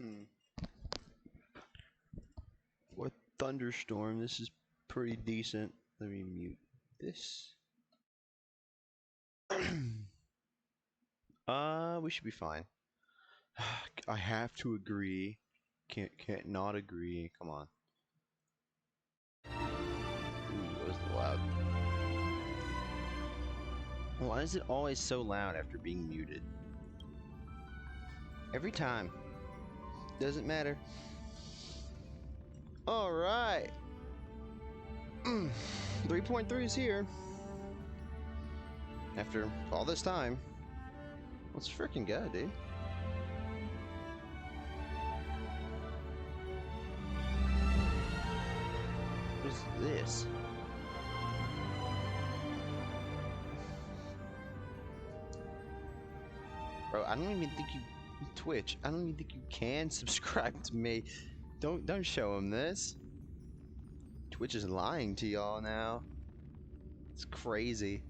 Hmm. What thunderstorm? This is pretty decent. Let me mute this. We should be fine. I have to agree. Can't not agree. Come on. Ooh, that was loud. Why is it always so loud after being muted? Every time. Doesn't matter. Alright. 3.3 is here. After all this time. Let's freaking go, dude. What is this? Bro, I don't even think you Twitch. I don't even think you can subscribe to me. Don't show him this. Twitch is lying to y'all now. It's crazy.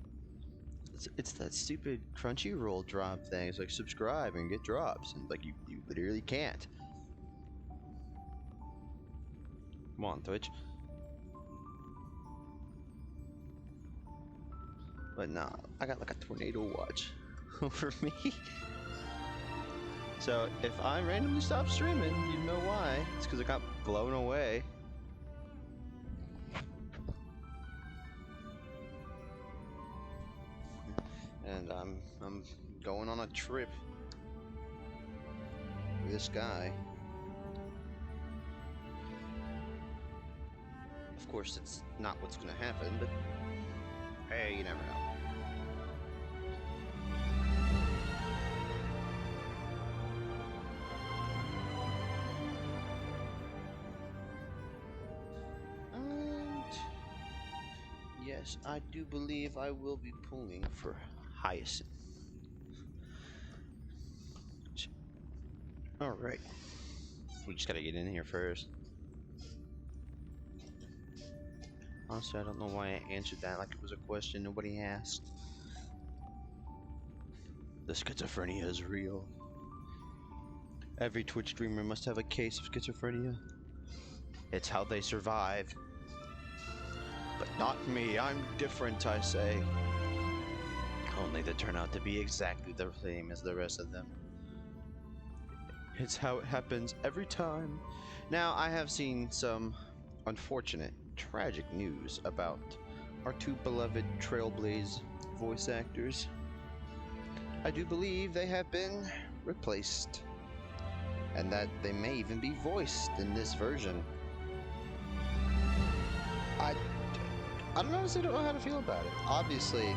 It's that stupid Crunchyroll drop thing. It's like subscribe and get drops, and like you literally can't. Come on, Twitch. But nah, I got like a tornado watch over me. So if I randomly stop streaming, you know why. It's because I got blown away. And I'm going on a trip with this guy. Of course, it's not what's gonna happen, but hey, you never know. Yes, I do believe I will be pulling for Hyacinth. Alright. We just gotta get in here first. Honestly, I don't know why I answered that like it was a question nobody asked. The schizophrenia is real. Every Twitch streamer must have a case of schizophrenia. It's how they survive. But not me, I'm different, I say. Only they turn out to be exactly the same as the rest of them. It's how it happens every time. Now, I have seen some unfortunate, tragic news about our two beloved Trailblaze voice actors. I do believe they have been replaced, and that they may even be voiced in this version. I honestly don't know how to feel about it. Obviously,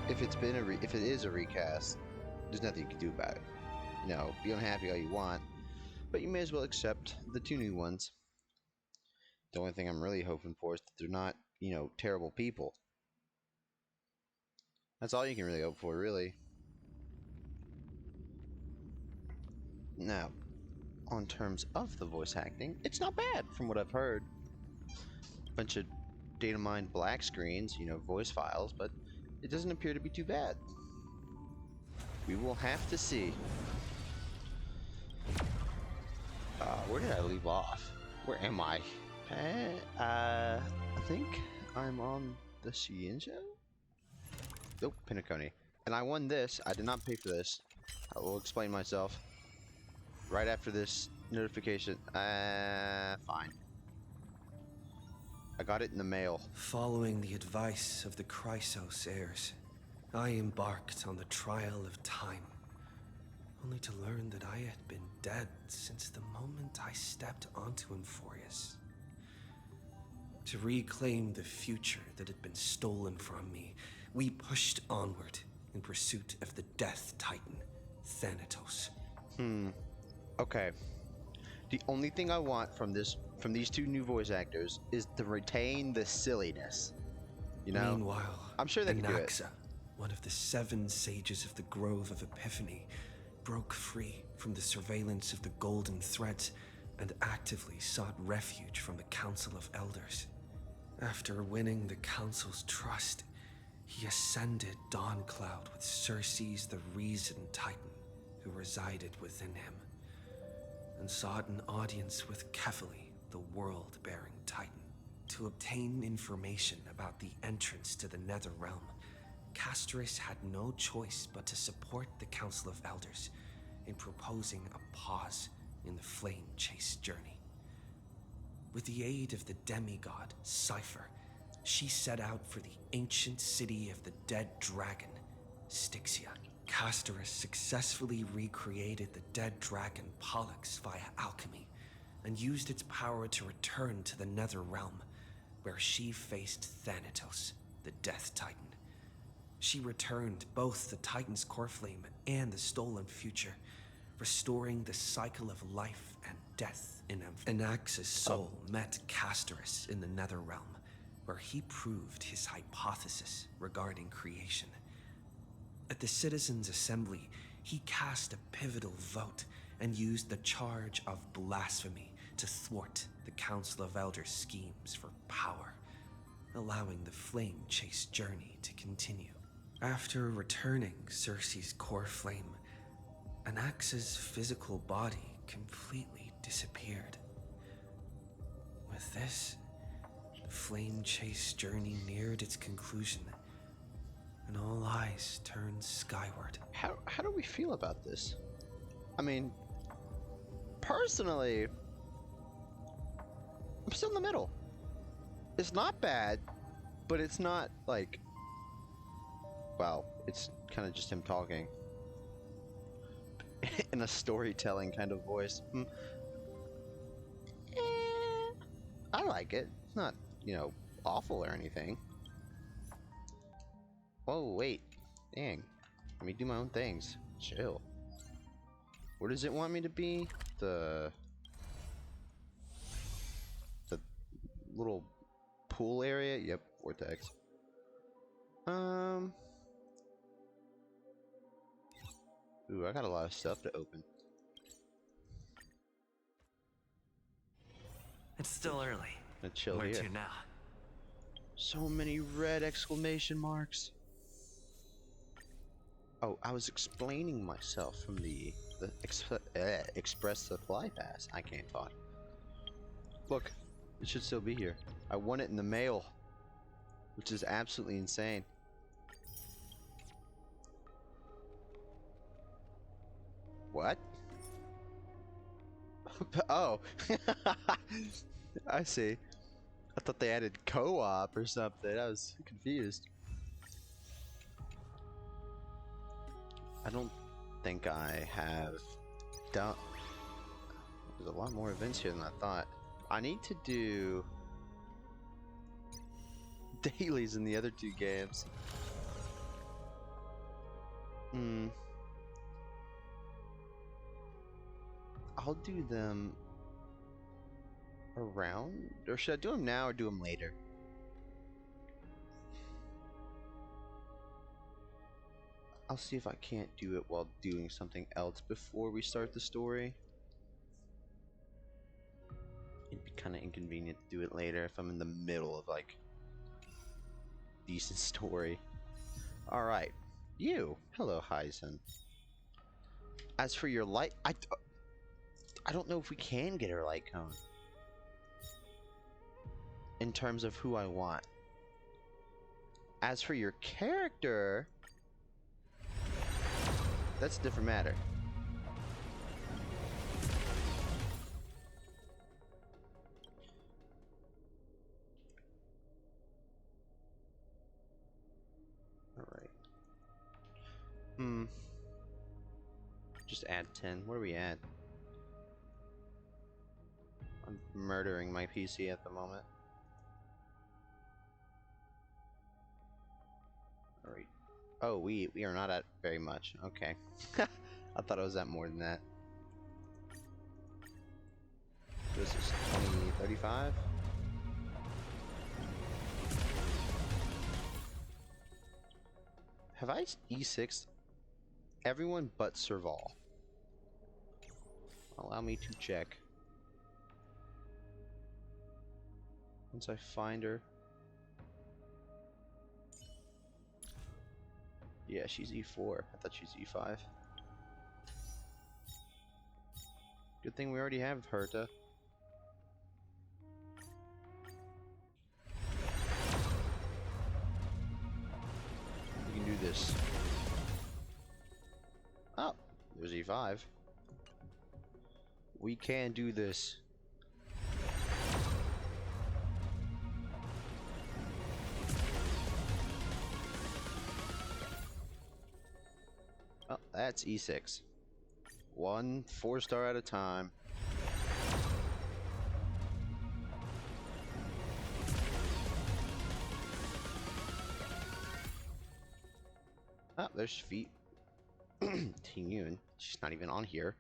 if it is a recast, there's nothing you can do about it. You know, be unhappy all you want, but you may as well accept the two new ones. The only thing I'm really hoping for is that they're not, you know, terrible people. That's all you can really hope for, really. Now, on terms of the voice acting, it's not bad from what I've heard. Bunch of data mined black screens, you know, voice files, but it doesn't appear to be too bad. We will have to see. Where did I leave off? Where am I? I think I'm on the Shienjo? Nope, Pinacone. And I won this. I did not pay for this. I will explain myself right after this notification. Fine. I got it in the mail. Following the advice of the Chrysos heirs, I embarked on the trial of time, only to learn that I had been dead since the moment I stepped onto Emphorius. To reclaim the future that had been stolen from me, we pushed onward in pursuit of the Death Titan, Thanatos. Okay. The only thing I want from these two new voice actors is to retain the silliness. You know? Meanwhile, I'm sure they can do it. Anaxa, one of the 7 sages of the Grove of Epiphany, broke free from the surveillance of the Golden Threads and actively sought refuge from the Council of Elders. After winning the Council's trust, he ascended Dawncloud with Circe's the Reason Titan, who resided within him. and sought an audience with Kefali, the world-bearing titan. To obtain information about the entrance to the Nether Realm, Castoris had no choice but to support the Council of Elders in proposing a pause in the flame chase journey. With the aid of the demigod, Cypher, she set out for the ancient city of the dead dragon, Styxia. Castoris successfully recreated the dead dragon Pollux via alchemy and used its power to return to the Nether Realm, where she faced Thanatos, the Death Titan. She returned both the Titan's core flame and the stolen future, restoring the cycle of life and death in Anax's soul met Castoris in the Nether Realm, where he proved his hypothesis regarding creation. At the Citizens' Assembly, he cast a pivotal vote and used the charge of blasphemy to thwart the Council of Elders' schemes for power, allowing the flame chase journey to continue. After returning Circe's core flame, Anax's physical body completely disappeared. With this, the flame chase journey neared its conclusion, and all eyes turned skyward. How do we feel about this? I mean, personally, I'm still in the middle. It's not bad, but it's not like, wow, it's kind of just him talking in a storytelling kind of voice. I like it. It's not, awful or anything. Oh, wait. Dang. Let me do my own things. Chill. Where does it want me to be? The little pool area? Yep, vortex. Ooh, I got a lot of stuff to open. It's still early. Let's chill Where here. to now? So many red exclamation marks. Oh, I was explaining myself from the express supply pass. I can't talk. Look, it should still be here. I won it in the mail, which is absolutely insane. What? Oh, I see. I thought they added co-op or something. I was confused. I don't think I have done. There's a lot more events here than I thought. I need to do dailies in the other two games. I'll do them around, or should I do them now or do them later? I'll see if I can't do it while doing something else before we start the story. It'd be kind of inconvenient to do it later if I'm in the middle of like decent story. All right, you. Hello, Hyzen. As for your light, I don't know if we can get her light cone in terms of who I want. As for your character, that's a different matter. Alright. Just add 10. Where are we at? I'm murdering my PC at the moment. Alright. Oh, we are not at very much. Okay. I thought I was at more than that. This is 2035. Have I E6 everyone but Serval? Allow me to check. Once I find her. Yeah, she's E4. I thought she's E5. Good thing we already have Herta. We can do this. Oh, there's E5. We can do this. Oh, that's E6. 1 4-star at a time. Oh, there's feet. Yun. She's not even on here.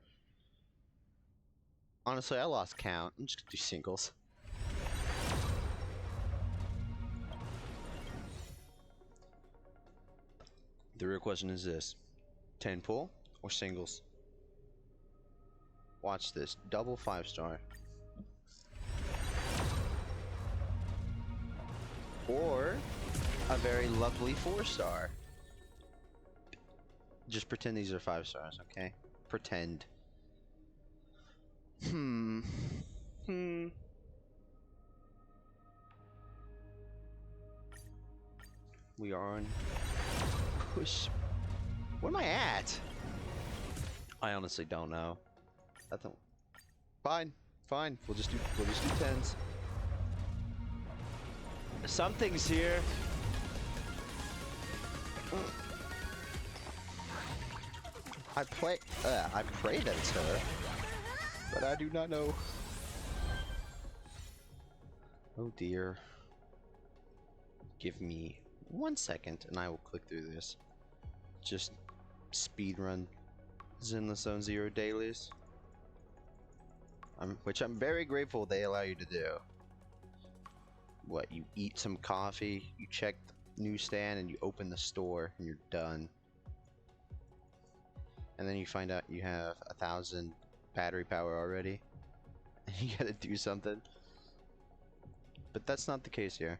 Honestly, I lost count. I'm just gonna do singles. The real question is this: 10 pull or singles? Watch this. Double 5-star. Or a very lovely 4-star. Just pretend these are 5 stars, okay? Pretend. Hmm. We are on. Where am I at? I honestly don't know. Fine, fine. We'll just do 10s. Something's here. I pray that it's her, but I do not know. Oh dear. Give me 1 second and I will click through this. Just speedrun Zenless Zone Zero dailies. Which I'm very grateful they allow you to do. What, you eat some coffee, you check the newsstand, and you open the store, and you're done. And then you find out you have 1,000 battery power already. And you gotta do something. But that's not the case here.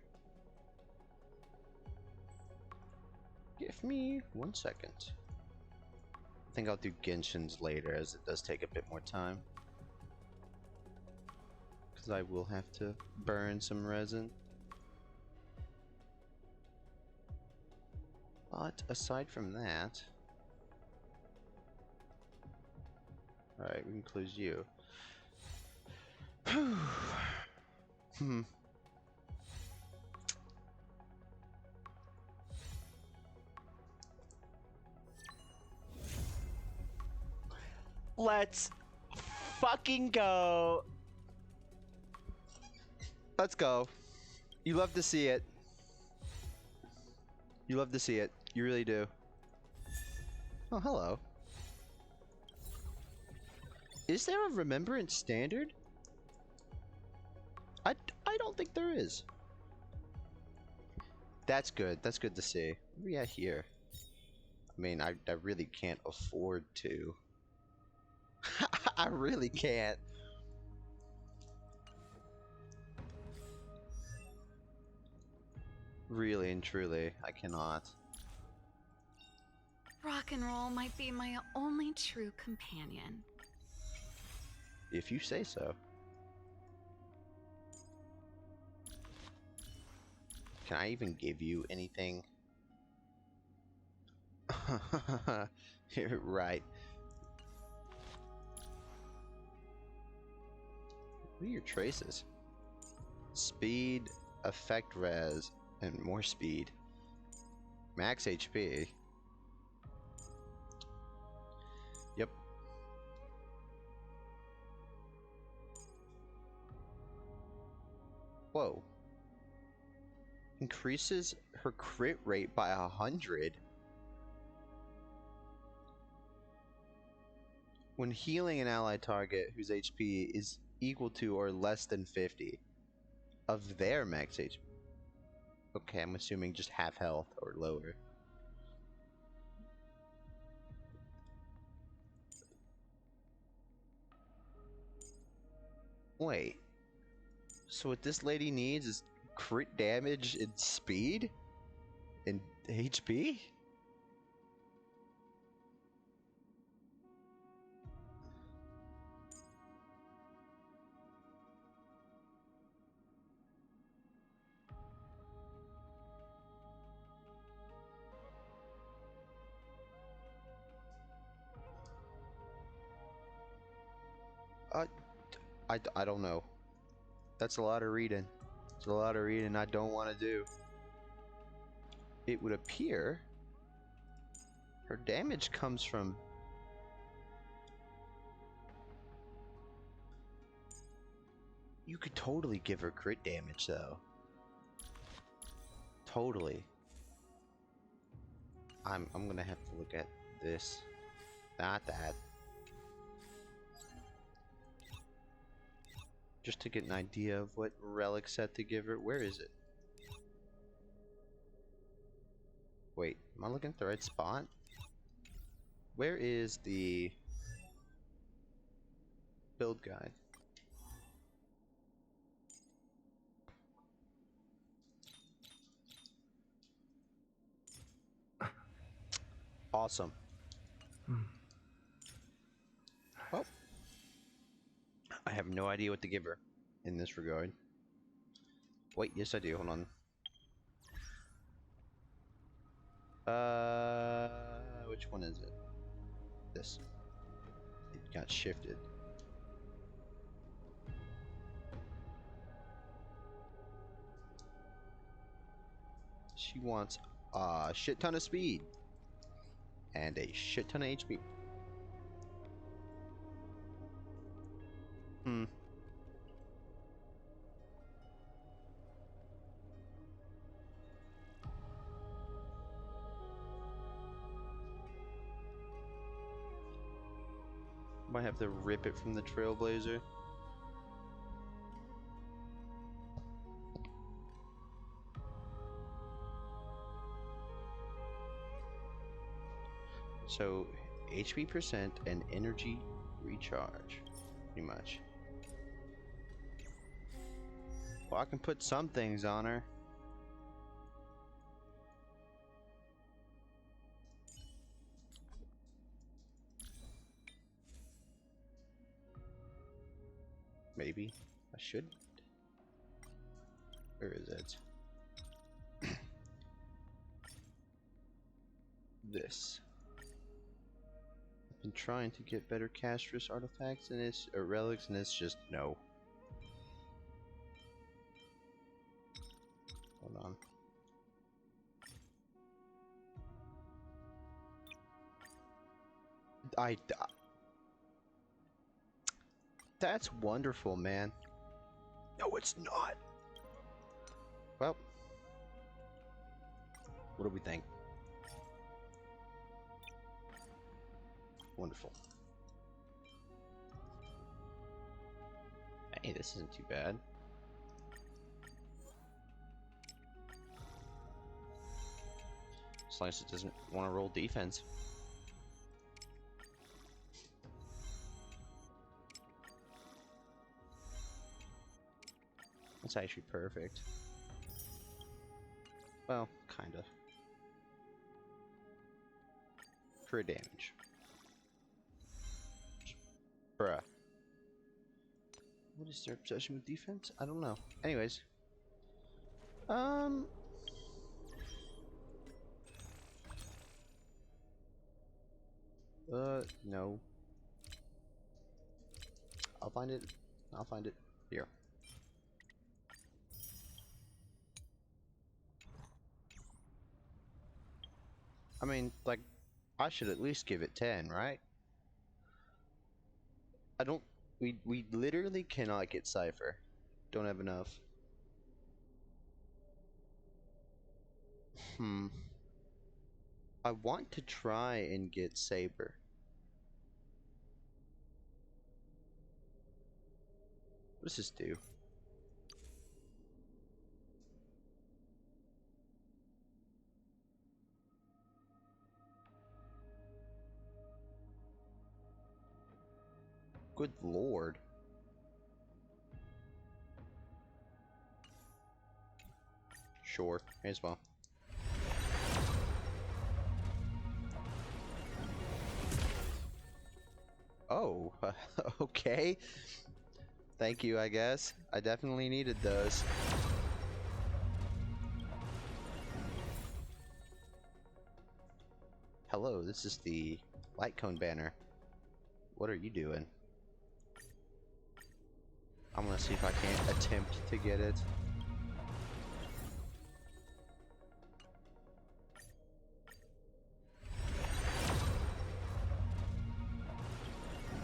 Give me 1 second. I think I'll do Genshin's later, as it does take a bit more time. Because I will have to burn some resin. But aside from that... Alright, we can close you. Hmm. Let's fucking go. Let's go. You love to see it. You love to see it. You really do. Oh, hello. Is there a remembrance standard? I don't think there is. That's good. That's good to see. What are we at here? I mean, I really can't afford to. I really can't. Really and truly, I cannot. Rock and roll might be my only true companion. If you say so. Can I even give you anything? You're right. What are your traces? Speed, effect res, and more speed. Max HP. Yep. Whoa. Increases her crit rate by 100. When healing an allied target whose HP is equal to or less than 50 of their max HP. Okay, I'm assuming just half health or lower. Wait. So what this lady needs is crit damage and speed? And HP? I don't know. That's a lot of reading. It's a lot of reading I don't want to do. It would appear her damage comes from... You could totally give her crit damage, though. Totally. I'm gonna have to look at this. Not that. Just to get an idea of what relic set to give her. Where is it? Wait, am I looking at the right spot? Where is the build guide? Awesome. Well, I have no idea what to give her in this regard. Wait, yes I do. Hold on. Which one is it? This. It got shifted. She wants a shit ton of speed and a shit ton of HP. Might have to rip it from the Trailblazer. So, HP percent and energy recharge, pretty much. Well, I can put some things on her. Maybe I should. Where is it? This. I've been trying to get better castress artifacts and it's relics, and it's just no. Hold on. That's wonderful, man. No, it's not. Well, what do we think? Wonderful. Hey, this isn't too bad. As long as it doesn't want to roll defense. That's actually perfect. Well, kinda. Crit damage. Bruh. What is their obsession with defense? I don't know. Anyways. No. I'll find it. I'll find it. Here. I mean, like, I should at least give it 10, right? I don't... We literally cannot get Cypher. Don't have enough. I want to try and get Saber. What does this do? Good lord. Sure, may as well. Oh, okay. Thank you, I guess. I definitely needed those. Hello, this is the light cone banner. What are you doing? I'm gonna see if I can't attempt to get it.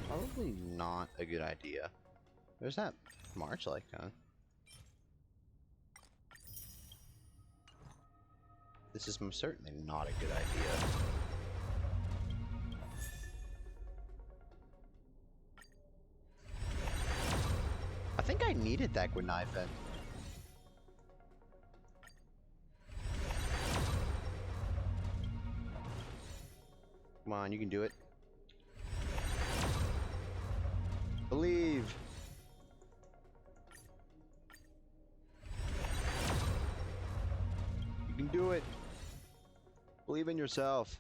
Probably not a good idea. There's that March icon. This is most certainly not a good idea. I think I needed that Gwynifen. Come on, you can do it. Believe! You can do it! Believe in yourself.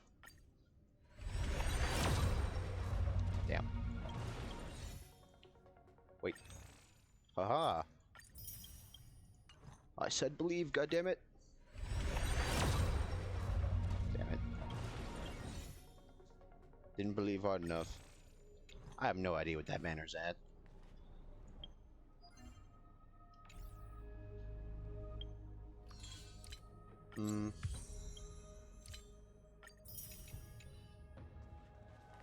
Damn. Wait. Haha. I said believe, goddammit. Damn it. Didn't believe hard enough. I have no idea what that banner's at.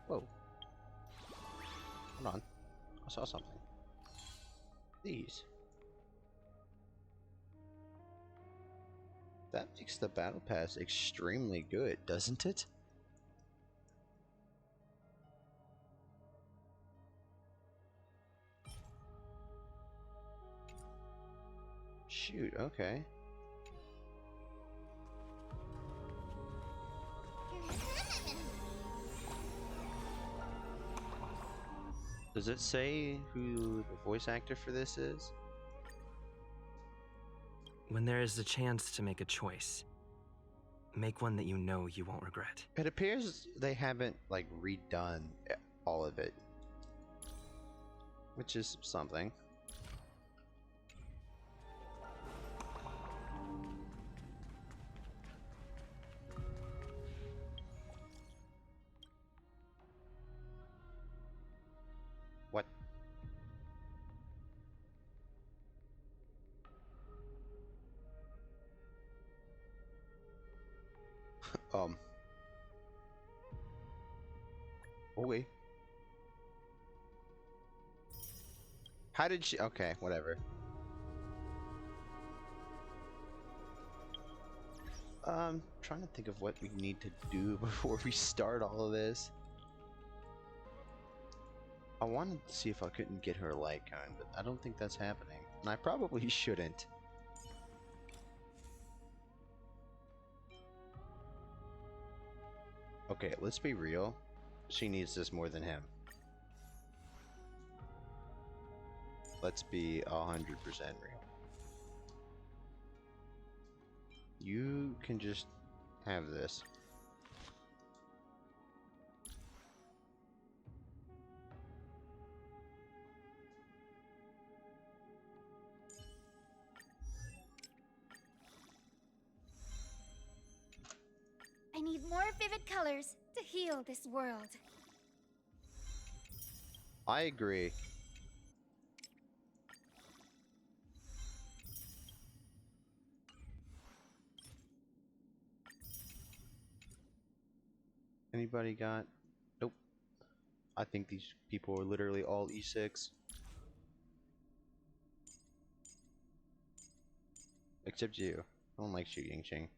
Whoa. Hold on. I saw something. These. That makes the battle pass extremely good, doesn't it? Shoot, okay. Does it say who the voice actor for this is? When there is a chance to make a choice, make one that you know you won't regret. It appears they haven't, like, redone all of it. Which is something. What? Okay. How did she? Okay, whatever. Trying to think of what we need to do before we start all of this. I wanted to see if I couldn't get her a light cone, but I don't think that's happening. And I probably shouldn't. Okay, let's be real. She needs this more than him. Let's be 100% real. You can just have this. I need more vivid colors to heal this world. I agree. Anybody got? Nope. I think these people are literally all E6. Except you. I don't like shooting Ching.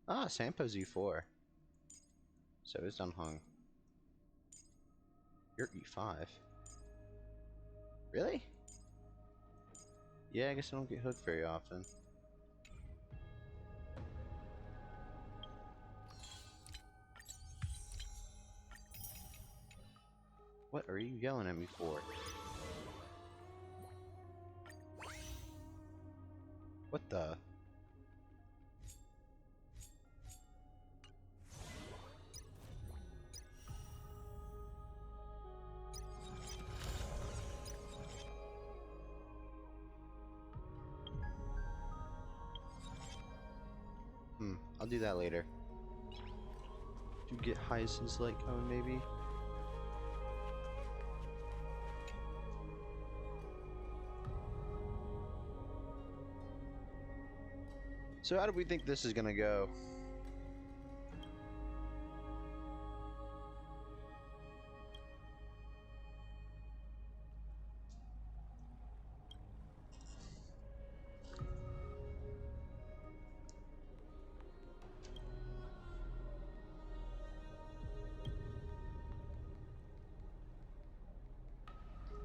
Ah, Sampo's E4. So is Dunhung. You're E5. Really? Yeah, I guess I don't get hooked very often. What are you yelling at me for? What the? I'll do that later. To get Hyacinth's light cone, maybe? So how do we think this is gonna go?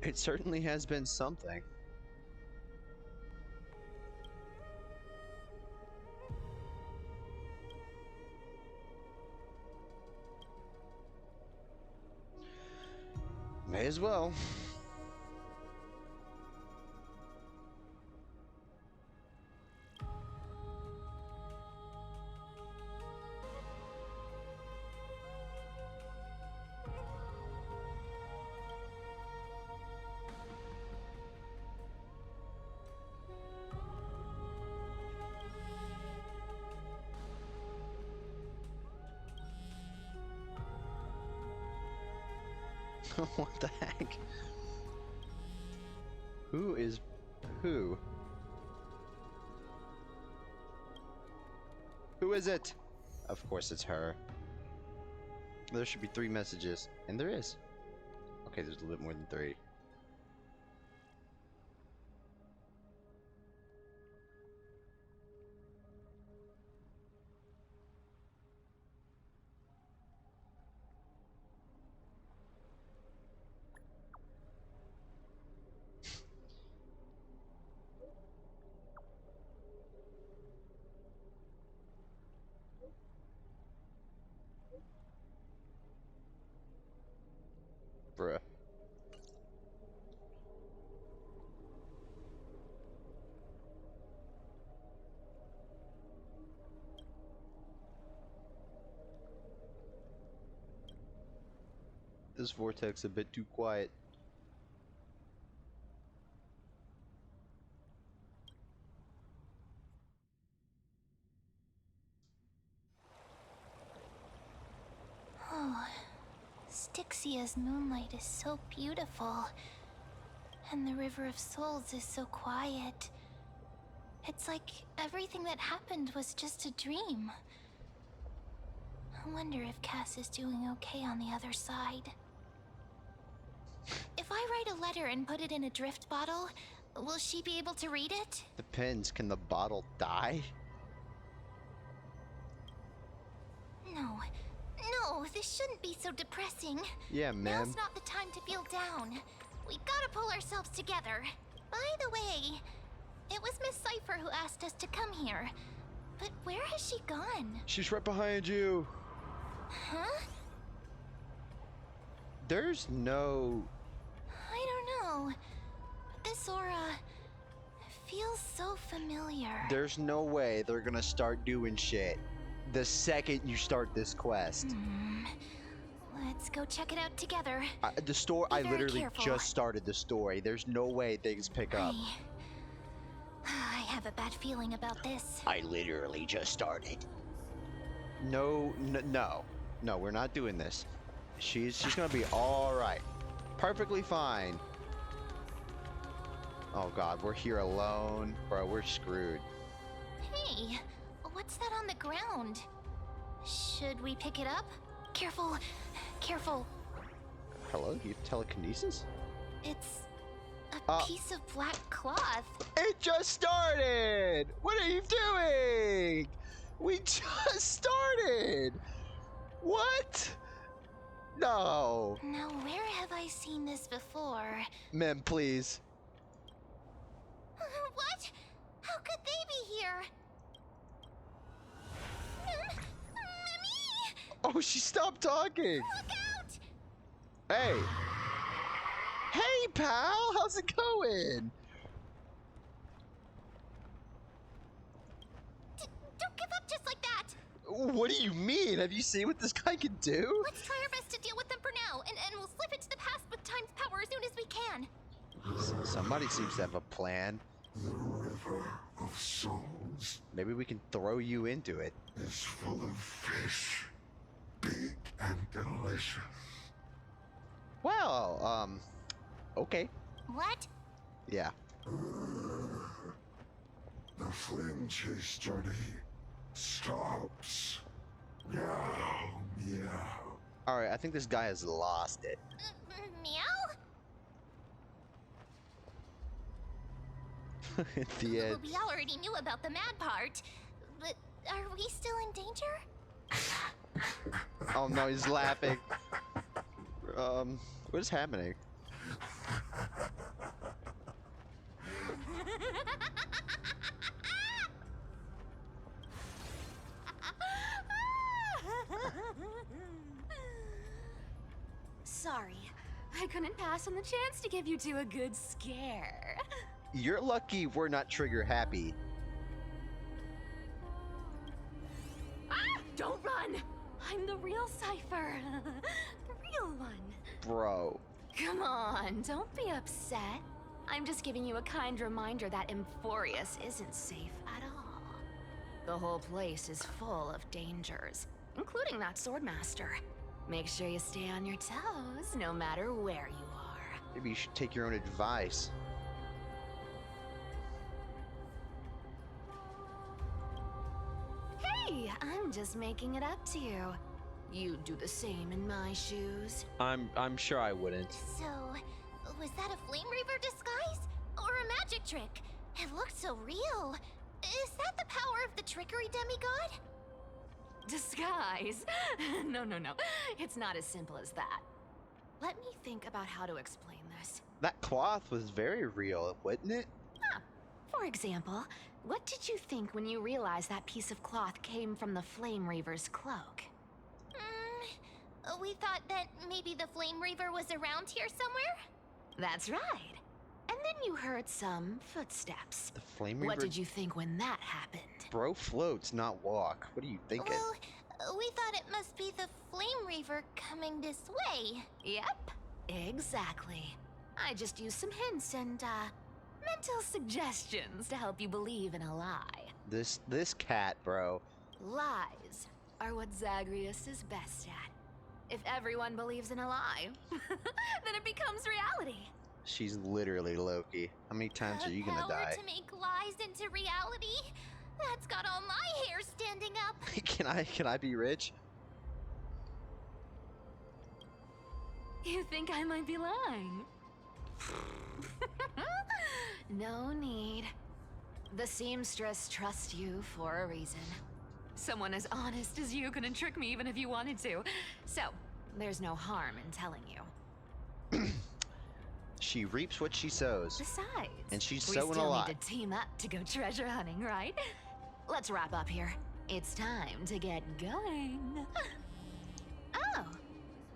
It certainly has been something. May as well. What the heck? Who is who? Who is it? Of course it's her. There should be 3 messages, and there is. Okay, there's a little bit more than 3. Bruh. This vortex a bit too quiet. Oh, Styxia's moonlight is so beautiful. And the River of Souls is so quiet. It's like everything that happened was just a dream. I wonder if Cass is doing okay on the other side. If I write a letter and put it in a drift bottle, will she be able to read it? Depends, can the bottle die? No. No, this shouldn't be so depressing. Yeah, ma'am. Now's not the time to feel down. We gotta pull ourselves together. By the way, it was Miss Cypher who asked us to come here. But where has she gone? She's right behind you. Huh? There's no... I don't know. But this aura feels so familiar. There's no way they're gonna start doing shit the second you start this quest. Let's go check it out together. The store, Be I very literally careful. just started the story. There's no way things pick up. I have a bad feeling about this. I literally just started. No, no, we're not doing this. She's gonna be all right, perfectly fine. Oh God, we're here alone, bro. We're screwed. Hey, what's that on the ground? Should we pick it up? Careful, careful. Hello, you have telekinesis? It's a piece of black cloth. It just started. What are you doing? We just started. What? No. Now, where have I seen this before? Mem, please. What? How could they be here? Mummy! Oh, she stopped talking. Look out! Hey. Hey, pal. How's it going? Don't give up just like that! What do you mean? Have you seen what this guy can do? Let's try our best to deal with them for now, and we'll slip into the past with Time's power as soon as we can. Somebody seems to have a plan. The river of souls Maybe we can throw you into it. is full of fish, big and delicious. Well, okay. What? Yeah. The flame chase journey stops. Meow, meow. Alright, I think this guy has lost it. Meow? At the end. We already knew about the mad part, but are we still in danger? Oh no, he's laughing. What is happening? Sorry, I couldn't pass on the chance to give you two a good scare. You're lucky we're not trigger happy. Ah! Don't run! I'm the real Cypher. The real one. Bro. Come on, don't be upset. I'm just giving you a kind reminder that Emphorius isn't safe at all. The whole place is full of dangers, including that swordmaster. Make sure you stay on your toes, no matter where you are. Maybe you should take your own advice. Hey, I'm just making it up to you. You'd do the same in my shoes. I'm sure I wouldn't. So, was that a Flame Reaver disguise? Or a magic trick? It looked so real. Is that the power of the trickery demigod? Disguise? No. It's not as simple as that. Let me think about how to explain this. That cloth was very real, wasn't it? For example, what did you think when you realized that piece of cloth came from the Flame Reaver's cloak? We thought that maybe the Flame Reaver was around here somewhere? That's right. And then you heard some footsteps. The Flame Reaver. What did you think when that happened? Bro floats, not walk. What are you thinking? Well, we thought it must be the Flame Reaver coming this way. Yep, exactly. I just used some hints and, mental suggestions to help you believe in a lie. This cat, bro. Lies are what Zagreus is best at. If everyone believes in a lie, then it becomes reality. She's literally Loki. How many times are you gonna Power die? to make lies into reality? That's got all my hair standing up. Can I be rich? You think I might be lying? No need. The seamstress trusts you for a reason. Someone as honest as you couldn't trick me even if you wanted to. So, there's no harm in telling you. She reaps what she sows. Besides, And she's we sowing a still lot. need to team up to go treasure hunting, right? Let's wrap up here. It's time to get going. Oh,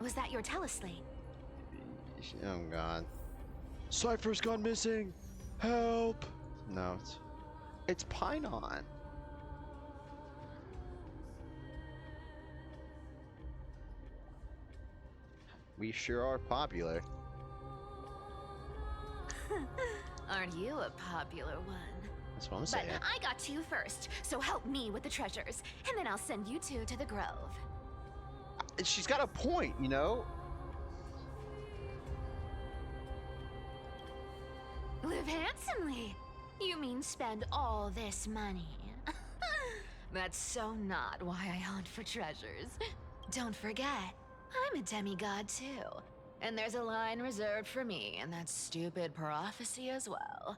was that your teleslate? Oh god. Cypher's gone missing! Help! No, it's Pinon. We sure are popular. Aren't you a popular one? That's what I'm But saying. I got to you first, so help me with the treasures, and then I'll send you two to the grove. She's got a point, you know? Live handsomely. You mean spend all this money? That's so not why I hunt for treasures. Don't forget, I'm a demigod too. And there's a line reserved for me in that stupid prophecy as well.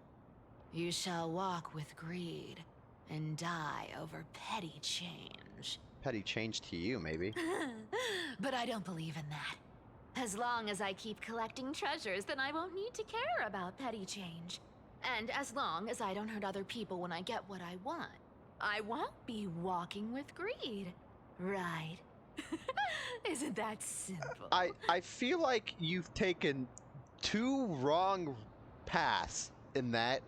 You shall walk with greed and die over petty change. Petty change to you, maybe. But I don't believe in that. As long as I keep collecting treasures, then I won't need to care about petty change. And as long as I don't hurt other people when I get what I want, I won't be walking with greed. Right? Isn't that simple? I feel like you've taken two wrong paths in that.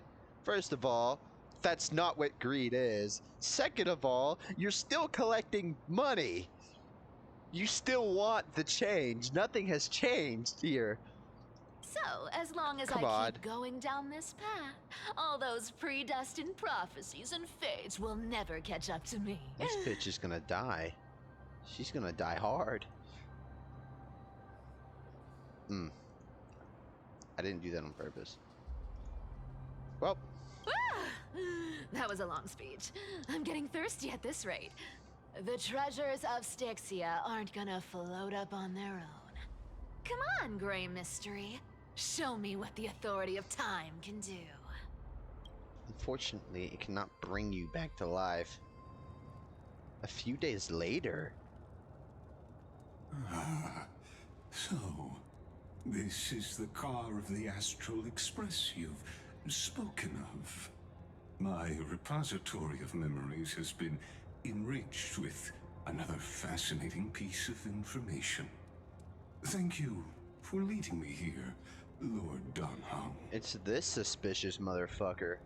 First of all, that's not what greed is. Second of all, you're still collecting money. You still want the change. Nothing has changed here. So, as long as Come I on. keep going down this path, all those predestined prophecies and fates will never catch up to me. This bitch is gonna die. She's gonna die hard. I didn't do that on purpose. Well, That was a long speech. I'm getting thirsty at this rate. The treasures of Styxia aren't gonna float up on their own. Come on, Grey Mystery. Show me what the authority of time can do. Unfortunately, it cannot bring you back to life. A few days later. Ah, so this is the car of the Astral Express you've spoken of. My repository of memories has been enriched with another fascinating piece of information. Thank you for leading me here, Lord Donham. It's this suspicious motherfucker.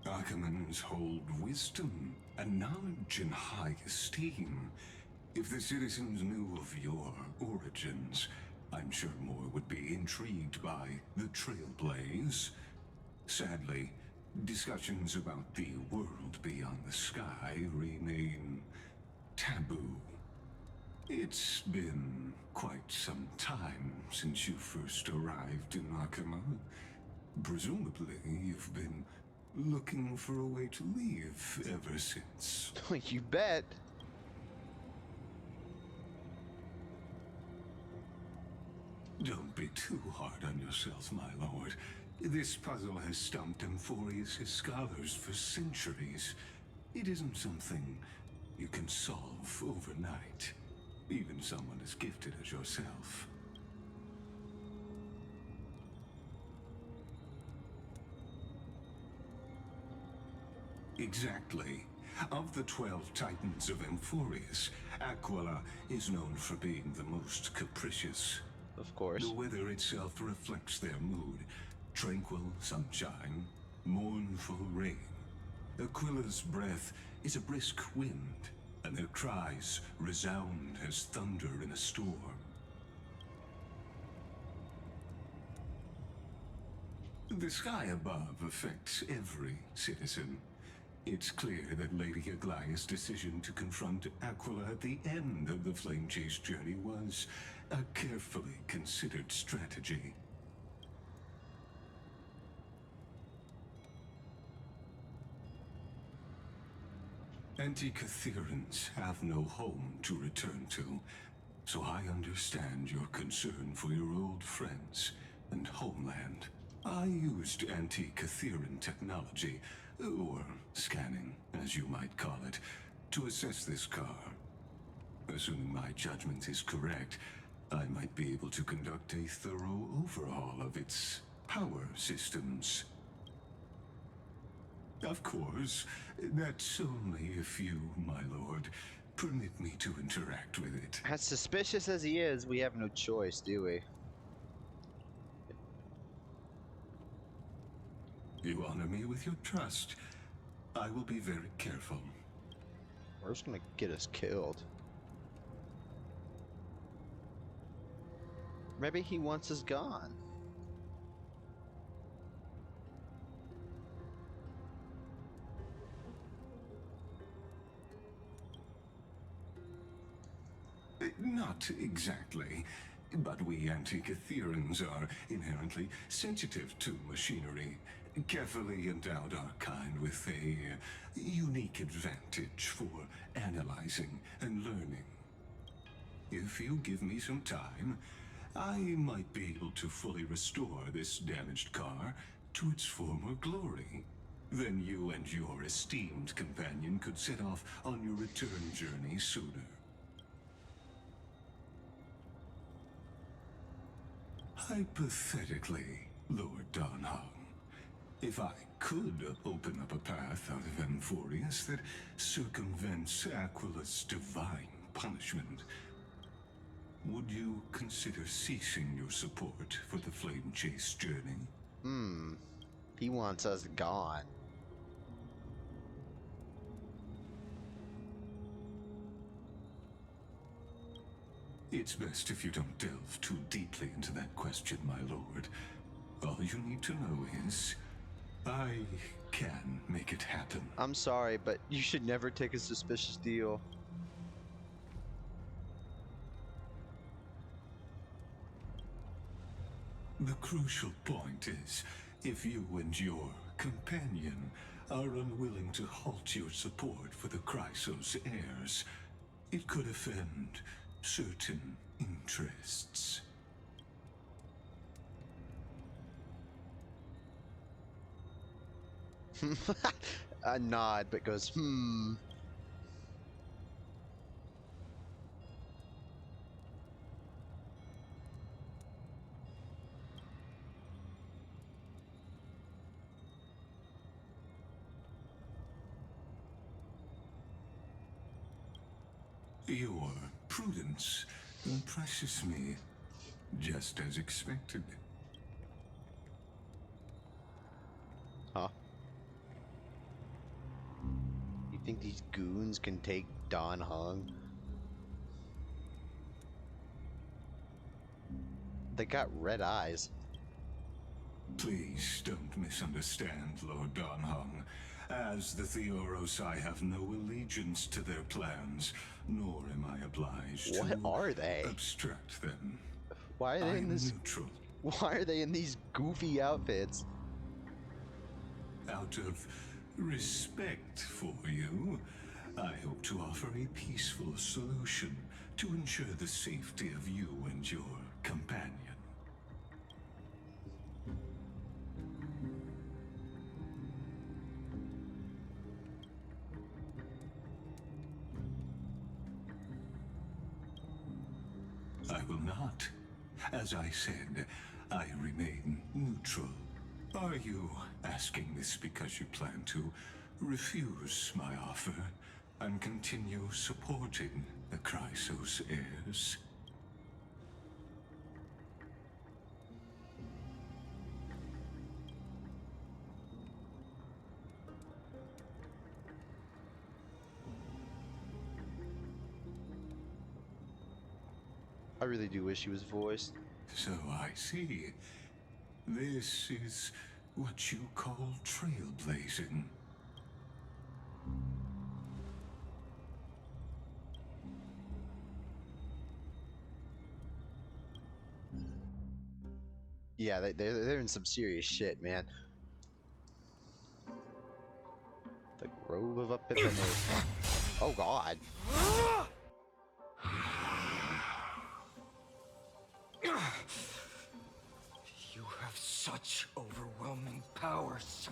Archimans hold wisdom and knowledge in high esteem. If the citizens knew of your origins, I'm sure more would be intrigued by the Trailblaze. Sadly, discussions about the world beyond the sky remain taboo. It's been quite some time since you first arrived in Akima. Presumably, you've been looking for a way to leave ever since. You bet. Don't be too hard on yourself, my lord. This puzzle has stumped Amphorius' scholars for centuries. It isn't something you can solve overnight, even someone as gifted as yourself. Exactly. Of the 12 Titans of Amphorius, Aquila is known for being the most capricious. Of course. The weather itself reflects their mood. Tranquil sunshine, mournful rain. Aquila's breath is a brisk wind, and their cries resound as thunder in a storm. The sky above affects every citizen. It's clear that Lady Aglaya's decision to confront Aquila at the end of the Flame Chase journey was a carefully considered strategy. Anti-Catherians have no home to return to, so I understand your concern for your old friends and homeland. I used anti-Catherian technology, or scanning, as you might call it, to assess this car. Assuming my judgment is correct, I might be able to conduct a thorough overhaul of its power systems. Of course, that's only if you, my lord, permit me to interact with it. As suspicious as he is, we have no choice, do we? You honor me with your trust. I will be very careful. We're just gonna get us killed. Maybe he wants us gone. Not exactly. But we anti-Catherians are inherently sensitive to machinery. Carefully endowed our kind with a unique advantage for analyzing and learning. If you give me some time, I might be able to fully restore this damaged car to its former glory. Then you and your esteemed companion could set off on your return journey sooner. Hypothetically, Lord Donham, if I could open up a path out of Amphorius that circumvents Aquila's divine punishment, would you consider ceasing your support for the Flame Chase journey? He wants us gone. It's best if you don't delve too deeply into that question, my lord. All you need to know is, I can make it happen. I'm sorry, but you should never take a suspicious deal. The crucial point is, if you and your companion are unwilling to halt your support for the Chrysos heirs, it could offend certain interests. A nod, but goes, hmm. Your prudence impresses me, just as expected. Huh? You think these goons can take Don Hung? They got red eyes. Please don't misunderstand, Lord Don Hung. As the Theoros, I have no allegiance to their plans, nor am I obliged What to are they? obstruct them. Why are they I in am this? neutral. Why are they in these goofy outfits? Out of respect for you, I hope to offer a peaceful solution to ensure the safety of you and your companion. I will not. As I said, I remain neutral. Are you asking this because you plan to refuse my offer and continue supporting the Chrysos heirs? I really do wish he was voiced. So I see. This is what you call trailblazing. Yeah, they're in some serious shit, man. The Grove of Epiphany. Oh God. You have such overwhelming power, so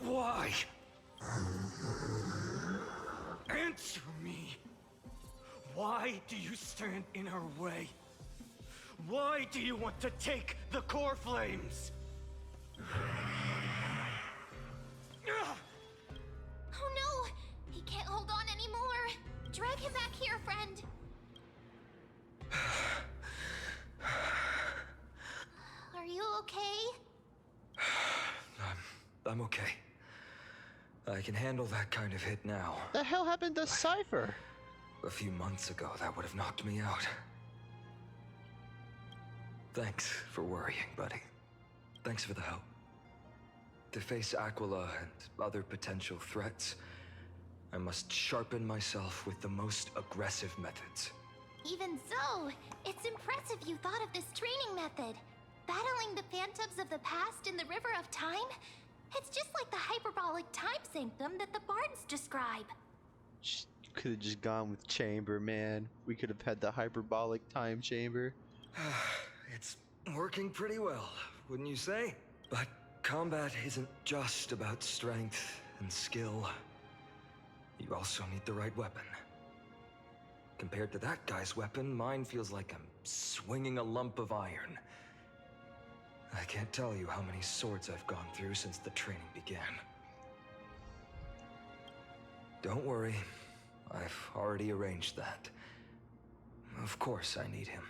why? Answer me. Why do you stand in our way? Why do you want to take the core flames? Oh no! He can't hold on anymore! Drag him back here, friend! Are you okay? I'm okay. I can handle that kind of hit now. The hell happened to Cypher? A few months ago, that would have knocked me out. Thanks for worrying, buddy. Thanks for the help. To face Aquila and other potential threats, I must sharpen myself with the most aggressive methods. Even so, it's impressive you thought of this training method. Battling the phantoms of the past in the River of Time? It's just like the hyperbolic time sanctum that the bards describe. You could have just gone with Chamber, man. We could have had the hyperbolic time chamber. It's working pretty well, wouldn't you say? But combat isn't just about strength and skill. You also need the right weapon. Compared to that guy's weapon, mine feels like I'm swinging a lump of iron. I can't tell you how many swords I've gone through since the training began. Don't worry, I've already arranged that. Of course I need him.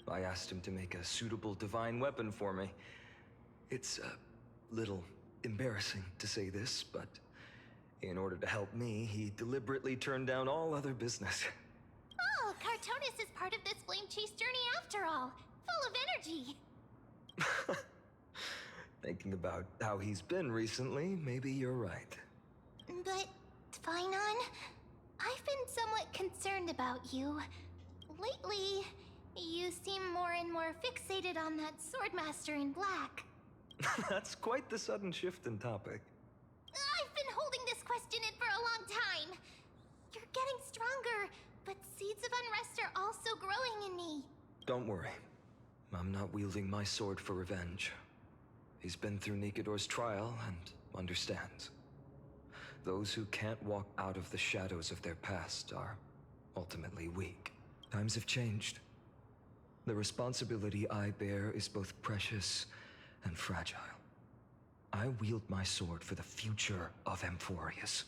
I asked him to make a suitable divine weapon for me. It's a little embarrassing to say this, but in order to help me, he deliberately turned down all other business. Oh, Cartonis is part of this flame chase journey after all. Full of energy. Thinking about how he's been recently, maybe you're right. But, Phainon, I've been somewhat concerned about you. Lately, You seem more and more fixated on that swordmaster in black. That's quite the sudden shift in topic. I've been holding this question in for a long time. You're getting stronger, but seeds of unrest are also growing in me. Don't worry. I'm not wielding my sword for revenge. He's been through Nikador's trial and understands. Those who can't walk out of the shadows of their past are ultimately weak. Times have changed. The responsibility I bear is both precious and fragile. I wield my sword for the future of Amphorius.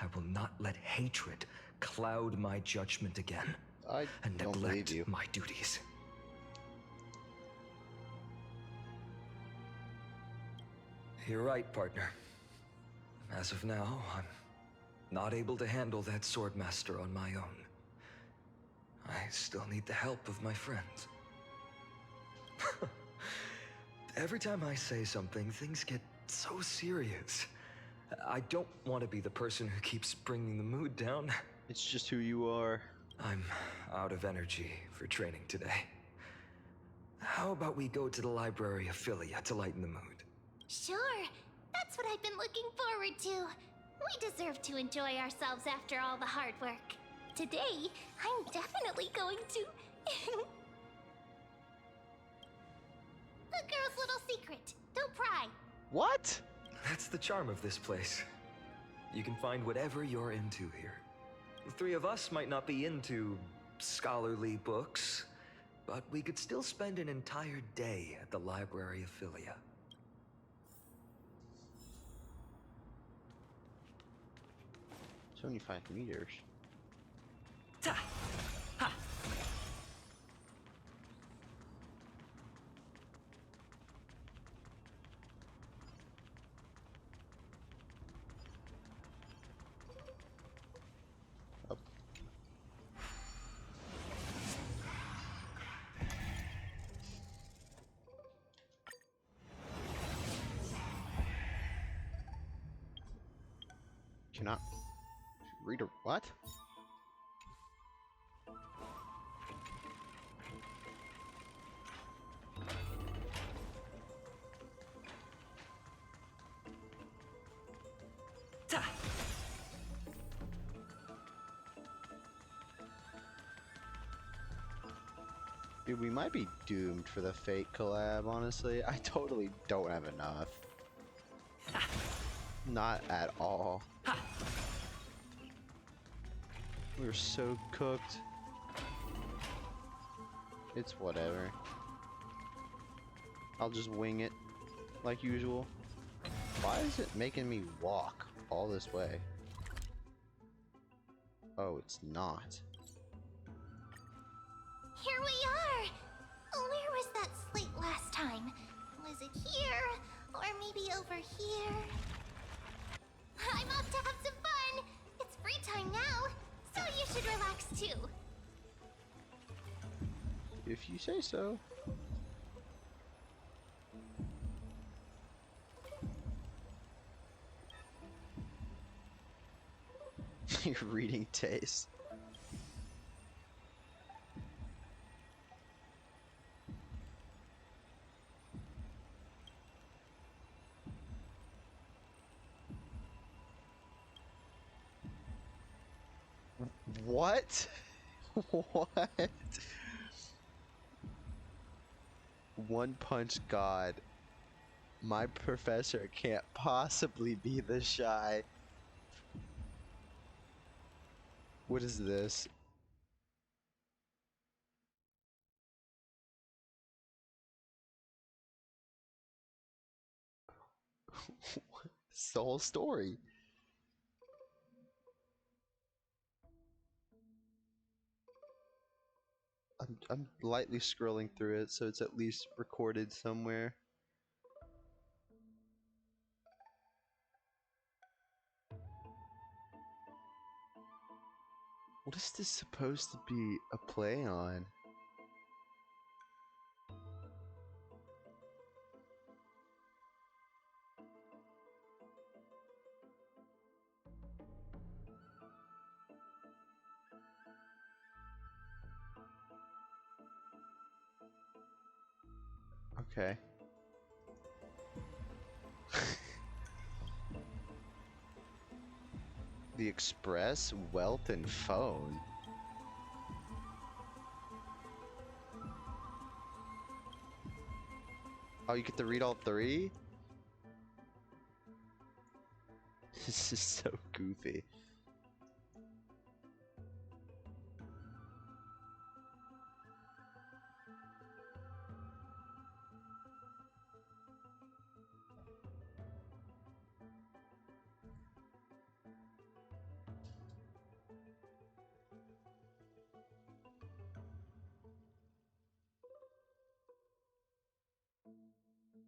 I will not let hatred cloud my judgment again I and don't believe neglect you. my duties. You're right, partner. As of now, I'm not able to handle that swordmaster on my own. I still need the help of my friends. Every time I say something, things get so serious. I don't want to be the person who keeps bringing the mood down. It's just who you are. I'm out of energy for training today. How about we go to the library of Philia to lighten the mood? Sure, that's what I've been looking forward to. We deserve to enjoy ourselves after all the hard work. Today, I'm definitely going to... A girl's little secret. Don't pry. What? That's the charm of this place. You can find whatever you're into here. The three of us might not be into scholarly books, but we could still spend an entire day at the library of Philia. 75 meters. Ta! Ha! Up. Cannot read a what? Ta! Dude, we might be doomed for the Fate collab, honestly. I totally don't have enough. Not at all. We're so cooked. It's whatever. I'll just wing it, like usual. Why is it making me walk all this way? Oh, it's not. Here we are! Where was that slate last time? Was it here? Or maybe over here? I'm off to have some fun! It's free time now, so you should relax too. If you say so. Your reading taste. What? What? One Punch God. My professor can't possibly be this shy. What is this? It's the whole story. I'm lightly scrolling through it, so it's at least recorded somewhere. What is this supposed to be a play on? Okay. The Express, Wealth, and Phone. Oh, you get to read all three? This is so goofy.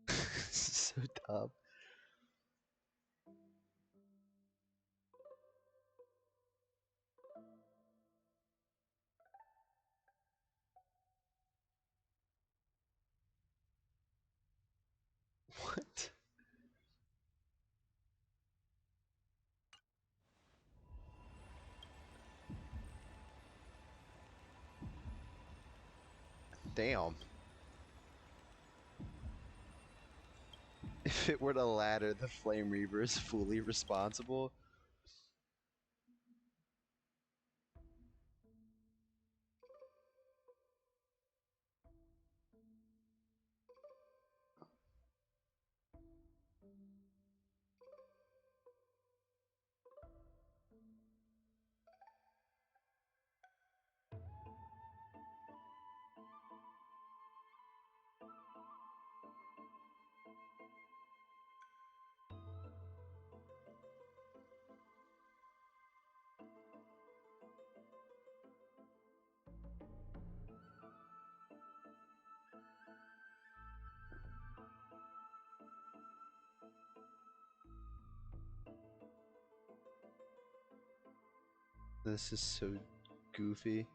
This is so dumb. What? Damn. If it were the latter, the Flame Reaver is fully responsible. This is so goofy.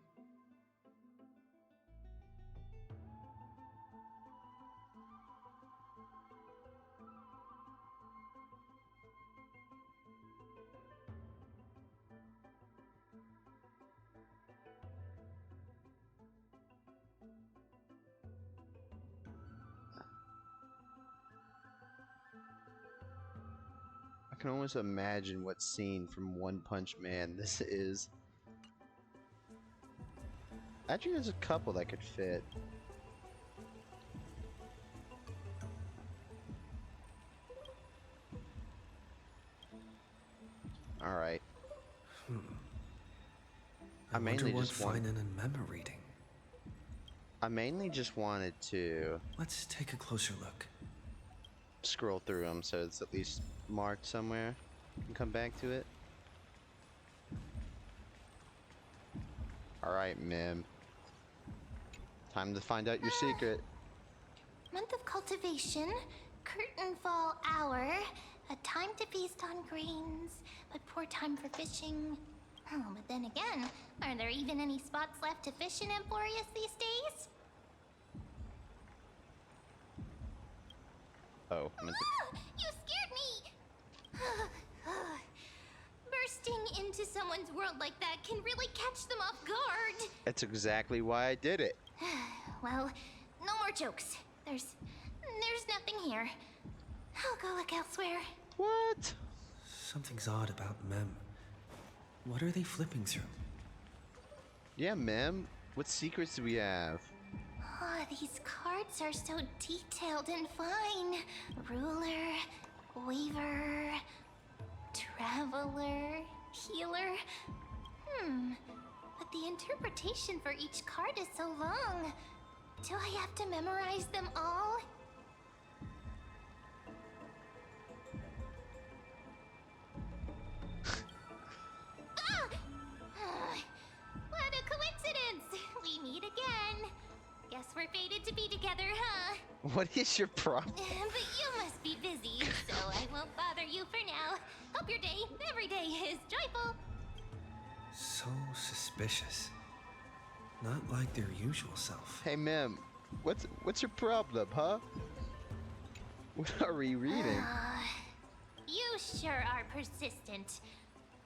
I can almost imagine what scene from One Punch Man this is. Actually, there's a couple that could fit. Alright. I mainly wonder what just want- Finan and Mem are reading. I mainly just wanted to Let's take a closer look. scroll through them so it's at least marked somewhere and come back to it. Alright, Mim. Time to find out your secret. Month of cultivation, curtain fall hour, a time to feast on grains, but poor time for fishing. Oh, but then again, are there even any spots left to fish in Emporius these days? Oh, I meant Ah, you scared me! Bursting into someone's world like that can really catch them off guard. that's exactly why I did it. Well, no more jokes. There's nothing here. I'll go look elsewhere. What? Something's odd about Mem. What are they flipping through? Yeah, Mem. What secrets do we have? Oh, these cards are so detailed and fine. Ruler, Weaver, Traveler, Healer. But the interpretation for each card is so long. Do I have to memorize them all? Ah! What a coincidence! We meet again. Guess we're fated to be together, huh? What is your problem? But you must be busy, so I won't bother you for now. Hope your day, every day, is joyful. So suspicious. Not like their usual self. Hey, Mem. What's your problem, huh? What are we reading? You sure are persistent.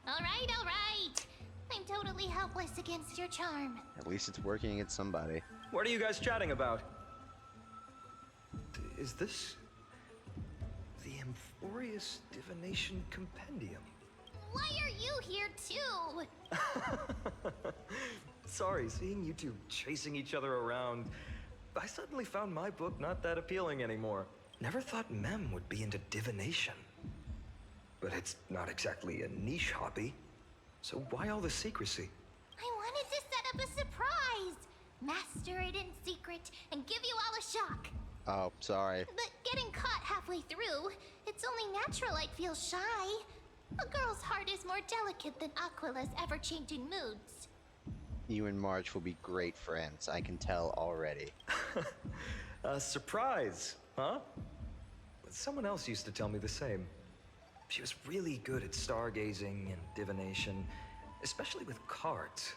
All right. I'm totally helpless against your charm. At least it's working against somebody. What are you guys chatting about? Is this the Amphorius Divination Compendium? Why are you here too? Sorry, seeing you two chasing each other around, I suddenly found my book not that appealing anymore. Never thought Mem would be into divination. But it's not exactly a niche hobby. So why all the secrecy? I wanted to set up a surprise. Master it in secret and give you all a shock. Oh, sorry. But getting caught halfway through, it's only natural I'd feel shy. A girl's heart is more delicate than Aquila's ever-changing moods. You and March will be great friends. I can tell already. A surprise, huh? Someone else used to tell me the same. She was really good at stargazing and divination, especially with cards.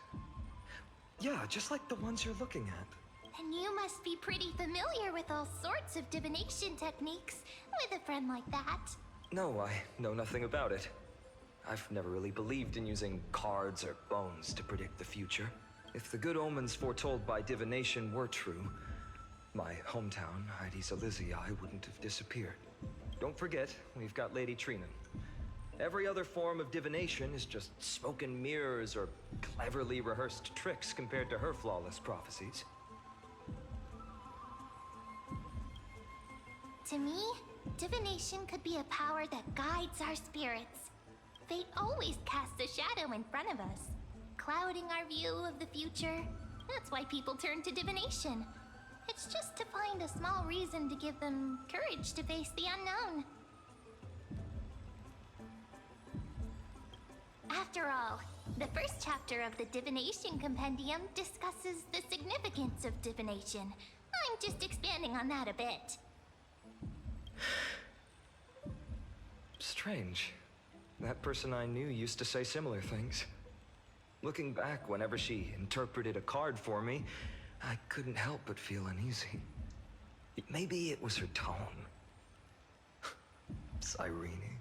Yeah, just like the ones you're looking at. And you must be pretty familiar with all sorts of divination techniques with a friend like that. No, I know nothing about it. I've never really believed in using cards or bones to predict the future. If the good omens foretold by divination were true, my hometown, Hydes Elysiae, wouldn't have disappeared. Don't forget, we've got Lady Trina. Every other form of divination is just smoke and mirrors or cleverly rehearsed tricks compared to her flawless prophecies. To me, divination could be a power that guides our spirits. Fate always casts a shadow in front of us, clouding our view of the future. That's why people turn to divination. It's just to find a small reason to give them courage to face the unknown. After all, the first chapter of the Divination Compendium discusses the significance of divination. I'm just expanding on that a bit. Strange. That person I knew used to say similar things. Looking back, whenever she interpreted a card for me, I couldn't help but feel uneasy. Maybe it was her tone. Cyrene.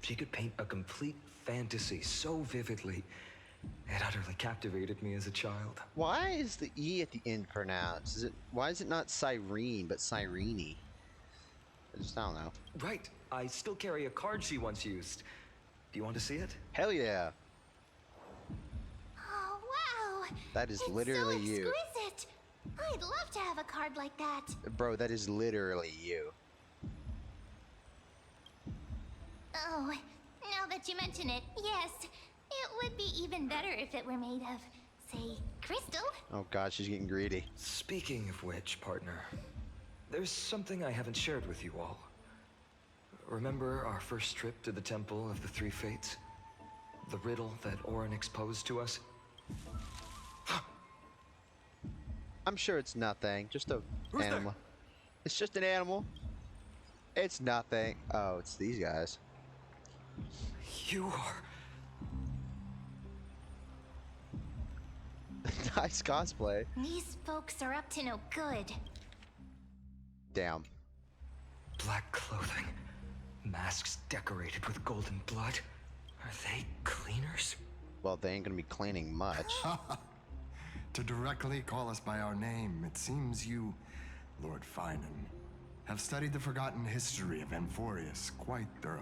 She could paint a complete fantasy so vividly, it utterly captivated me as a child. Why is the E at the end pronounced? Why is it not Cyrene, but Cyrene? I don't know. Right. I still carry a card she once used. Do you want to see it? Hell yeah. Oh, wow! That is It's literally so you. exquisite. I'd love to have a card like that. Bro, that is literally you. Oh, now that you mention it, yes. It would be even better if it were made of, say, crystal. Oh god, she's getting greedy. Speaking of which, partner, there's something I haven't shared with you all. Remember our first trip to the Temple of the Three Fates? The riddle that Orin exposed to us? I'm sure it's nothing. Just a Who's there? animal. It's just an animal. It's nothing. Oh, it's these guys. You are... Nice cosplay. These folks are up to no good. Damn. Black clothing. Masks decorated with golden blood. Are they cleaners? Well, they ain't gonna be cleaning much. To directly call us by our name, it seems you, Lord Finan, have studied the forgotten history of Amphorius quite thoroughly.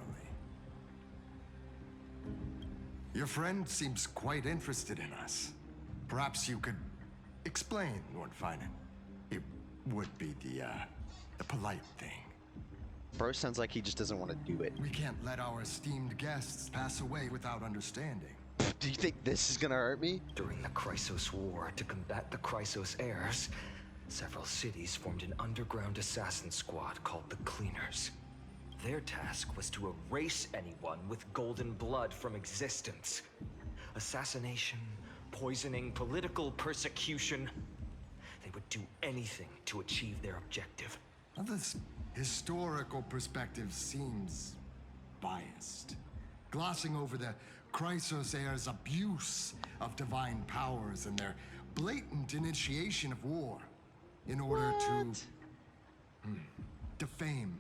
Your friend seems quite interested in us. Perhaps you could explain, Lord Finan. It would be the polite thing. Bro sounds like he just doesn't want to do it. We can't let our esteemed guests pass away without understanding. Do you think this is gonna hurt me? During the Chrysos War, to combat the Chrysos heirs, several cities formed an underground assassin squad called the Cleaners. Their task was to erase anyone with golden blood from existence. Assassination, poisoning, political persecution. They would do anything to achieve their objective. Now, this historical perspective seems biased, glossing over the Chrysos heirs' abuse of divine powers and their blatant initiation of war in order to defame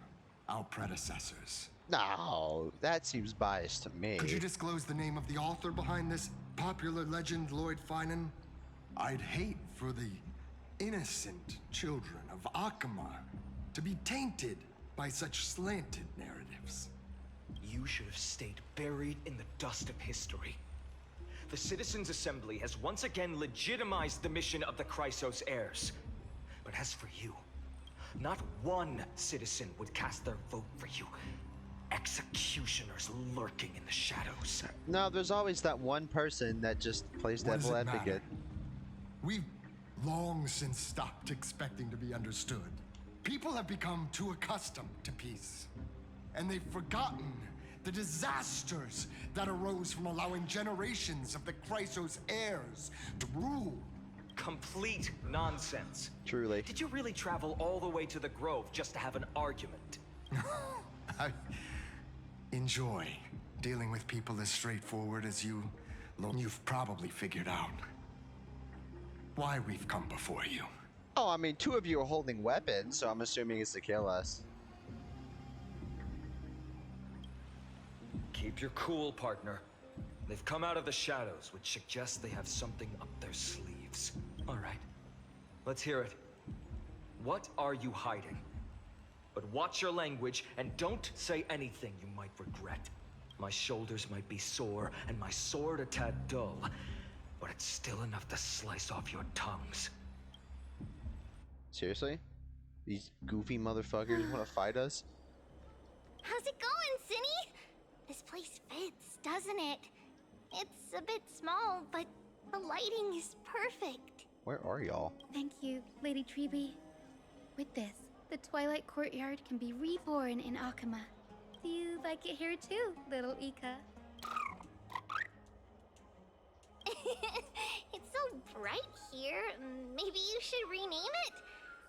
our predecessors. No, that seems biased to me. Could you disclose the name of the author behind this popular legend, Lord Finan? I'd hate for the innocent children of Akama to be tainted by such slanted narratives. You should have stayed buried in the dust of history. The Citizens' Assembly has once again legitimized the mission of the Chrysos heirs. But as for you, not one citizen would cast their vote for you. Executioners lurking in the shadows. No, there's always that one person that just plays What does devil it matter? advocate. We've long since stopped expecting to be understood. People have become too accustomed to peace, and they've forgotten the disasters that arose from allowing generations of the Chrysos heirs to rule. Complete nonsense. Truly. Did you really travel all the way to the Grove just to have an argument? I enjoy dealing with people as straightforward as you. You've probably figured out why we've come before you. Oh, I mean, two of you are holding weapons, so I'm assuming it's to kill us. Keep your cool, partner. They've come out of the shadows, which suggests they have something up their sleeves. All right, let's hear it. What are you hiding? But watch your language and don't say anything you might regret. My shoulders might be sore and my sword a tad dull, but it's still enough to slice off your tongues. Seriously? These goofy motherfuckers want to fight us? How's it going, Cinny? This place fits, doesn't it? It's a bit small, but the lighting is perfect. Where are y'all? Thank you, Lady Treby. With this, the Twilight Courtyard can be reborn in Akama. Do you like it here too, little Ika? It's so bright here. Maybe you should rename it?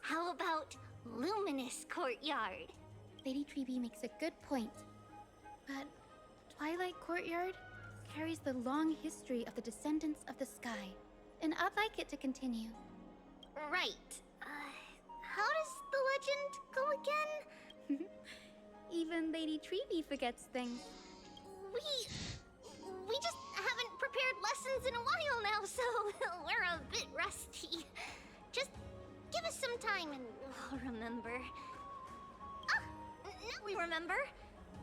How about Luminous Courtyard? Lady Treby makes a good point. But Twilight Courtyard carries the long history of the descendants of the sky, and I'd like it to continue. Right. How does the legend go again? Even Lady Treby forgets things. We just haven't prepared lessons in a while now, so we're a bit rusty. Just give us some time and we'll remember. Ah, now we remember.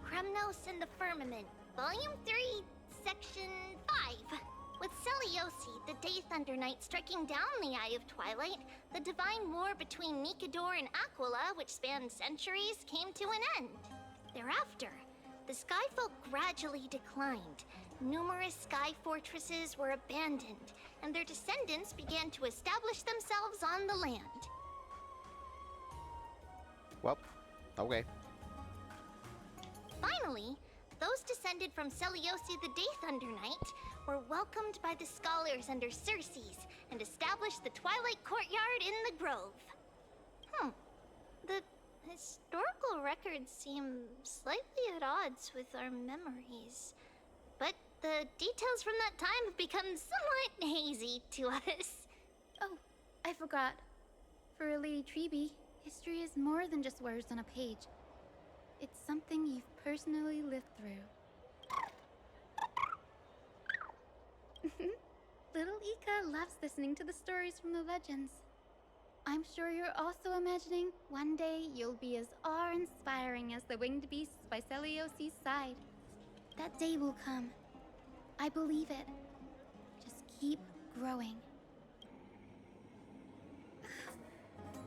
Kremnos and the Firmament, Volume 3, Section 5. With Seliosi, the Day Thunder Knight, striking down the Eye of Twilight, the divine war between Nikador and Aquila, which spanned centuries, came to an end. Thereafter, the Skyfolk gradually declined. Numerous sky fortresses were abandoned, and their descendants began to establish themselves on the land. Well, okay. Finally, those descended from Seliosi the Day Thunder Knight were welcomed by the scholars under Circes and established the Twilight Courtyard in the Grove. The historical records seem slightly at odds with our memories, but the details from that time have become somewhat hazy to us. Oh, I forgot. For Lady Treby, history is more than just words on a page. It's something you've personally lived through. Little Ika loves listening to the stories from the legends. I'm sure you're also imagining one day you'll be as awe-inspiring as the winged beasts by Seliosi's side. That day will come. I believe it. Just keep growing.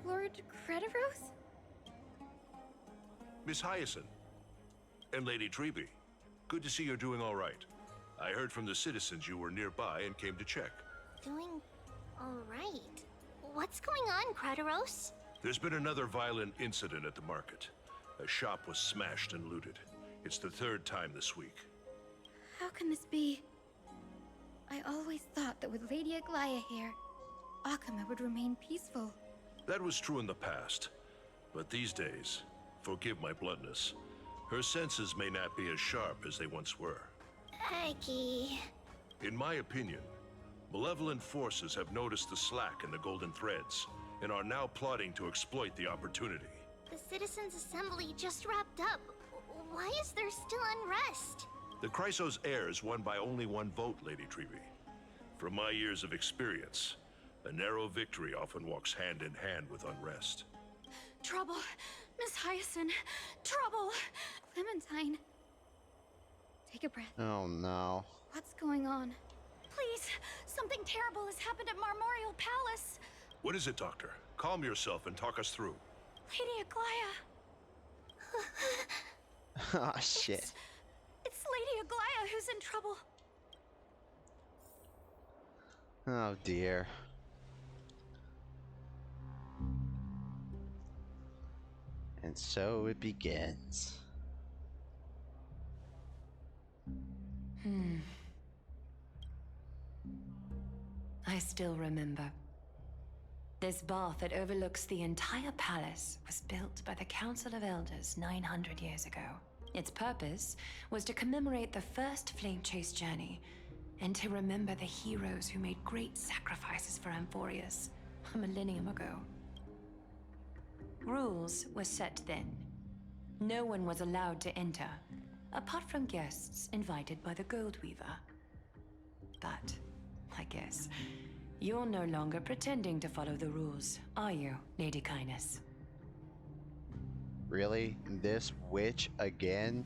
Lord Crediros? Miss Hyacinth and Lady Treby, good to see you're doing all right. I heard from the citizens you were nearby and came to check. Doing all right. What's going on, Crediros? There's been another violent incident at the market. A shop was smashed and looted. It's the third time this week. How can this be? I always thought that with Lady Aglaya here, Akama would remain peaceful. That was true in the past, but these days, forgive my bluntness, her senses may not be as sharp as they once were. Aggie. In my opinion, malevolent forces have noticed the slack in the Golden Threads and are now plotting to exploit the opportunity. The Citizens' Assembly just wrapped up. Why is there still unrest? The Chrysos heirs won by only one vote, Lady Treby. From my years of experience, a narrow victory often walks hand in hand with unrest. Trouble! Miss Hyacinth! Trouble! Clementine. Take a breath. Oh no. What's going on? Please! Something terrible has happened at Marmorial Palace! What is it, Doctor? Calm yourself and talk us through. Lady Aglaya! Ah, shit. It's Lady Aglaya who's in trouble. Oh dear. And so it begins. I still remember. This bath that overlooks the entire palace was built by the Council of Elders 900 years ago. Its purpose was to commemorate the first flame chase journey and to remember the heroes who made great sacrifices for Amphorius a millennium ago. Rules were set then. No one was allowed to enter, apart from guests invited by the Goldweaver. But, I guess, you're no longer pretending to follow the rules, are you, Lady Kindness? Really? This witch again?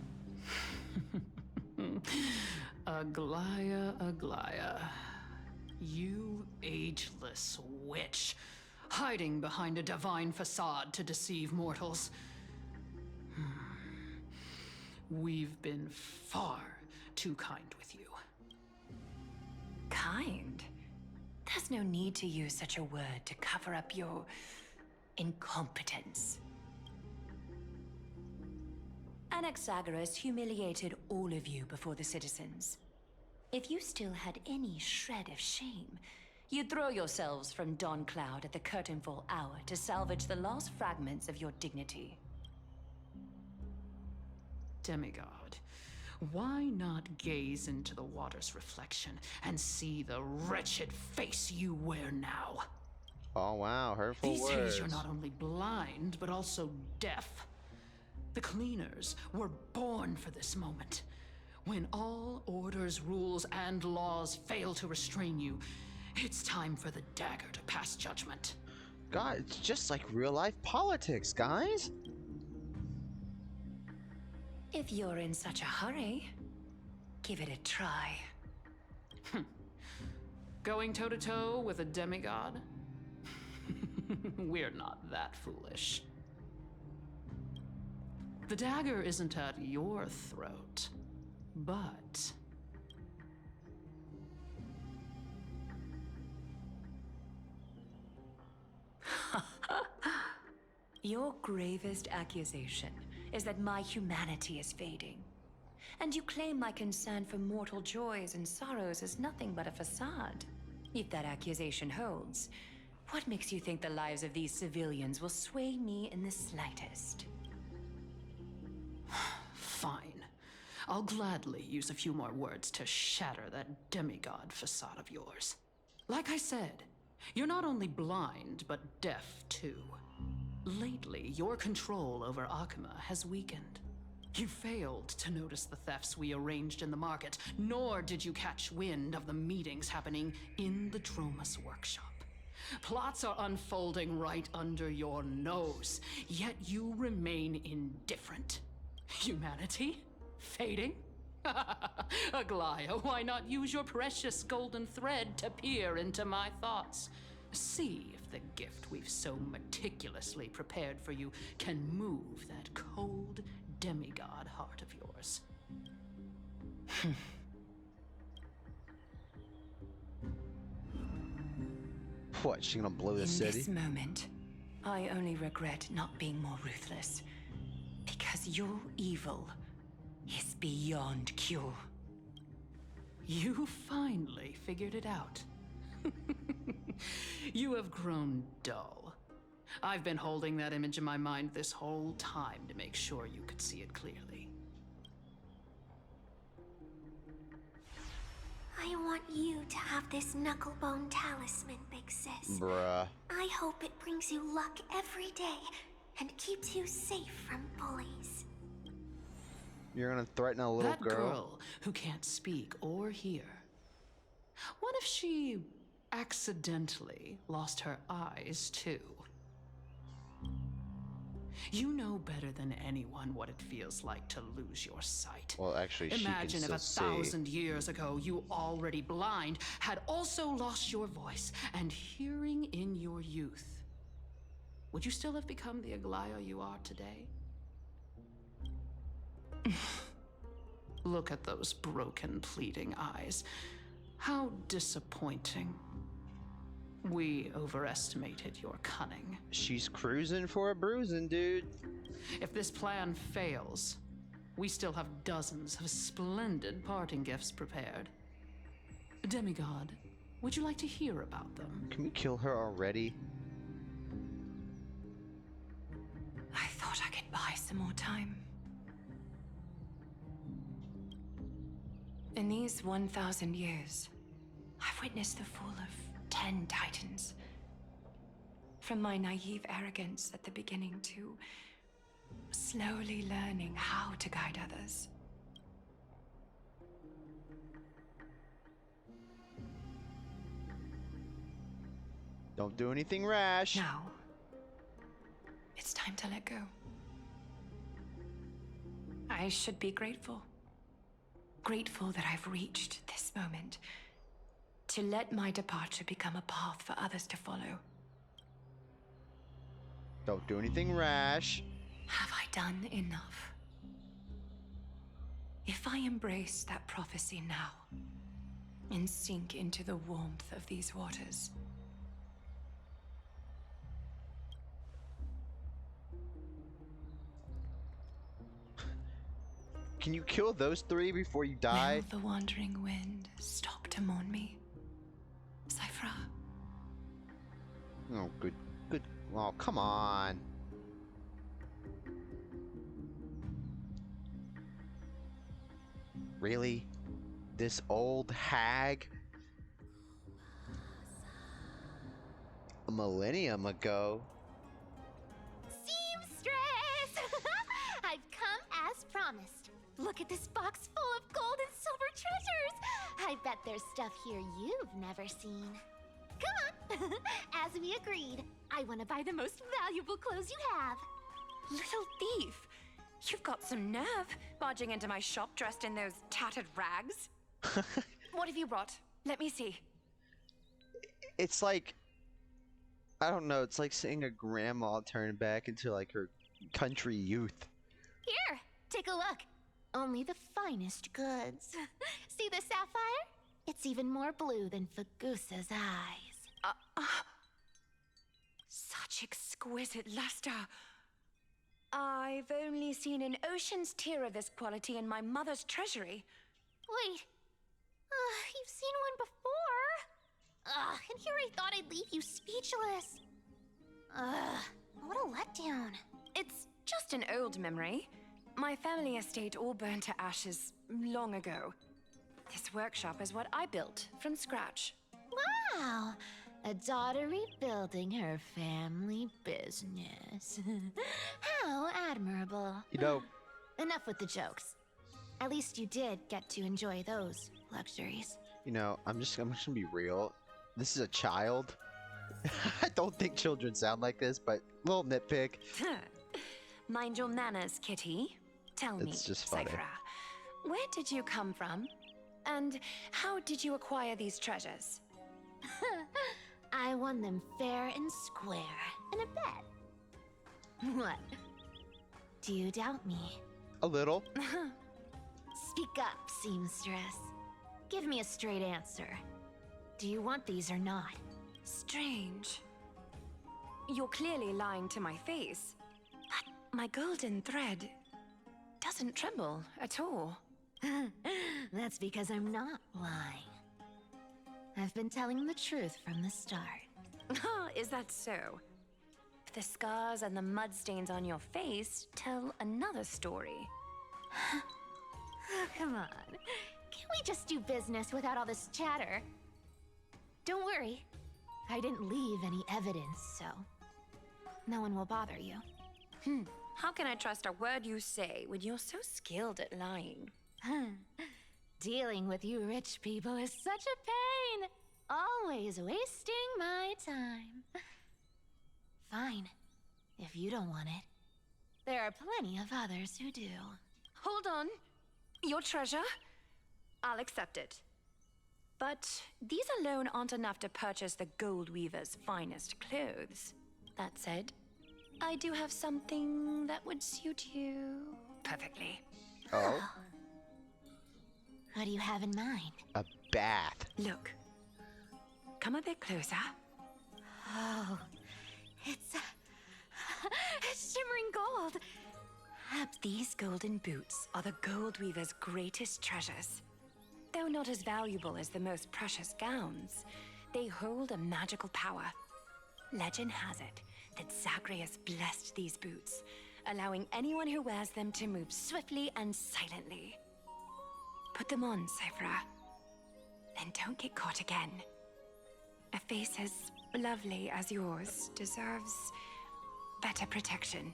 Aglaya, Aglaya. You ageless witch, hiding behind a divine facade to deceive mortals. We've been far too kind with you. Kind? There's no need to use such a word to cover up your incompetence. Anaxagoras humiliated all of you before the citizens. If you still had any shred of shame, you'd throw yourselves from Dawn Cloud at the curtainfall hour to salvage the last fragments of your dignity. Demigod, why not gaze into the water's reflection and see the wretched face you wear now? Oh wow, hurtful These words. days you're not only blind, but also deaf. The cleaners were born for this moment. When all orders, rules, and laws fail to restrain you, it's time for the dagger to pass judgment. God, it's just like real life politics, guys. If you're in such a hurry, give it a try. Going toe-to-toe with a demigod? We're not that foolish. The dagger isn't at your throat, but... Your gravest accusation is that my humanity is fading. And you claim my concern for mortal joys and sorrows is nothing but a facade. If that accusation holds, what makes you think the lives of these civilians will sway me in the slightest? Fine. I'll gladly use a few more words to shatter that demigod facade of yours. Like I said, you're not only blind, but deaf too. Lately, your control over Akuma has weakened. You failed to notice the thefts we arranged in the market, nor did you catch wind of the meetings happening in the Dromus workshop. Plots are unfolding right under your nose, yet you remain indifferent. Humanity? Fading? Aglaya, why not use your precious golden thread to peer into my thoughts? See if the gift we've so meticulously prepared for you can move that cold demigod heart of yours. What, she gonna blow the city? In this moment, I only regret not being more ruthless. Because your evil is beyond cure. You finally figured it out. You have grown dull. I've been holding that image in my mind this whole time to make sure you could see it clearly. I want you to have this knucklebone talisman, Big Sis. Bruh. I hope it brings you luck every day and keeps you safe from bullies. You're gonna threaten a little That girl who can't speak or hear. What if she accidentally lost her eyes too? You know better than anyone what it feels like to lose your sight. Well, actually, Imagine she if can still 1,000 years ago you, already blind, had also lost your voice and hearing in your youth. Would you still have become the Aglaya you are today? Look at those broken, pleading eyes. How disappointing. We overestimated your cunning. She's cruising for a bruising, dude. If this plan fails, we still have dozens of splendid parting gifts prepared. Demigod, would you like to hear about them? Can we kill her already? I thought I could buy some more time. In these 1,000 years, I've witnessed the fall of 10 titans. From my naive arrogance at the beginning to slowly learning how to guide others. Don't do anything rash. Now, it's time to let go. I should be grateful. Grateful that I've reached this moment. To let my departure become a path for others to follow. Don't do anything rash. Have I done enough? If I embrace that prophecy now and sink into the warmth of these waters, Can you kill those three before you die? will the wandering wind stop to mourn me? Cyphra. Oh, good. Oh, come on. Really? This old hag? A millennium ago? Seamstress! I've come as promised. Look at this box full of gold and silver treasures. I bet there's stuff here you've never seen. Come on. As we agreed, I want to buy the most valuable clothes you have. Little thief! You've got some nerve, barging into my shop dressed in those tattered rags. What have you brought? Let me see. It's like, I don't know, it's like seeing a grandma turn back into like her country youth. Here, take a look. Only the finest goods. See the sapphire? It's even more blue than Fagusa's eyes. Such exquisite luster. I've only seen an ocean's tear of this quality in my mother's treasury. Wait. You've seen one before. And here I thought I'd leave you speechless. What a letdown. It's just an old memory. My family estate all burned to ashes long ago. This workshop is what I built from scratch. Wow. A daughter rebuilding her family business. How admirable. You know, Enough with the jokes. At least you did get to enjoy those luxuries. you know, I'm just gonna be real. This is a child. I don't think children sound like this, but little nitpick. Mind your manners, Kitty. Tell me, It's just funny. Cyphra, where did you come from? And how did you acquire these treasures? I won them fair and square in a bet. What? Do you doubt me? A little. Speak up, seamstress. Give me a straight answer. Do you want these or not? Strange. You're clearly lying to my face. But my golden thread doesn't tremble at all. That's because I'm not lying. I've been telling the truth from the start. Is that so? The scars and the mud stains on your face tell another story. Oh, come on. Can't we just do business without all this chatter? Don't worry. I didn't leave any evidence, so no one will bother you. How can I trust a word you say when you're so skilled at lying? Dealing with you rich people is such a pain. Always wasting my time. Fine, if you don't want it. There are plenty of others who do. Hold on. Your treasure? I'll accept it. But these alone aren't enough to purchase the Gold Weaver's finest clothes. That said, I do have something that would suit you perfectly. Oh? What do you have in mind? A bath. Look. Come a bit closer. Oh, it's shimmering gold. These golden boots are the Gold Weaver's greatest treasures. Though not as valuable as the most precious gowns, they hold a magical power. Legend has it that Zagreus blessed these boots, allowing anyone who wears them to move swiftly and silently. Put them on, Cyphra. Then don't get caught again. A face as lovely as yours deserves better protection.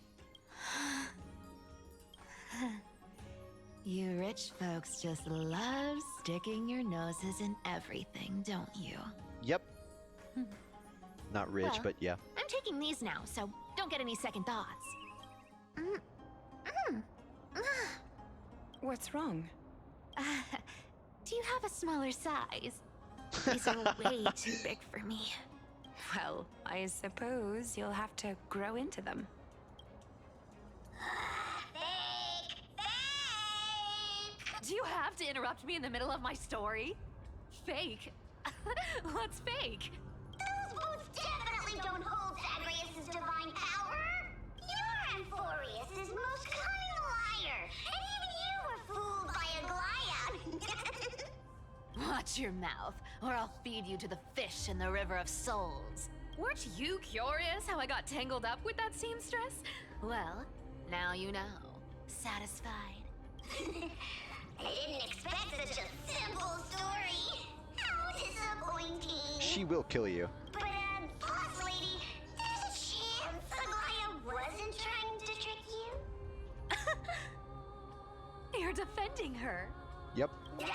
You rich folks just love sticking your noses in everything, don't you? Yep. Not rich, Well, but yeah. I'm taking these now, so don't get any second thoughts. What's wrong? Do you have a smaller size? These are way too big for me. Well, I suppose you'll have to grow into them. Do you have to interrupt me in the middle of my story? Fake? What's fake? Those boots definitely don't hold Zagreus' divine power. You're Amphorius' most cunning liar, and even you were fooled by a Glyad. Watch your mouth, or I'll feed you to the fish in the River of Souls. Weren't you curious how I got tangled up with that seamstress? Well, now you know. Satisfied? I didn't expect such a simple story. How disappointing. She will kill you. But, boss lady, there's a chance Aglaia wasn't trying to trick you? You're defending her. Yep. No.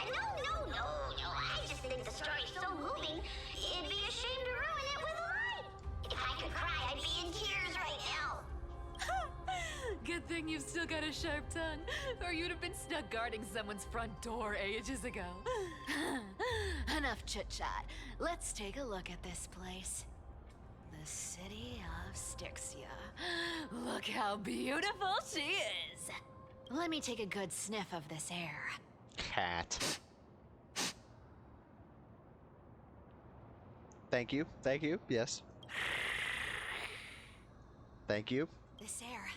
I just think the story's so moving, it'd be a shame to ruin it with a lie. If I could cry, I'd be in tears right now. Good thing you've still got a sharp tongue, or you'd have been stuck guarding someone's front door ages ago. Enough chit-chat. Let's take a look at this place. The city of Styxia. Look how beautiful she is. Let me take a good sniff of this air. Cat. Thank you. Yes. Thank you. This air,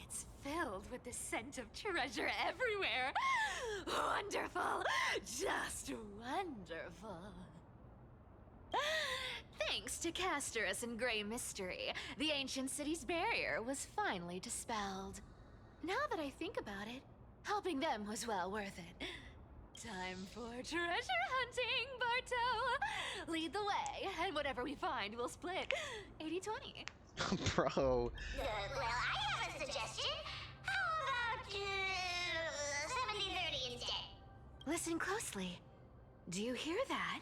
it's filled with the scent of treasure everywhere. Wonderful. Just wonderful. Thanks to Castorus and Grey Mystery, the ancient city's barrier was finally dispelled. Now that I think about it, helping them was well worth it. Time for treasure hunting, Barto! Lead the way, and whatever we find, we'll split 80-20. Bro. Well, I have a suggestion. How about 70-30 instead? Listen closely. Do you hear that?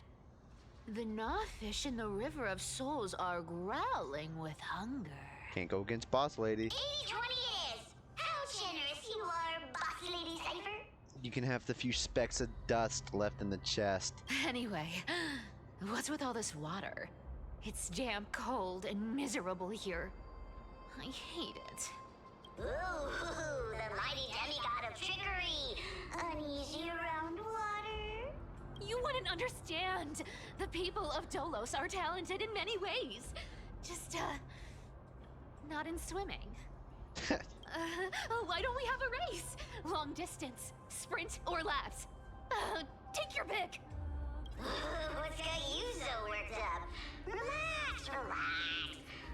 The gnawfish in the River of Souls are growling with hunger. Can't go against boss lady. 80-20 is. How generous you are, boss lady Cypher. You can have the few specks of dust left in the chest. Anyway, what's with all this water? It's damp, cold, and miserable here. I hate it. Ooh, the mighty demigod of trickery. Uneasy around water. You wouldn't understand. The people of Dolos are talented in many ways. Just, not in swimming. Why don't we have a race? Long distance, sprint, or laps? Take your pick. What's got you so worked up? Relax.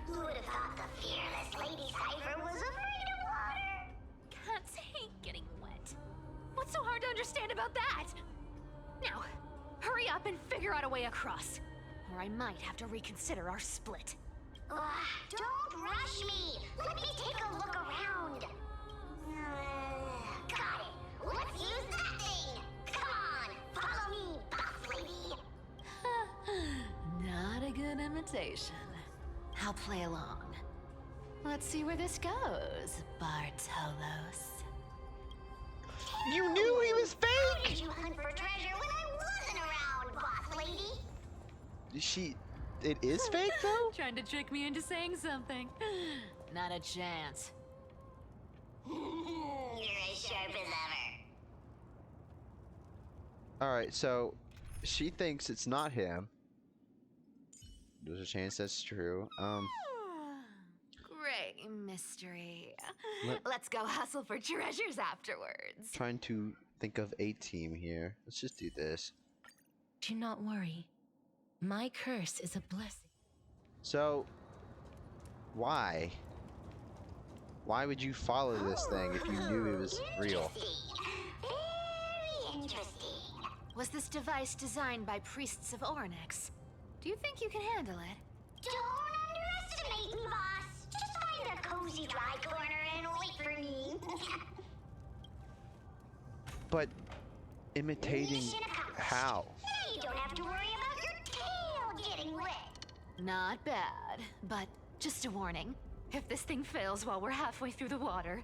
Who would have thought the fearless Lady Cypher was afraid of water? Cats hate getting wet. What's so hard to understand about that? Now, hurry up and figure out a way across, or I might have to reconsider our split. Don't rush me. Let me take a look around. Got it. Let's use that thing. Come on, follow me, boss lady. Not a good imitation. I'll play along. Let's see where this goes, Bartolos. You knew he was How fake! did you hunt for treasure when I wasn't around, boss lady? It is fake though? Trying to trick me into saying something. Not a chance. You're as sharp as ever. Alright, so she thinks it's not him. There's a chance that's true. Great mystery. Let- Let's go hustle for treasures afterwards. Trying to think of a team here. Let's just do this. Do not worry. My curse is a blessing. So, why? Why would you follow this thing if you knew it was real? Very interesting. Was this device designed by priests of Ornyx? Do you think you can handle it? Don't underestimate me, boss. Just find a cozy dry corner and wait for me. But imitating Mission accomplished. how? Now you don't have to worry about your tail getting wet. Not bad, but just a warning. If this thing fails while we're halfway through the water...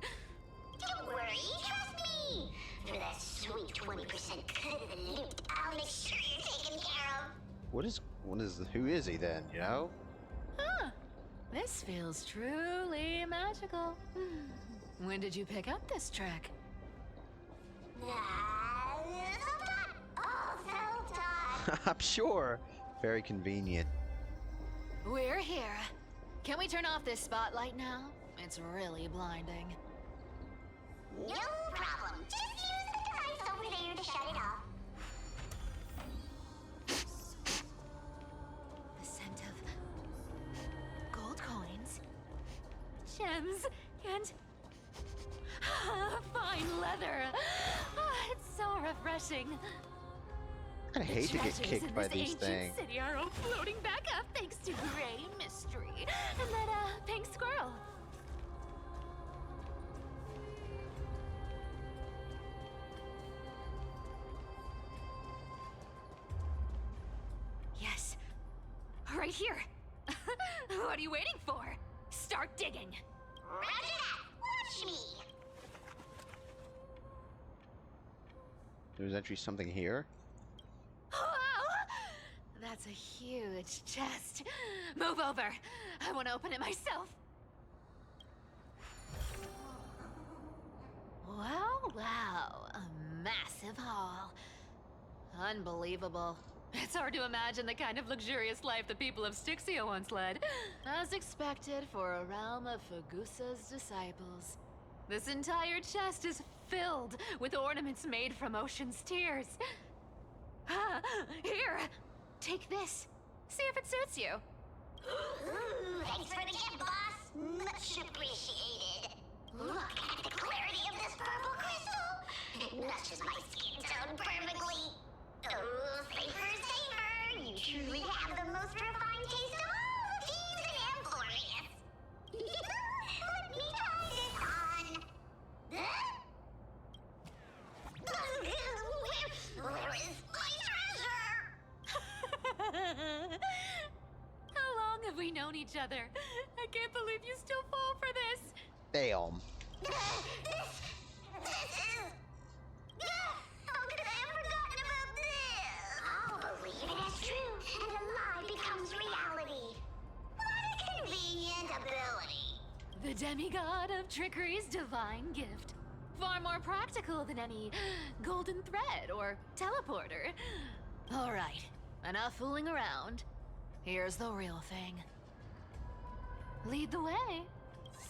Don't worry, trust me. For that sweet 20% cut of the loot, I'll make sure you're taken care of. Who is he then, you know? Huh. This feels truly magical. When did you pick up this trick? I'm sure. Very convenient. We're here. Can we turn off this spotlight now? It's really blinding. No problem. Just use the device over there to shut it off. The scent of gold coins, gems, and fine leather. It's so refreshing. I hate to get Treasures kicked in by this these ancient things. city are all floating back up thanks to Gray Mystery and that pink squirrel. Yes, right here. What are you waiting for? Start digging. Roger that. Watch me. There's actually something here. Wow! That's a huge chest. Move over. I want to open it myself. Wow. A massive haul. Unbelievable. It's hard to imagine the kind of luxurious life the people of Styxia once led. As expected for a realm of Fagusa's disciples. This entire chest is filled with ornaments made from ocean's tears. Here, take this. See if it suits you. Ooh, thanks for the gift, boss. Much appreciated. Look at the clarity of this purple crystal. It matches my skin tone perfectly. Oh, safer. You truly have the most refined taste of all thieves and Amphorius. Let me try this on. Where is my treasure? How long have we known each other? I can't believe you still fall for this. Damn. How could I have forgotten about this? I'll believe it as true, and a lie becomes reality. What a convenient ability. The demigod of trickery's divine gift. Far more practical than any golden thread or teleporter. All right, enough fooling around. Here's the real thing. Lead the way.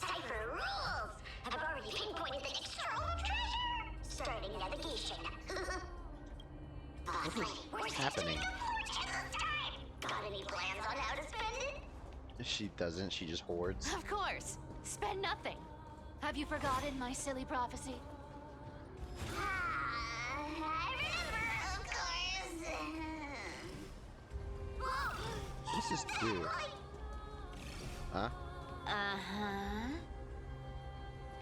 Cipher rules! I've already pinpointed the next trove of treasure! Starting navigation. What is happening? Got any plans on how to spend it? She doesn't. She just hoards. Of course. Spend nothing. Have you forgotten my silly prophecy? I remember, of course. What's this do? Huh? Uh-huh.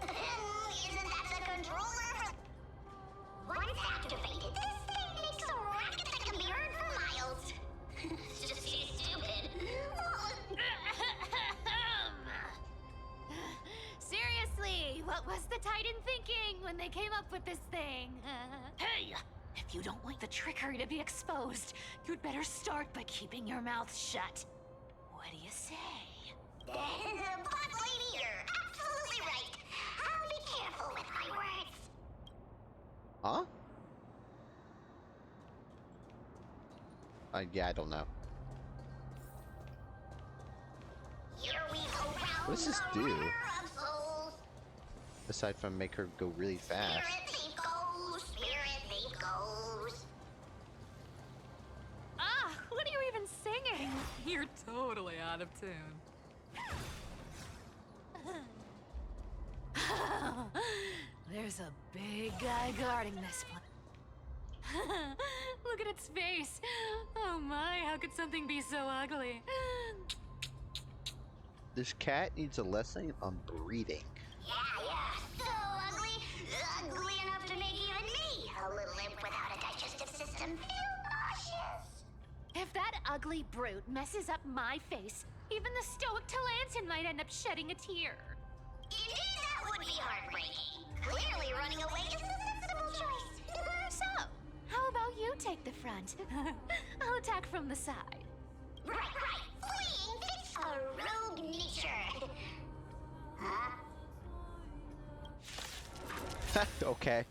Isn't that the controller? Once activated, this thing makes a racket that can be heard for miles. It's just too stupid. when they came up with this thing. Hey! If you don't want the trickery to be exposed, you'd better start by keeping your mouth shut. What do you say? Boss lady, you're absolutely right. I'll be careful with my words. Huh? Yeah, I don't know. Here we go round What does this the do? river of souls. Aside from make her go really fast. Spirit thief goes, spirit thief goes. Ah, what are you even singing? You're totally out of tune. There's a big guy guarding this one. Look at its face. Oh my, how could something be so ugly? This cat needs a lesson on breathing. Yeah, so ugly. Ugly enough to make even me, a little imp without a digestive system, feel nauseous. If that ugly brute messes up my face, even the stoic Talantin might end up shedding a tear. Indeed, that would be heartbreaking. Clearly running away is a sensible choice. So, how about you take the front? I'll attack from the side. Right. Fleeing fits a rogue nature. Huh? Okay.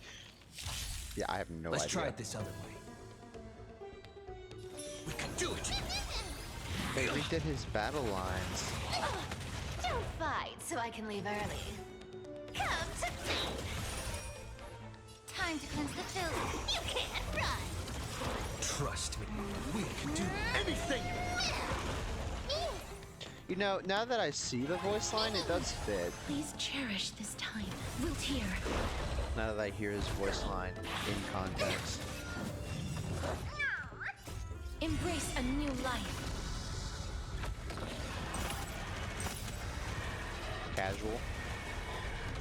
Yeah, I have no Let's idea. try it this other way. We can do it! They redid his battle lines. Don't fight so I can leave early. Come to me! Time to cleanse the filth. You can't run! Trust me, we can do anything! You know, now that I see the voice line, it does fit. Please cherish this time. We'll tear. Now that I hear his voice line in context. Embrace a new life. Casual.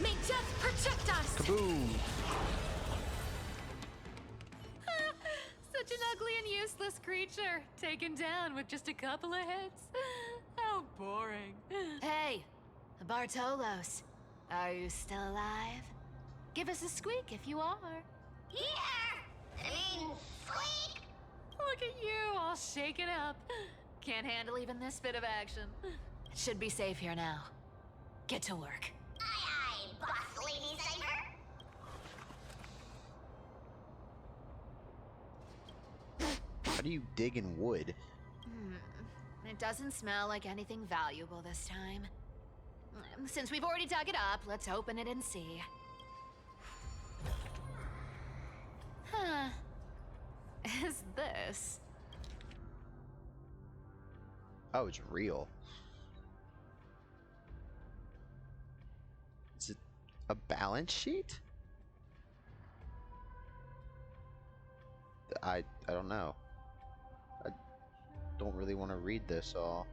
May death protect us! Kaboom! Such an ugly and useless creature, taken down with just a couple of hits. How boring. Hey, Bartolos, are you still alive? Give us a squeak if you are. Squeak! Look at you, all shaken up. Can't handle even this bit of action. It should be safe here now. Get to work. Aye, boss lady Cypher. How do you dig in wood? It doesn't smell like anything valuable this time. Since we've already dug it up, let's open it and see. Huh. Is this? Oh, it's real. Is it a balance sheet? I don't know. I don't really want to read this all.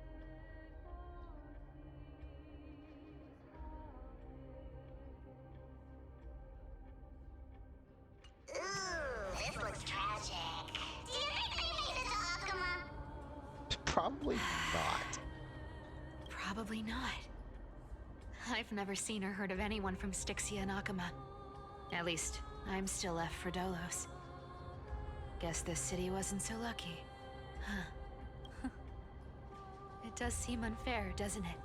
Ooh, this looks tragic. Do you think they made it to Akuma? Probably not. Probably not. I've never seen or heard of anyone from Styxia and Akuma. At least, I'm still left for Dolos. Guess this city wasn't so lucky. Huh. It does seem unfair, doesn't it?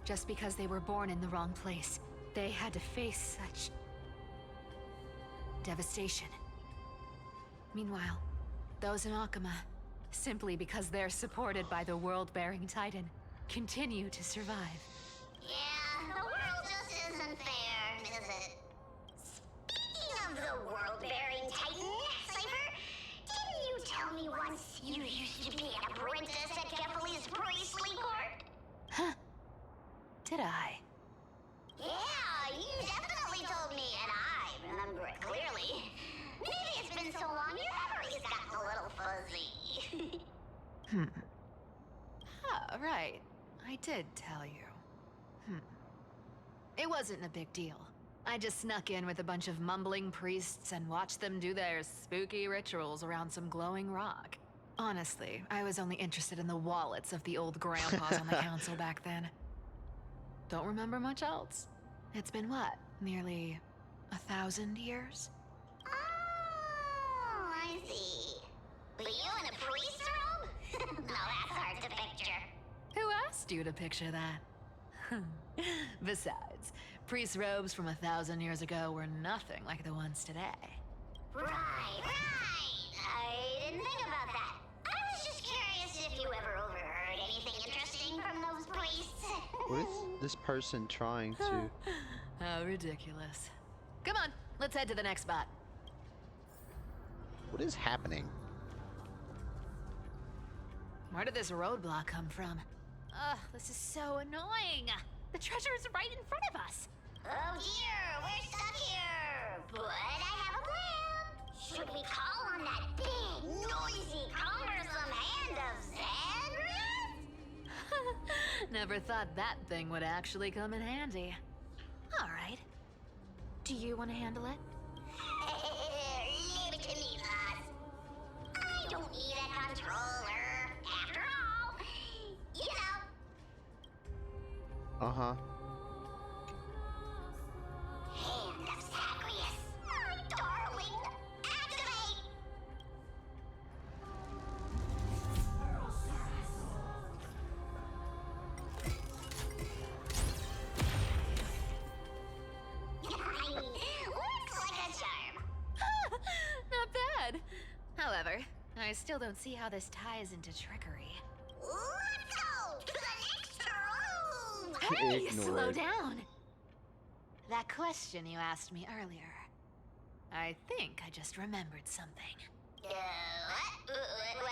Just because they were born in the wrong place, they had to face such devastation. Meanwhile, those in Akuma, simply because they're supported by the world-bearing Titan, continue to survive. Yeah, the world just isn't fair, is it? Speaking of the world-bearing Titan, Cypher, didn't you tell me once you used to be an apprentice at Kefali's priestly court? Huh? Did I? Yeah, you definitely told me, and I remember it clearly. Maybe it's been so long, your memory's gotten a little fuzzy. Ah, right. I did tell you. It wasn't a big deal. I just snuck in with a bunch of mumbling priests and watched them do their spooky rituals around some glowing rock. Honestly, I was only interested in the wallets of the old grandpas on the council back then. Don't remember much else. It's been what? Nearly 1,000 years? Oh, I see. But you in a priest robe? No, that's hard to picture. Who asked you to picture that? Besides, priest robes from 1,000 years ago were nothing like the ones today. Right. I didn't think about that. I was just curious if you ever overheard anything interesting from those priests. What is this person trying to... How ridiculous. Come on, let's head to the next spot. What is happening? Where did this roadblock come from? Ugh, this is so annoying. The treasure is right in front of us. Oh dear, we're stuck here. But I have a plan. Should we call on that big, noisy, cumbersome hand of Zandria? Never thought that thing would actually come in handy. All right. Do you want to handle it? Leave it to me, boss. I don't need a controller. After all, you know. Uh-huh. Hand of Zagreus. My darling. Activate! Looks like a charm. Not bad. However, I still don't see how this ties into trickery. Let's go to the next room. Hey, Ignored. slow down. That question you asked me earlier. I think I just remembered something. What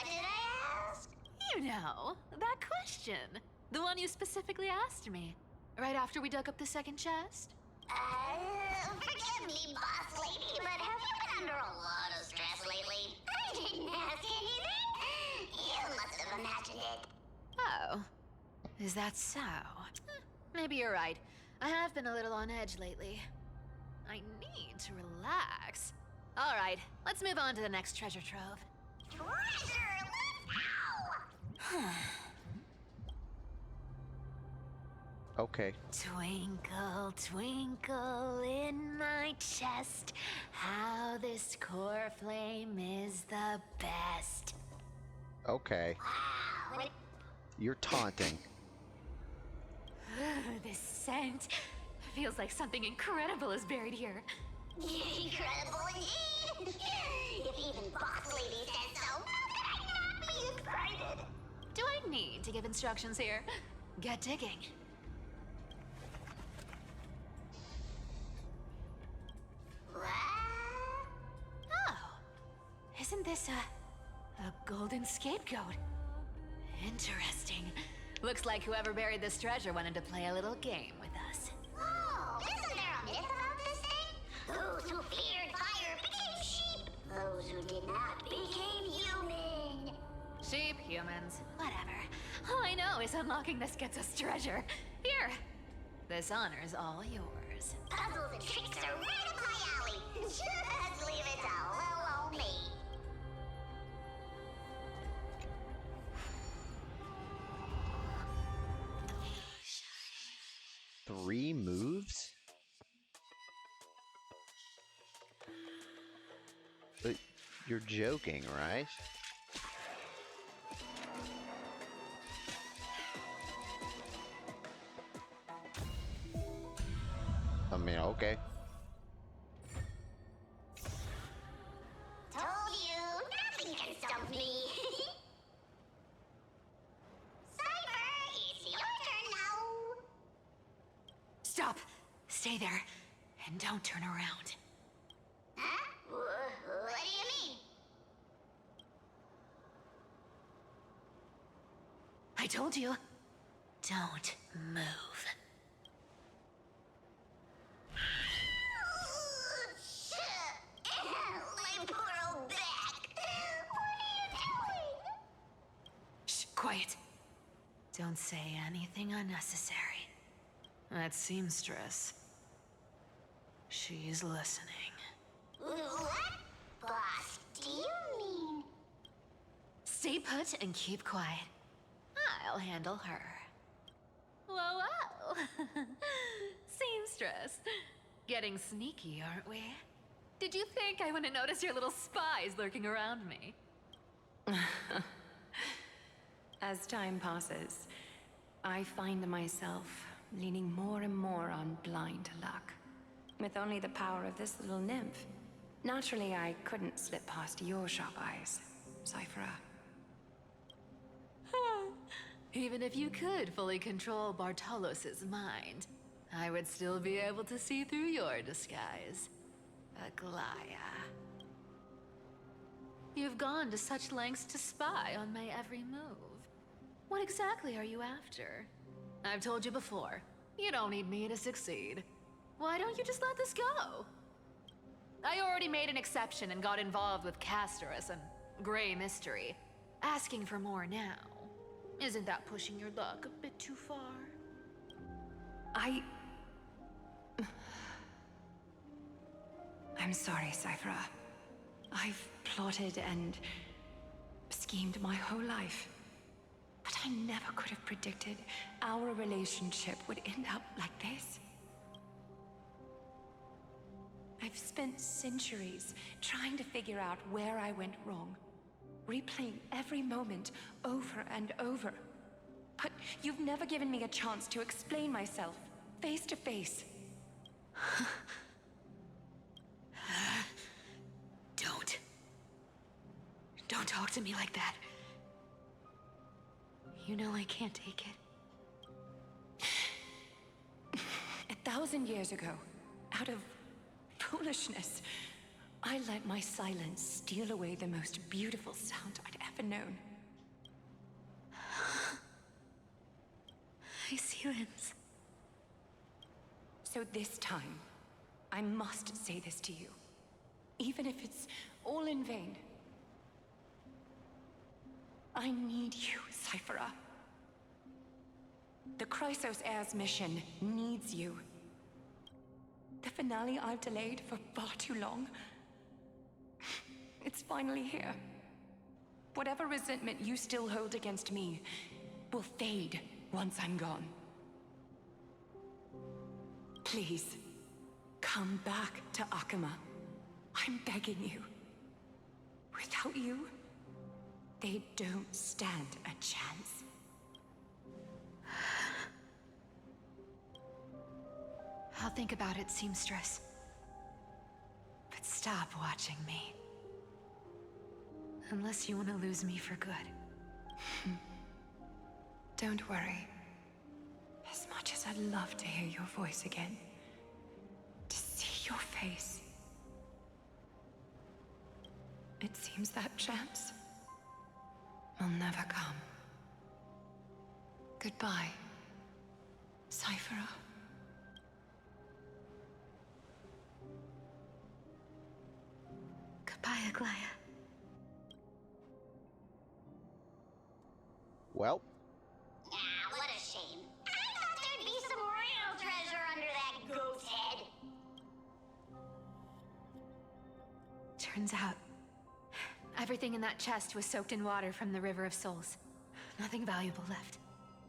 did I ask? You know, that question. The one you specifically asked me. Right after we dug up the second chest. Forgive me, boss lady, but have you been under a lot of stress lately? I didn't ask anything. You must have imagined it. Oh. Is that so? Maybe you're right. I have been a little on edge lately. I need to relax. All right, let's move on to the next treasure trove. Treasure, let's go! Okay. Twinkle, twinkle in my chest, how this core flame is the best. Okay. Wow, You're taunting. This scent feels like something incredible is buried here. incredible indeed! If even boss lady says so, how could I not be excited? Do I need to give instructions here? Get digging. What? Oh, isn't this a golden scapegoat? Interesting. Looks like whoever buried this treasure wanted to play a little game with us. Oh, isn't there a myth about this thing? Those who feared fire became sheep. Those who did not became human. Sheep, humans, whatever. All I know is unlocking this gets us treasure. Here, this honor's all yours. Puzzles and tricks are right up my alley. Just leave it to little old me. 3 moves? But you're joking, right? I mean, okay. Told you, nothing can stump me. Cypher, it's your turn now. Stop! Stay there, and don't turn around. Huh? What do you mean? I told you, don't move. My poor old back. What are you doing? Shh, quiet. Don't say anything unnecessary. That seamstress. She's listening. What? Boss, do you mean? Stay put and keep quiet. I'll handle her. Whoa, whoa. Seamstress. Getting sneaky, aren't we? Did you think I wouldn't notice your little spies lurking around me? As time passes, I find myself leaning more and more on blind luck. With only the power of this little nymph, naturally I couldn't slip past your sharp eyes, Cyphera. Even if you could fully control Bartolos's mind, I would still be able to see through your disguise. Aglaya. You've gone to such lengths to spy on my every move. What exactly are you after? I've told you before, you don't need me to succeed. Why don't you just let this go? I already made an exception and got involved with Castorus and Grey Mystery. Asking for more now. Isn't that pushing your luck a bit too far? I'm sorry, Cyphera. I've plotted and schemed my whole life. But I never could have predicted our relationship would end up like this. I've spent centuries trying to figure out where I went wrong, replaying every moment over and over. But you've never given me a chance to explain myself, face to face. Don't talk to me like that. You know I can't take it. 1,000 years ago, out of foolishness, I let my silence steal away the most beautiful sound I'd ever known. I see Lens. So this time, I must say this to you. Even if it's all in vain. I need you, Cyphera. The Chrysos Heir's mission needs you. The finale I've delayed for far too long. It's finally here. Whatever resentment you still hold against me will fade once I'm gone. Please, come back to Akama. I'm begging you. Without you, they don't stand a chance. I'll think about it, seamstress. But stop watching me. Unless you want to lose me for good. Don't worry. As much as I'd love to hear your voice again, to see your face, it seems that chance will never come. Goodbye, Cyphera. Goodbye, Aglaya. Well. Ah, what a shame. I thought there'd be some real treasure under that goat's head. Turns out, everything in that chest was soaked in water from the River of Souls. Nothing valuable left.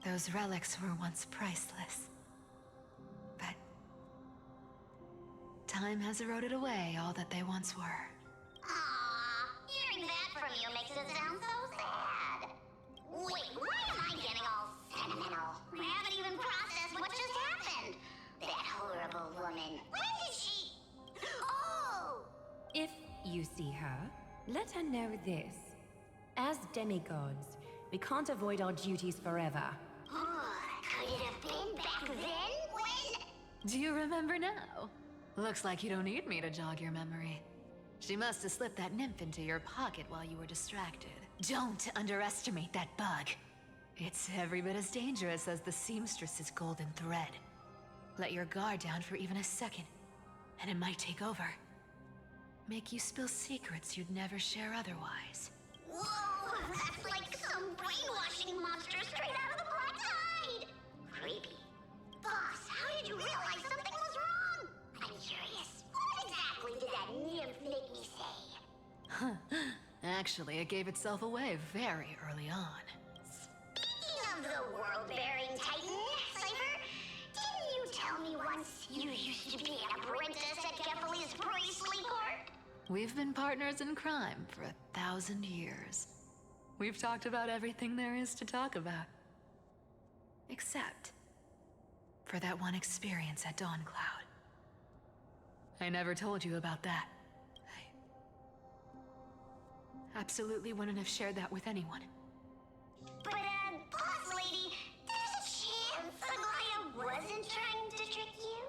Those relics were once priceless. But time has eroded away all that they once were. Aww, hearing that from you makes it sound so sad. Wait, why am I getting all sentimental? I haven't even processed what just happened. That horrible woman. When did she... Oh! If you see her, let her know this. As demigods, we can't avoid our duties forever. Could it have been back then when... Do you remember now? Looks like you don't need me to jog your memory. She must have slipped that nymph into your pocket while you were distracted. Don't underestimate that bug. It's every bit as dangerous as the seamstress's golden thread. Let your guard down for even a second, and it might take over. Make you spill secrets you'd never share otherwise. Whoa, that's like some brainwashing monster straight out of the Black Tide! Creepy. Boss, how did you realize something was wrong? I'm curious. What exactly did that nymph make me say? Actually, it gave itself away very early on. Speaking of the world-bearing titan, Cypher, didn't you tell me once you used to be an apprentice We've been partners in crime for 1,000 years. We've talked about everything there is to talk about. Except for that one experience at Dawncloud. I never told you about that. I absolutely wouldn't have shared that with anyone. But, boss lady, there's a chance Aglaya wasn't trying to trick you?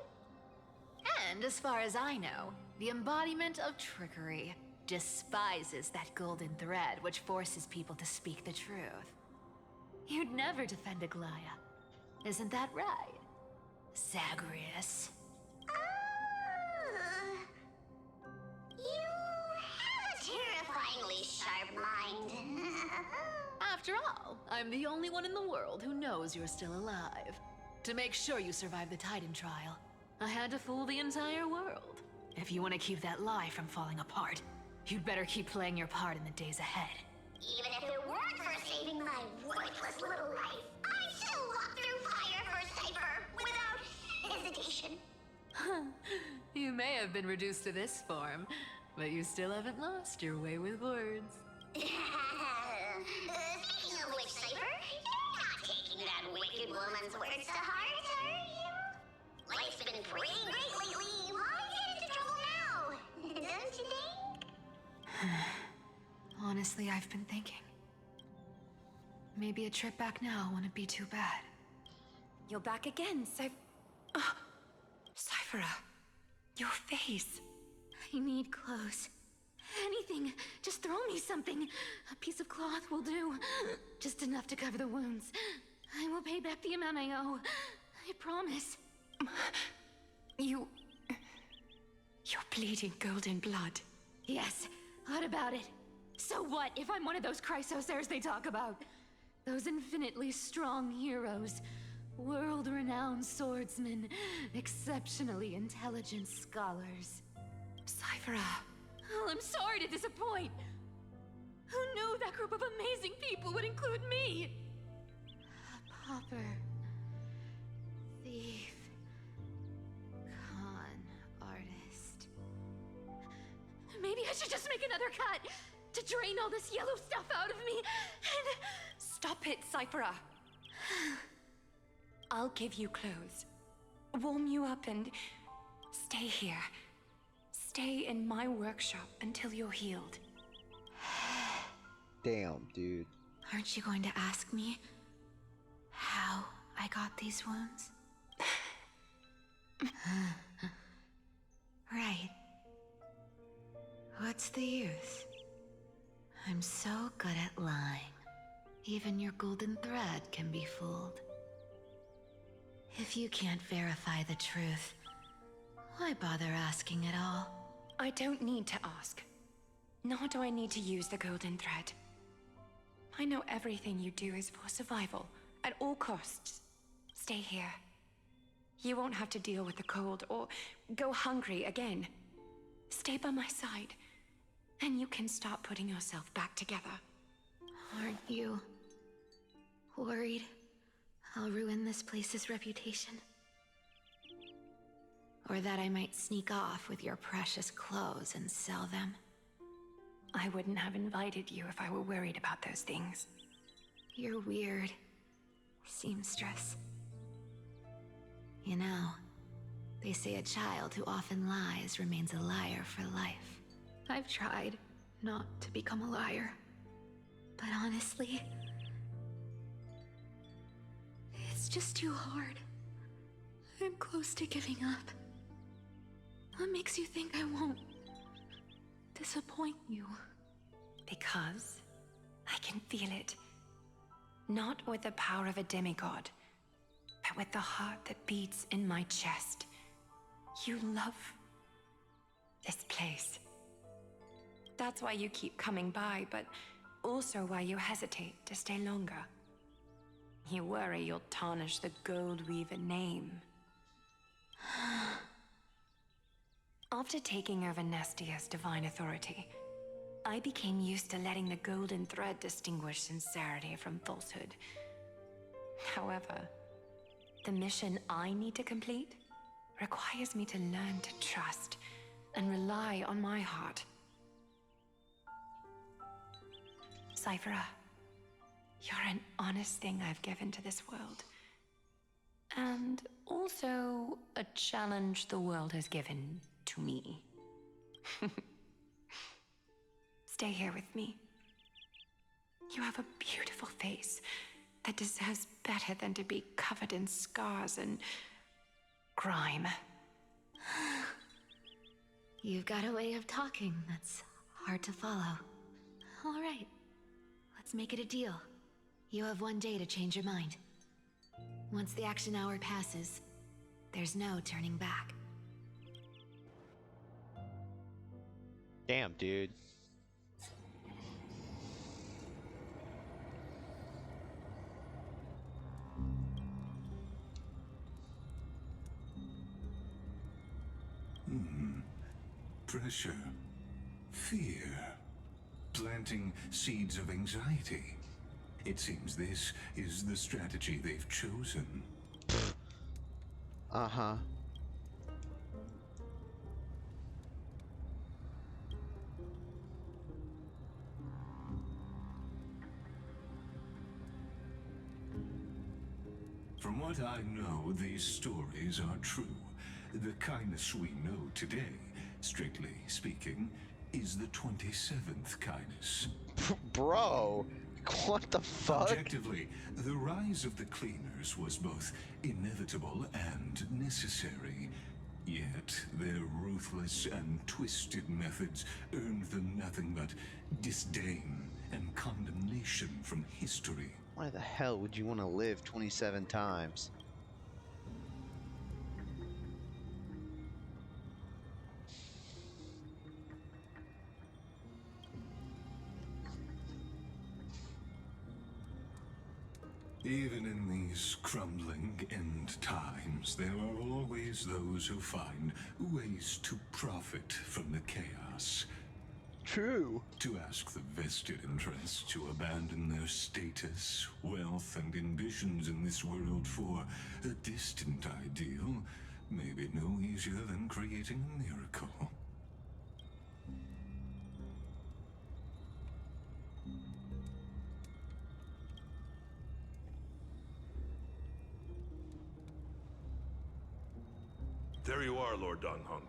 And as far as I know, the embodiment of trickery despises that golden thread which forces people to speak the truth. You'd never defend Aglaya. Isn't that right, Zagreus? You have a terrifyingly sharp mind. After all, I'm the only one in the world who knows you're still alive. To make sure you survive the Titan trial, I had to fool the entire world. If you want to keep that lie from falling apart, you'd better keep playing your part in the days ahead. Even if it weren't for saving my worthless little life, I'd still walk through fire for Cypher without hesitation. You may have been reduced to this form, but you still haven't lost your way with words. Speaking of which, Cypher, you're not taking that wicked woman's words to heart, are you? Life's been pretty great lately. Why get into trouble now? Don't you think? Honestly, I've been thinking. Maybe a trip back now wouldn't be too bad. You're back again, Cyphera, your face. I need clothes. Anything. Just throw me something. A piece of cloth will do. Just enough to cover the wounds. I will pay back the amount I owe. I promise. You're bleeding golden blood. Yes. What about it? So what if I'm one of those chrysosairs they talk about? Those infinitely strong heroes. World-renowned swordsmen. Exceptionally intelligent scholars. Cyphera. Oh, I'm sorry to disappoint. Who knew that group of amazing people would include me? A pauper. Thief. Con artist. Maybe I should just make another cut to drain all this yellow stuff out of me and... Stop it, Cyphera. I'll give you clothes, warm you up, and stay here. Stay in my workshop until you're healed. Damn, dude. Aren't you going to ask me how I got these wounds? Right. What's the use? I'm so good at lying. Even your golden thread can be fooled. If you can't verify the truth, why bother asking at all? I don't need to ask. Nor do I need to use the golden thread. I know everything you do is for survival, at all costs. Stay here. You won't have to deal with the cold or go hungry again. Stay by my side, and you can start putting yourself back together. Aren't you worried I'll ruin this place's reputation? Or that I might sneak off with your precious clothes and sell them? I wouldn't have invited you if I were worried about those things. You're weird, seamstress. You know, they say a child who often lies remains a liar for life. I've tried not to become a liar, but honestly, it's just too hard. I'm close to giving up. What makes you think I won't disappoint you? Because I can feel it. Not with the power of a demigod, but with the heart that beats in my chest. You love this place. That's why you keep coming by, but also why you hesitate to stay longer. You worry you'll tarnish the Gold Weaver name. After taking over Nestia's divine authority, I became used to letting the golden thread distinguish sincerity from falsehood. However, the mission I need to complete requires me to learn to trust and rely on my heart Cyphera, you're an honest thing I've given to this world. And also a challenge the world has given to me. Stay here with me. You have a beautiful face that deserves better than to be covered in scars and grime. You've got a way of talking that's hard to follow. All right, let's make it a deal. You have 1 day to change your mind. Once the action hour passes, there's no turning back. Damn, dude. Pressure. Fear. Planting seeds of anxiety. It seems this is the strategy they've chosen. Uh-huh. From what I know, these stories are true. The kindness we know today, strictly speaking, is the 27th kindness. Bro, what the fuck? Objectively, the rise of the cleaners was both inevitable and necessary. Yet, their ruthless and twisted methods earned them nothing but disdain and condemnation from history. Why the hell would you want to live 27 times? Even in these crumbling end times, there are always those who find ways to profit from the chaos. True. To ask the vested interests to abandon their status, wealth, and ambitions in this world for a distant ideal may be no easier than creating a miracle. There you are, Lord Donghung.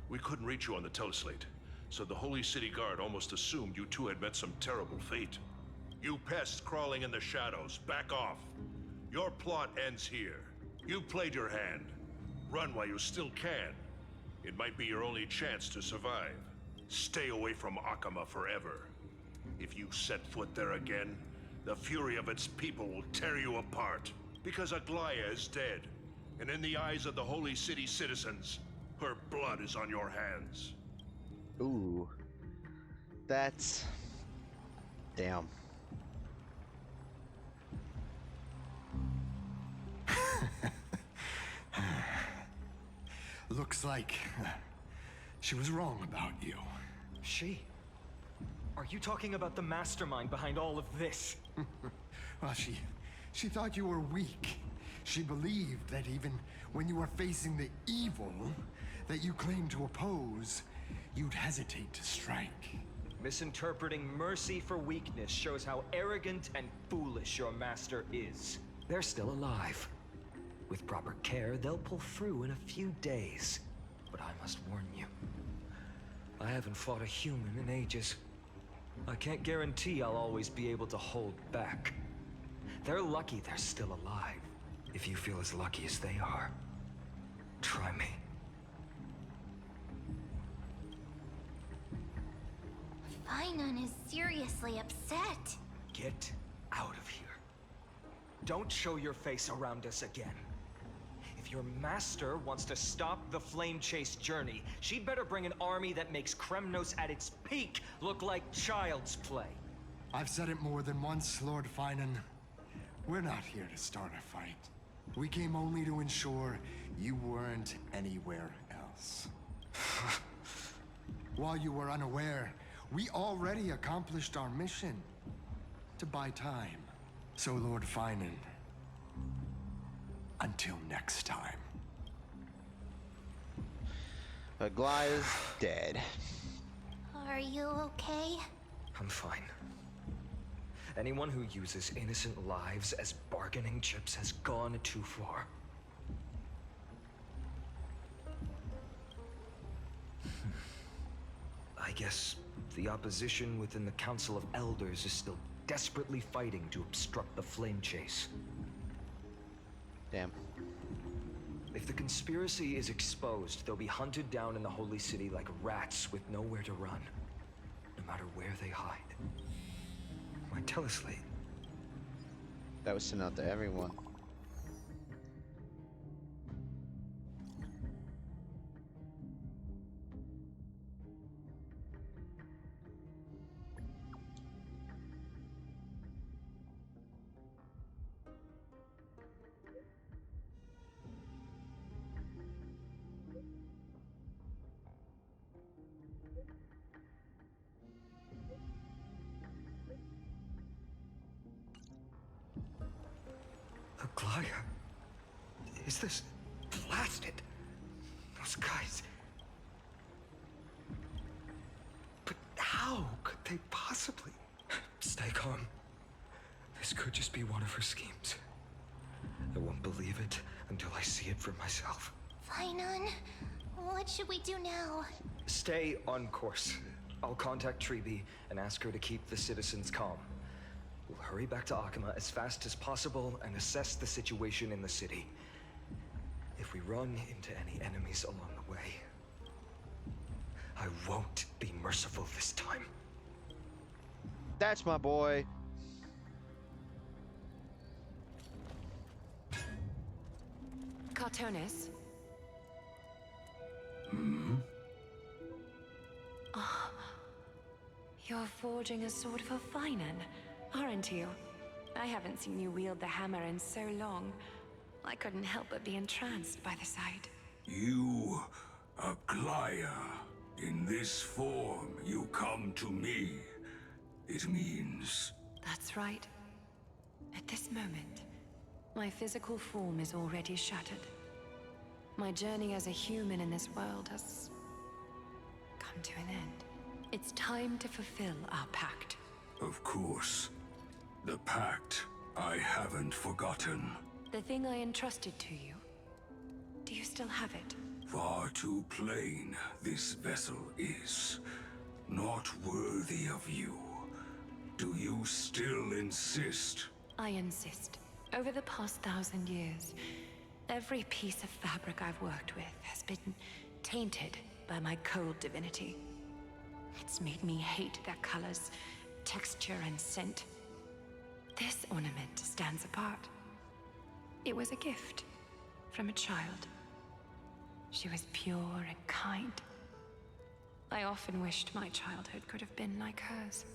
We couldn't reach you on the teleslate, so the Holy City Guard almost assumed you two had met some terrible fate. You pests crawling in the shadows, back off. Your plot ends here. You've played your hand. Run while you still can. It might be your only chance to survive. Stay away from Akama forever. If you set foot there again, the fury of its people will tear you apart. Because Aglaya is dead. And in the eyes of the Holy City citizens, her blood is on your hands. Ooh. That's... Damn. Looks like she was wrong about you. She? Are you talking about the mastermind behind all of this? Well, she thought you were weak. She believed that even when you were facing the evil that you claimed to oppose, you'd hesitate to strike. Misinterpreting mercy for weakness shows how arrogant and foolish your master is. They're still alive. With proper care, they'll pull through in a few days. But I must warn you, I haven't fought a human in ages. I can't guarantee I'll always be able to hold back. They're lucky they're still alive. If you feel as lucky as they are, try me. Finon is seriously upset. Get out of here. Don't show your face around us again. If your master wants to stop the Flame Chase journey, she'd better bring an army that makes Kremnos at its peak look like child's play. I've said it more than once, Lord Finon. We're not here to start a fight. We came only to ensure you weren't anywhere else. While you were unaware, we already accomplished our mission to buy time. So, Lord Finon, until next time. Aglaya's dead. Are you okay? I'm fine. Anyone who uses innocent lives as bargaining chips has gone too far. I guess the opposition within the Council of Elders is still desperately fighting to obstruct the flame chase. Damn. If the conspiracy is exposed, they'll be hunted down in the Holy City like rats with nowhere to run, no matter where they hide. My teleslate. That was sent out to everyone. Aglaya? Is this blasted? Those guys. But how could they possibly? Stay calm. This could just be one of her schemes. I won't believe it until I see it for myself. Fainan, what should we do now? Stay on course. I'll contact Treeby and ask her to keep the citizens calm. We'll hurry back to Akima as fast as possible and assess the situation in the city. If we run into any enemies along the way, I won't be merciful this time. That's my boy. Cartonis? You're forging a sword for Fainan, aren't you? I haven't seen you wield the hammer in so long. I couldn't help but be entranced by the sight. You, Aglaya, in this form you come to me. It means... That's right. At this moment, my physical form is already shattered. My journey as a human in this world has come to an end. It's time to fulfill our pact. Of course. The pact I haven't forgotten. The thing I entrusted to you. Do you still have it? Far too plain this vessel is. Not worthy of you. Do you still insist? I insist. Over the past 1,000 years, every piece of fabric I've worked with has been tainted by my cold divinity. It's made me hate their colors, texture, and scent. This ornament stands apart. It was a gift from a child. She was pure and kind. I often wished my childhood could have been like hers.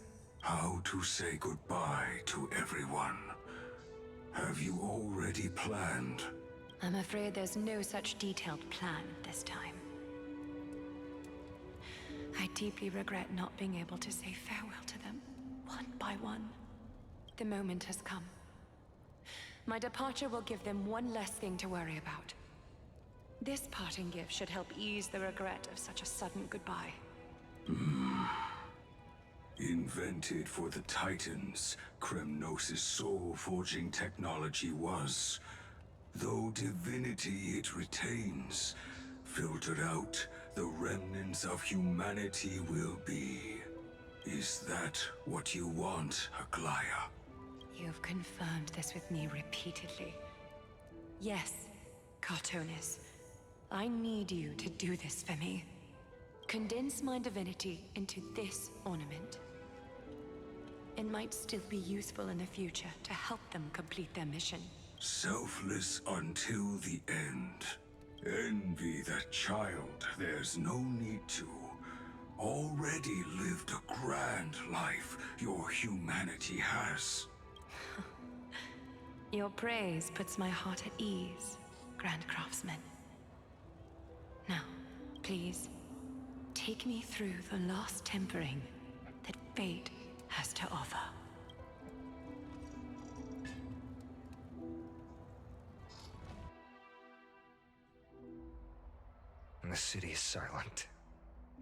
How to say goodbye to everyone? Have you already planned? I'm afraid there's no such detailed plan this time. I deeply regret not being able to say farewell to them, one by one. The moment has come. My departure will give them one less thing to worry about. This parting gift should help ease the regret of such a sudden goodbye. Invented for the Titans, Kremnos' soul-forging technology was. Though divinity it retains, filtered out, the remnants of humanity will be. Is that what you want, Aglaya? You've confirmed this with me repeatedly. Yes, Cartonis. I need you to do this for me. Condense my divinity into this ornament. It might still be useful in the future to help them complete their mission. Selfless until the end. Envy that child, there's no need to. Already lived a grand life your humanity has. Your praise puts my heart at ease, Grand Craftsman. Now, please, take me through the last tempering that fate has to offer. The city is silent,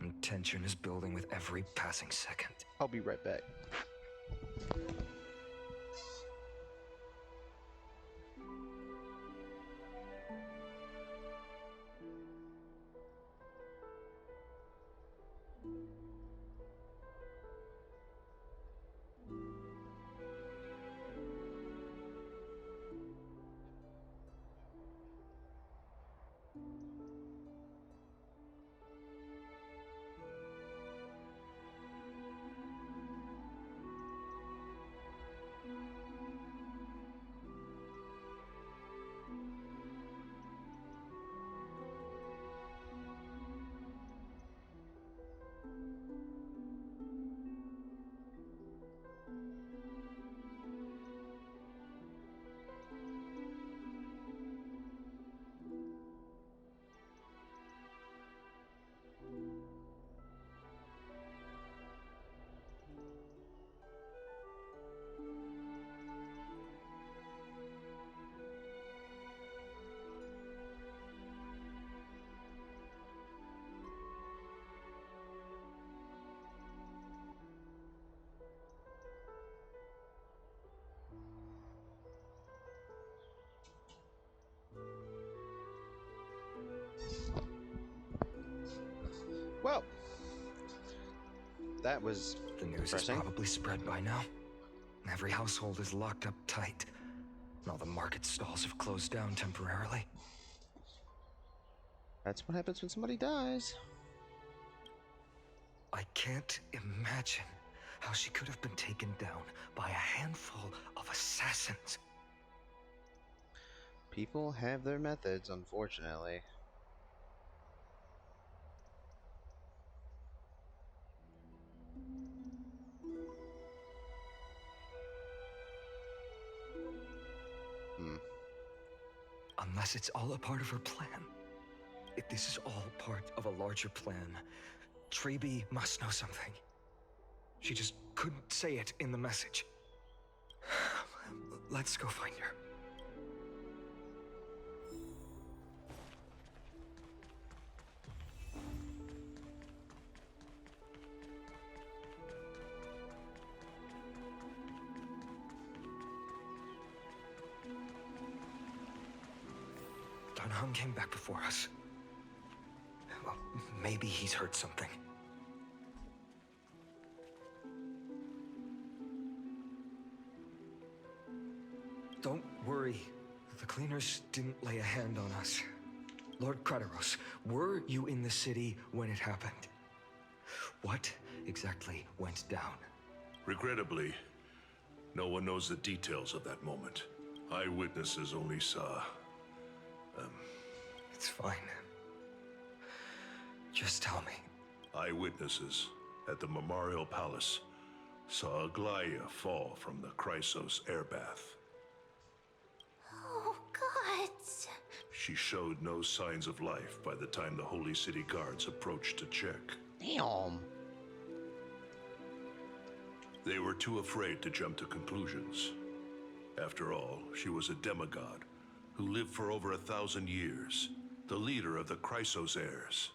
and tension is building with every passing second. I'll be right back. that was The news is depressing. probably spread by now. Every household is locked up tight. And all the market stalls have closed down temporarily. That's what happens when somebody dies. I can't imagine how she could have been taken down by a handful of assassins. People have their methods, unfortunately. Unless it's all a part of her plan. If this is all part of a larger plan, Treby must know something. She just couldn't say it in the message. Let's go find her. Don Hung came back before us. Well, maybe he's heard something. Don't worry. The cleaners didn't lay a hand on us. Lord Krateros, were you in the city when it happened? What exactly went down? Regrettably, no one knows the details of that moment. Eyewitnesses only saw... It's fine. Just tell me. Eyewitnesses at the Memorial Palace saw Aglaya fall from the Chrysos airbath. Oh, God. She showed no signs of life by the time the Holy City Guards approached to check. Damn. They were too afraid to jump to conclusions. After all, she was a demigod who lived for over 1,000 years, the leader of the Chrysos heirs.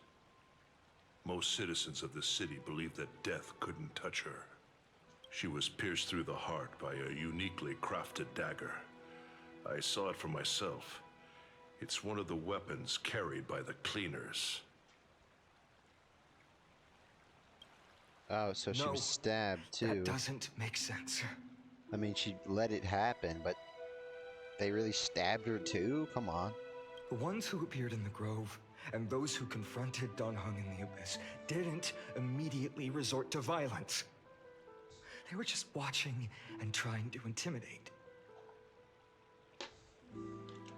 Most citizens of the city believed that death couldn't touch her. She was pierced through the heart by a uniquely crafted dagger. I saw it for myself. It's one of the weapons carried by the cleaners. Oh, so she was stabbed too. That doesn't make sense. I mean, she let it happen, but they really stabbed her too? Come on. The ones who appeared in the Grove and those who confronted Don Hung in the Abyss didn't immediately resort to violence. They were just watching and trying to intimidate.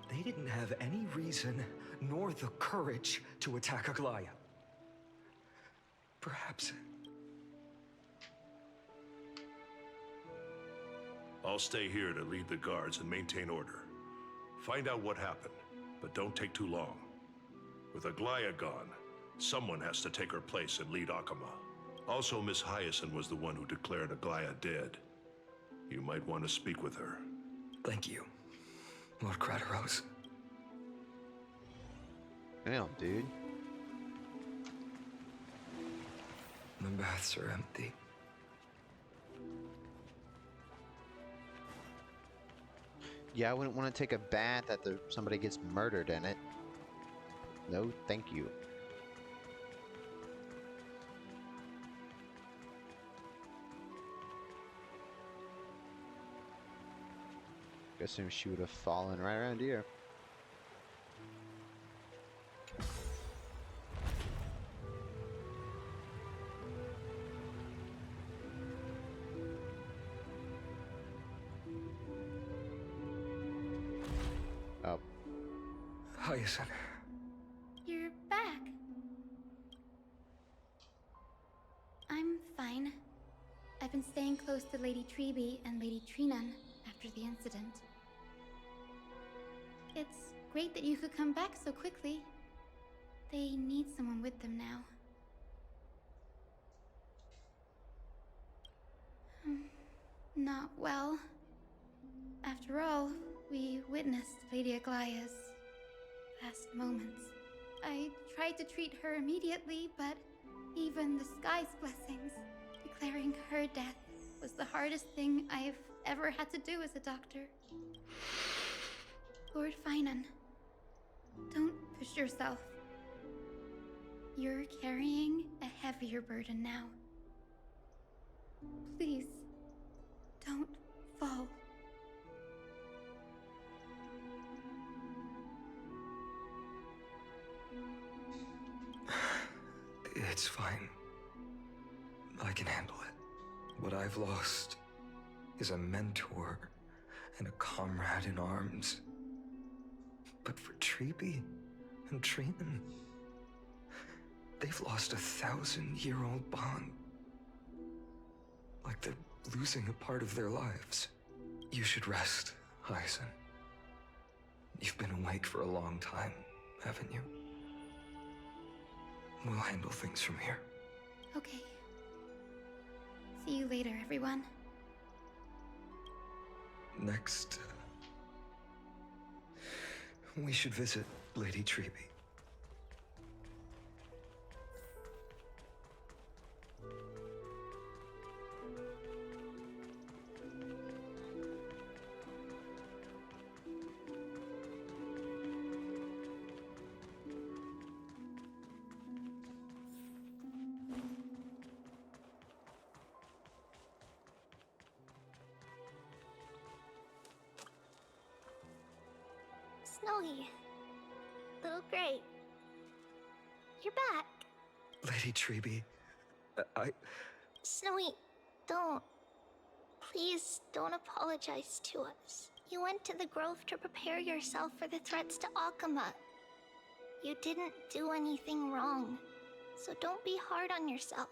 They didn't have any reason nor the courage to attack Aglaya. Perhaps... I'll stay here to lead the guards and maintain order. Find out what happened, but don't take too long. With Aglaya gone, someone has to take her place and lead Akama. Also, Miss Hyacinth was the one who declared Aglaya dead. You might want to speak with her. Thank you, Lord Krateros. Damn, dude. The baths are empty. Yeah, I wouldn't want to take a bath after somebody gets murdered in it. No, thank you. Guessing she would have fallen right around here. Oh. Hyacinth. You're back. I'm fine. I've been staying close to Lady Treby and Lady Trinan after the incident. It's great that you could come back so quickly. They need someone with them now. Not well. After all, we witnessed Lady Aglaya's last moments. I tried to treat her immediately, but even the sky's blessings, declaring her death, was the hardest thing I've ever had to do as a doctor. Lord Finan, don't push yourself. You're carrying a heavier burden now. Please, don't fall. It's fine. I can handle it. What I've lost is a mentor and a comrade in arms. But for Treeby and Treenan, they've lost a 1,000-year-old bond. Like they're losing a part of their lives. You should rest, Hyacin. You've been awake for a long time, haven't you? We'll handle things from here. Okay. See you later, everyone. Next, we should visit Lady Treeby. Snowy. Little Gray. You're back. Lady Treeby, Snowy, don't. Please don't apologize to us. You went to the Grove to prepare yourself for the threats to Akama. You didn't do anything wrong, so don't be hard on yourself.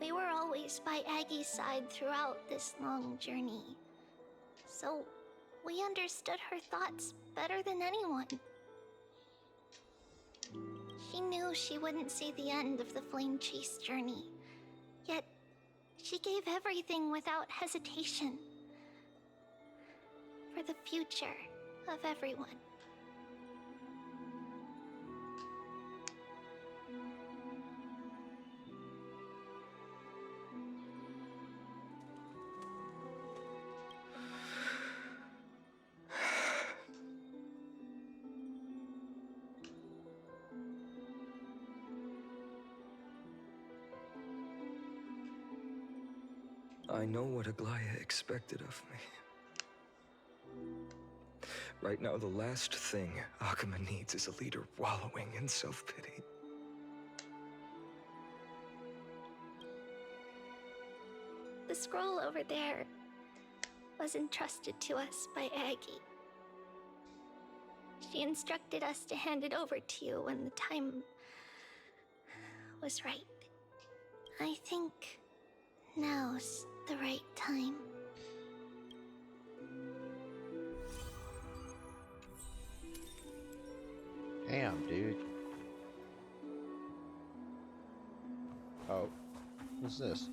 We were always by Aggie's side throughout this long journey, so we understood her thoughts better than anyone. She knew she wouldn't see the end of the Flame Chase journey, yet she gave everything without hesitation. For the future of everyone. I know what Aglaya expected of me. Right now, the last thing Akama needs is a leader wallowing in self-pity. The scroll over there was entrusted to us by Aggie. She instructed us to hand it over to you when the time was right. I think now's the right time. Damn, dude. Oh, what's this?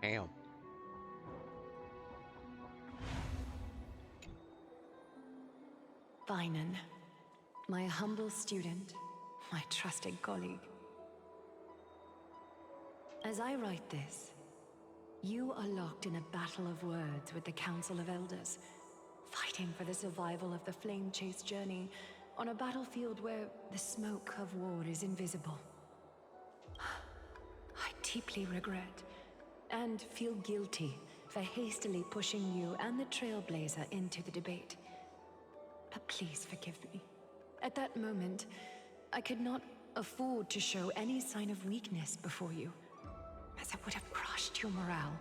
Damn. Vinan, my humble student, my trusted colleague. As I write this, you are locked in a battle of words with the Council of Elders, fighting for the survival of the Flame Chase journey on a battlefield where the smoke of war is invisible. I deeply regret and feel guilty for hastily pushing you and the Trailblazer into the debate. But please forgive me. At that moment, I could not afford to show any sign of weakness before you, as it would have crushed your morale.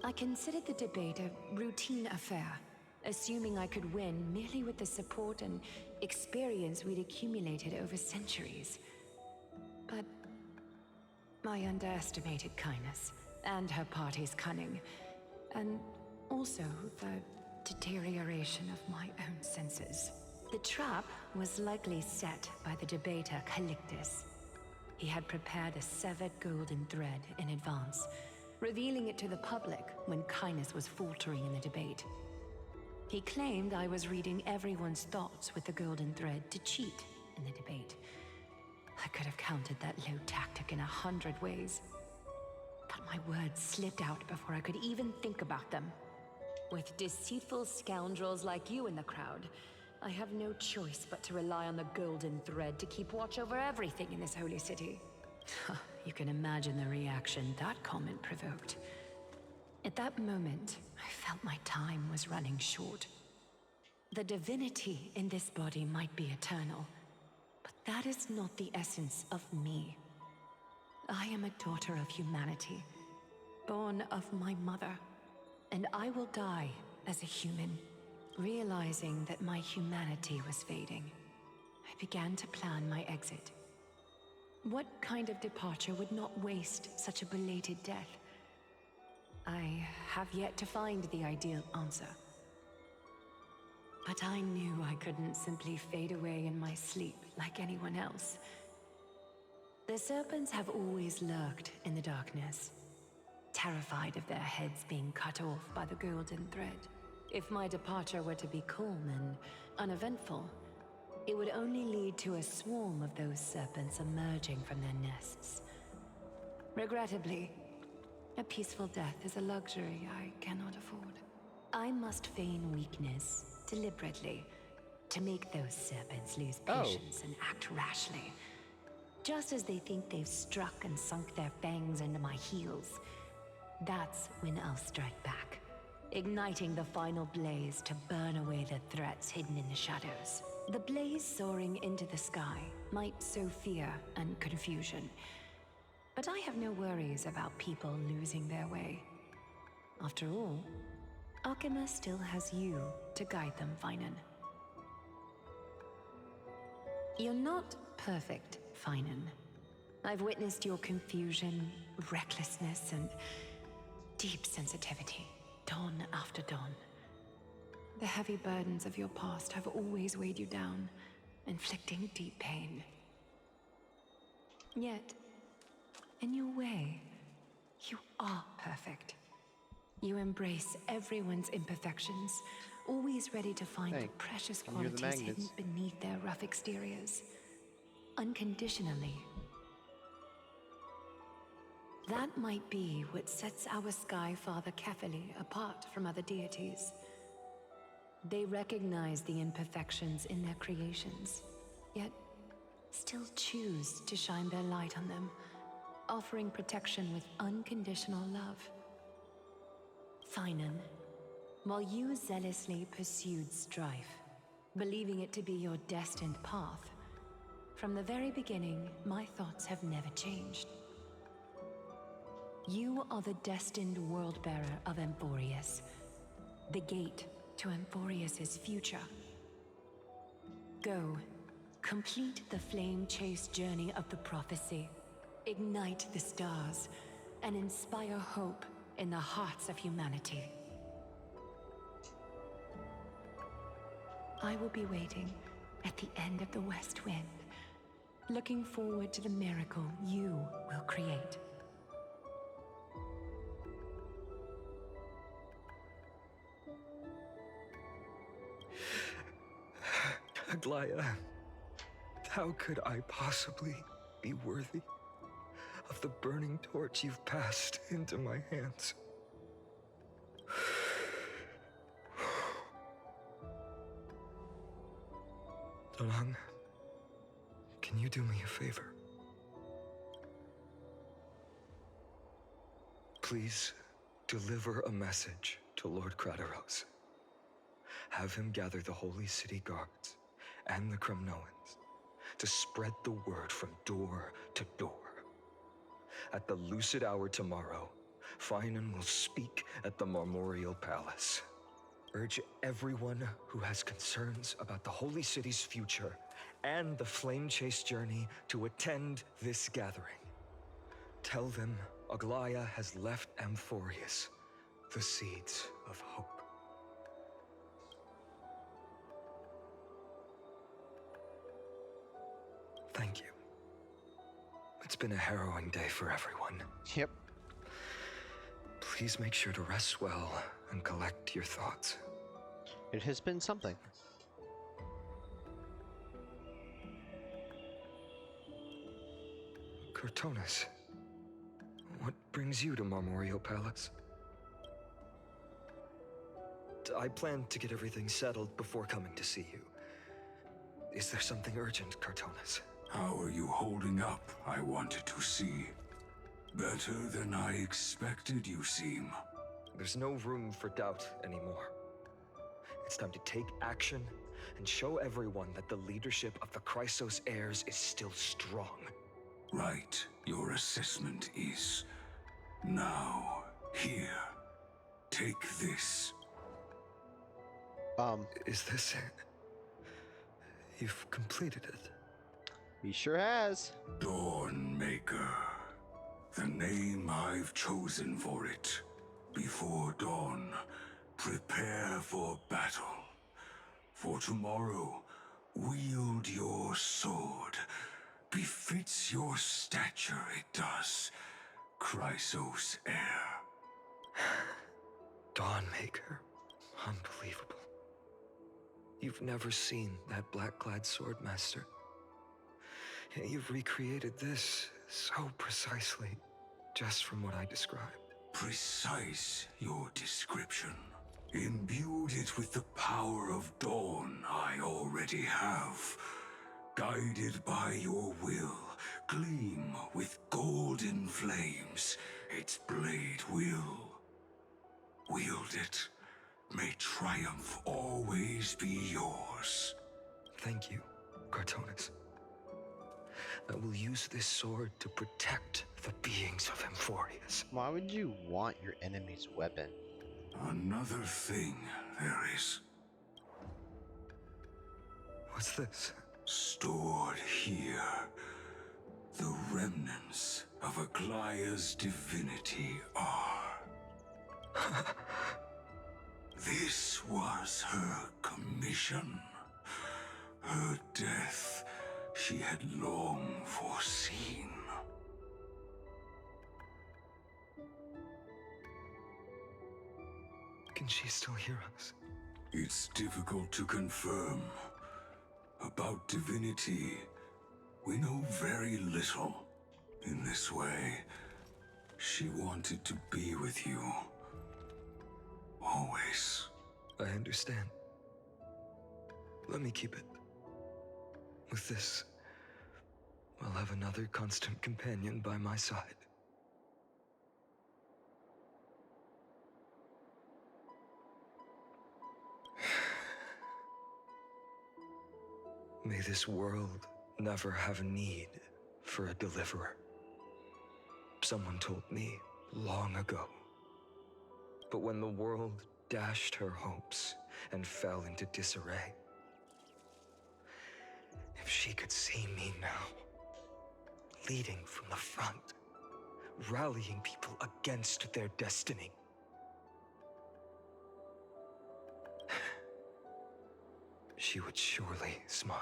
I considered the debate a routine affair, assuming I could win merely with the support and experience we'd accumulated over centuries. But I underestimated kindness and her party's cunning, and also the deterioration of my own senses. The trap was likely set by the debater Calictus. He had prepared a severed golden thread in advance, revealing it to the public when kindness was faltering in the debate. He claimed I was reading everyone's thoughts with the golden thread to cheat in the debate. I could have countered that low tactic in 100 ways, but my words slipped out before I could even think about them. With deceitful scoundrels like you in the crowd, I have no choice but to rely on the golden thread to keep watch over everything in this holy city. You can imagine the reaction that comment provoked. At that moment, I felt my time was running short. The divinity in this body might be eternal, but that is not the essence of me. I am a daughter of humanity, born of my mother, and I will die as a human. Realizing that my humanity was fading, I began to plan my exit. What kind of departure would not waste such a belated death? I have yet to find the ideal answer. But I knew I couldn't simply fade away in my sleep like anyone else. The serpents have always lurked in the darkness, terrified of their heads being cut off by the golden thread. If my departure were to be calm and uneventful, it would only lead to a swarm of those serpents emerging from their nests. Regrettably, a peaceful death is a luxury I cannot afford. I must feign weakness deliberately to make those serpents lose patience and act rashly. Just as they think they've struck and sunk their fangs into my heels, that's when I'll strike back, igniting the final blaze to burn away the threats hidden in the shadows. The blaze soaring into the sky might sow fear and confusion, but I have no worries about people losing their way. After all, Alchema still has you to guide them, Finan. You're not perfect, Finan. I've witnessed your confusion, recklessness, and deep sensitivity. Dawn after dawn. The heavy burdens of your past have always weighed you down, inflicting deep pain. Yet, in your way, you are perfect. You embrace everyone's imperfections, always ready to find the precious qualities hidden beneath their rough exteriors. Unconditionally. That might be what sets our Sky Father Kefili apart from other deities. They recognize the imperfections in their creations, yet still choose to shine their light on them, offering protection with unconditional love. Finan, while you zealously pursued strife, believing it to be your destined path, from the very beginning, my thoughts have never changed. You are the destined world-bearer of Amphorius, the gate to Amphorius's future. Go, complete the flame-chased journey of the prophecy, ignite the stars, and inspire hope in the hearts of humanity. I will be waiting at the end of the West Wind, looking forward to the miracle you will create. Aglaya, how could I possibly be worthy of the burning torch you've passed into my hands? Donang, can you do me a favor? Please deliver a message to Lord Krateros. Have him gather the Holy City Guards and the Kremnoans to spread the word from door to door. At the lucid hour tomorrow, Finan will speak at the Memorial Palace. Urge everyone who has concerns about the Holy City's future and the Flame Chase journey to attend this gathering. Tell them Aglaya has left Amphorius the seeds of hope. Thank you. It's been a harrowing day for everyone. Yep. Please make sure to rest well and collect your thoughts. It has been something. Cortonis, what brings you to Memorial Palace? I plan to get everything settled before coming to see you. Is there something urgent, Cortonis? How are you holding up, I wanted to see. Better than I expected, you seem. There's no room for doubt anymore. It's time to take action and show everyone that the leadership of the Chrysos heirs is still strong. Right, your assessment is. Now, here. Take this. Is this it? You've completed it. He sure has. Dawnmaker. The name I've chosen for it. Before dawn, prepare for battle. For tomorrow, wield your sword. Befits your stature, it does. Chrysos heir. Dawnmaker. Unbelievable. You've never seen that black-clad sword master. Yet you've recreated this so precisely, just from what I described. Precise, your description. Imbued it with the power of dawn I already have. Guided by your will, gleam with golden flames. Its blade will. Wield it. May triumph always be yours. Thank you, Cortonis. I will use this sword to protect the beings of Amphorius. Why would you want your enemy's weapon? Another thing there is. What's this? Stored here. The remnants of Aglaya's divinity are. This was her commission. Her death she had long foreseen. Can she still hear us? It's difficult to confirm. About divinity, we know very little. In this way, she wanted to be with you. Always. I understand. Let me keep it. With this, I'll have another constant companion by my side. May this world never have need for a deliverer. Someone told me long ago. But when the world dashed her hopes and fell into disarray, if she could see me now, leading from the front, rallying people against their destiny, she would surely smile.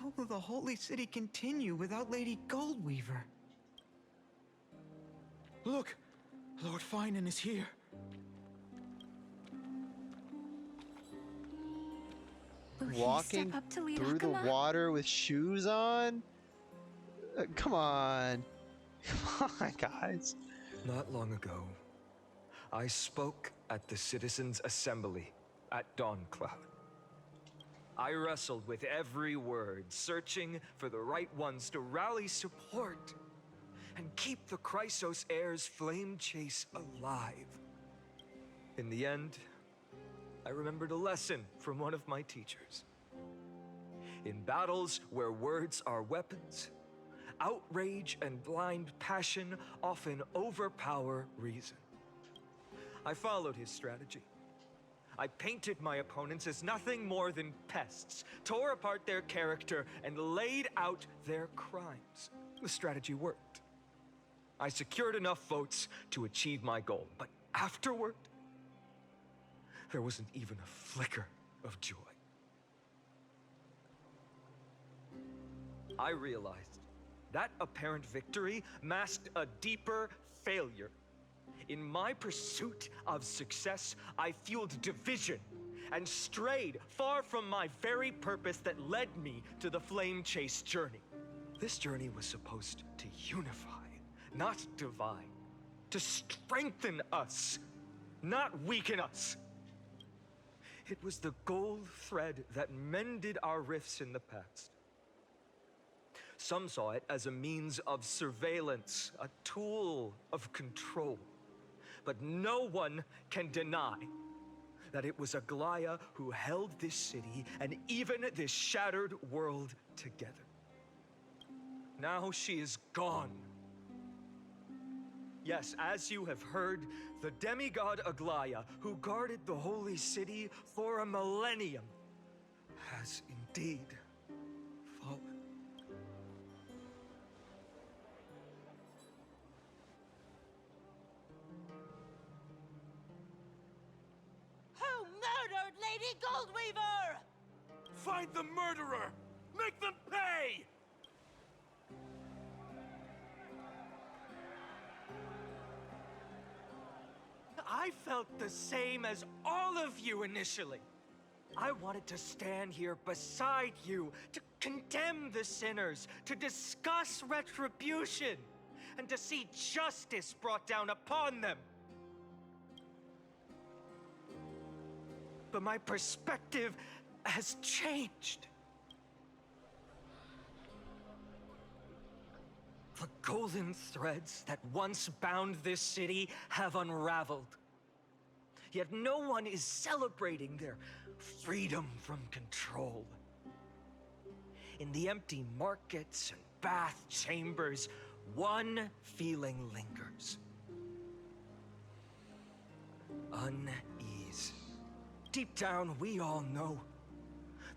How will the Holy City continue without Lady Goldweaver? Look! Lord Finan is here. Walking through the water with shoes on? Come on. Come on, guys. Not long ago, I spoke at the Citizens' Assembly at Dawncloud. I wrestled with every word, searching for the right ones to rally support and keep the Chrysos Heir's flame chase alive. In the end, I remembered a lesson from one of my teachers. In battles where words are weapons, outrage and blind passion often overpower reason. I followed his strategy. I painted my opponents as nothing more than pests, tore apart their character, and laid out their crimes. The strategy worked. I secured enough votes to achieve my goal, but afterward, there wasn't even a flicker of joy. I realized that apparent victory masked a deeper failure. In my pursuit of success, I fueled division and strayed far from my very purpose that led me to the flame chase journey. This journey was supposed to unify, not divide, to strengthen us, not weaken us. It was the gold thread that mended our rifts in the past. Some saw it as a means of surveillance, a tool of control. But no one can deny that it was Aglaya who held this city and even this shattered world together. Now she is gone. Yes, as you have heard, the demigod Aglaya, who guarded the holy city for a millennium, has indeed fallen. Who murdered Lady Goldweaver? Find the murderer! Make them pay! I felt the same as all of you initially. I wanted to stand here beside you, to condemn the sinners, to discuss retribution, and to see justice brought down upon them. But my perspective has changed. The golden threads that once bound this city have unraveled. Yet no one is celebrating their freedom from control. In the empty markets and bath chambers, one feeling lingers. Unease. Deep down, we all know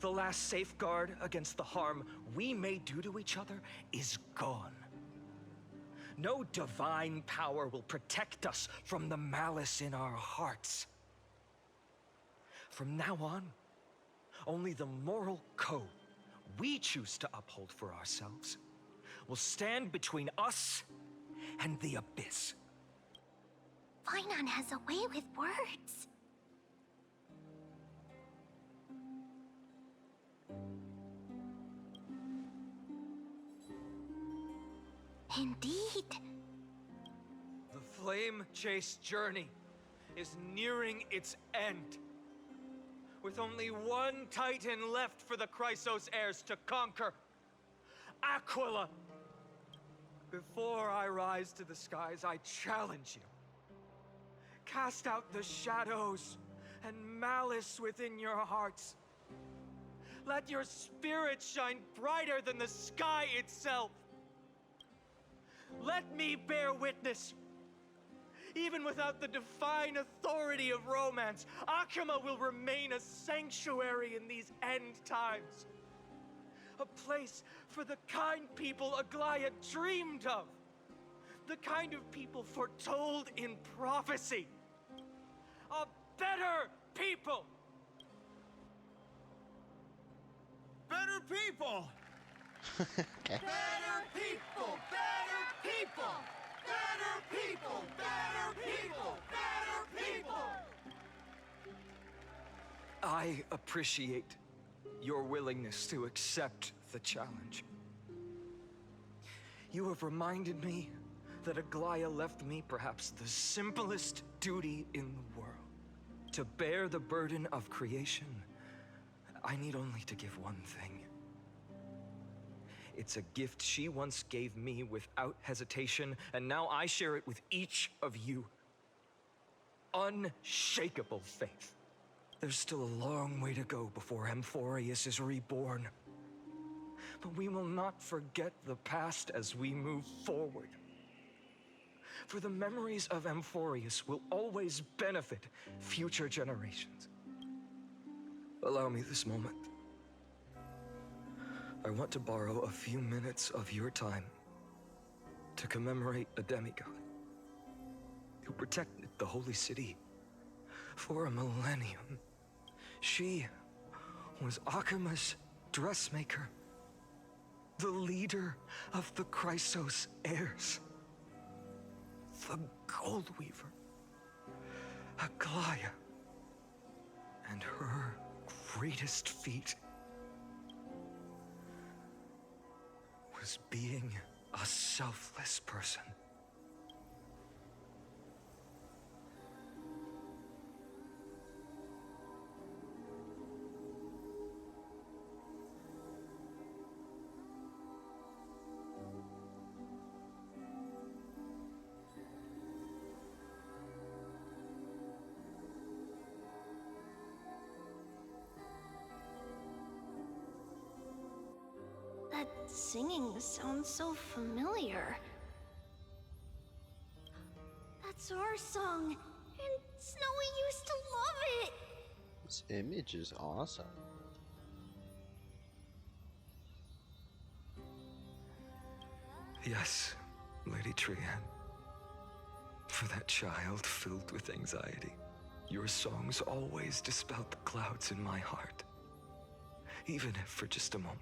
the last safeguard against the harm we may do to each other is gone. No divine power will protect us from the malice in our hearts. From now on, only the moral code we choose to uphold for ourselves will stand between us and the abyss. Finon has a way with words. Indeed. The flame chase journey is nearing its end. With only one titan left for the Chrysos heirs to conquer. Aquila! Before I rise to the skies, I challenge you. Cast out the shadows and malice within your hearts. Let your spirit shine brighter than the sky itself. Let me bear witness. Even without the divine authority of romance, Akima will remain a sanctuary in these end times. A place for the kind people Aglaya dreamed of. The kind of people foretold in prophecy. A better people! Better people! Okay. Better people! Better people! Better people! Better people! Better people! I appreciate your willingness to accept the challenge. You have reminded me that Aglaya left me perhaps the simplest duty in the world. To bear the burden of creation I need only to give one thing. It's a gift she once gave me without hesitation, and now I share it with each of you. Unshakable faith. There's still a long way to go before Amphorius is reborn. But we will not forget the past as we move forward. For the memories of Amphorius will always benefit future generations. Allow me this moment. I want to borrow a few minutes of your time to commemorate a demigod who protected the Holy City for a millennium. She was Akima's dressmaker, the leader of the Chrysos heirs, the Gold Weaver, Aglaya, and her greatest feat was being a selfless person. That singing sounds so familiar. That's our song, and Snowy used to love it. This image is awesome. Yes, Lady Trian. For that child filled with anxiety, your songs always dispelled the clouds in my heart. Even if for just a moment.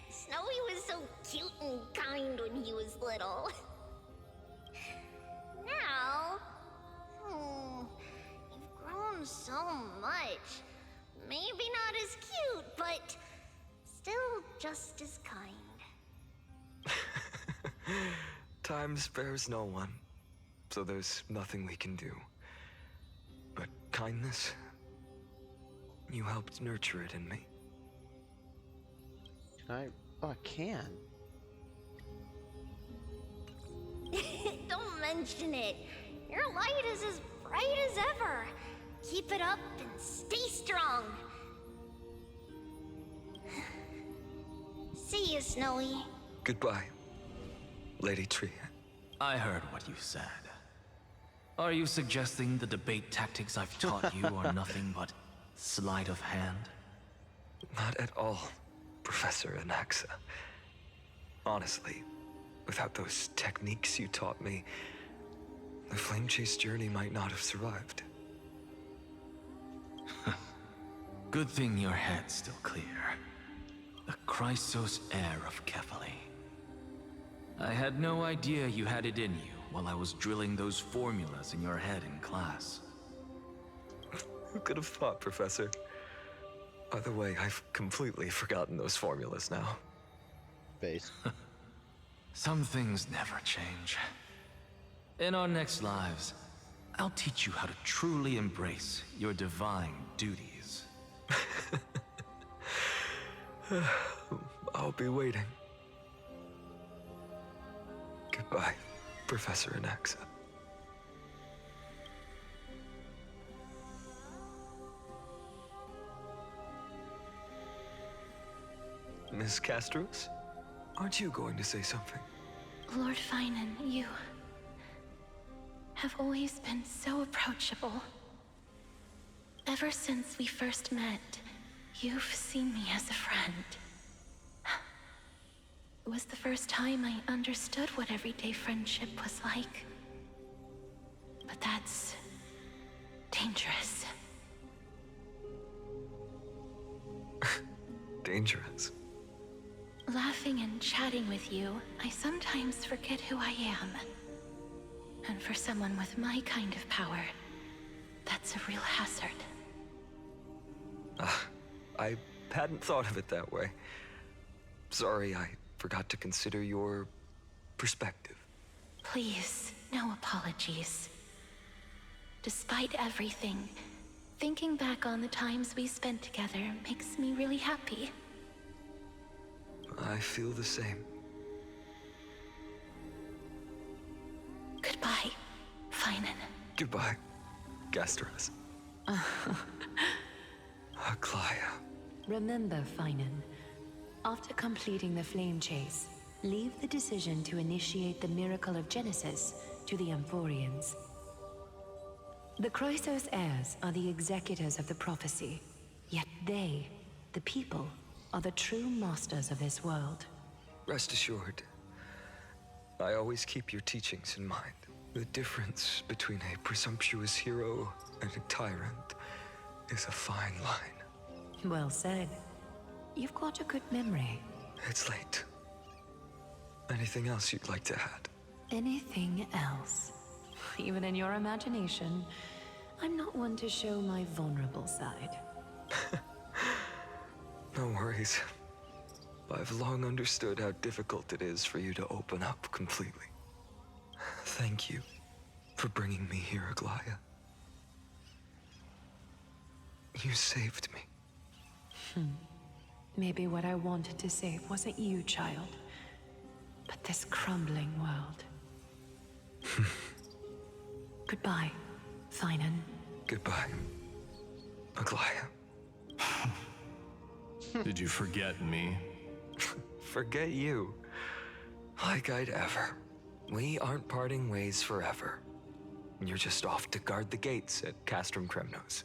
Snowy was so cute and kind when he was little. Now, you've grown so much. Maybe not as cute, but still just as kind. Time spares no one, so there's nothing we can do. But kindness, you helped nurture it in me. Can I? Oh, I can. Don't mention it. Your light is as bright as ever. Keep it up and stay strong. See you, Snowy. Goodbye, Lady Trian. I heard what you said. Are you suggesting the debate tactics I've taught you are nothing but sleight of hand? Not at all, Professor Anaxa. Honestly, without those techniques you taught me, the Flame Chase journey might not have survived. Good thing your head's still clear. The Chrysos heir of Kefali. I had no idea you had it in you while I was drilling those formulas in your head in class. Who could have thought, Professor? By the way, I've completely forgotten those formulas now. Face. Some things never change. In our next lives, I'll teach you how to truly embrace your divine duties. I'll be waiting. Goodbye, Professor Anaxa. Miss Castros, aren't you going to say something? Lord Finan, you have always been so approachable. Ever since we first met, you've seen me as a friend. It was the first time I understood what everyday friendship was like. But that's dangerous. Dangerous? Laughing and chatting with you, I sometimes forget who I am. And for someone with my kind of power, that's a real hazard. I hadn't thought of it that way. Sorry, I forgot to consider your perspective. Please, no apologies. Despite everything, Thinking back on the times we spent together makes me really happy. I feel the same. Goodbye, Finan. Goodbye, Gastras. Aglaya. Remember, Finan, after completing the flame chase, leave the decision to initiate the miracle of Genesis to the Amphorians. The Chrysos heirs are the executors of the prophecy, yet they, the people, are the true masters of this world. Rest assured, I always keep your teachings in mind. The difference between a presumptuous hero and a tyrant is a fine line. Well said. You've got a good memory. It's late. Anything else you'd like to add? Anything else? Even in your imagination, I'm not one to show my vulnerable side. No worries. I've long understood how difficult it is for you to open up completely. Thank you for bringing me here, Aglaya. You saved me. Maybe what I wanted to save wasn't you, child, but this crumbling world. Goodbye, Finan. Goodbye, Aglaya. Did you forget me? Forget you? Like I'd ever. We aren't parting ways forever. You're just off to guard the gates at Castrum Kremnos.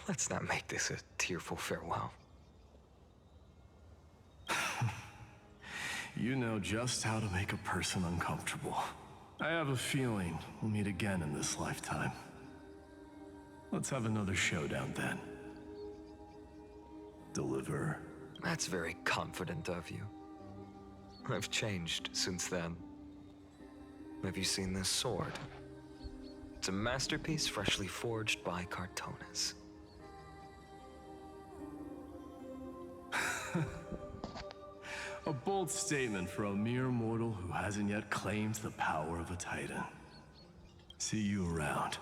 Let's not make this a tearful farewell. You know just how to make a person uncomfortable. I have a feeling we'll meet again in this lifetime. Let's have another showdown then. Deliver. That's very confident of you. I've changed since then. Have you seen this sword? It's a masterpiece freshly forged by Cartonis. A bold statement for a mere mortal who hasn't yet claimed the power of a titan. See you around.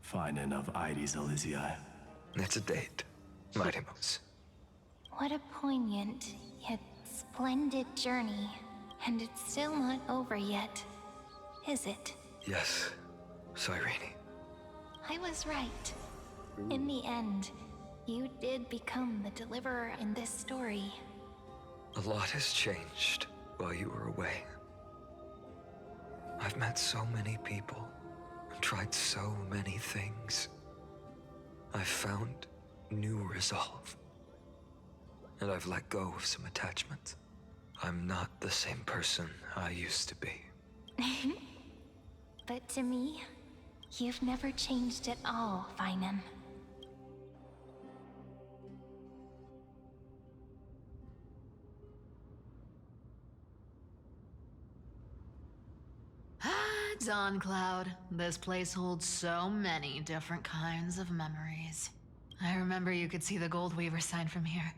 Finan of Ides Elysiae. It's a date, Mightimos. What a poignant, yet splendid journey. And it's still not over yet, is it? Yes, Cyrene. I was right. In the end, you did become the deliverer in this story. A lot has changed while you were away. I've met so many people and tried so many things. I've found new resolve. And I've let go of some attachment. I'm not the same person I used to be. But to me, you've never changed at all, Finan. Dawn Cloud. This place holds so many different kinds of memories. I remember you could see the Goldweaver sign from here,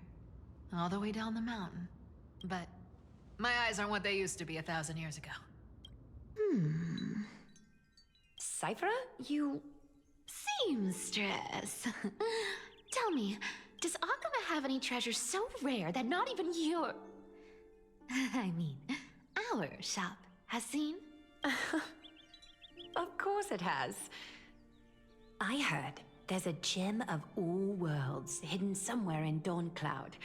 all the way down the mountain. But my eyes aren't what they used to be 1,000 years ago. Cyphera, you... Seamstress. Tell me, does Akama have any treasures so rare that not even your... I mean, our shop has seen? Of course it has. I heard there's a gem of all worlds hidden somewhere in Dawn Cloud.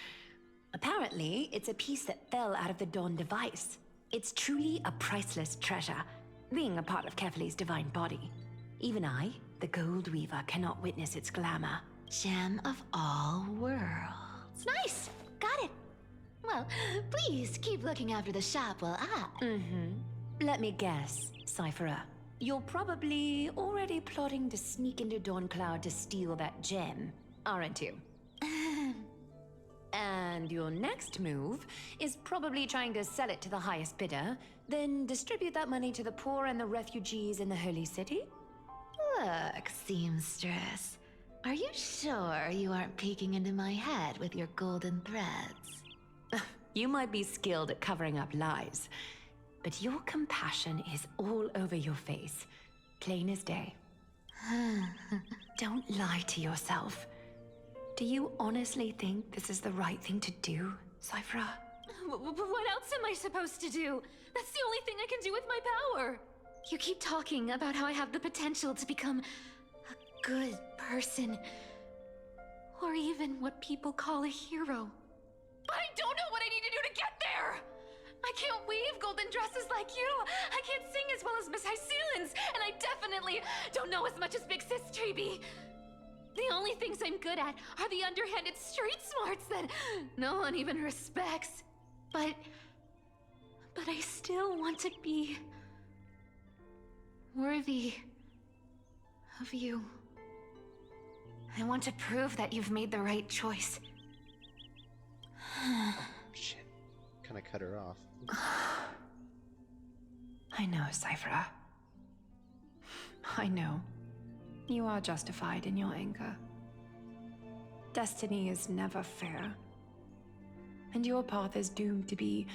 Apparently, it's a piece that fell out of the Dawn device. It's truly a priceless treasure, being a part of Kefali's divine body. Even I, the Goldweaver, cannot witness its glamour. Gem of all worlds. Nice! Got it! Well, please keep looking after the shop while I... Let me guess, Cyphera. You're probably already plotting to sneak into Dawn Cloud to steal that gem, aren't you? And your next move is probably trying to sell it to the highest bidder, then distribute that money to the poor and the refugees in the Holy City? Look, seamstress. Are you sure you aren't peeking into my head with your golden threads? You might be skilled at covering up lies, but your compassion is all over your face, plain as day. Don't lie to yourself. Do you honestly think this is the right thing to do, Cyphra? What else am I supposed to do? That's the only thing I can do with my power. You keep talking about how I have the potential to become a good person. Or even what people call a hero. But I don't know what I need to do to get there! I can't weave golden dresses like you! I can't sing as well as Miss Hyceelens! And I definitely don't know as much as Big Sis Treby! The only things I'm good at are the underhanded street smarts that no one even respects. But I still want to be worthy of you. I want to prove that you've made the right choice. Shit. Kinda cut her off. I know, Cyphra. I know. You are justified in your anger. Destiny is never fair. And your path is doomed to be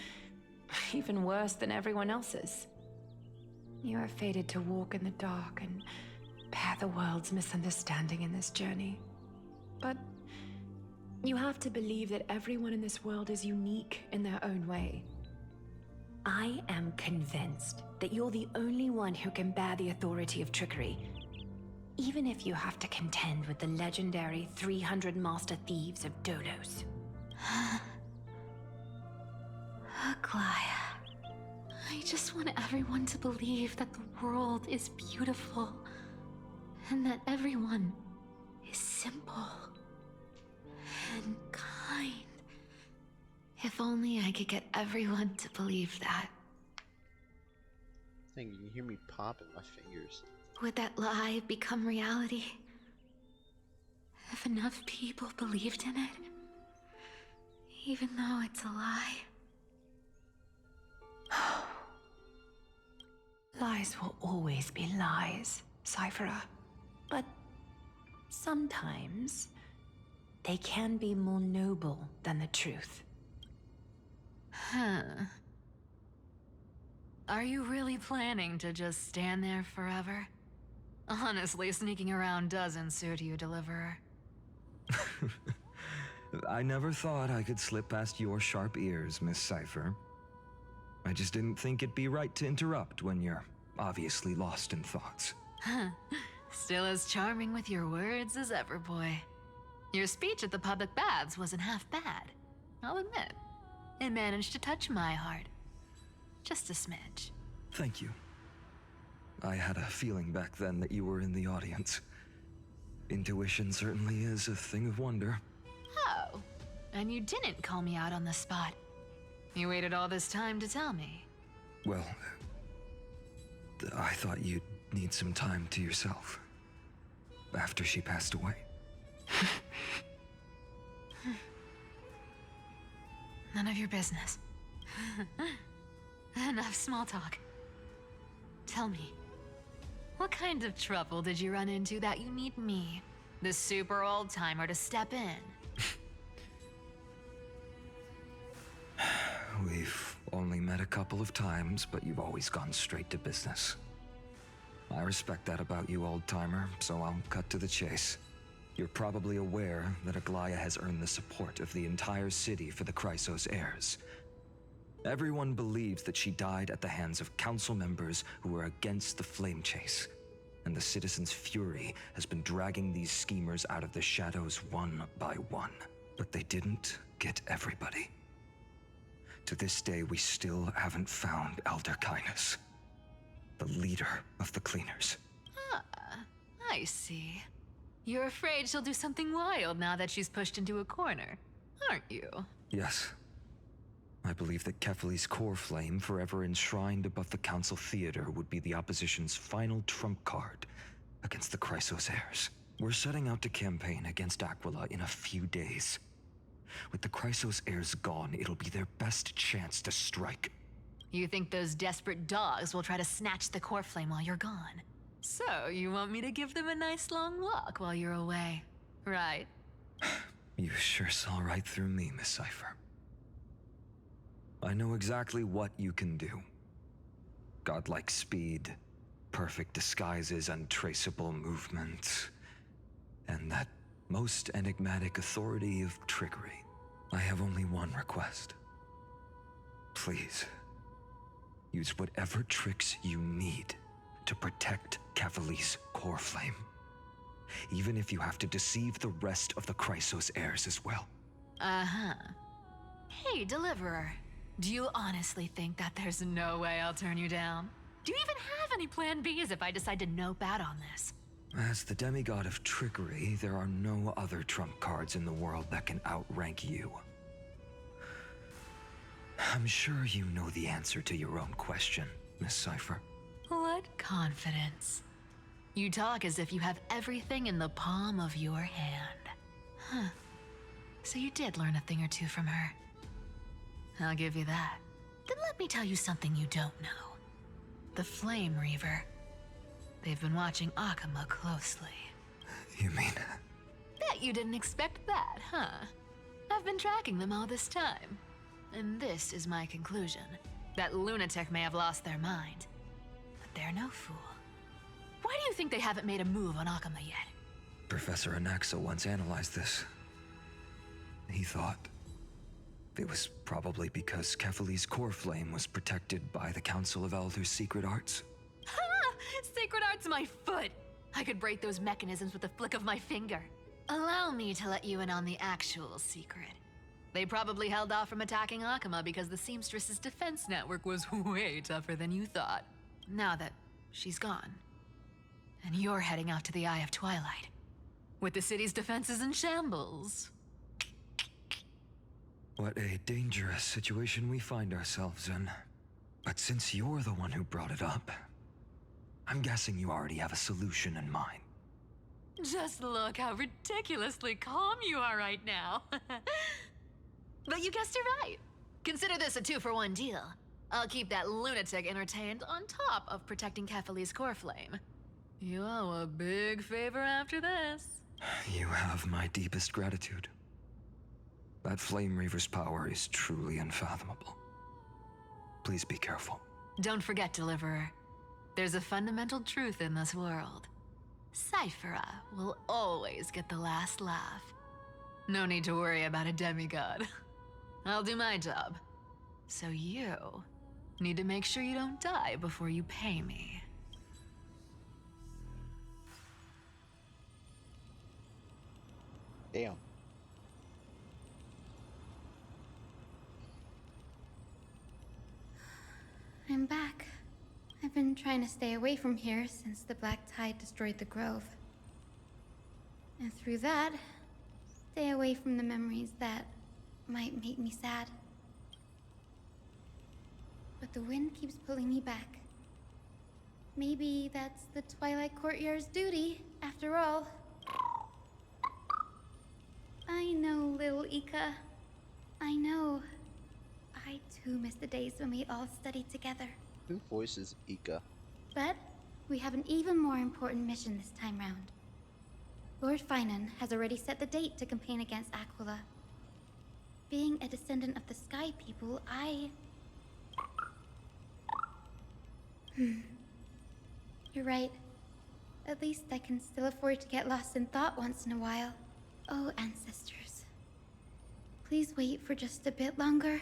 even worse than everyone else's. You are fated to walk in the dark and bear the world's misunderstanding in this journey. But you have to believe that everyone in this world is unique in their own way. I am convinced that you're the only one who can bear the authority of trickery, even if you have to contend with the legendary 300 master thieves of Dolos. Aglaya. I just want everyone to believe that the world is beautiful. And that everyone is simple. And kind. If only I could get everyone to believe that. Dang, you can hear me popping my fingers. Would that lie become reality? If enough people believed in it? Even though it's a lie? Lies will always be lies, Cyphra. But sometimes they can be more noble than the truth. Huh. Are you really planning to just stand there forever? Honestly, sneaking around doesn't suit you, Deliverer. I never thought I could slip past your sharp ears, Miss Cypher. I just didn't think it'd be right to interrupt when you're obviously lost in thoughts. Huh. Still as charming with your words as ever, boy. Your speech at the public baths wasn't half bad, I'll admit. It managed to touch my heart. Just a smidge. Thank you. I had a feeling back then that you were in the audience. Intuition certainly is a thing of wonder. Oh, and you didn't call me out on the spot. You waited all this time to tell me. Well, I thought you'd need some time to yourself. After she passed away. None of your business. Enough small talk. Tell me, what kind of trouble did you run into that you need me, the super old-timer, to step in? We've only met a couple of times, but you've always gone straight to business. I respect that about you, old-timer, so I'll cut to the chase. You're probably aware that Aglaya has earned the support of the entire city for the Chrysos heirs. Everyone believes that she died at the hands of council members who were against the flame chase, and the citizens' fury has been dragging these schemers out of the shadows one by one. But they didn't get everybody. To this day, we still haven't found Elder Kynus, the leader of the cleaners. Ah, I see. You're afraid she'll do something wild now that she's pushed into a corner, aren't you? Yes. I believe that Kefali's core flame, forever enshrined above the council theater, would be the opposition's final trump card against the Chrysos heirs. We're setting out to campaign against Aquila in a few days. With the Chrysos heirs gone, it'll be their best chance to strike. You think those desperate dogs will try to snatch the core flame while you're gone? So, you want me to give them a nice long walk while you're away, right? You sure saw right through me, Miss Cypher. I know exactly what you can do. Godlike speed, perfect disguises, untraceable movement. and that most enigmatic authority of trickery. I have only one request. Please, use whatever tricks you need to protect Cavali's core flame. Even if you have to deceive the rest of the Chrysos heirs as well. Uh-huh. Hey, Deliverer. Do you honestly think that there's no way I'll turn you down? Do you even have any plan Bs if I decide to nope out on this? As the demigod of trickery, there are no other trump cards in the world that can outrank you. I'm sure you know the answer to your own question, Miss Cypher. What confidence. You talk as if you have everything in the palm of your hand. Huh. So you did learn a thing or two from her. I'll give you that. Then let me tell you something you don't know. The Flame Reaver. They've been watching Akama closely. You mean? Bet you didn't expect that, huh? I've been tracking them all this time. And this is my conclusion. That lunatic may have lost their mind. But they're no fool. Why do you think they haven't made a move on Akama yet? Professor Anaxa once analyzed this. He thought it was probably because Kefali's core flame was protected by the Council of Elders' secret arts. Ha! Sacred art's my foot! I could break those mechanisms with a flick of my finger. Allow me to let you in on the actual secret. They probably held off from attacking Akama because the Seamstress's defense network was way tougher than you thought. Now that she's gone, and you're heading out to the Eye of Twilight, with the city's defenses in shambles. What a dangerous situation we find ourselves in. But since you're the one who brought it up, I'm guessing you already have a solution in mind. Just look how ridiculously calm you are right now. But you guessed it right. Consider this a 2-for-1 deal. I'll keep that lunatic entertained on top of protecting Kefali's core flame. You owe a big favor after this. You have my deepest gratitude. That Flame Reaver's power is truly unfathomable. Please be careful. Don't forget, Deliverer. There's a fundamental truth in this world. Cyphera will always get the last laugh. No need to worry about a demigod. I'll do my job. So you need to make sure you don't die before you pay me. Damn. I'm back. I've been trying to stay away from here since the Black Tide destroyed the Grove. And through that, stay away from the memories that might make me sad. But the wind keeps pulling me back. Maybe that's the Twilight Courtyard's duty, after all. I know, little Ika. I know. I too miss the days when we all studied together. Who voices Ika? But we have an even more important mission this time round. Lord Finan has already set the date to campaign against Aquila. Being a descendant of the Sky People, You're right. At least I can still afford to get lost in thought once in a while. Oh, ancestors. Please wait for just a bit longer.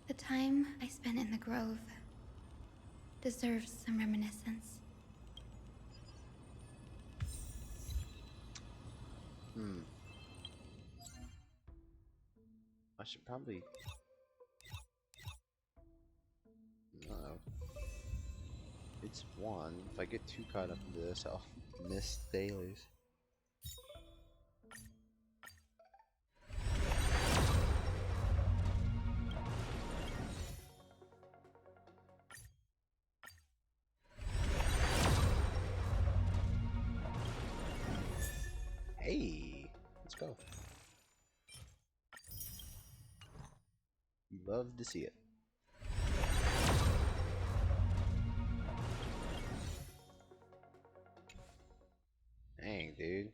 The time I spent in the Grove deserves some reminiscence. I should probably... Uh-oh. It's 1. If I get too caught up into this, I'll miss dailies. Hey, let's go. Love to see it. Dang, dude.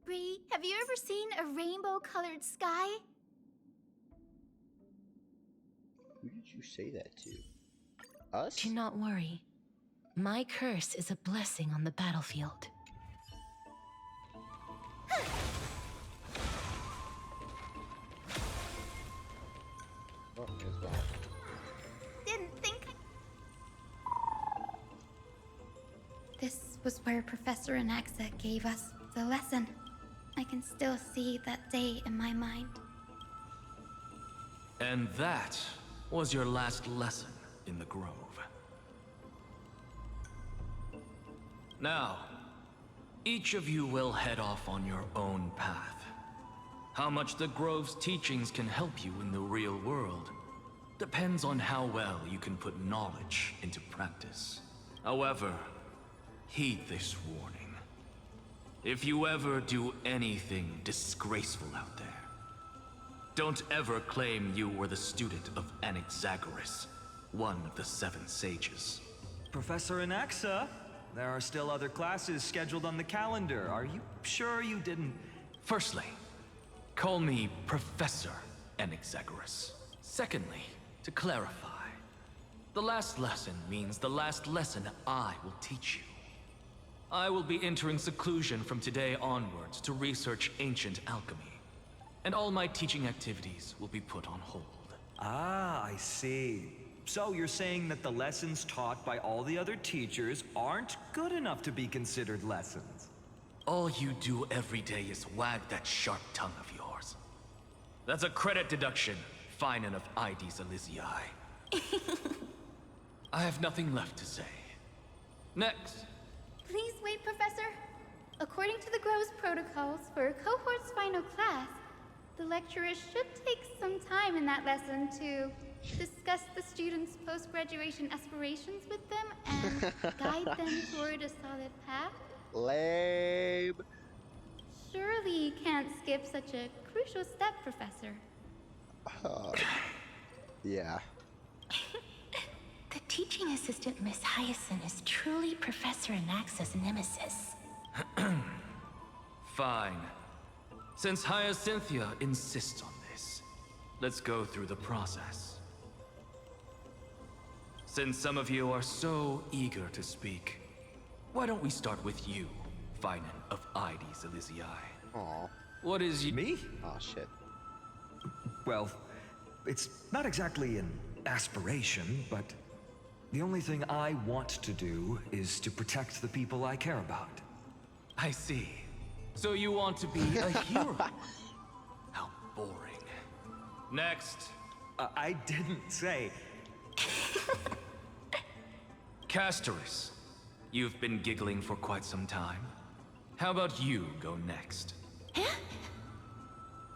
Bree, have you ever seen a rainbow-colored sky? Who did you say that to? Us? Do not worry. My curse is a blessing on the battlefield. What is that? Didn't think. This was where Professor Anaxa gave us the lesson. I can still see that day in my mind. And that was your last lesson in the Grove. Now, each of you will head off on your own path. How much the Grove's teachings can help you in the real world depends on how well you can put knowledge into practice. However, heed this warning. If you ever do anything disgraceful out there, don't ever claim you were the student of Anaxagoras, one of the 7 sages. Professor Anaxa, there are still other classes scheduled on the calendar. Are you sure you didn't... Firstly, call me Professor Anaxagoras. Secondly, to clarify, the last lesson means the last lesson I will teach you. I will be entering seclusion from today onwards to research ancient alchemy, and all my teaching activities will be put on hold. Ah, I see. So you're saying that the lessons taught by all the other teachers aren't good enough to be considered lessons? All you do every day is wag that sharp tongue of yours. That's a credit deduction, fine enough IDs Elysiae. I have nothing left to say. Next. Please wait, Professor. According to the Grove's protocols for a cohort's final class, the lecturer should take some time in that lesson to discuss the students' post-graduation aspirations with them and guide them toward a solid path. Lame. Surely you can't skip such a crucial step, Professor. Yeah. The teaching assistant, Miss Hyacinth, is truly Professor Anaxa's nemesis. Fine. Since Hyacinthia insists on this, let's go through the process. Since some of you are so eager to speak, why don't we start with you, Finan of IDs Elysiae? Aw. What is Me? Oh shit. Well, it's not exactly an aspiration, but the only thing I want to do is to protect the people I care about. I see. So you want to be a hero? How boring. Next. I didn't say... Castoris, you've been giggling for quite some time. How about you go next?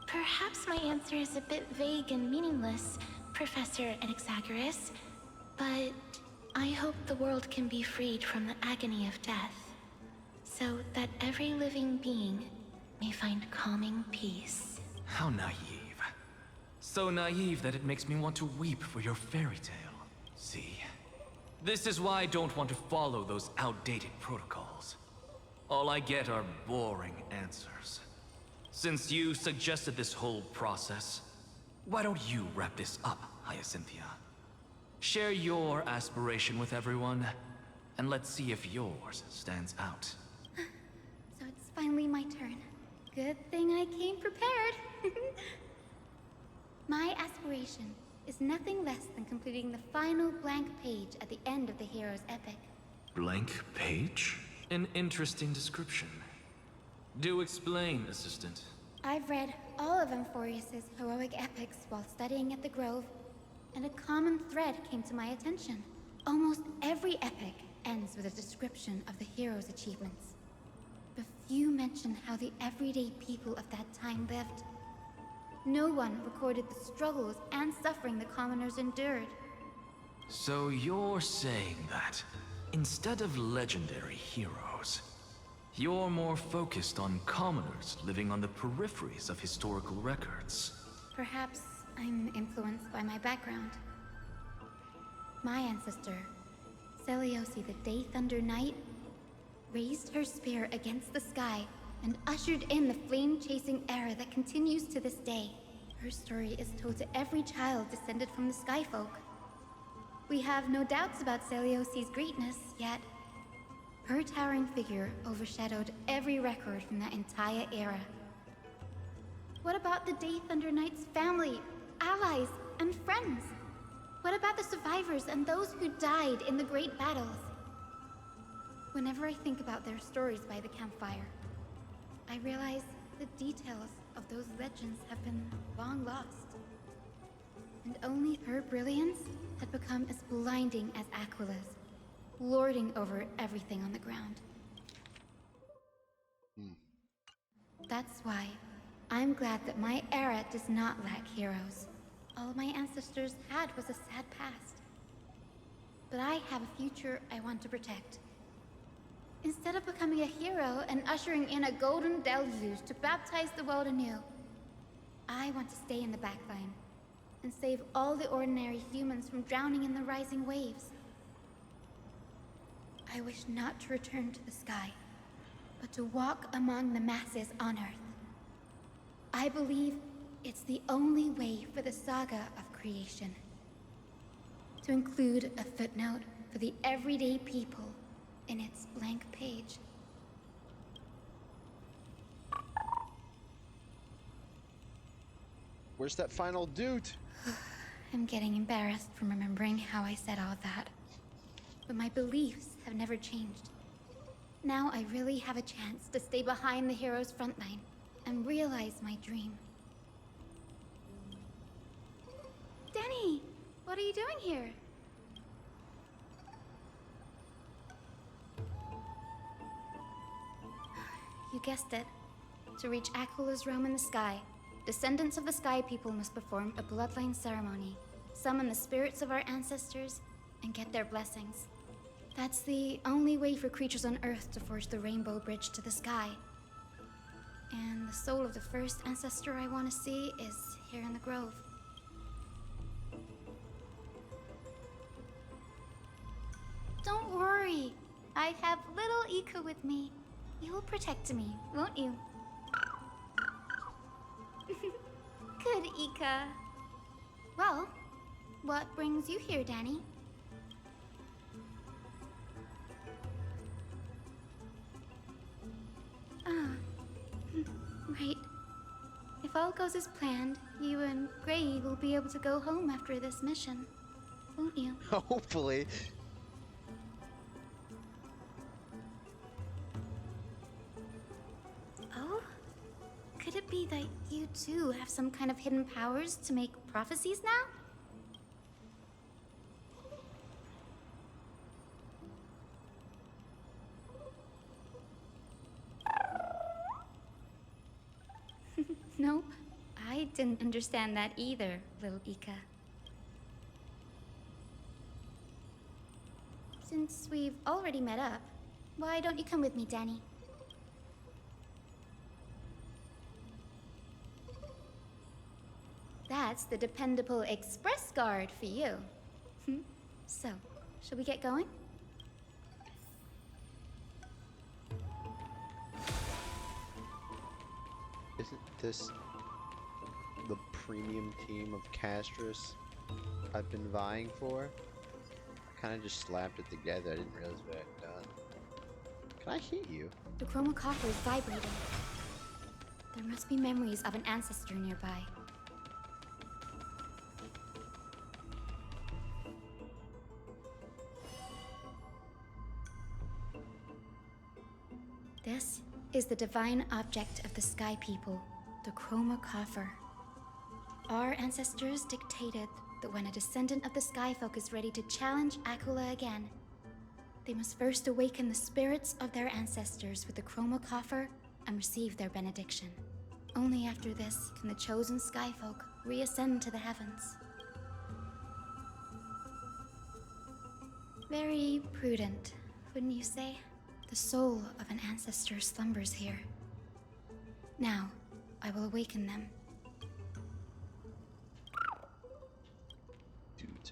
Perhaps my answer is a bit vague and meaningless, Professor Anaxagoras, but I hope the world can be freed from the agony of death, so that every living being may find calming peace. How naive. So naive that it makes me want to weep for your fairy tale. See? This is why I don't want to follow those outdated protocols. All I get are boring answers. Since you suggested this whole process, why don't you wrap this up, Hyacinthia? Share your aspiration with everyone, and let's see if yours stands out. So it's finally my turn. Good thing I came prepared. My aspiration is nothing less than completing the final blank page at the end of the hero's epic. Blank page? An interesting description. Do explain, Assistant. I've read all of Amphorius's heroic epics while studying at the Grove, and a common thread came to my attention. Almost every epic ends with a description of the hero's achievements. But few mention how the everyday people of that time lived. No one recorded the struggles and suffering the commoners endured. So you're saying that, instead of legendary heroes, you're more focused on commoners living on the peripheries of historical records. Perhaps I'm influenced by my background. My ancestor, Seliosi the Day Thunder Knight, raised her spear against the sky and ushered in the flame-chasing era that continues to this day. Her story is told to every child descended from the Skyfolk. We have no doubts about Celiosi's greatness, yet her towering figure overshadowed every record from that entire era. What about the Day Thunder Knight's family, allies, and friends? What about the survivors and those who died in the great battles? Whenever I think about their stories by the campfire, I realize the details of those legends have been long lost. And only her brilliance had become as blinding as Aquila's, lording over everything on the ground. That's why I'm glad that my era does not lack heroes. All my ancestors had was a sad past. But I have a future I want to protect. Instead of becoming a hero and ushering in a golden deluge to baptize the world anew, I want to stay in the backline and save all the ordinary humans from drowning in the rising waves. I wish not to return to the sky, but to walk among the masses on Earth. I believe it's the only way for the saga of creation. To include a footnote for the everyday people in its blank page. Where's that final dude? I'm getting embarrassed from remembering how I said all that. But my beliefs have never changed. Now I really have a chance to stay behind the hero's front line and realize my dream. Danny, what are you doing here? You guessed it. To reach Aquila's realm in the sky, descendants of the Sky People must perform a bloodline ceremony, summon the spirits of our ancestors, and get their blessings. That's the only way for creatures on Earth to forge the rainbow bridge to the sky. And the soul of the first ancestor I want to see is here in the grove. Don't worry. I have little Ika with me. You will protect me, won't you? Good, Ika. Well, what brings you here, Danny? Ah, right. If all goes as planned, you and Gray will be able to go home after this mission, won't you? Hopefully. Oh? Could it be that you too have some kind of hidden powers to make prophecies now? Nope. I didn't understand that either, little Ika. Since we've already met up, why don't you come with me, Danny? That's the dependable express guard for you. So, shall we get going? Isn't this the premium team of castress I've been vying for? I kind of just slapped it together. I didn't realize what I'd done. Can I hit you? The chroma copper is vibrating. There must be memories of an ancestor nearby. This is the divine object of the Sky People, the chroma coffer. Our ancestors dictated that when a descendant of the Sky Folk is ready to challenge Aquila again, they must first awaken the spirits of their ancestors with the chroma coffer and receive their benediction. Only after this can the chosen Sky Folk reascend to the heavens. Very prudent, wouldn't you say? The soul of an ancestor slumbers here. Now, I will awaken them. Dude.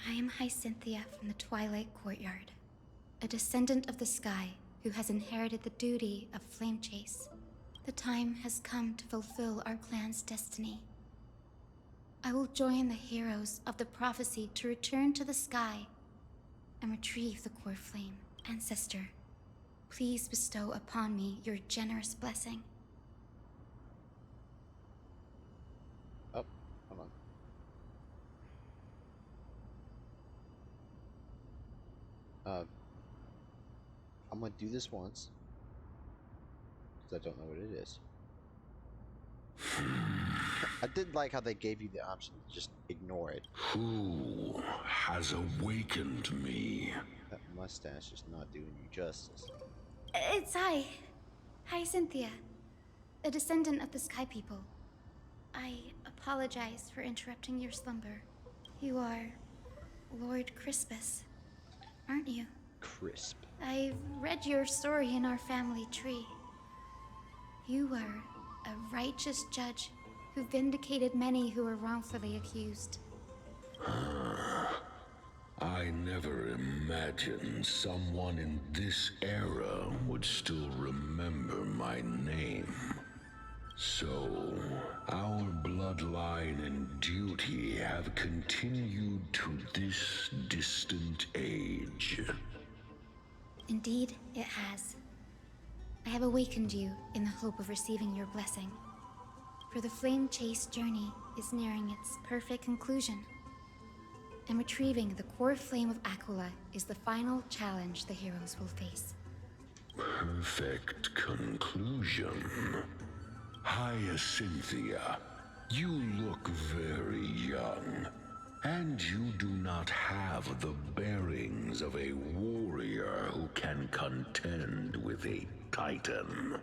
I am Hyacinthia from the Twilight Courtyard, a descendant of the sky who has inherited the duty of flame chase. The time has come to fulfill our clan's destiny. I will join the heroes of the prophecy to return to the sky and retrieve the core flame. Ancestor, please bestow upon me your generous blessing. Oh, hold on. I'm gonna do this once, because I don't know what it is. I did like how they gave you the option to just ignore it. Who has awakened me? That mustache is not doing you justice. It's I. Hi, Cynthia. A descendant of the Sky People. I apologize for interrupting your slumber. You are Lord Crispus, aren't you? Crisp. I've read your story in our family tree. You were a righteous judge who vindicated many who were wrongfully accused. I never imagined someone in this era would still remember my name. So, our bloodline and duty have continued to this distant age. Indeed, it has. I have awakened you in the hope of receiving your blessing. For the flame chase journey is nearing its perfect conclusion. And retrieving the core flame of Aquila is the final challenge the heroes will face. Perfect conclusion. Hyacinthia, you look very young, and you do not have the bearings of a warrior who can contend with a titan.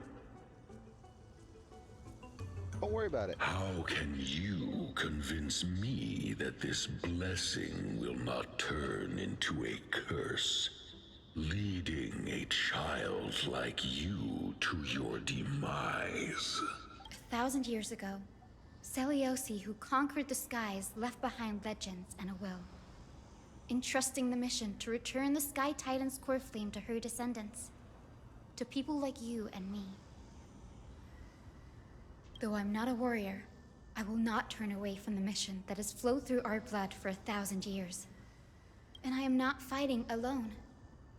Don't worry about it. How can you convince me that this blessing will not turn into a curse, leading a child like you to your demise? 1,000 years ago, Selioci, who conquered the skies, left behind legends and a will, entrusting the mission to return the Sky Titan's core flame to her descendants, to people like you and me. Though I'm not a warrior, I will not turn away from the mission that has flowed through our blood for 1,000 years. And I am not fighting alone.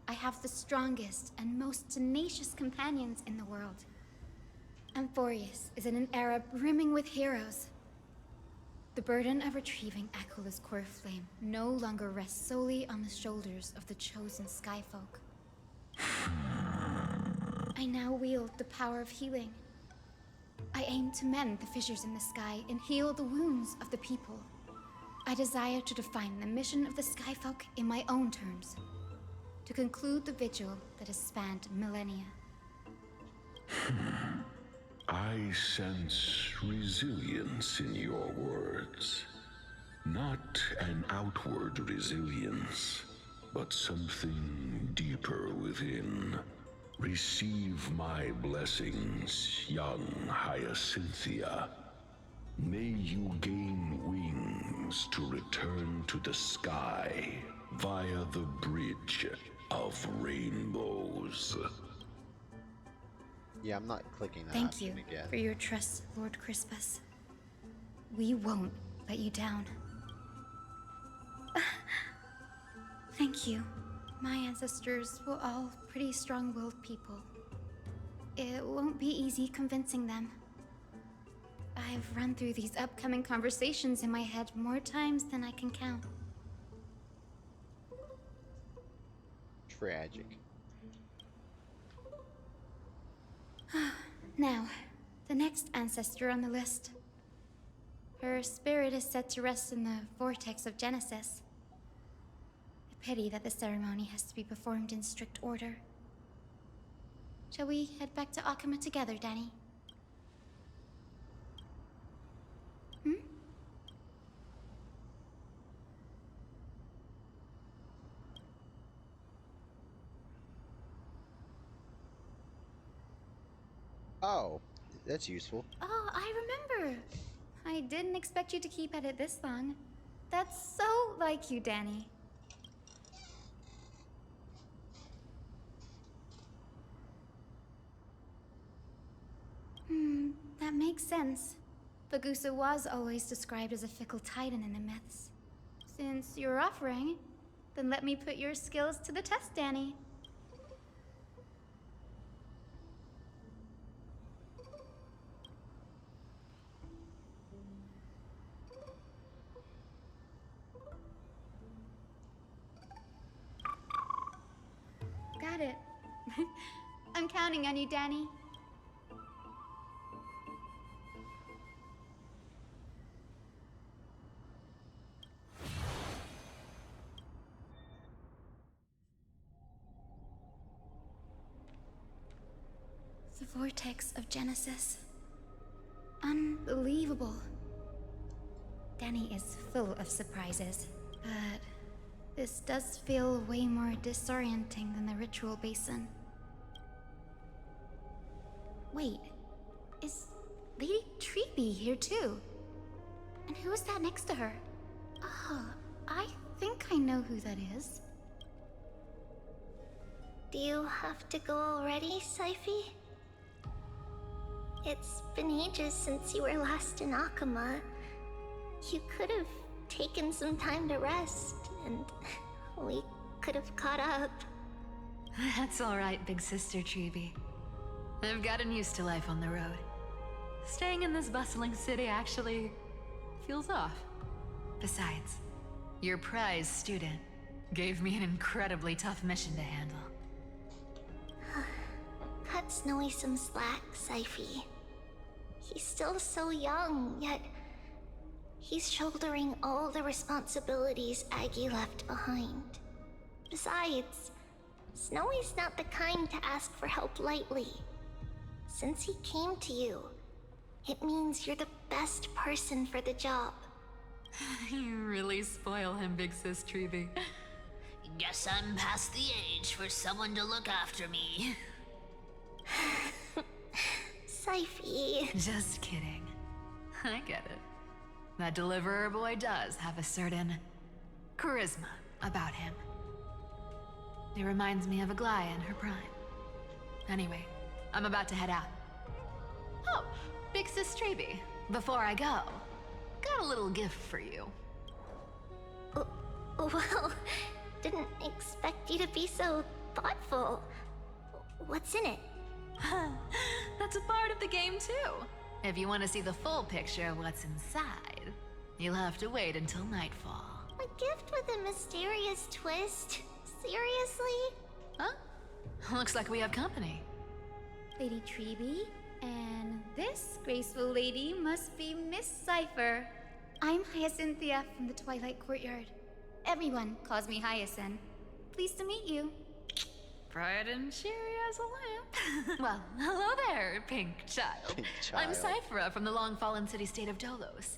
I have the strongest and most tenacious companions in the world. Amphorius is in an era brimming with heroes. The burden of retrieving Aquila's core flame no longer rests solely on the shoulders of the chosen Skyfolk. I now wield the power of healing. I aim to mend the fissures in the sky and heal the wounds of the people. I desire to define the mission of the Skyfolk in my own terms, to conclude the vigil that has spanned millennia. I sense resilience in your words. Not an outward resilience, but something deeper within. Receive my blessings, young Hyacinthia. May you gain wings to return to the sky via the bridge of rainbows. Yeah, I'm not clicking that Thank you option again. for your trust, Lord Crispus. We won't let you down. Thank you. My ancestors were all pretty strong-willed people. It won't be easy convincing them. I've run through these upcoming conversations in my head more times than I can count. Tragic. Now, the next ancestor on the list. Her spirit is set to rest in the vortex of Genesis. A pity that the ceremony has to be performed in strict order. Shall we head back to Akama together, Danny? Oh, that's useful. Oh, I remember. I didn't expect you to keep at it this long. That's so like you, Danny. That makes sense. Bagusa was always described as a fickle titan in the myths. Since you're offering, then let me put your skills to the test, Danny. Got it. I'm counting on you, Danny. The vortex of Genesis. Unbelievable. Danny is full of surprises, but this does feel way more disorienting than the ritual basin. Wait, is Lady Treeby here too? And who is that next to her? Oh, I think I know who that is. Do you have to go already, Syphi? It's been ages since you were last in Akama. You could have taken some time to rest, and we could have caught up. That's all right, big sister Treeby. I've gotten used to life on the road. Staying in this bustling city actually feels off. Besides, your prize student gave me an incredibly tough mission to handle. Cut Snowy some slack, Syphi. He's still so young, yet he's shouldering all the responsibilities Aggie left behind. Besides, Snowy's not the kind to ask for help lightly. Since he came to you, it means you're the best person for the job. You really spoil him, big sis Treeby. Guess I'm past the age for someone to look after me. Syphi. Just kidding. I get it. That deliverer boy does have a certain charisma about him. It reminds me of Aglaya in her prime. Anyway, I'm about to head out. Oh, big sis Treeby, before I go, got a little gift for you. Well, didn't expect you to be so thoughtful. What's in it? That's a part of the game too. If you want to see the full picture of what's inside, you'll have to wait until nightfall. A gift with a mysterious twist? Seriously? Huh? Looks like we have company. Lady Treeby, and this graceful lady must be Miss Cypher. I'm Hyacinthia from the Twilight Courtyard. Everyone calls me Hyacinth. Pleased to meet you. Bright and cheery as a lamp. Well, hello there, pink child. I'm Cyphera from the long-fallen city-state of Dolos.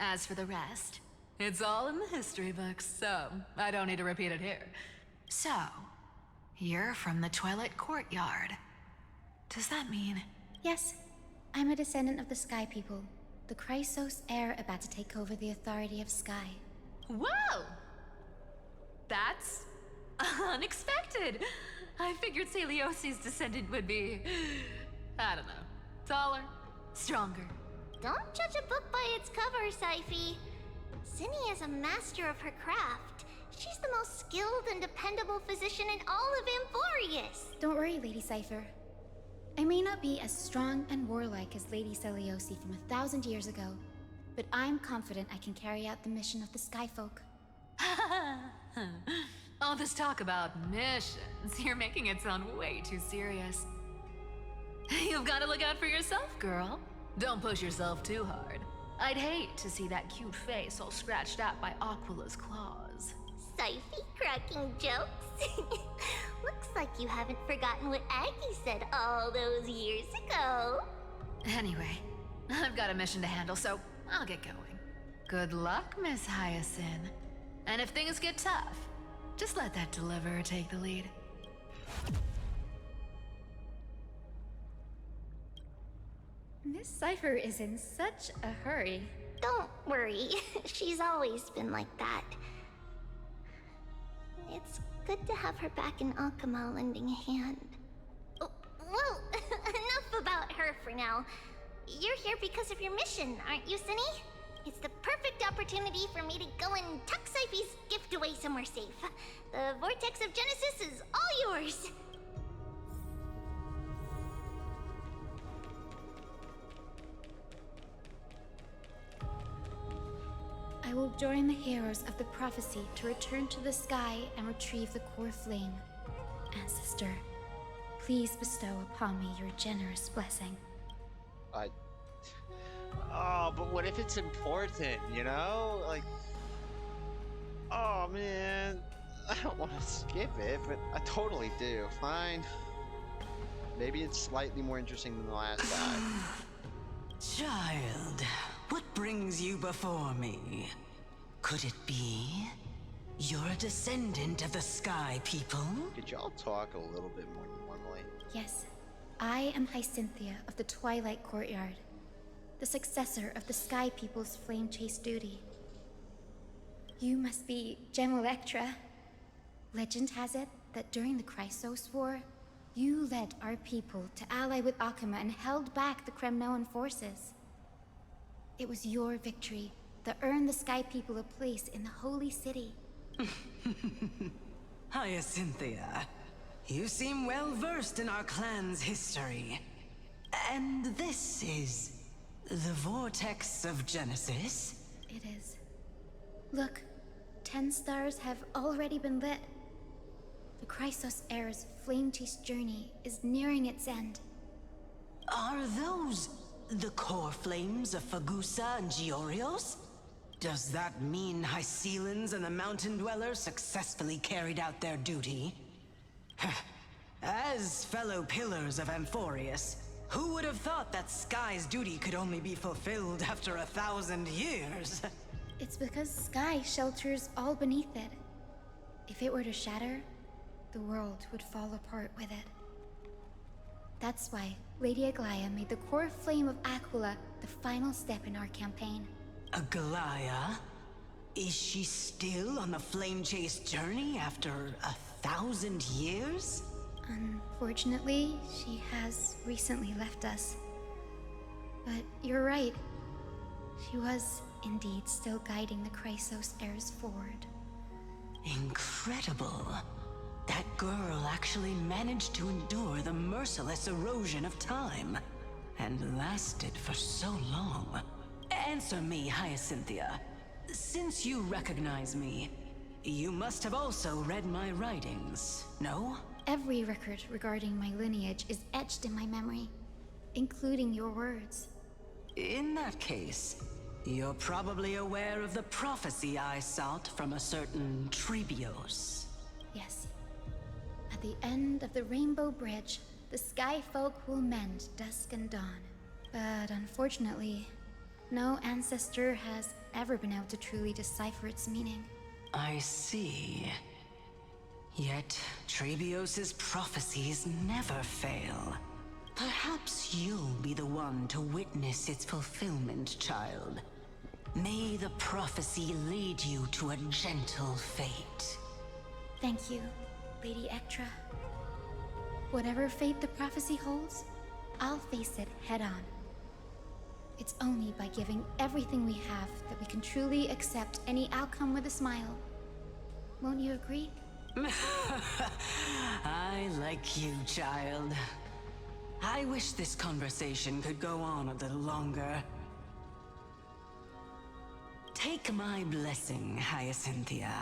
As for the rest, it's all in the history books, so I don't need to repeat it here. So, you're from the Twilight Courtyard. Does that mean? Yes, I'm a descendant of the Sky People, the Chrysos heir about to take over the authority of Sky. Whoa! That's unexpected. I figured Celiosi's descendant would be, I don't know, taller, stronger. Don't judge a book by its cover, Syphi. Zinni is a master of her craft. She's the most skilled and dependable physician in all of Amphorius. Don't worry, Lady Cypher. I may not be as strong and warlike as Lady Celiosi from 1,000 years ago, but I'm confident I can carry out the mission of the Skyfolk. All this talk about missions, you're making it sound way too serious. You've got to look out for yourself, girl. Don't push yourself too hard. I'd hate to see that cute face all scratched out by Aquila's claws. Syphi cracking jokes? Looks like you haven't forgotten what Aggie said all those years ago. Anyway, I've got a mission to handle, so I'll get going. Good luck, Miss Hyacinth. And if things get tough, just let that deliverer take the lead. Miss Cypher is in such a hurry. Don't worry, she's always been like that. It's good to have her back in Akama lending a hand. Well, enough about her for now. you're here because of your mission, aren't you, Sunny? It's the perfect opportunity for me to go and tuck Syphe's gift away somewhere safe. The Vortex of Genesis is all yours. I will join the heroes of the prophecy to return to the sky and retrieve the core flame. Ancestor, please bestow upon me your generous blessing. Oh, but what if it's important, you know? Like, oh man, I don't want to skip it, but I totally do. Fine. Maybe it's slightly more interesting than the last guy. Child, what brings you before me? Could it be you're a descendant of the Sky People? Could y'all talk a little bit more normally? Yes, I am Hyacinthia of the Twilight Courtyard, the successor of the Sky People's flame chase duty. You must be General Electra. Legend has it that during the Chrysos War, you led our people to ally with Akuma and held back the Kremnoan forces. It was your victory that earned the Sky People a place in the Holy City. Hyacinthia, you seem well versed in our clan's history. And this is the Vortex of Genesis? It is. Look, 10 stars have already been lit. The Chrysos Heir's flame chase journey is nearing its end. Are those the core flames of Fagusa and Giorios? Does that mean Hycelans and the Mountain Dwellers successfully carried out their duty? As fellow pillars of Amphorius, who would have thought that Sky's duty could only be fulfilled after 1,000 years? It's because Sky shelters all beneath it. If it were to shatter, the world would fall apart with it. That's why Lady Aglaya made the core flame of Aquila the final step in our campaign. Aglaya? Is she still on the flame chase journey after 1,000 years? Unfortunately, she has recently left us. But you're right. She was indeed still guiding the Chrysos heirs forward. Incredible. That girl actually managed to endure the merciless erosion of time, and lasted for so long. Answer me, Hyacinthia. Since you recognize me, you must have also read my writings, no? Every record regarding my lineage is etched in my memory, including your words. In that case, you're probably aware of the prophecy I sought from a certain Trebios. Yes. At the end of the Rainbow Bridge, the Sky Folk will mend dusk and dawn. But unfortunately, no ancestor has ever been able to truly decipher its meaning. I see. Yet, Trebios's prophecies never fail. Perhaps you'll be the one to witness its fulfillment, child. May the prophecy lead you to a gentle fate. Thank you, Lady Ektra. Whatever fate the prophecy holds, I'll face it head-on. It's only by giving everything we have that we can truly accept any outcome with a smile. Won't you agree? I like you, child. I wish this conversation could go on a little longer. Take my blessing, Hyacinthia.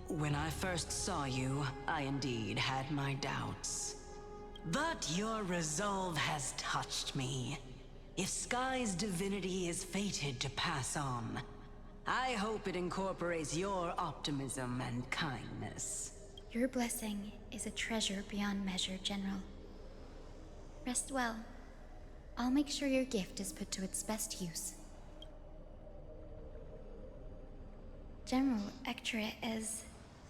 When I first saw you, I indeed had my doubts. But your resolve has touched me. If Sky's divinity is fated to pass on, I hope it incorporates your optimism and kindness. Your blessing is a treasure beyond measure, General. Rest well. I'll make sure your gift is put to its best use. General Ektra is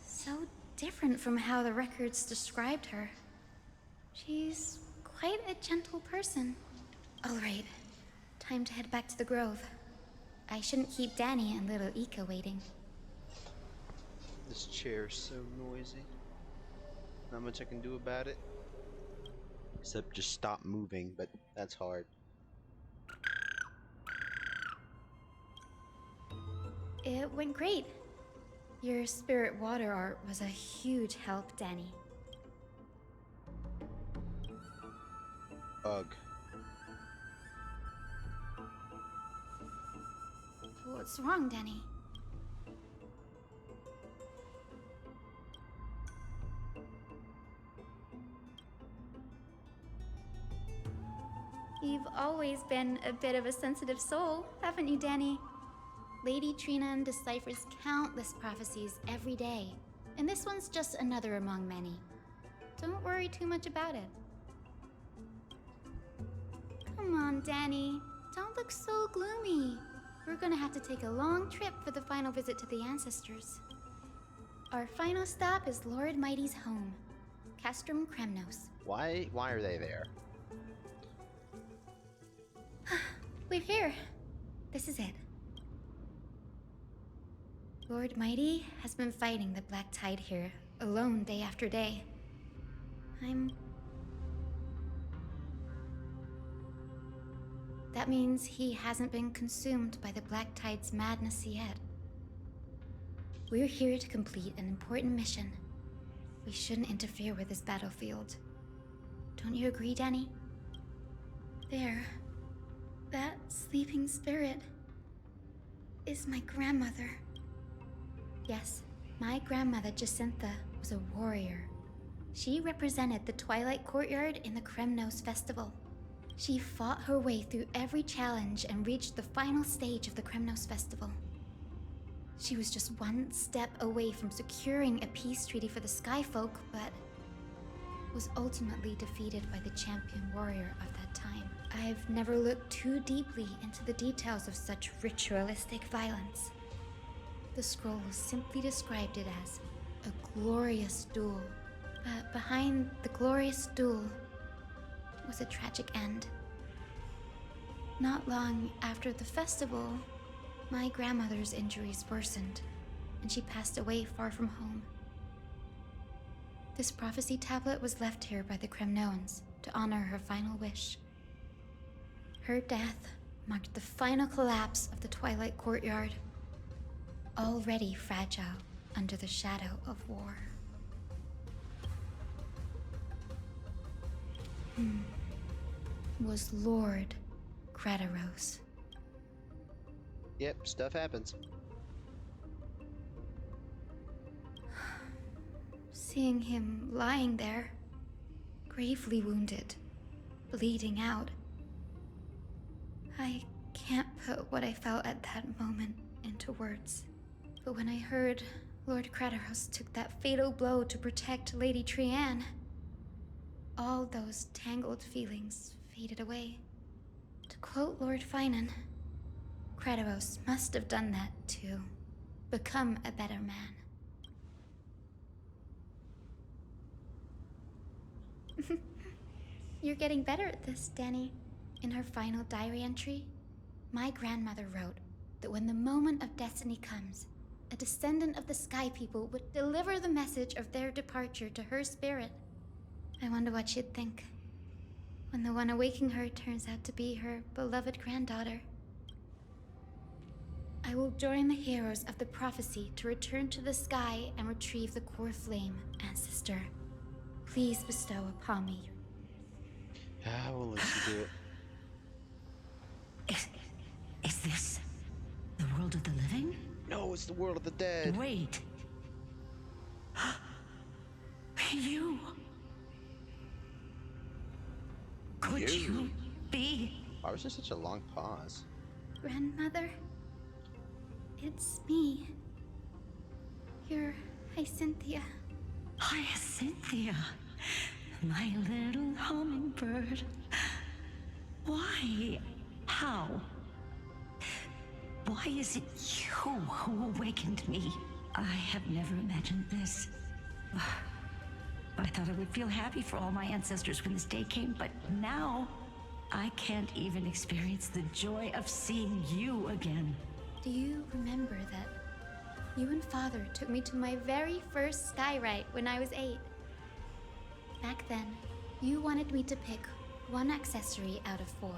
so different from how the records described her. She's quite a gentle person. All right, time to head back to the Grove. I shouldn't keep Danny and little Ika waiting. This chair is so noisy. Not much I can do about it. Except just stop moving, but that's hard. It went great. Your spirit water art was a huge help, Danny. Ugh. What's wrong, Danny? You've always been a bit of a sensitive soul, haven't you, Danny? Lady Trina deciphers countless prophecies every day, and this one's just another among many. Don't worry too much about it. Come on, Danny. Don't look so gloomy. We're gonna have to take a long trip for the final visit to the ancestors. Our final stop is Lord Mighty's home, Castrum Kremnos. Why are they there? We're here. This is it. Lord Mighty has been fighting the Black Tide here, alone day after day. That means he hasn't been consumed by the Black Tide's madness yet. We're here to complete an important mission. We shouldn't interfere with this battlefield. Don't you agree, Danny? There. That sleeping spirit is my grandmother. Yes, my grandmother Jacintha was a warrior. She represented the Twilight Courtyard in the Kremnos Festival. She fought her way through every challenge and reached the final stage of the Kremnos Festival. She was just one step away from securing a peace treaty for the Skyfolk, but was ultimately defeated by the champion warrior of that time. I've never looked too deeply into the details of such ritualistic violence. The scroll simply described it as a glorious duel. But behind the glorious duel was a tragic end. Not long after the festival, my grandmother's injuries worsened, and she passed away far from home. This prophecy tablet was left here by the Kremnoans to honor her final wish. Her death marked the final collapse of the Twilight Courtyard, already fragile under the shadow of war. Was Lord Gradaros. Yep, stuff happens. Seeing him lying there, gravely wounded, bleeding out, I can't put what I felt at that moment into words. But when I heard Lord Gradaros took that fatal blow to protect Lady Trianne, all those tangled feelings faded away. To quote Lord Finan, Gradaros must have done that to become a better man. You're getting better at this, Danny. In her final diary entry, my grandmother wrote that when the moment of destiny comes, a descendant of the Sky People would deliver the message of their departure to her spirit. I wonder what she'd think when the one awaking her turns out to be her beloved granddaughter. I will join the heroes of the prophecy to return to the sky and retrieve the core flame, ancestor. Please bestow upon me. I will listen to it. Is this the world of the living? No, it's the world of the dead. Wait. You. Could you be? Why was there such a long pause? Grandmother, it's me. Your Hyacinthia. Hyacinthia, my little hummingbird. Why? How? Why is it you who awakened me? I have never imagined this. I thought I would feel happy for all my ancestors when this day came, but now I can't even experience the joy of seeing you again. Do you remember that you and Father took me to my very first skyrite when I was 8? Back then, you wanted me to pick one accessory out of 4.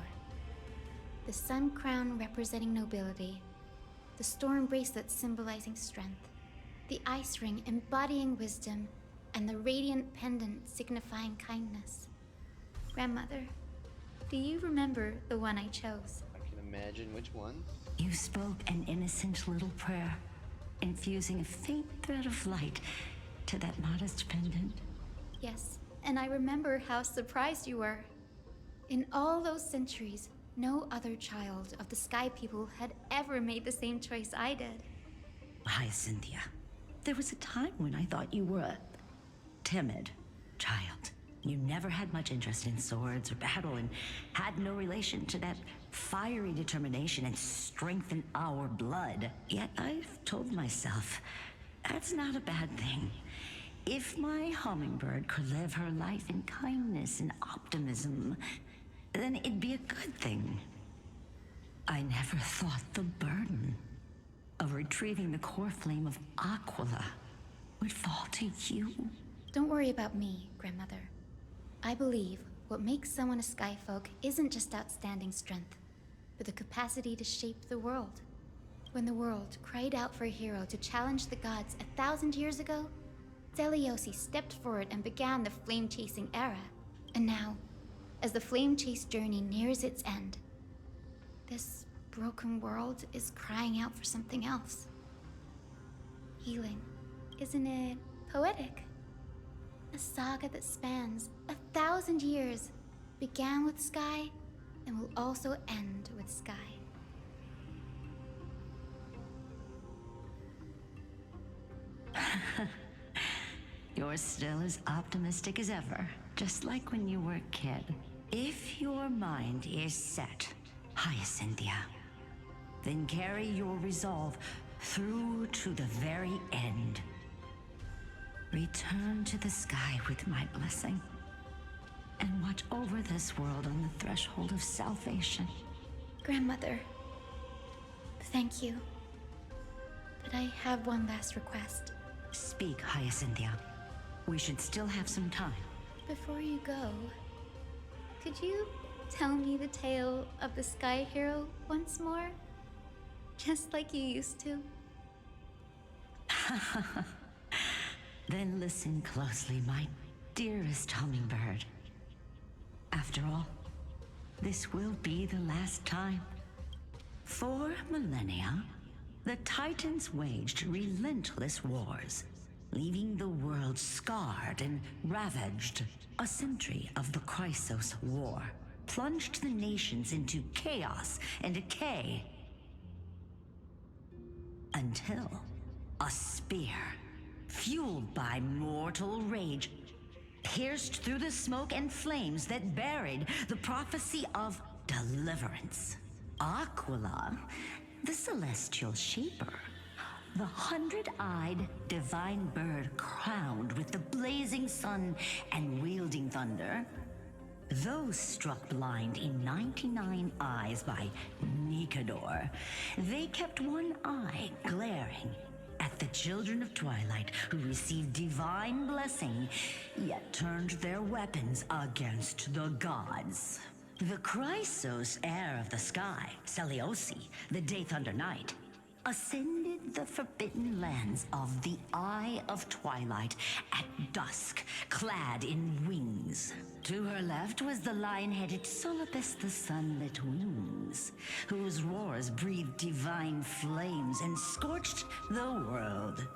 The sun crown representing nobility, the storm bracelet symbolizing strength, the ice ring embodying wisdom, and the radiant pendant signifying kindness. Grandmother, do you remember the one I chose? I can imagine which one. You spoke an innocent little prayer, infusing a faint thread of light to that modest pendant. Yes, and I remember how surprised you were. In all those centuries, no other child of the Sky People had ever made the same choice I did. Hyacinthia, there was a time when I thought you were a timid child. You never had much interest in swords or battle and had no relation to that fiery determination and strength in our blood. Yet I've told myself, that's not a bad thing. If my hummingbird could live her life in kindness and optimism, then it'd be a good thing. I never thought the burden of retrieving the core flame of Aquila would fall to you. Don't worry about me, Grandmother. I believe what makes someone a Skyfolk isn't just outstanding strength, but the capacity to shape the world. When the world cried out for a hero to challenge the gods 1,000 years ago, Zeliosi stepped forward and began the flame-chasing era. And now, as the flame-chase journey nears its end, this broken world is crying out for something else. Healing. Isn't it poetic? A saga that spans 1,000 years, began with Sky, and will also end with Sky. You're still as optimistic as ever, just like when you were a kid. If your mind is set, Hyacinthia, then carry your resolve through to the very end. Return to the sky with my blessing, and watch over this world on the threshold of salvation. Grandmother, thank you. But I have one last request. Speak, Hyacinthia. We should still have some time. Before you go, could you tell me the tale of the Sky Hero once more? Just like you used to. Then listen closely, my dearest hummingbird. After all, this will be the last time. For millennia, the Titans waged relentless wars, leaving the world scarred and ravaged. A century of the Chrysos War plunged the nations into chaos and decay. Until a spear, fueled by mortal rage, pierced through the smoke and flames that buried the prophecy of deliverance. Aquila, the celestial shaper, the 100-eyed divine bird crowned with the blazing sun and wielding thunder, though struck blind in 99 eyes by Nikador, they kept one eye glaring at the children of Twilight who received divine blessing, yet turned their weapons against the gods. The Chrysos heir of the sky, Seliosi, the Day Thunder Knight, ascended the forbidden lands of the Eye of Twilight at dusk, clad in wings. To her left was the lion-headed Solibus the Sunlit Wings, whose roars breathed divine flames and scorched the world.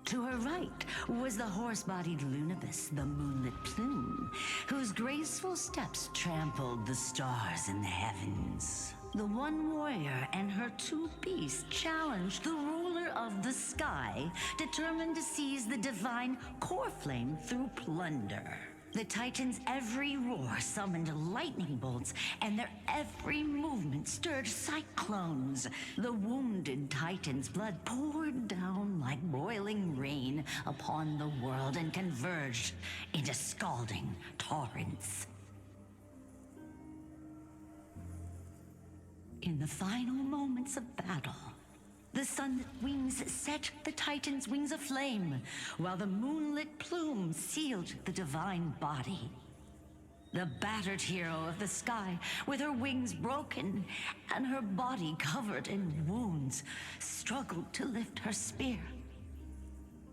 To her right was the horse-bodied Lunibus, the Moonlit Plume, whose graceful steps trampled the stars in the heavens. The one warrior and her two beasts challenged the ruler of the sky, determined to seize the divine core flame through plunder. The Titans' every roar summoned lightning bolts, and their every movement stirred cyclones. The wounded Titan's blood poured down like boiling rain upon the world and converged into scalding torrents. In the final moments of battle, the sunlit wings set the Titan's wings aflame, while the moonlit plume sealed the divine body. The battered hero of the sky, with her wings broken and her body covered in wounds, struggled to lift her spear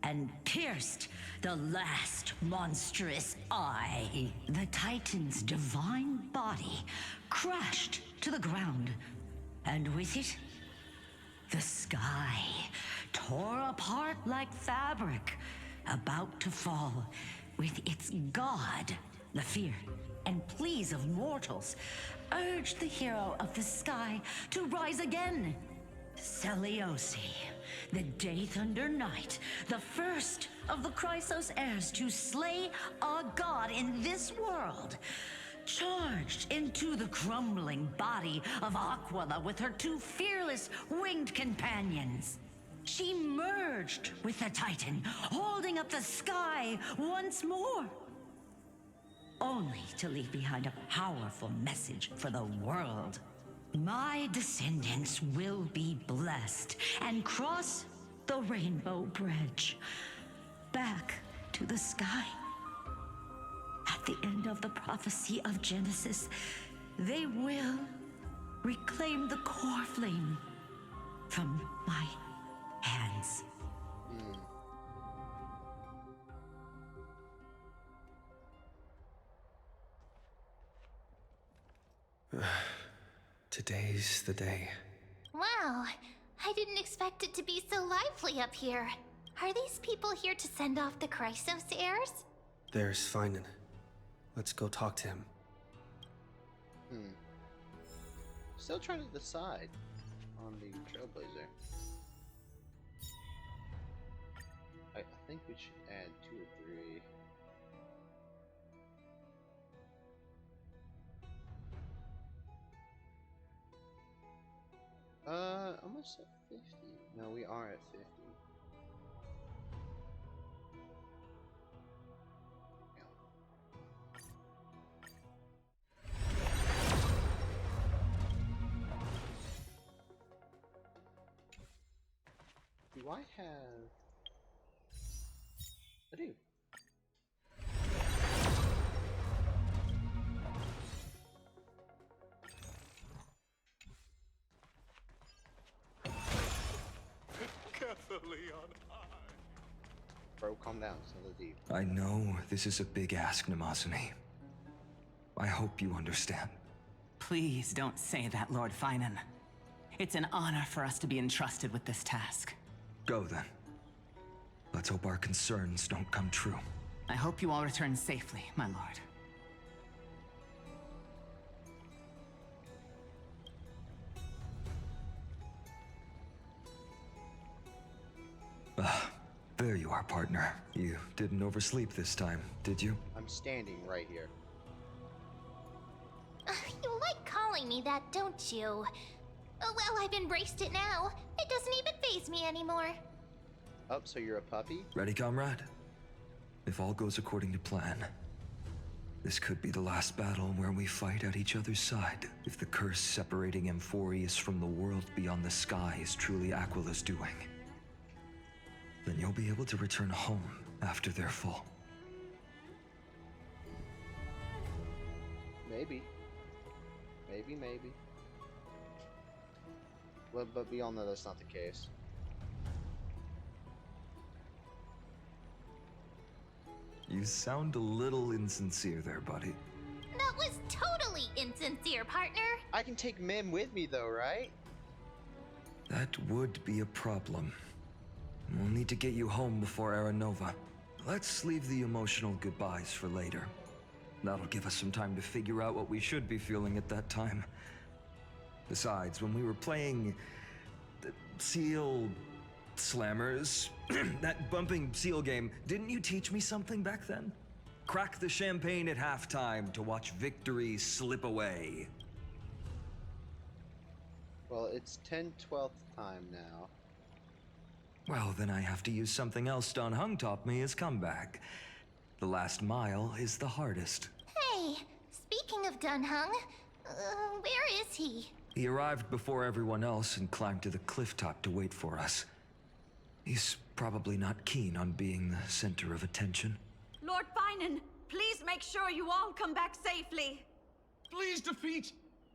and pierced the last monstrous eye. The Titan's divine body crashed to the ground, and with it, the sky tore apart like fabric, about to fall, with its god. The fear and pleas of mortals urged the hero of the sky to rise again. Seliosi, the Day Thunder Knight, the first of the Chrysos heirs to slay a god in this world, charged into the crumbling body of Aquila with her two fearless winged companions. She merged with the Titan, holding up the sky once more, only to leave behind a powerful message for the world. My descendants will be blessed and cross the Rainbow Bridge back to the sky. At the end of the prophecy of Genesis, they will reclaim the core flame from my hands. Today's the day. Wow, I didn't expect it to be so lively up here. Are these people here to send off the Chrysos heirs? There's Finan. Let's go talk to him. Still trying to decide on the Trailblazer. I think we should add 2 or 3. Almost at 50. No, we are at 50. Do I have... I do. Carefully on high. Bro, calm down. It's another deep. I know this is a big ask, Namazuni. I hope you understand. Please don't say that, Lord Finan. It's an honor for us to be entrusted with this task. Go then. Let's hope our concerns don't come true. I hope you all return safely, my lord. There you are, partner. You didn't oversleep this time, did you? I'm standing right here. You like calling me that, don't you? Oh, well, I've embraced it now. It doesn't even faze me anymore. Oh, so you're a puppy? Ready, comrade? If all goes according to plan, this could be the last battle where we fight at each other's side. If the curse separating Amphorius from the world beyond the sky is truly Aquila's doing, then you'll be able to return home after they're full. Maybe. Maybe. Well, but we all know that's not the case. You sound a little insincere there, buddy. That was totally insincere, partner. I can take Mim with me though, right? That would be a problem. We'll need to get you home before Aranova. Let's leave the emotional goodbyes for later. That'll give us some time to figure out what we should be feeling at that time. Besides, when we were playing the Seal Slammers, that bumping seal game, didn't you teach me something back then? Crack the champagne at halftime to watch victory slip away. Well, it's 10/12th time now. Well, then I have to use something else Don Hung taught me as comeback. The last mile is the hardest. Hey, speaking of Dunhung, where is he? He arrived before everyone else and climbed to the cliff top to wait for us. He's probably not keen on being the center of attention. Lord Finan, Please make sure you all come back safely. Please defeat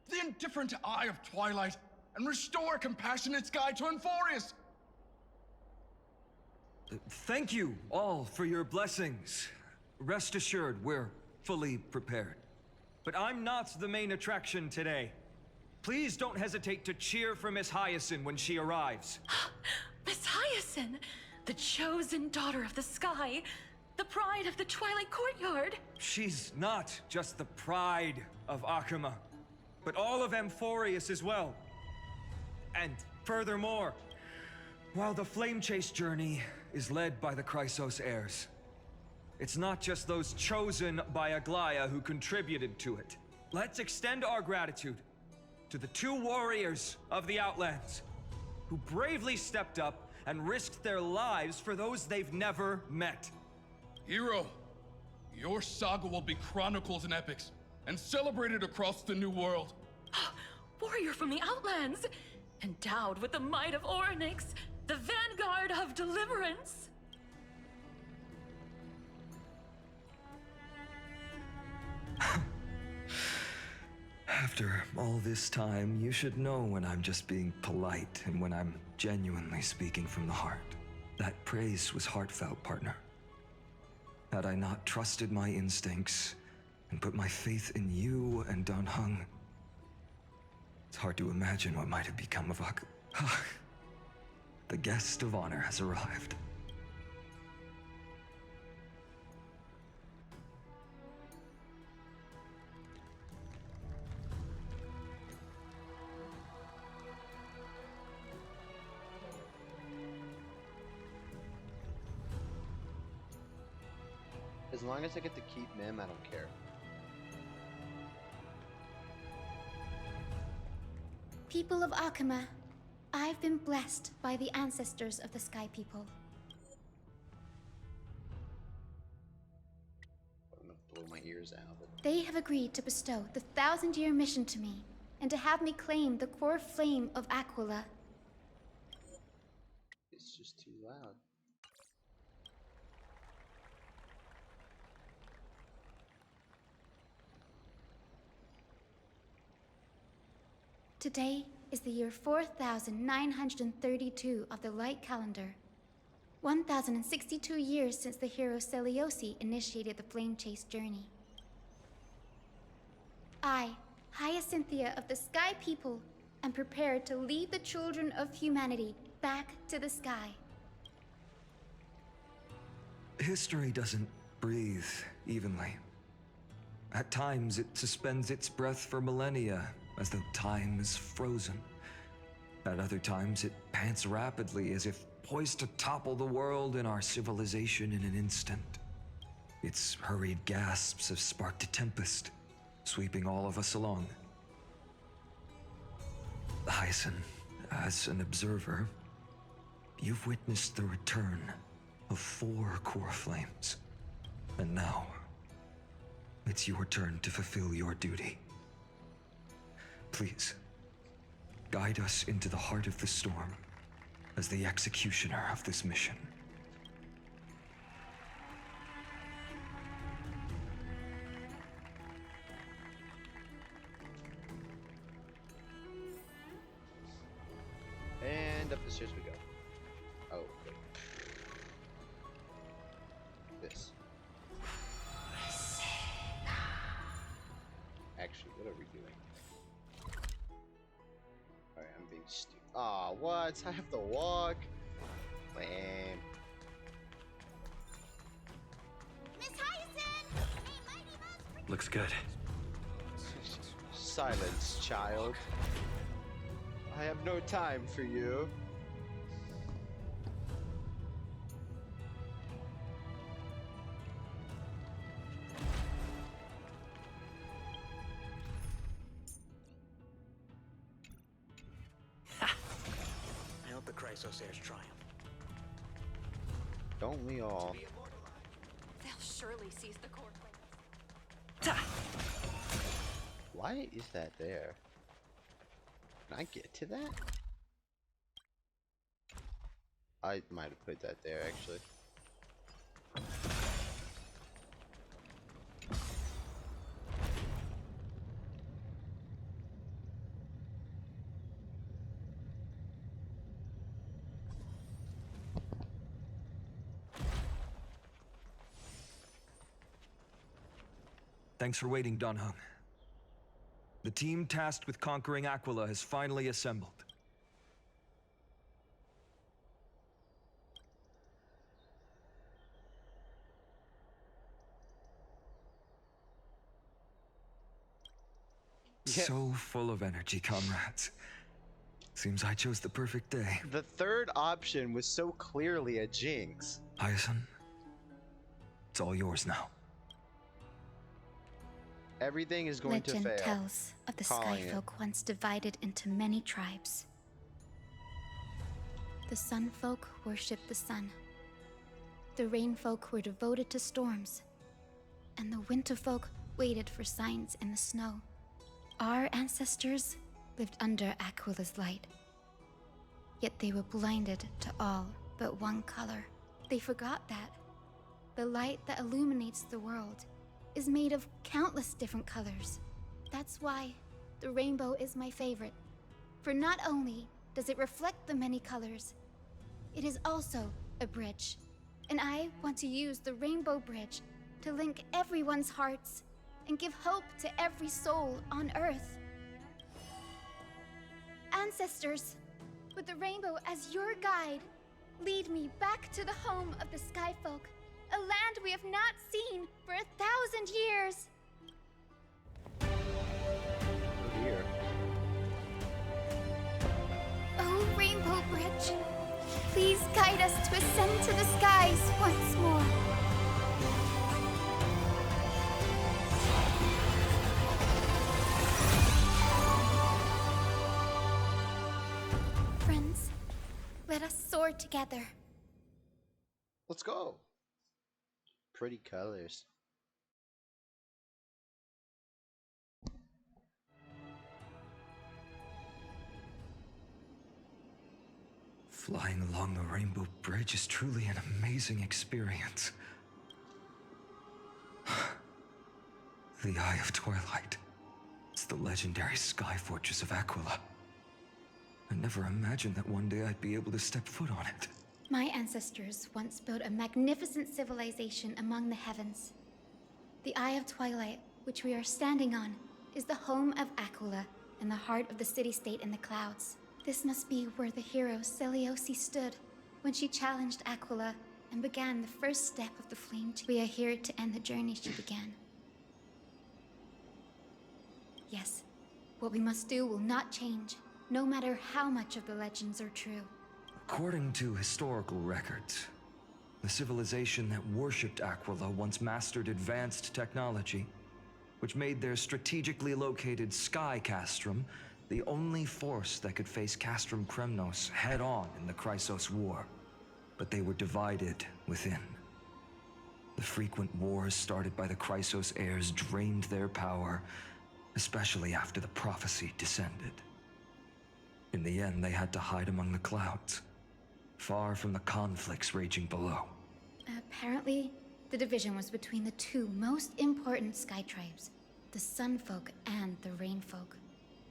the indifferent eye of Twilight and restore a compassionate sky to Enforius. Thank you all for your blessings. Rest assured, we're fully prepared. But I'm not the main attraction today. Please don't hesitate to cheer for Miss Hyacinth when she arrives. Miss Hyacinth, the chosen daughter of the sky, the pride of the Twilight Courtyard. She's not just the pride of Akuma, but all of Amphorius as well. And furthermore, while the Flame Chase journey is led by the Chrysos heirs, it's not just those chosen by Aglaya who contributed to it. Let's extend our gratitude to the 2 warriors of the Outlands who bravely stepped up and risked their lives for those they've never met. Hero, your saga will be chronicled in epics and celebrated across the New World. Warrior from the Outlands, endowed with the might of Orynyx, the vanguard of deliverance. After all this time, you should know when I'm just being polite and when I'm genuinely speaking from the heart. That praise was heartfelt, partner. Had I not trusted my instincts and put my faith in you and Dan Heng, it's hard to imagine what might have become of The guest of honor has arrived. As long as I get to keep Mim, I don't care. People of Akuma, I've been blessed by the ancestors of the Sky People. I'm gonna blow my ears out. But... They have agreed to bestow the 1,000-year mission to me, and to have me claim the core flame of Aquila. It's just too loud. Today is the year 4932 of the Light Calendar. 1062 years since the hero Seliosi initiated the Flame Chase journey. I, Hyacinthia of the Sky People, am prepared to lead the children of humanity back to the sky. History doesn't breathe evenly. At times, it suspends its breath for millennia, as though time is frozen. At other times, it pants rapidly, as if poised to topple the world and our civilization in an instant. Its hurried gasps have sparked a tempest, sweeping all of us along. Hyacinth, as an observer, you've witnessed the return of 4 core flames. And now, it's your turn to fulfill your duty. Please, guide us into the heart of the storm as the executioner of this mission. And up the stairs we go. Oh, wait. This. Actually, what are we doing? Alright, I'm being stupid. Aw, what? I have to walk? Lame. Miss Hyacinth! Looks good. Silence, child. I have no time for you. I hope the Chrysos heirs triumph. Don't we all? They'll surely seize the core flame. Why is that there? Can I get to that? I might have put that there actually. Thanks for waiting, Donhung. The team tasked with conquering Aquila has finally assembled. So full of energy, comrades. Seems I chose the perfect day. The third option was so clearly a jinx. Hyacinth, it's all yours now. Everything is going to fail. Legend tells of the Skyfolk once divided into many tribes. The Sunfolk worshipped the sun. The Rainfolk were devoted to storms. And the Winterfolk waited for signs in the snow. Our ancestors lived under Aquila's light. Yet they were blinded to all but one color. They forgot that the light that illuminates the world is made of countless different colors. That's why the rainbow is my favorite. For not only does it reflect the many colors, it is also a bridge. And I want to use the Rainbow Bridge to link everyone's hearts and give hope to every soul on Earth. Ancestors, with the rainbow as your guide, lead me back to the home of the Skyfolk, a land we have not seen for 1,000 years. Oh dear. Oh, Rainbow Bridge, please guide us to ascend to the skies once more. Friends, let us soar together. Let's go. Pretty colors. Flying along the Rainbow Bridge is truly an amazing experience. The Eye of Twilight. It's the legendary sky fortress of Aquila. I never imagined that one day I'd be able to step foot on it. My ancestors once built a magnificent civilization among the heavens. The Eye of Twilight, which we are standing on, is the home of Aquila and the heart of the city-state in the clouds. This must be where the hero Selioce stood when she challenged Aquila and began the first step of the flame. We are here to end the journey she began. Yes, what we must do will not change, no matter how much of the legends are true. According to historical records, the civilization that worshipped Aquila once mastered advanced technology, which made their strategically located sky castrum the only force that could face Castrum Kremnos head-on in the Chrysos War. But they were divided within. The frequent wars started by the Chrysos heirs drained their power, especially after the prophecy descended. In the end, they had to hide among the clouds, far from the conflicts raging below. Apparently, the division was between the two most important sky tribes, the Sunfolk and the Rainfolk.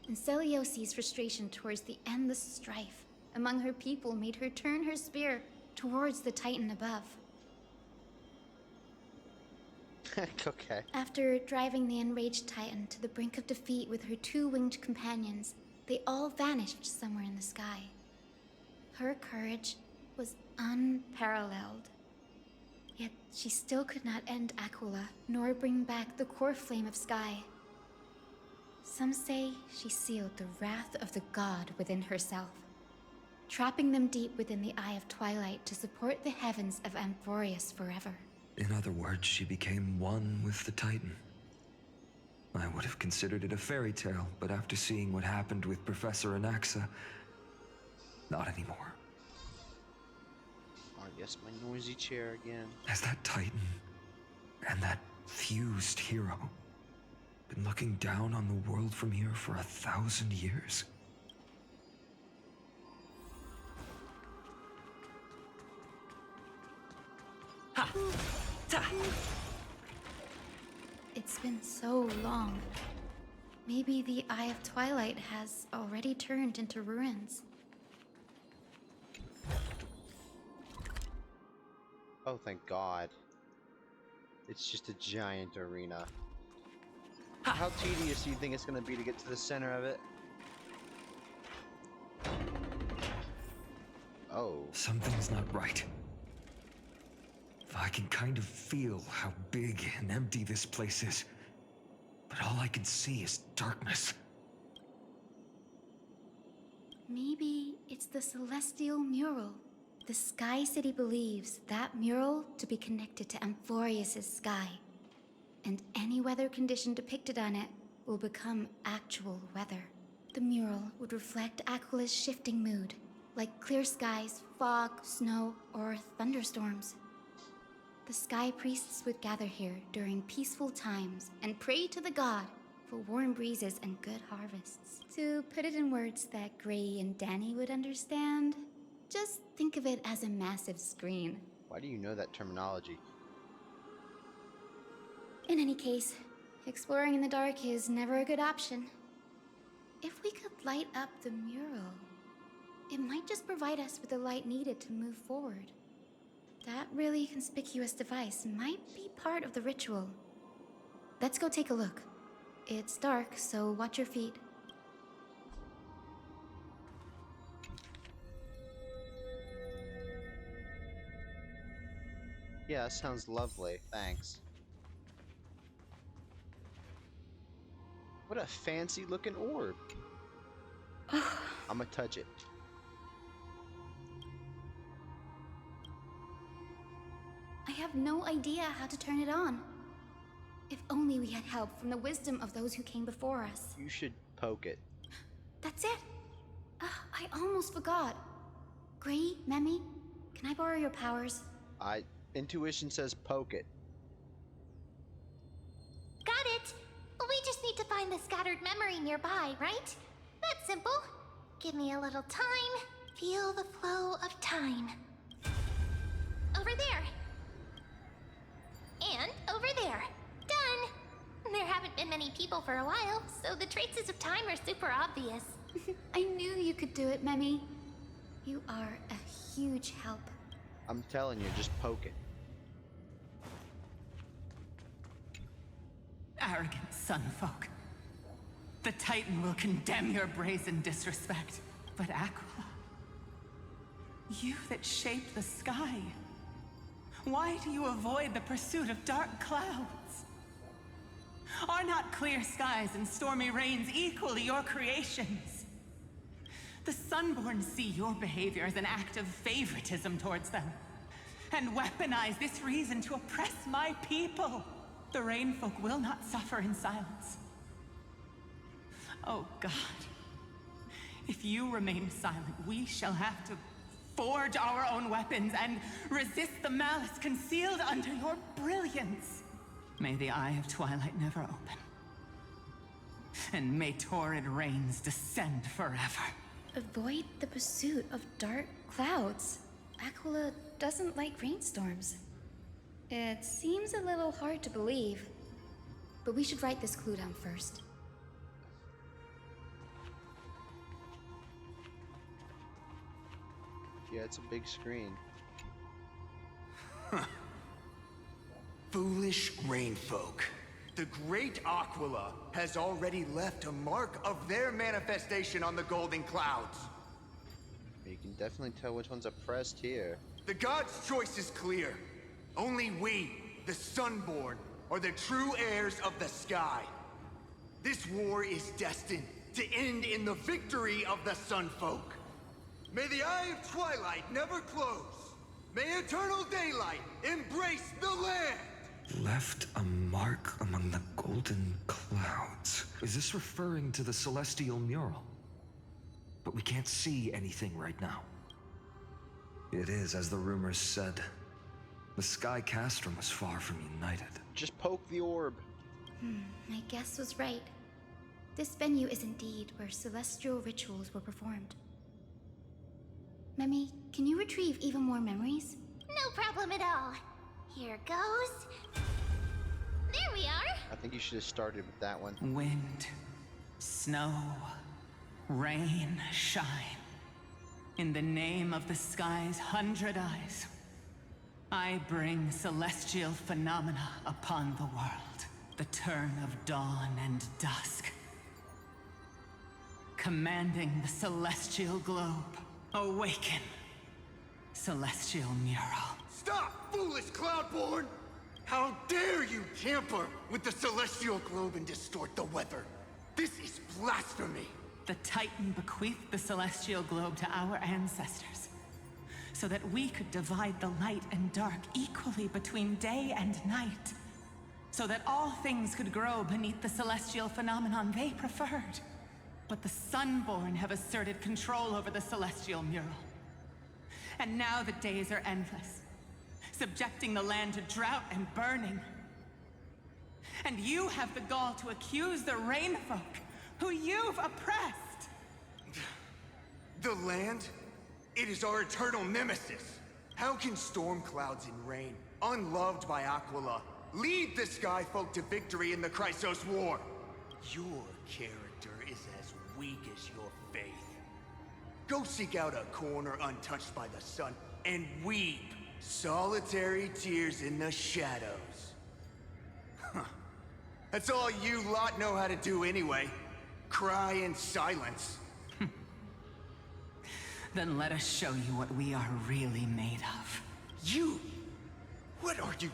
And Selioce's frustration towards the endless strife among her people made her turn her spear towards the Titan above. Okay. After driving the enraged Titan to the brink of defeat with her two-winged companions, they all vanished somewhere in the sky. Her courage was unparalleled. Yet she still could not end Aquila, nor bring back the core flame of sky. Some say she sealed the wrath of the god within herself, trapping them deep within the Eye of Twilight to support the heavens of Amphorius forever. In other words, she became one with the Titan. I would have considered it a fairy tale, but after seeing what happened with Professor Anaxa, not anymore. Oh, yes, my noisy chair again. Has that Titan and that fused hero been looking down on the world from here for 1,000 years? Ha! Ta! It's been so long. Maybe the Eye of Twilight has already turned into ruins. Oh, thank God. It's just a giant arena. How tedious do you think it's going to be to get to the center of it? Oh. Something's not right. I can kind of feel how big and empty this place is. But all I can see is darkness. Maybe it's the celestial mural. The Sky City believes that mural to be connected to Amphorius' sky. And any weather condition depicted on it will become actual weather. The mural would reflect Aquila's shifting mood, like clear skies, fog, snow, or thunderstorms. The Sky Priests would gather here during peaceful times and pray to the god for warm breezes and good harvests. To put it in words that Gray and Danny would understand, just think of it as a massive screen. Why do you know that terminology? In any case, exploring in the dark is never a good option. If we could light up the mural, it might just provide us with the light needed to move forward. That really conspicuous device might be part of the ritual. Let's go take a look. It's dark, so watch your feet. Yeah, that sounds lovely. Thanks. What a fancy looking orb. I'ma touch it. I have no idea how to turn it on. If only we had help from the wisdom of those who came before us. You should poke it. That's it. I almost forgot. Gray, Memi, can I borrow your powers? Intuition says poke it. Got it! We just need to find the scattered memory nearby, right? That's simple. Give me a little time. Feel the flow of time. Over there. And over there. Done! There haven't been many people for a while, so the traces of time are super obvious. I knew you could do it, Memi. You are a huge help. I'm telling you, just poke it. Arrogant sunfolk. The Titan will condemn your brazen disrespect. But Aquila, you that shaped the sky, why do you avoid the pursuit of dark clouds? Are not clear skies and stormy rains equally your creations? The Sunborn see your behavior as an act of favoritism towards them, and weaponize this reason to oppress my people. The Rainfolk will not suffer in silence. Oh God, if you remain silent, we shall have to forge our own weapons and resist the malice concealed under your brilliance. May the Eye of Twilight never open, and may torrid rains descend forever. Avoid the pursuit of dark clouds. Aquila doesn't like rainstorms. It seems a little hard to believe, but we should write this clue down first. Yeah, it's a big screen. Foolish rainfolk. The great Aquila has already left a mark of their manifestation on the golden clouds. You can definitely tell which one's oppressed here. The god's choice is clear. Only we, the Sunborn, are the true heirs of the sky. This war is destined to end in the victory of the Sunfolk. May the Eye of Twilight never close. May eternal daylight embrace the land! Left a mark among the golden clouds. Is this referring to the celestial mural? But we can't see anything right now. It is, as the rumors said. The Sky Castrum was far from united. Just poke the orb. My guess was right. This venue is indeed where celestial rituals were performed. Memi, can you retrieve even more memories? No problem at all. Here goes. There we are. I think you should have started with that one. Wind, snow, rain, shine. In the name of the sky's 100 eyes, I bring celestial phenomena upon the world. The turn of dawn and dusk. Commanding the celestial globe. Awaken. Celestial mural. Stop, foolish Cloudborn! How dare you tamper with the celestial globe and distort the weather? This is blasphemy! The Titan bequeathed the celestial globe to our ancestors, so that we could divide the light and dark equally between day and night, so that all things could grow beneath the celestial phenomenon they preferred. But the Sunborn have asserted control over the celestial mural. And now the days are endless, subjecting the land to drought and burning. And you have the gall to accuse the Rainfolk, who you've oppressed! The land? It is our eternal nemesis. How can storm clouds and rain, unloved by Aquila, lead the Skyfolk to victory in the Chrysos War? Your character is as weak as your faith. Go seek out a corner untouched by the sun and weep solitary tears in the shadows. Huh. That's all you lot know how to do anyway. Cry in silence. Then let us show you what we are really made of. You? What are you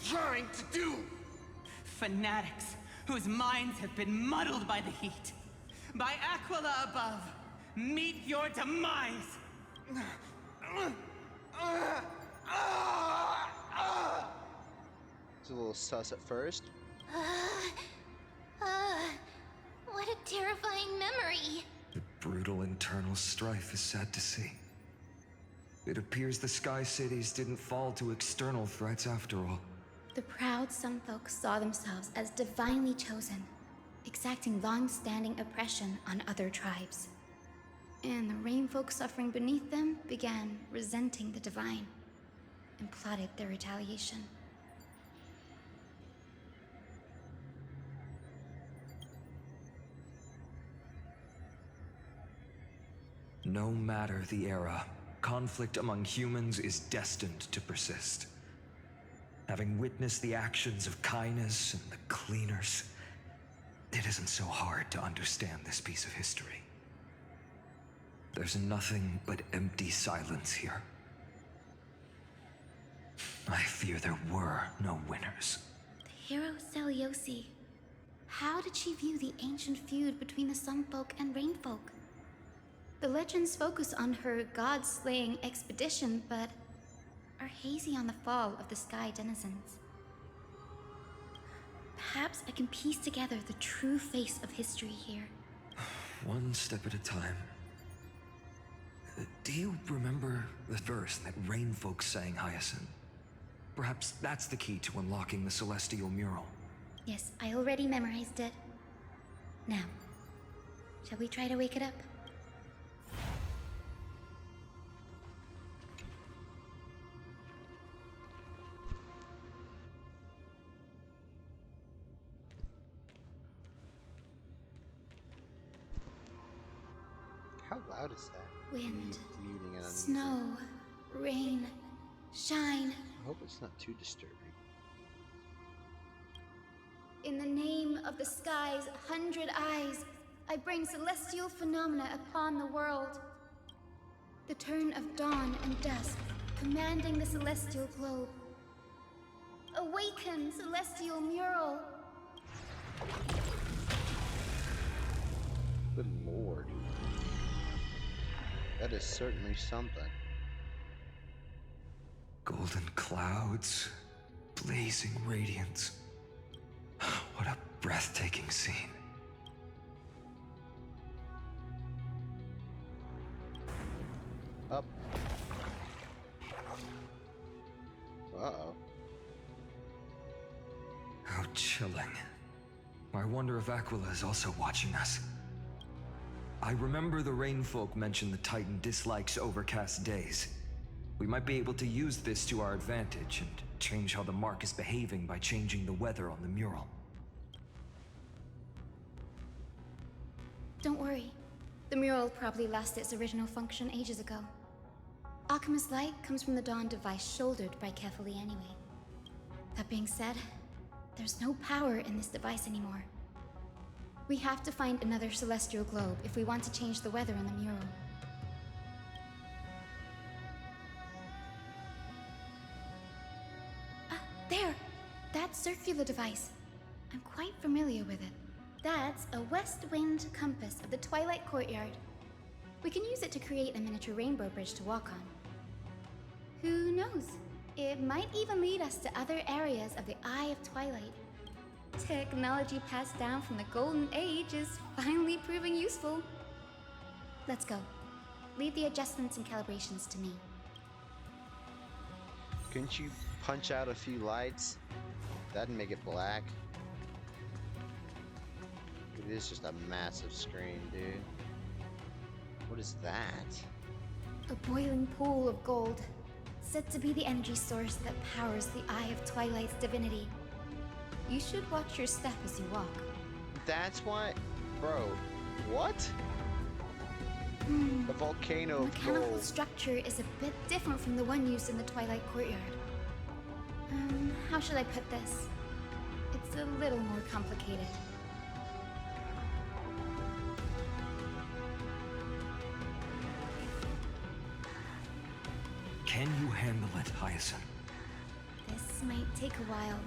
trying to do? Fanatics whose minds have been muddled by the heat. By Aquila above. Meet your demise! It's a little sus at first. What a terrifying memory. The brutal internal strife is sad to see. It appears the Sky Cities didn't fall to external threats after all. The proud Sunfolk saw themselves as divinely chosen, exacting long-standing oppression on other tribes. And the Rainfolk suffering beneath them began resenting the divine and plotted their retaliation. No matter the era, conflict among humans is destined to persist. Having witnessed the actions of Kindness and the Cleaners, it isn't so hard to understand this piece of history. There's nothing but empty silence here. I fear there were no winners. The hero Seliosi. How did she view the ancient feud between the Sunfolk and Rainfolk? The legends focus on her god-slaying expedition, but are hazy on the fall of the Sky Denizens. Perhaps I can piece together the true face of history here. One step at a time. Do you remember the verse that Rainfolk sang, Hyacinth? Perhaps that's the key to unlocking the celestial mural. Yes, I already memorized it. Now, shall we try to wake it up? How loud is that? Wind, Muting it on snow, rain, shine. I hope it's not too disturbing. In the name of the sky's 100 eyes, I bring celestial phenomena upon the world. The turn of dawn and dusk, commanding the celestial globe. Awaken, celestial mural! Good lord. That is certainly something. Golden clouds, blazing radiance. What a breathtaking scene. Up. Uh-oh. How chilling. I wonder if Aquila is also watching us. I remember the Rainfolk mentioned the Titan dislikes overcast days. We might be able to use this to our advantage and change how the mark is behaving by changing the weather on the mural. Don't worry. The mural probably lost its original function ages ago. Akima's light comes from the dawn device shouldered by Kefali anyway. That being said, There's no power in this device anymore. We have to find another celestial globe if we want to change the weather in the mural. There! That circular device. I'm quite familiar with it. That's a west wind compass of the Twilight Courtyard. We can use it to create a miniature rainbow bridge to walk on. Who knows? It might even lead us to other areas of the Eye of Twilight. Technology passed down from the Golden Age is finally proving useful. Let's go. Leave the adjustments and calibrations to me. Couldn't you punch out a few lights? That'd make it black. It is just a massive screen, dude. What is that? A boiling pool of gold, said to be the energy source that powers the Eye of Twilight's divinity. You should watch your step as you walk. That's why... Bro, what? The volcano The of mechanical gold. structure is a bit different from the one used in the Twilight Courtyard. How should I put this? It's a little more complicated. Can you handle it, Hyacinth? This might take a while,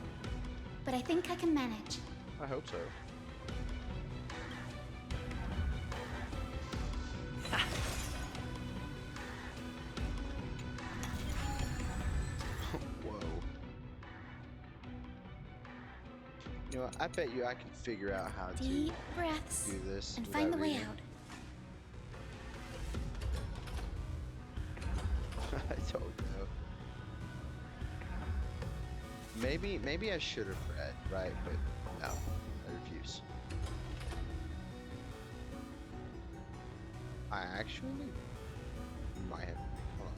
but I think I can manage. I hope so. Whoa. You know, I bet you I can figure out how Deep to breaths do this and find the without way reading. out. I don't know. Maybe I should have read, right? But no, I refuse. I actually might have. Hold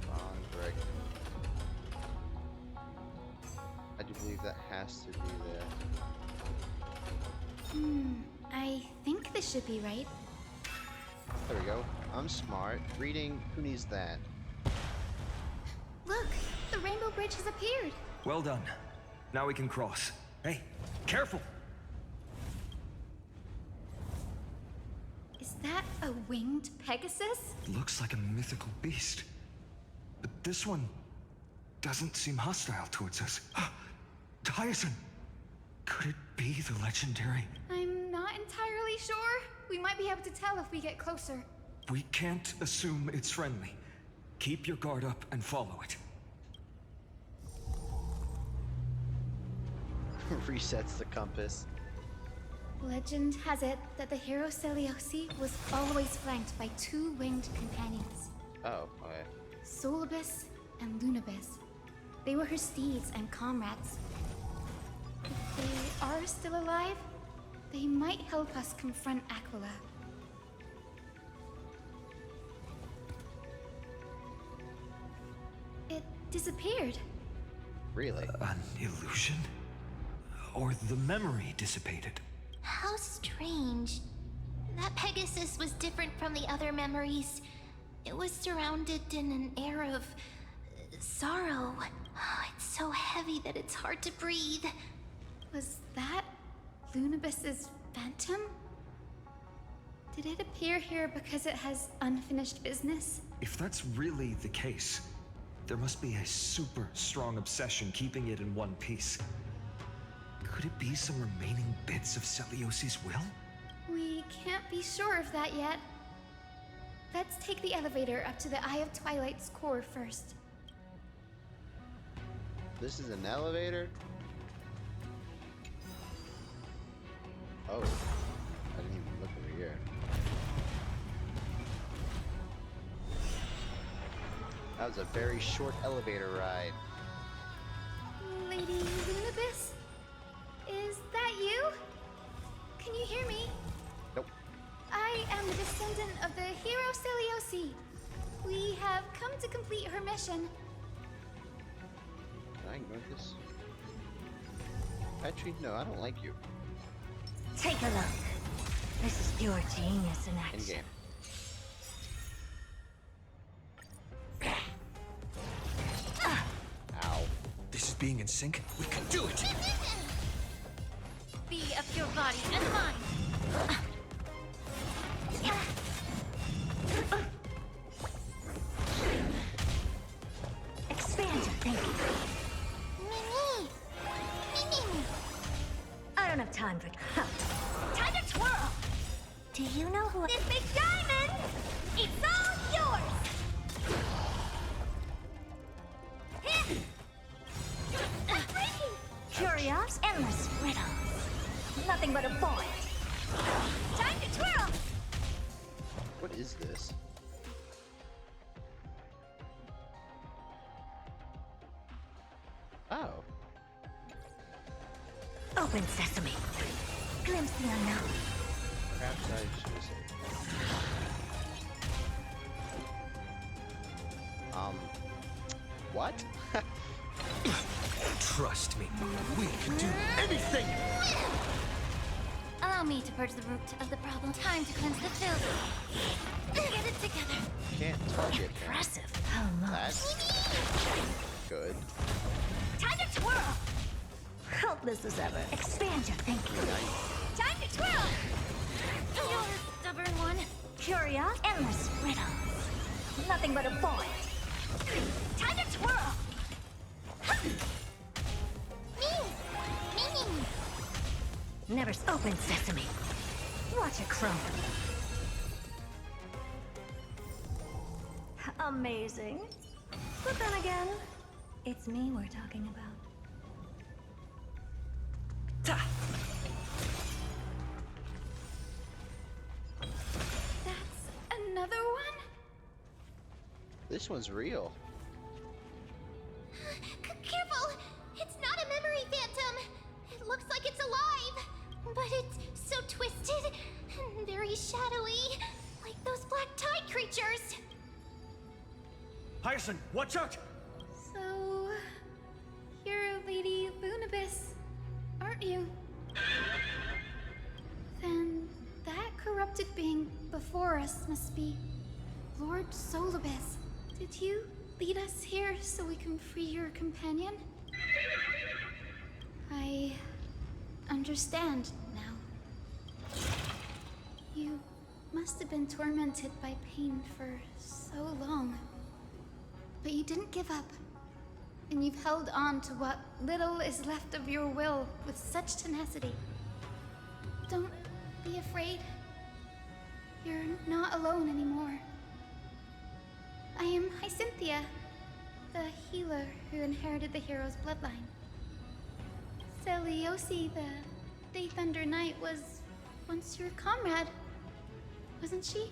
on. Wrong direction. I do believe that has to be there. I think this should be right. There we go. I'm smart. Reading, who needs that? Look, the rainbow bridge has appeared. Well done. Now we can cross. Hey, careful! Is that a winged Pegasus? Looks like a mythical beast. But this one doesn't seem hostile towards us. Hyacinth! Could it be the legendary? I'm not entirely sure. We might be able to tell if we get closer. We can't assume it's friendly. Keep your guard up and follow it. Resets the compass. Legend has it that the hero Seliosi was always flanked by two winged companions, Oh, okay. Solibus and Lunabis. They were her steeds and comrades. If they are still alive, they might help us confront Aquila. It disappeared. Really? An illusion? Or the memory dissipated? How strange. That Pegasus was different from the other memories. It was surrounded in an air of sorrow. Oh, it's so heavy that it's hard to breathe. Was that Lunabis's phantom? Did it appear here because it has unfinished business? If that's really the case, there must be a super strong obsession keeping it in one piece. Could it be some remaining bits of Celiosi's will? We can't be sure of that yet. Let's take the elevator up to the Eye of Twilight's core first. This is an elevator? Oh. I didn't even look over here. That was a very short elevator ride. Lady Lunabis? Is that you? Can you hear me? Nope. I am the descendant of the hero Seliosi. We have come to complete her mission. Can I ignore this? Actually, no, I don't like you. Take a look. This is pure genius in action. In-game. being in sync, we can do it! Be of your body and mind. Expand your thinking. Mimi! Mimi! I don't have time for... Time to twirl! Do you know who... This big diamond! It's all yours! Curious, endless riddles. Nothing but a void. Time to twirl! What is this? Oh. Open sesame. Glimpse the unknown. Perhaps I should say. What? Trust me, we can do anything! Allow me to purge the root of the problem. Time to cleanse the filth. Get it together. Can't target him. Impressive. That's good. Time to twirl! Helpless as ever. Expand your thinking. Time to twirl! You're a stubborn one. Curious, endless riddles. Nothing but a void. Time to twirl! Me! Never open sesame. Watch it crumble. Amazing. But then again, it's me we're talking about. That's another one? This one's real. Careful! It's not a memory phantom! It looks like it's alive! But it's so twisted and very shadowy, like those black tide creatures! Hyacinth, watch out! So... you're Lady Lunabis, aren't you? Then that corrupted being before us must be Lord Solibus. Did you lead us here so we can free your companion? I understand now. You must have been tormented by pain for so long. But you didn't give up. And you've held on to what little is left of your will with such tenacity. Don't be afraid. You're not alone anymore. I am Hyacinthia, the healer who inherited the hero's bloodline. Celiosi, the Day Thunder Knight, was once your comrade, wasn't she?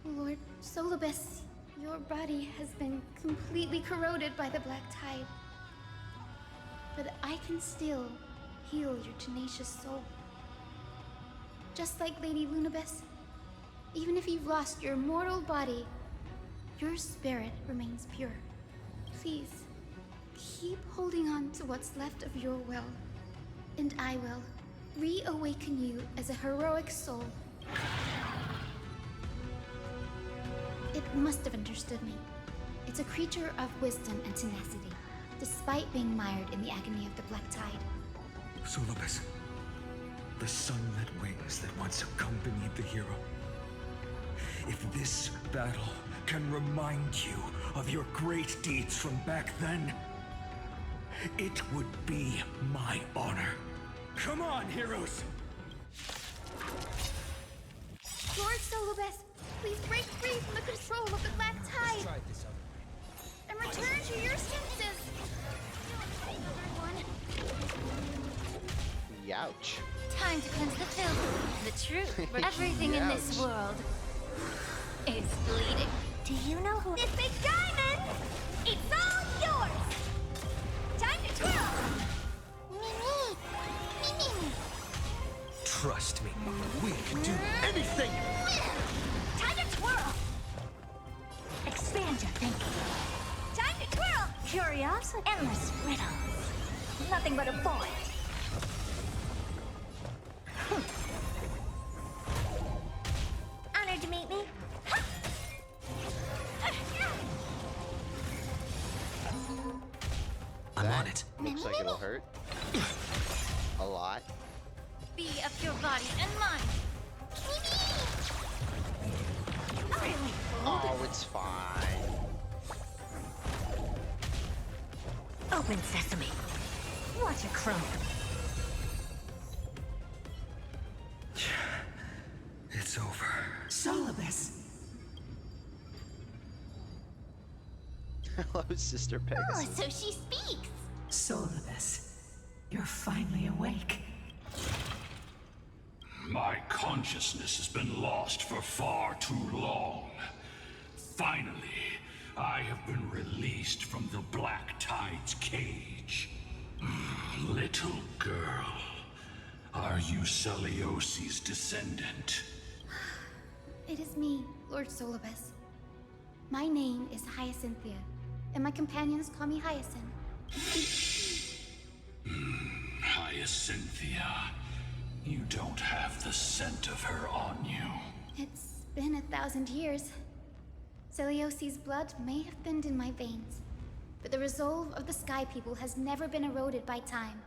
Lord Solibus, your body has been completely corroded by the black tide. But I can still heal your tenacious soul. Just like Lady Lunabis, even if you've lost your mortal body, your spirit remains pure. Please, keep holding on to what's left of your will, and I will reawaken you as a heroic soul. It must have understood me. It's a creature of wisdom and tenacity, despite being mired in the agony of the black tide. Solibus, the sunlit wings that once accompanied the hero. If this battle can remind you of your great deeds from back then, it would be my honor. Come on, heroes! Lord Solibus, please break free from the control of the black tide and return to your senses. Youch. Time to cleanse the filth. The truth. Everything in this world is bleeding. Do you know who... This big diamond! It's all yours! Time to twirl! Mimi! Mimi! Trust me, we can do anything! Time to twirl! Expand your thinking. Time to twirl! Curious, endless riddles. Nothing but a void. Honored to meet me. I'm on it. Looks like it'll hurt. A lot. Be of your body and mind. Oh, it's fine. Open sesame. Watch it crumble. It's over. Solibus. Hello, Sister Oh, Pegasus. so she speaks. Solibus, you're finally awake. My consciousness has been lost for far too long. Finally, I have been released from the Black Tide's cage. Little girl, are you Celiosi's descendant? It is me, Lord Solibus. My name is Hyacinthia, and my companions call me Hyacinth. Hyacinthia, you don't have the scent of her on you. It's been 1,000 years. Celiosi's blood may have thinned in my veins, but the resolve of the Sky People has never been eroded by time.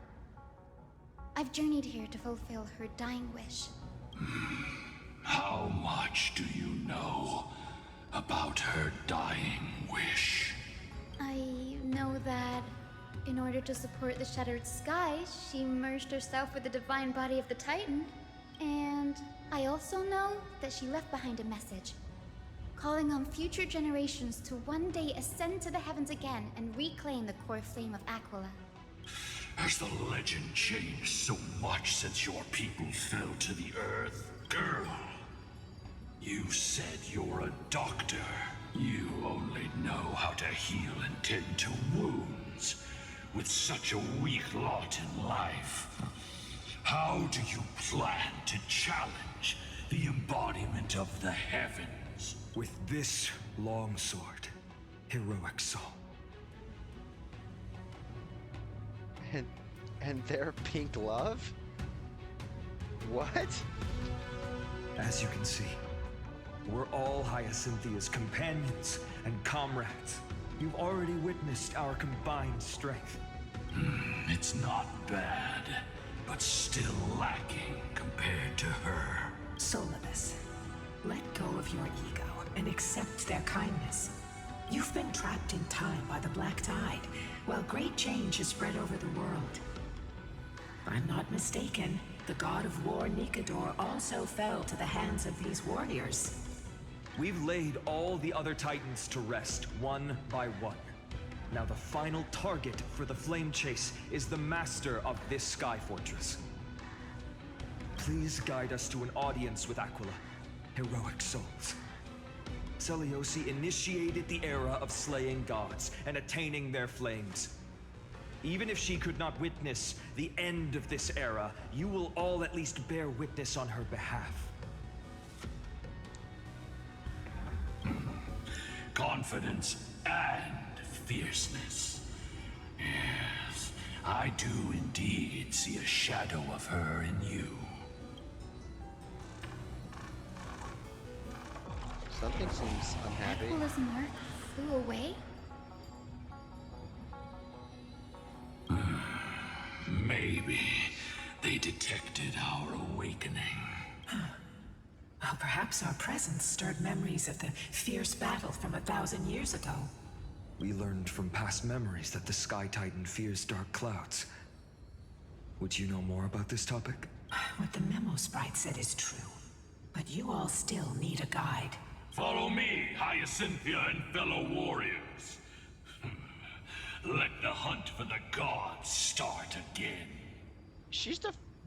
I've journeyed here to fulfill her dying wish. How much do you know about her dying wish? I know that in order to support the shattered sky, she merged herself with the divine body of the Titan. And I also know that she left behind a message, calling on future generations to one day ascend to the heavens again and reclaim the core flame of Aquila. Has the legend changed so much since your people fell to the earth? Girl, you said you're a doctor. You only know how to heal and tend to wounds. With such a weak lot in life, how do you plan to challenge the embodiment of the heavens? With this long sword, heroic soul. And their pink love? What? As you can see, we're all Hyacinthia's companions and comrades. You've already witnessed our combined strength. It's not bad, but still lacking compared to her. Solibus, let go of your ego and accept their kindness. You've been trapped in time by the Black Tide, while great change has spread over the world. If I'm not mistaken, the god of war Nikador also fell to the hands of these warriors. We've laid all the other Titans to rest, one by one. Now the final target for the Flame Chase is the master of this Sky Fortress. Please guide us to an audience with Aquila, heroic souls. Celiosi initiated the era of slaying gods and attaining their flames. Even if she could not witness the end of this era, you will all at least bear witness on her behalf. Confidence and fierceness. Yes, I do indeed see a shadow of her in you. Something seems unhappy. Aquila's mark flew away? Maybe they detected our awakening. Well, perhaps our presence stirred memories of the fierce battle from 1,000 years ago. We learned from past memories that the Sky Titan fears dark clouds. Would you know more about this topic? What the memo sprite said is true. But you all still need a guide. Follow me, Hyacinthia and fellow warriors. Let the hunt for the gods start again.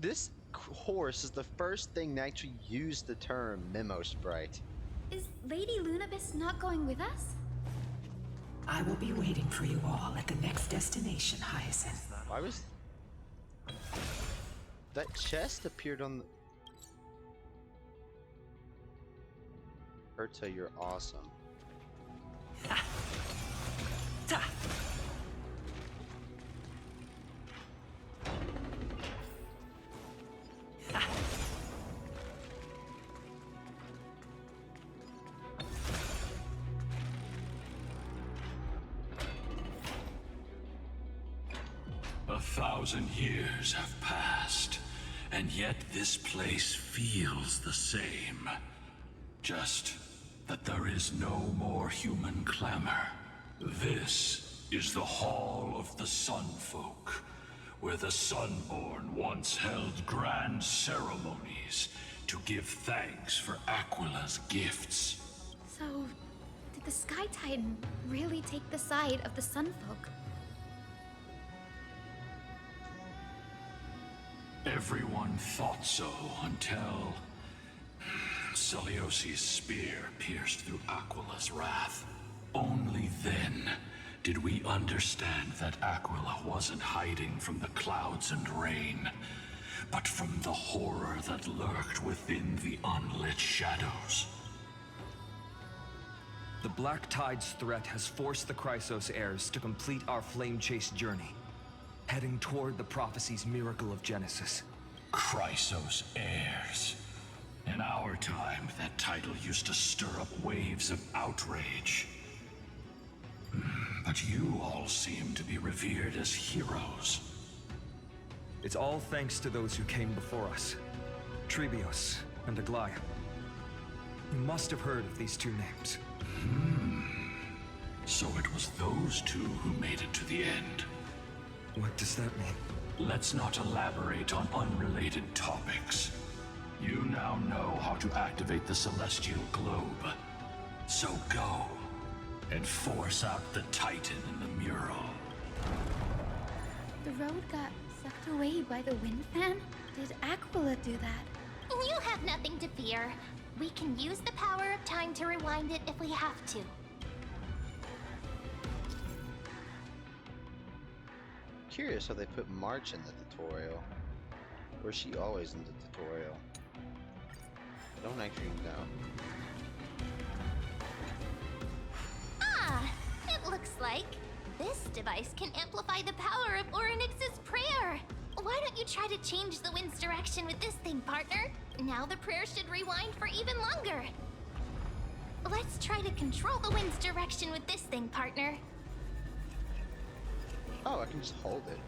This horse is the first thing to actually use the term memo sprite. Is Lady Lunabis not going with us? I will be waiting for you all at the next destination, Hyacinth. Why was that chest appeared on the... Urta, you're awesome. 1,000 years have passed, and yet this place feels the same. Just that there is no more human clamor. This is the Hall of the Sunfolk, where the Sunborn once held grand ceremonies to give thanks for Aquila's gifts. So, did the Sky Titan really take the side of the Sunfolk? Everyone thought so until Celiosi's spear pierced through Aquila's wrath. Only then did we understand that Aquila wasn't hiding from the clouds and rain, but from the horror that lurked within the unlit shadows. The Black Tide's threat has forced the Chrysos heirs to complete our flame chase journey, heading toward the prophecy's miracle of Genesis. Chrysos heirs. In our time, that title used to stir up waves of outrage. But you all seem to be revered as heroes. It's all thanks to those who came before us. Trebios and Aglaia. You must have heard of these two names. So it was those two who made it to the end. What does that mean? Let's not elaborate on unrelated topics. You now know how to activate the celestial globe. So go and force out the Titan in the mural. The road got sucked away by the wind fan? Did Aquila do that? You have nothing to fear. We can use the power of time to rewind it if we have to. Curious how they put March in the tutorial. Or is she always in the tutorial? I don't actually know. Ah! It looks like this device can amplify the power of Orynyx's prayer. Why don't you try to change the wind's direction with this thing, partner? Now the prayer should rewind for even longer. Let's try to control the wind's direction with this thing, partner. Oh, I can just hold it.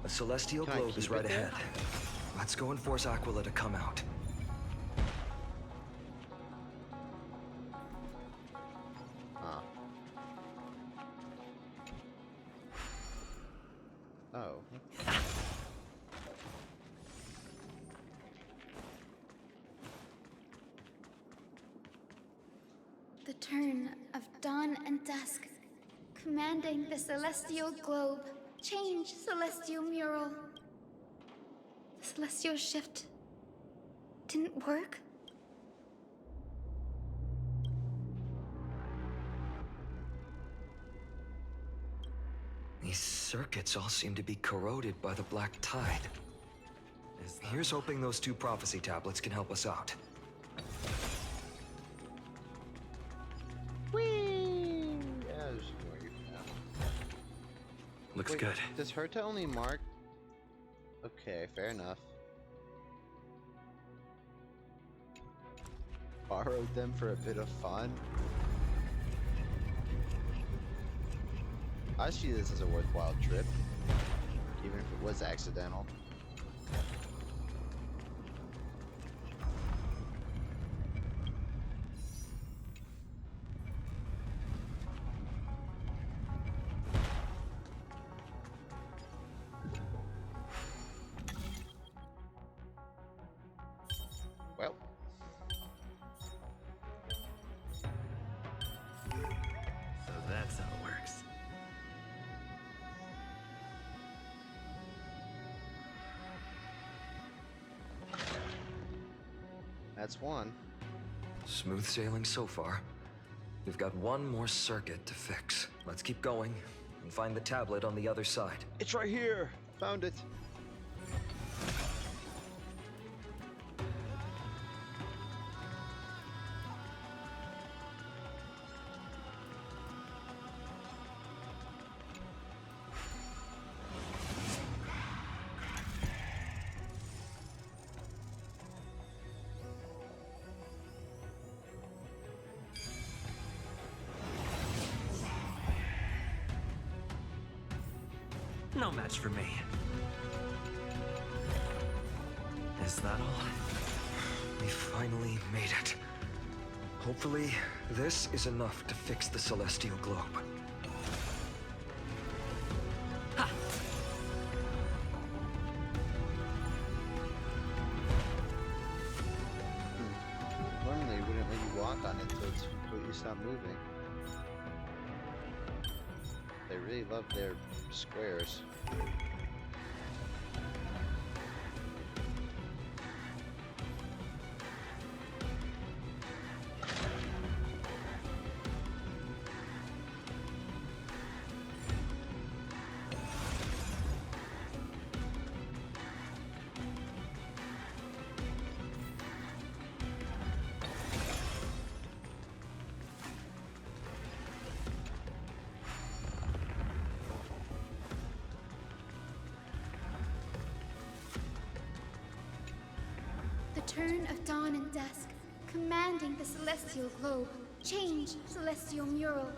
A celestial Can I globe is keep right it there? ahead. Let's go and force Aquila to come out. Huh. Oh. The turn of dawn and dusk, commanding the celestial globe. Change, celestial mural. The celestial shift didn't work? These circuits all seem to be corroded by the Black Tide. Here's hoping those two prophecy tablets can help us out. Whee! Yeah, there's where you're at. Looks Wait, good. Does Herta only mark? Okay, fair enough. Borrowed them for a bit of fun. I see this as a worthwhile trip, even if it was accidental. Well. So that's how it works. That's one. Smooth sailing so far. We've got one more circuit to fix. Let's keep going and find the tablet on the other side. It's right here. Found it. No match for me. Is that all? We finally made it. Hopefully, this is enough to fix the celestial globe. Normally, you wouldn't let you walk on it until it's completely stopped moving. They really love their squares. The turn of dawn and dusk, commanding the celestial globe. Change, celestial mural.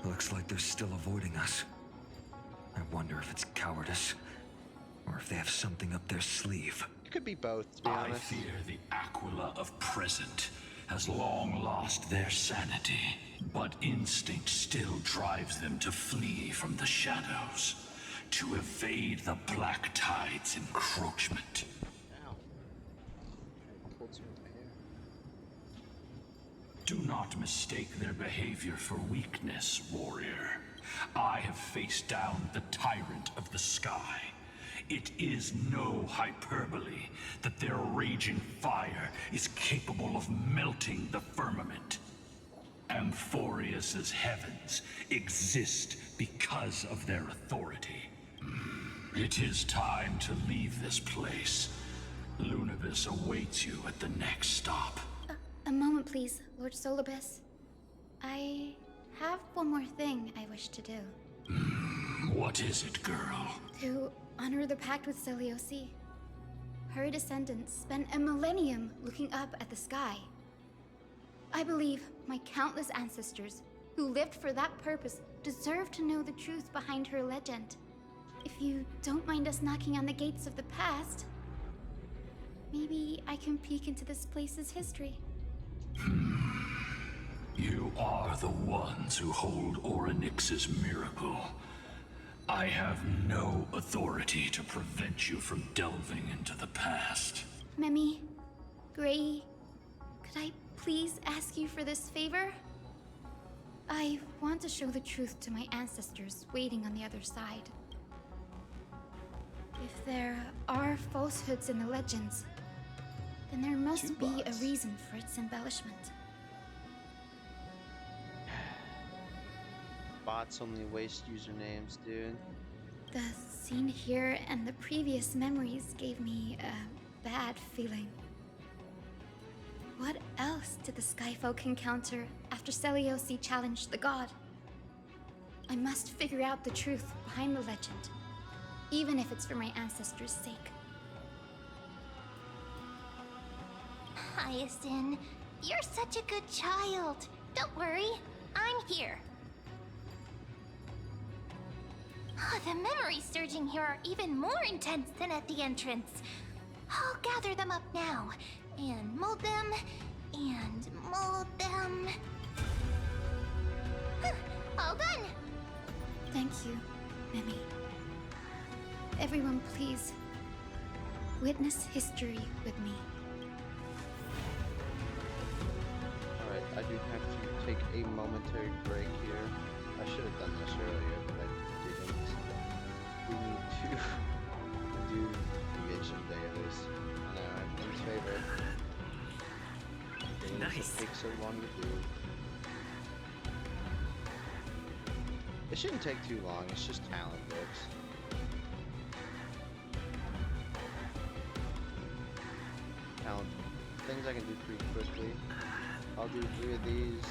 Looks like they're still avoiding us. I wonder if it's cowardice, or if they have something up their sleeve. It could be both, to be I honest. fear the Aquila of present has long lost their sanity, but instinct still drives them to flee from the shadows, to evade the Black Tide's encroachment. Do not mistake their behavior for weakness, warrior. I have faced down the tyrant of the sky. It is no hyperbole that their raging fire is capable of melting the firmament. Amphorius's heavens exist because of their authority. It is time to leave this place. Lunibus awaits you at the next stop. A moment, please, Lord Solibus. I have one more thing I wish to do. What is it, girl? To honor the pact with Selioci. Her descendants spent a millennium looking up at the sky. I believe my countless ancestors who lived for that purpose deserve to know the truth behind her legend. If you don't mind us knocking on the gates of the past, maybe I can peek into this place's history. You are the ones who hold Orynyx's miracle. I have no authority to prevent you from delving into the past. Memi, Gray, could I please ask you for this favor? I want to show the truth to my ancestors waiting on the other side. If there are falsehoods in the legends, then there must be a reason for its embellishment. Bots only waste usernames, dude. The scene here and the previous memories gave me a bad feeling. What else did the Skyfolk encounter after Selioci challenged the god? I must figure out the truth behind the legend, even if it's for my ancestors' sake. Hyacinth, you're such a good child. Don't worry, I'm here. The memories surging here are even more intense than at the entrance. I'll gather them up now, and mold them, and mold them. All done! Thank you, Memi. Everyone, please, witness history with me. Alright, I do have to take a momentary break here. I should have done this earlier, but I didn't. We need to do Convention Day at least on our everyone's favorite. Nice. It takes so long to do. It shouldn't take too long, it's just talent books. Talent things I can do pretty quickly. I'll do 3 of these,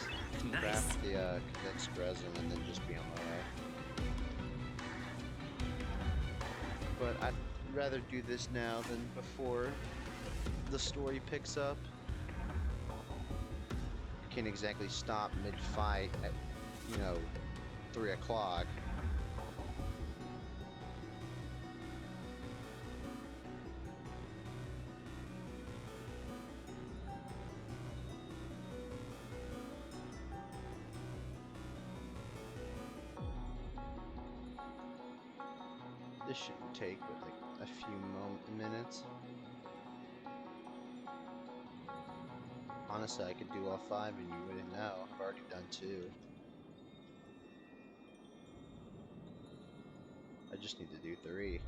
craft the condensed resin, and then just be on my way. but I'd rather do this now than before the story picks up. You can't exactly stop mid-fight at, 3 o'clock. This shouldn't take but like a few minutes. Honestly, I could do all 5 and you wouldn't know. I've already done 2. I just need to do 3.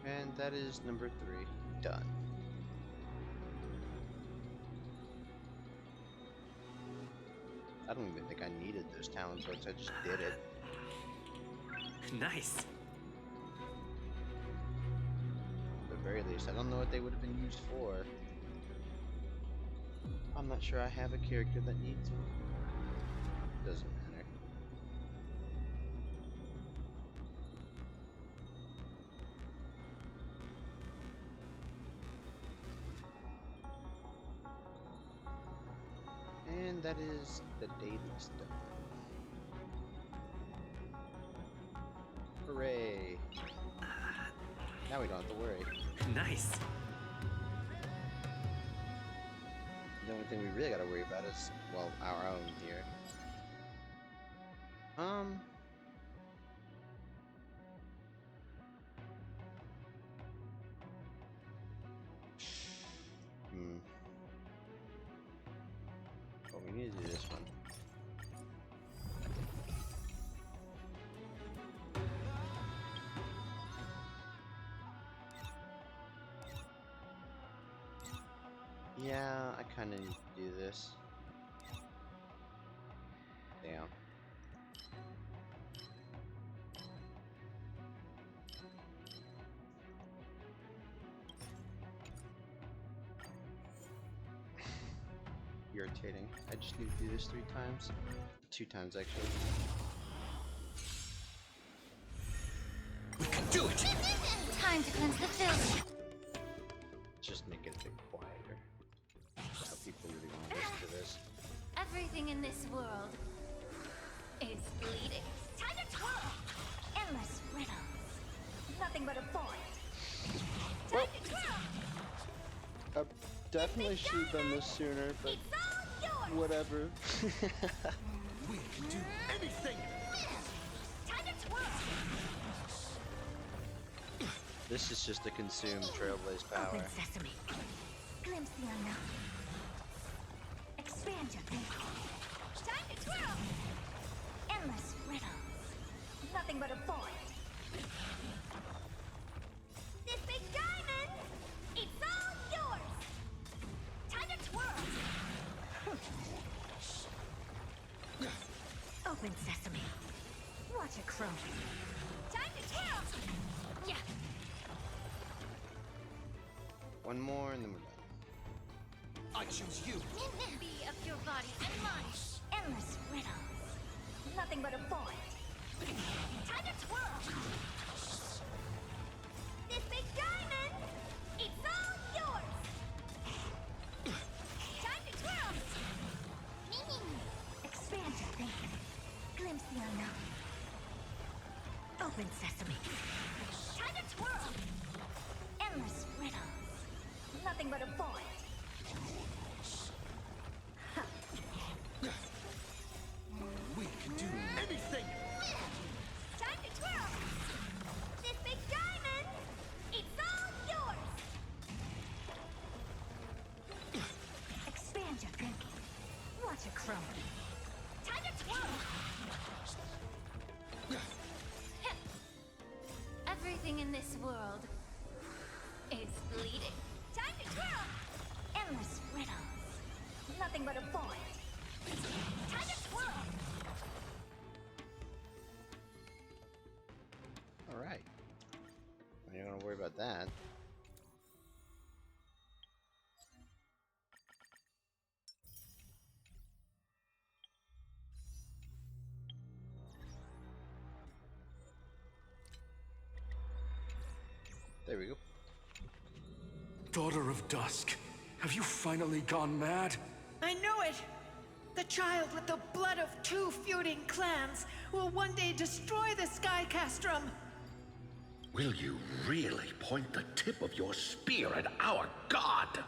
And that is number 3 done. I don't even think I needed those talent books, I just did it. Nice. At the very least, I don't know what they would have been used for. I'm not sure I have a character that needs them. Doesn't matter. And that is the daily's done. Hooray! Now we don't have to worry. Nice. The only thing we really gotta worry about is, well, our own here. Well, we need to do this one. Yeah, I kinda need to do this. Damn. Irritating. I just need to do this 3 times. 2 times, actually. We can do it! Time to cleanse the filth. Just make it a bit quieter. How people really want to listen to this. Everything in this world is bleeding. Time to twirl! Endless riddles. Nothing but a void. Time to twirl! I definitely should have done this sooner, but whatever. We can do anything! Time to twirl! This is just to consume Trailblaze power. Open sesame. Glimpse the unknown. Expand your thinking. Time to twirl! Endless riddles. Nothing but a void. This big diamond! It's all yours! Time to twirl! Open sesame. Watch it crow. Time to twirl! Yeah. One more and then we're done. I choose you! Be of your body and mind. Endless riddles. Nothing but a void. Time to twirl! This big diamond! It's all yours! Time to twirl! Expand your thinking. Glimpse the unknown. Open sesame. Time to twirl! Endless riddles. Nothing but a void. We can do anything! Time to twirl! This big diamond! It's all yours! Expand your thinking. Watch it crow. Time to twirl! Everything in this world is bleeding. Time to twirl! Endless riddles. Nothing but a void. Time to twirl! Alright. You're gonna worry about that. There we go. Daughter of Dusk, have you finally gone mad? I knew it! The child with the blood of 2 feuding clans will one day destroy the Sky Castrum. Will you really point the tip of your spear at our god?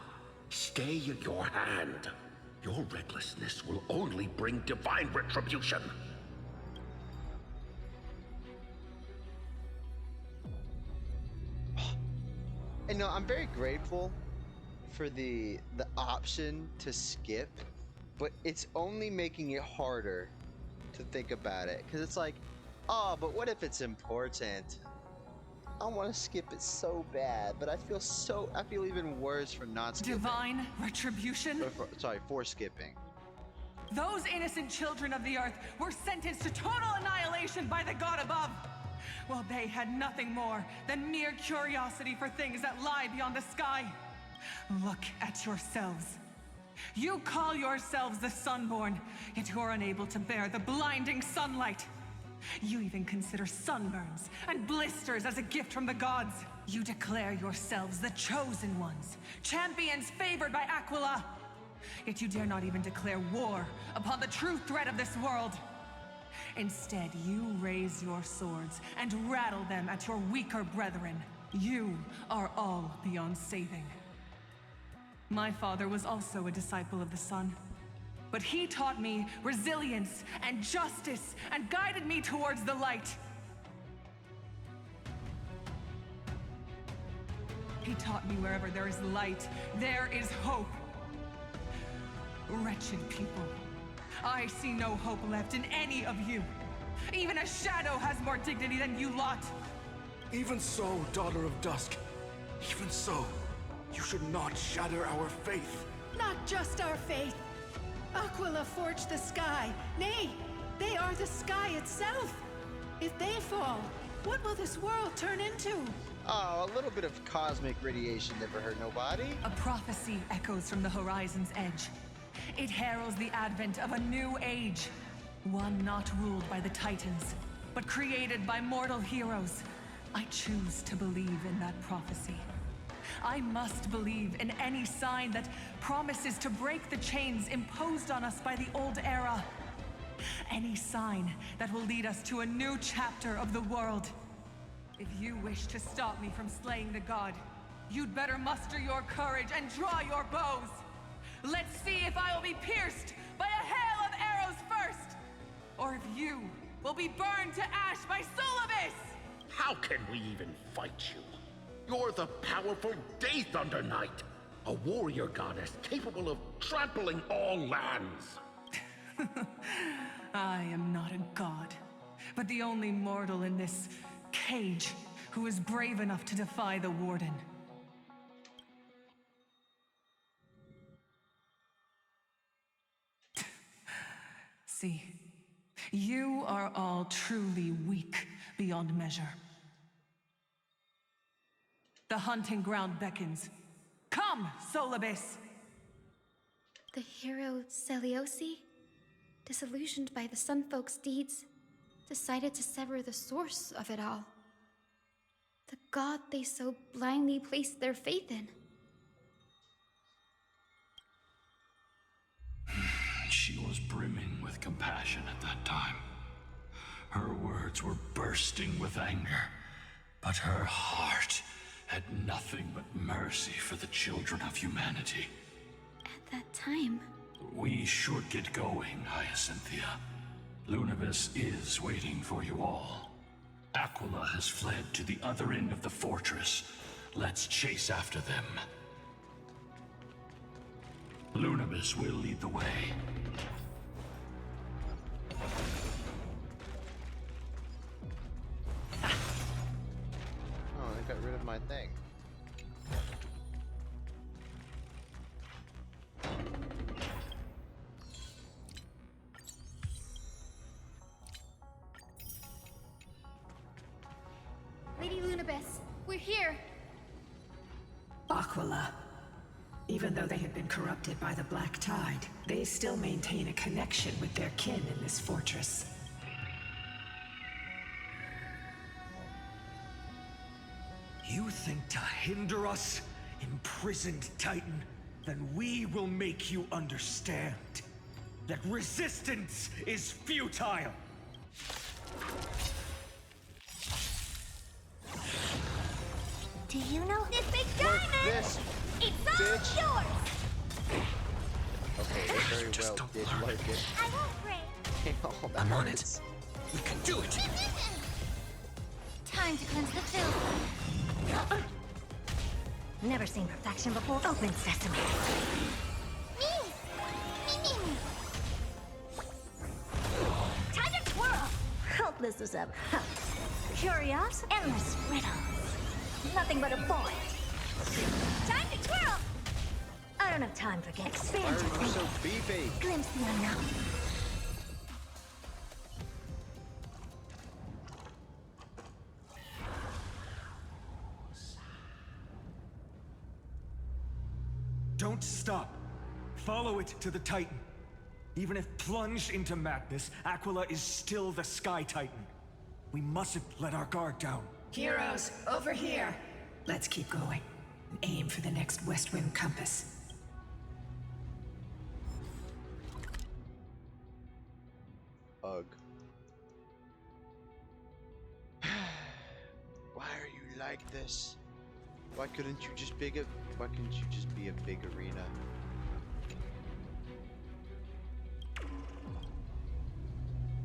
Stay your hand. Your recklessness will only bring divine retribution. And no, I'm very grateful for the option to skip, but it's only making it harder to think about it, because it's like, oh, but what if it's important? I want to skip it so bad, but I feel even worse for not skipping. Divine retribution? For skipping. Those innocent children of the earth were sentenced to total annihilation by the god above. Well, they had nothing more than mere curiosity for things that lie beyond the sky. Look at yourselves. You call yourselves the Sunborn, yet you're unable to bear the blinding sunlight. You even consider sunburns and blisters as a gift from the gods. You declare yourselves the chosen ones, champions favored by Aquila. Yet you dare not even declare war upon the true threat of this world. Instead, you raise your swords and rattle them at your weaker brethren. You are all beyond saving. My father was also a disciple of the sun, but he taught me resilience and justice and guided me towards the light. He taught me wherever there is light, there is hope. Wretched people. I see no hope left in any of you. Even a shadow has more dignity than you lot. Even so, Daughter of Dusk. Even so, you should not shatter our faith. Not just our faith. Aquila forged the sky. Nay, they are the sky itself. If they fall, what will this world turn into? Oh, a little bit of cosmic radiation never hurt nobody. A prophecy echoes from the horizon's edge. It heralds the advent of a new age. One not ruled by the Titans, but created by mortal heroes. I choose to believe in that prophecy. I must believe in any sign that promises to break the chains imposed on us by the old era. Any sign that will lead us to a new chapter of the world. If you wish to stop me from slaying the god, you'd better muster your courage and draw your bows. Let's see if I will be pierced by a hail of arrows first, or if you will be burned to ash by Solibus! How can we even fight you? You're the powerful Day Thunder Knight, a warrior goddess capable of trampling all lands. I am not a god, but the only mortal in this cage who is brave enough to defy the Warden. See, you are all truly weak beyond measure. The hunting ground beckons. Come, Solibus! The hero Seliosi, disillusioned by the Sunfolk's deeds, decided to sever the source of it all. The god they so blindly placed their faith in. She was brimming with compassion at that time. Her words were bursting with anger, but her heart had nothing but mercy for the children of humanity. At that time... We should get going, Hyacinthia. Lunibus is waiting for you all. Aquila has fled to the other end of the fortress. Let's chase after them. Lunibus will lead the way. Oh, they got rid of my thing. Lady Lunibus, we're here. Aquila. Even though they have been corrupted by the Black Tide, they still maintain a connection with their kin in this fortress. You think to hinder us, imprisoned Titan? Then we will make you understand that resistance is futile! Do you know this big diamond? This, it's all bitch. yours! Okay, it very well did work it. I won't break. Oh, that I'm on hurts. it. We can do it! Time to cleanse the filth. Never seen perfection before. Open sesame. Me! Me. Time to twirl! Hopeless as ever. Curious, endless riddles. Nothing but a void. Time to twirl! I don't have time for games. Expand your Why are you so thinking. beefy? Glimpse the unknown. Don't stop. Follow it to the Titan. Even if plunged into madness, Aquila is still the Sky Titan. We mustn't let our guard down. Heroes, over here! Let's keep going. And aim for the next West Rim compass. Ugh. Why are you like this? Why couldn't you just be a big arena?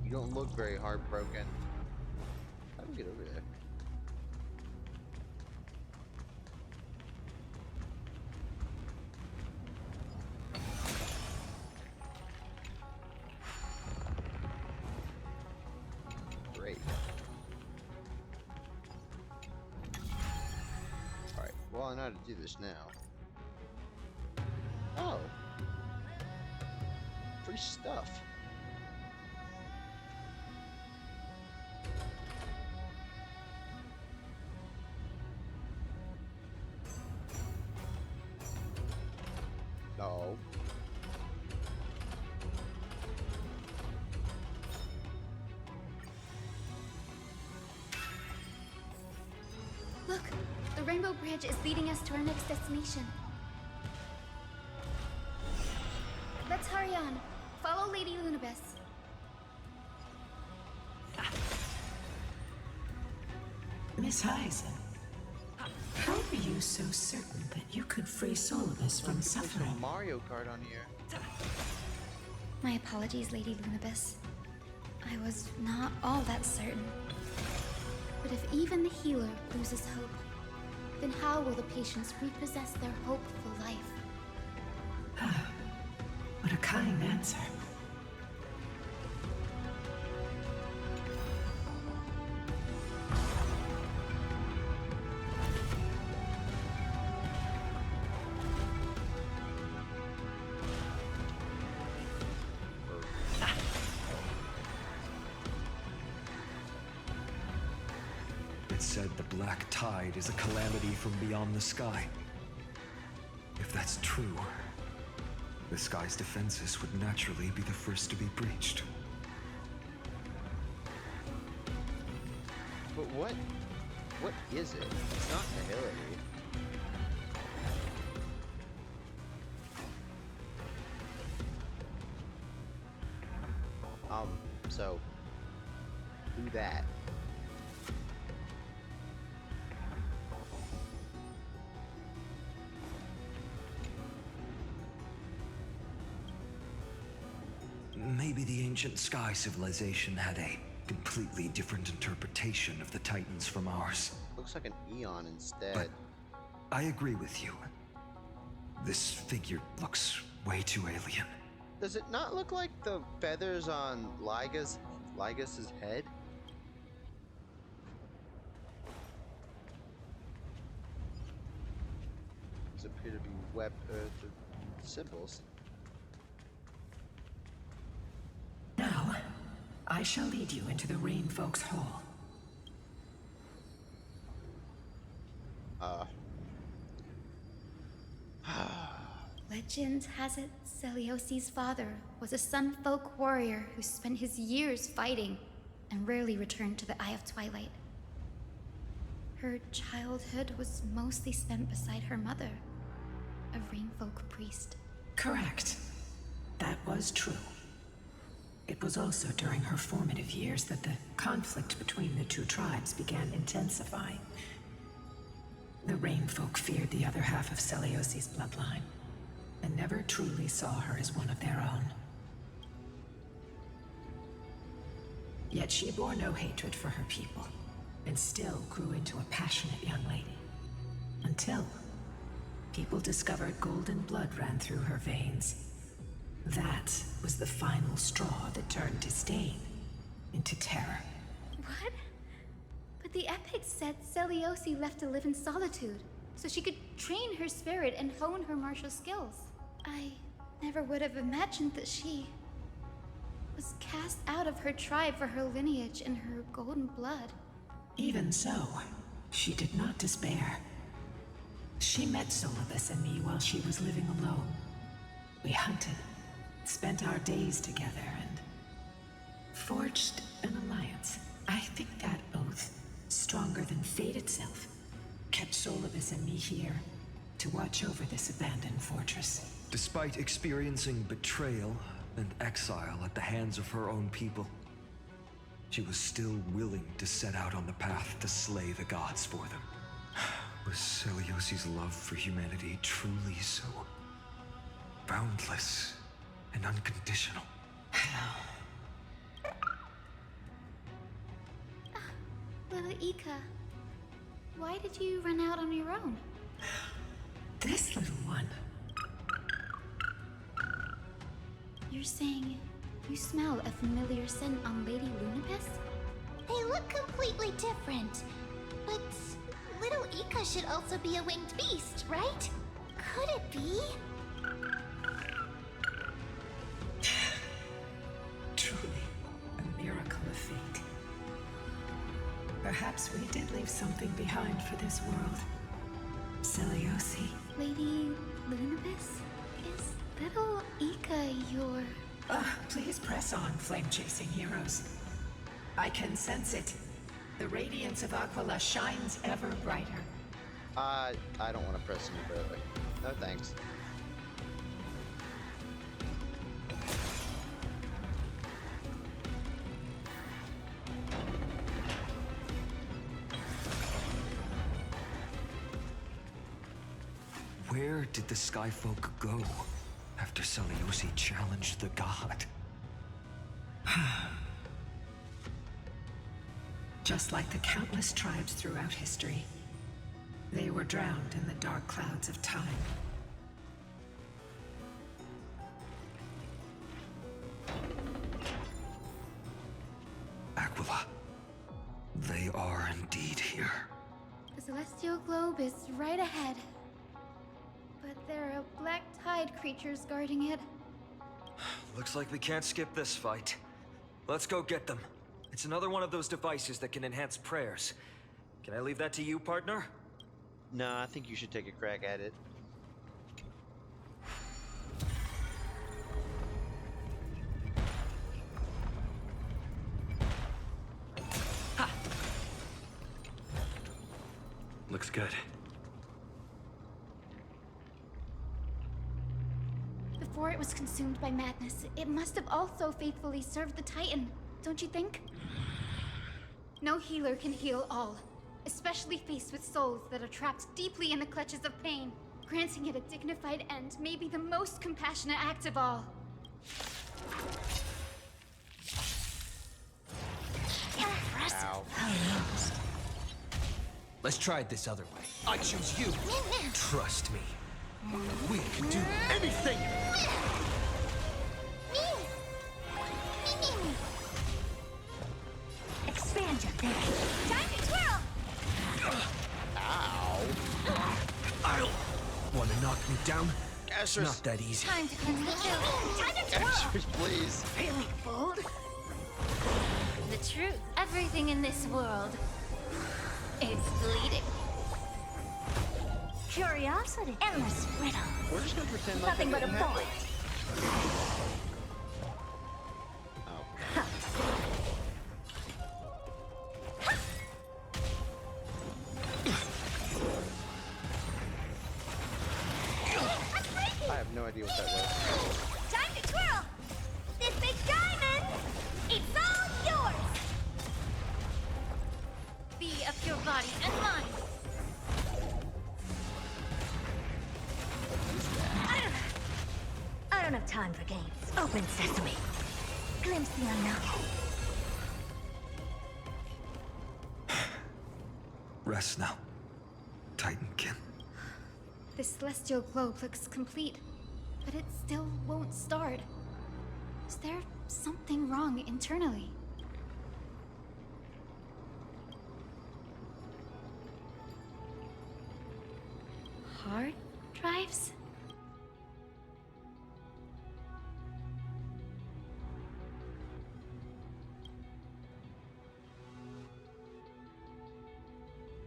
You don't look very heartbroken. How do we get over there? Great. Alright, well I know how to do this now. Oh. Free stuff. No. Look, the Rainbow Bridge is leading us to our next destination. Let's hurry on. Follow Lady Lunabis. Miss Hyson, how are you so certain that you could free Solibus from suffering? Mario Kart on here. My apologies, Lady Lunabis. I was not all that certain. But if even the healer loses hope, then how will the patients repossess their hope for life? What a kind answer. It said the Black Tide is a calamity from beyond the sky. If that's true, the sky's defenses would naturally be the first to be breached. But what is it? It's not Hillary. So do that. Maybe the ancient sky civilization had a completely different interpretation of the Titans from ours. Looks like an Eon instead. But I agree with you. This figure looks way too alien. Does it not look like the feathers on Lygas's head? These appear to be symbols. Now, I shall lead you into the Rain Folks Hall. Legend has it Celiosi's father was a Sun Folk warrior who spent his years fighting and rarely returned to the Eye of Twilight. Her childhood was mostly spent beside her mother, a Rainfolk priest. Correct. That was true. It was also during her formative years that the conflict between the two tribes began intensifying. The Rainfolk feared the other half of Celiosi's bloodline, and never truly saw her as one of their own. Yet she bore no hatred for her people, and still grew into a passionate young lady. Until people discovered golden blood ran through her veins. That was the final straw that turned disdain into terror. What? But the epics said Celiosi left to live in solitude, so she could train her spirit and hone her martial skills. I never would have imagined that she was cast out of her tribe for her lineage and her golden blood. Even so, she did not despair. She met Solibus and me while she was living alone. We hunted, spent our days together, and forged an alliance. I think that oath, stronger than fate itself, kept Solibus and me here to watch over this abandoned fortress. Despite experiencing betrayal and exile at the hands of her own people, she was still willing to set out on the path to slay the gods for them. Was Celiosi's love for humanity truly so boundless and unconditional? Little Ika, why did you run out on your own? This little one. You're saying you smell a familiar scent on Lady Lunapis? They look completely different. But little Ika should also be a winged beast, right? Could it be? Truly, a miracle of fate. Perhaps we did leave something behind for this world. Celiosi. Lady Lunapis? Is little Ika your... Please press on, flame-chasing heroes. I can sense it. The radiance of Aquila shines ever brighter. I don't want to press any further. No thanks. Where did the Skyfolk go after Celiosi challenged the god? Just like the countless tribes throughout history, they were drowned in the dark clouds of time. Aquila, they are indeed here. The celestial globe is right ahead. But there are black tide creatures guarding it. Looks like we can't skip this fight. Let's go get them. It's another one of those devices that can enhance prayers. Can I leave that to you, partner? No, I think you should take a crack at it. Looks good. Before it was consumed by madness, it must have also faithfully served the Titan, don't you think? No healer can heal all, especially faced with souls that are trapped deeply in the clutches of pain. Granting it a dignified end may be the most compassionate act of all. Impressive. Let's try it this other way. I choose you. Trust me. We can do anything! Expand your thinking. Time to twirl! Ow. I'll... Wanna knock me down? Astros. Not that easy. Time to cleanse the field. Time to twirl! Astros, please. Feeling bold? The truth. Everything in this world is bleeding. Curiosity. Endless riddle. We're just gonna pretend like Nothing that but a didn't happen. bullet. I have no idea what that was. Time to twirl! This big diamond! It's all yours! Be of your body and mind. I don't have time for games. Open sesame. Glimpse the unknown. Rest now, Titankin. The celestial globe looks complete, but it still won't start. Is there something wrong internally? Hard drives?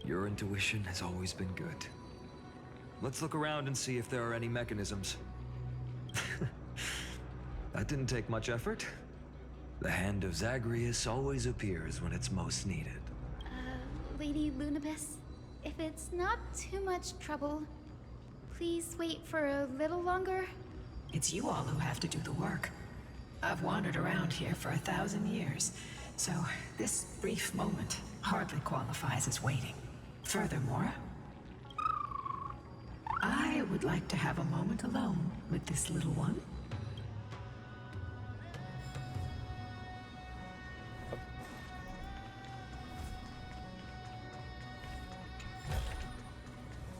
Your intuition has always been good. Let's look around and see if there are any mechanisms. That didn't take much effort. The hand of Zagreus always appears when it's most needed. Lady Lunabis, if it's not too much trouble, please wait for a little longer. It's you all who have to do the work. I've wandered around here for 1,000 years, so this brief moment hardly qualifies as waiting. Furthermore, I would like to have a moment alone with this little one.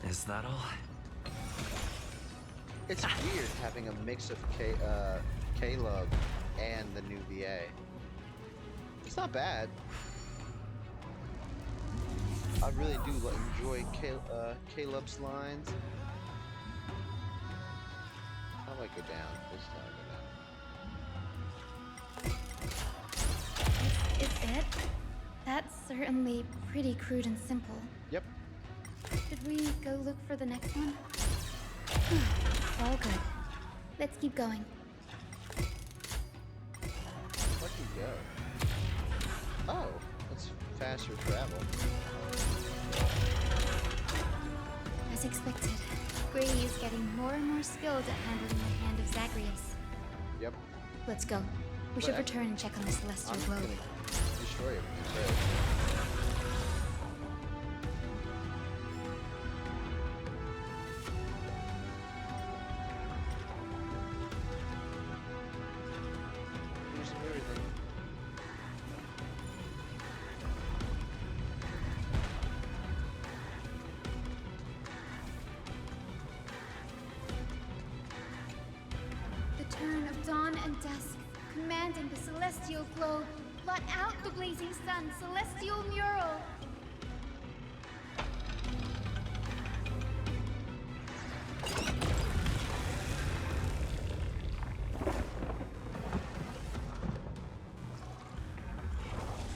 Is that all? It's weird having a mix of Caleb and the new VA. It's not bad. I really do enjoy Caleb's lines. How do I go down? This time I go down. Is it? That's certainly pretty crude and simple. Yep. Should we go look for the next one? All good. Let's keep going. Where can you go? Oh, that's faster travel. As expected, Grady is getting more and more skilled at handling the hand of Zagreus. Yep. Let's go. We should return and check on the celestial globe. Gonna destroy everything. The turn of dawn and dusk, commanding the celestial globe. Blot out the blazing sun, celestial mural.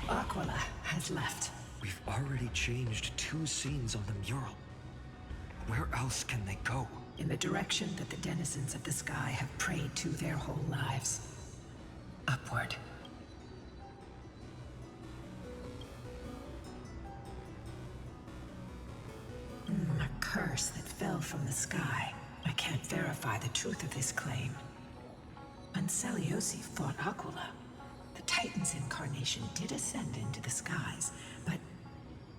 Aquila has left. We've already changed 2 scenes on the mural. Where else can they go? In the direction that the denizens of the sky have prayed to their whole lives. Upward. A curse that fell from the sky. I can't verify the truth of this claim. Anseliosi fought Aquila. The Titan's incarnation did ascend into the skies, but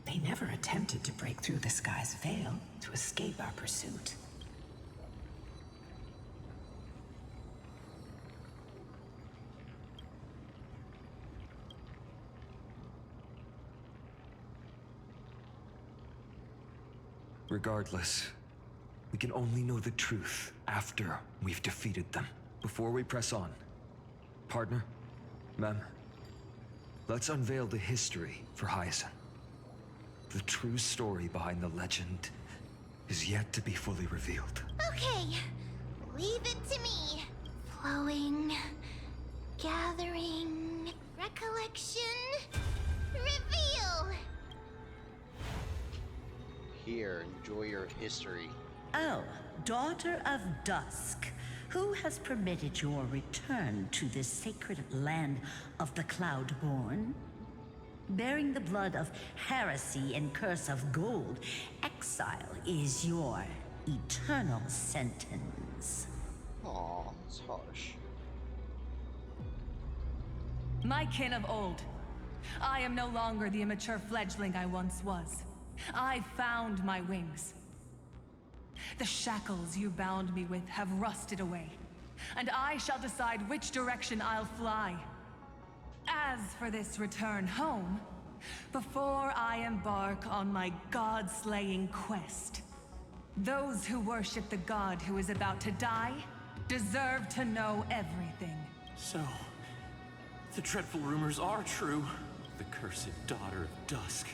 they never attempted to break through the sky's veil to escape our pursuit. Regardless, we can only know the truth after we've defeated them. Before we press on, partner, Mem, let's unveil the history for Hyacinth. The true story behind the legend is yet to be fully revealed. Okay, leave it to me. Flowing, gathering, recollection, reveal. here. Enjoy your history. Oh, daughter of dusk, who has permitted your return to this sacred land of the Cloudborn? Bearing the blood of heresy and curse of gold, exile is your eternal sentence. Aw, it's harsh. My kin of old, I am no longer the immature fledgling I once was. I found my wings. The shackles you bound me with have rusted away, and I shall decide which direction I'll fly. As for this return home, before I embark on my god-slaying quest, those who worship the god who is about to die deserve to know everything. So, the dreadful rumors are true. The cursed daughter of dusk,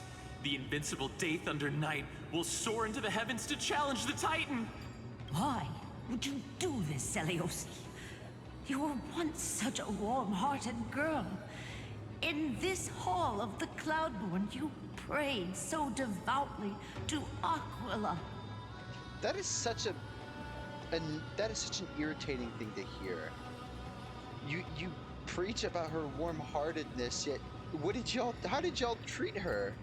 the invincible Day Thunder Knight, will soar into the heavens to challenge the Titan! Why would you do this, Seliosi? You were once such a warm-hearted girl. In this hall of the Cloudborn, you prayed so devoutly to Aquila. That is such an irritating thing to hear. You preach about her warm-heartedness, yet how did y'all treat her?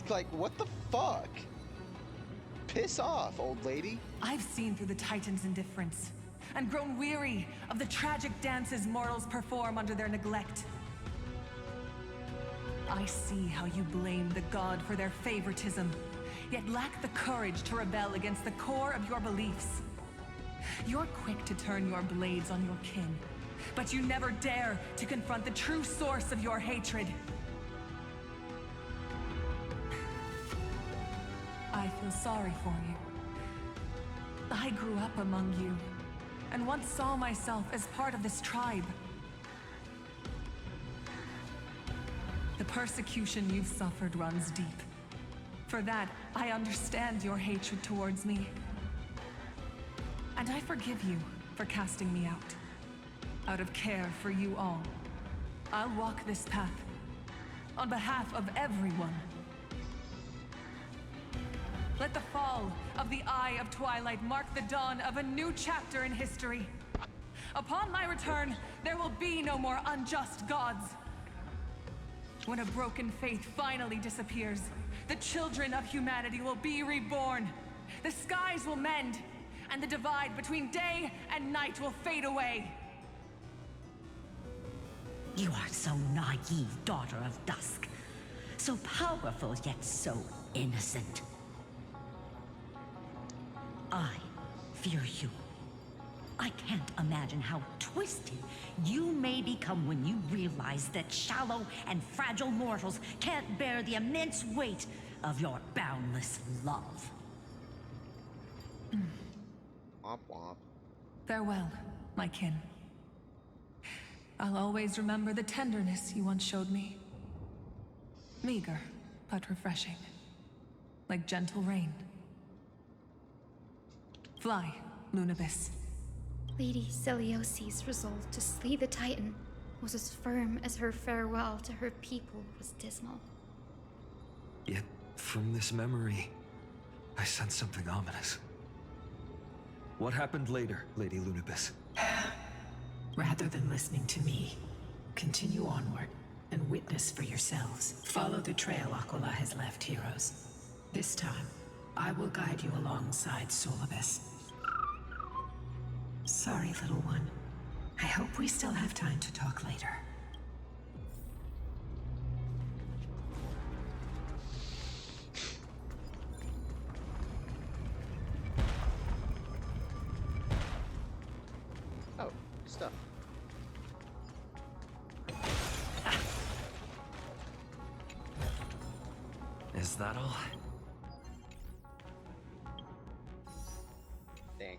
Like, what the fuck? Piss off, old lady. I've seen through the Titan's indifference, and grown weary of the tragic dances mortals perform under their neglect. I see how you blame the god for their favoritism, yet lack the courage to rebel against the core of your beliefs. You're quick to turn your blades on your kin, but you never dare to confront the true source of your hatred. I feel sorry for you. I grew up among you, and once saw myself as part of this tribe. The persecution you've suffered runs deep. For that, I understand your hatred towards me. And I forgive you for casting me out. Out of care for you all, I'll walk this path on behalf of everyone. Let the fall of the Eye of Twilight mark the dawn of a new chapter in history. Upon my return, there will be no more unjust gods. When a broken faith finally disappears, the children of humanity will be reborn. The skies will mend, and the divide between day and night will fade away. You are so naive, daughter of dusk. So powerful, yet so innocent. I fear you. I can't imagine how twisted you may become when you realize that shallow and fragile mortals can't bear the immense weight of your boundless love. Womp womp. Farewell, my kin. I'll always remember the tenderness you once showed me. Meager, but refreshing. Like gentle rain. Fly, Lunabis. Lady Celiosi's resolve to slay the Titan was as firm as her farewell to her people was dismal. Yet, from this memory, I sense something ominous. What happened later, Lady Lunabis? Rather than listening to me, continue onward and witness for yourselves. Follow the trail Aquila has left, heroes. This time, I will guide you alongside Solibus. Sorry, little one. I hope we still have time to talk later. Oh, stuff. Is that all? Dang.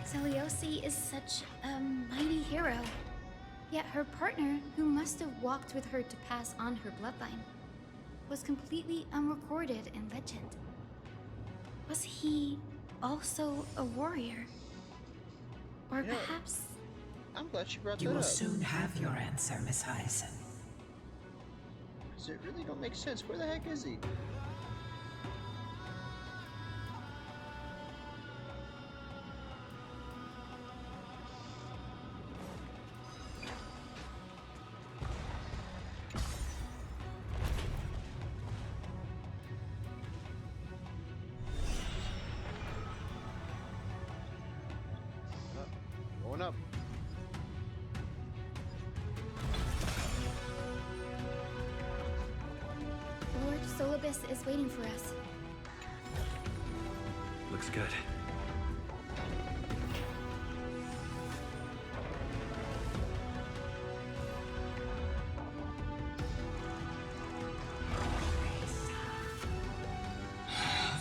Celiosi is such a mighty hero. Yet her partner, who must have walked with her to pass on her bloodline, was completely unrecorded in legend. Was he also a warrior? Or You know, perhaps... I'm glad she brought You that will up. soon have your answer, Miss Hyacinth. Because it really don't make sense. Where the heck is he? Going up. Lord Solibus is waiting for us. Looks good.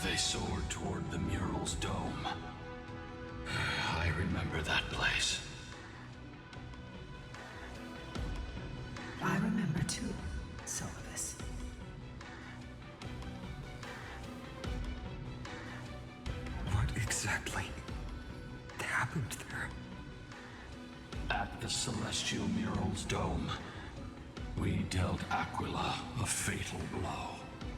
They soared toward the mural's dome. I remember that place. I remember too, Solibus. What exactly happened there? At the celestial mural's dome, we dealt Aquila a fatal blow.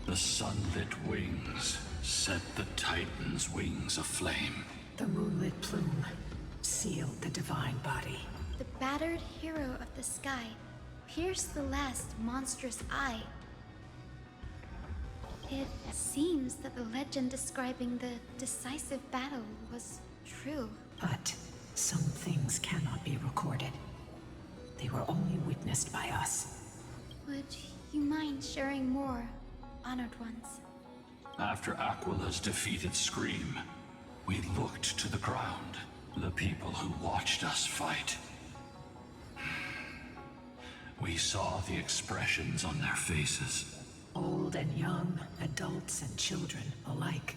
The sunlit wings set the Titan's wings aflame. The moonlit plume sealed the divine body. The battered hero of the sky pierced the last monstrous eye. It seems that the legend describing the decisive battle was true. But some things cannot be recorded. They were only witnessed by us. Would you mind sharing more, honored ones? After Aquila's defeated scream, we looked to the ground, the people who watched us fight. We saw the expressions on their faces. Old and young, adults and children alike.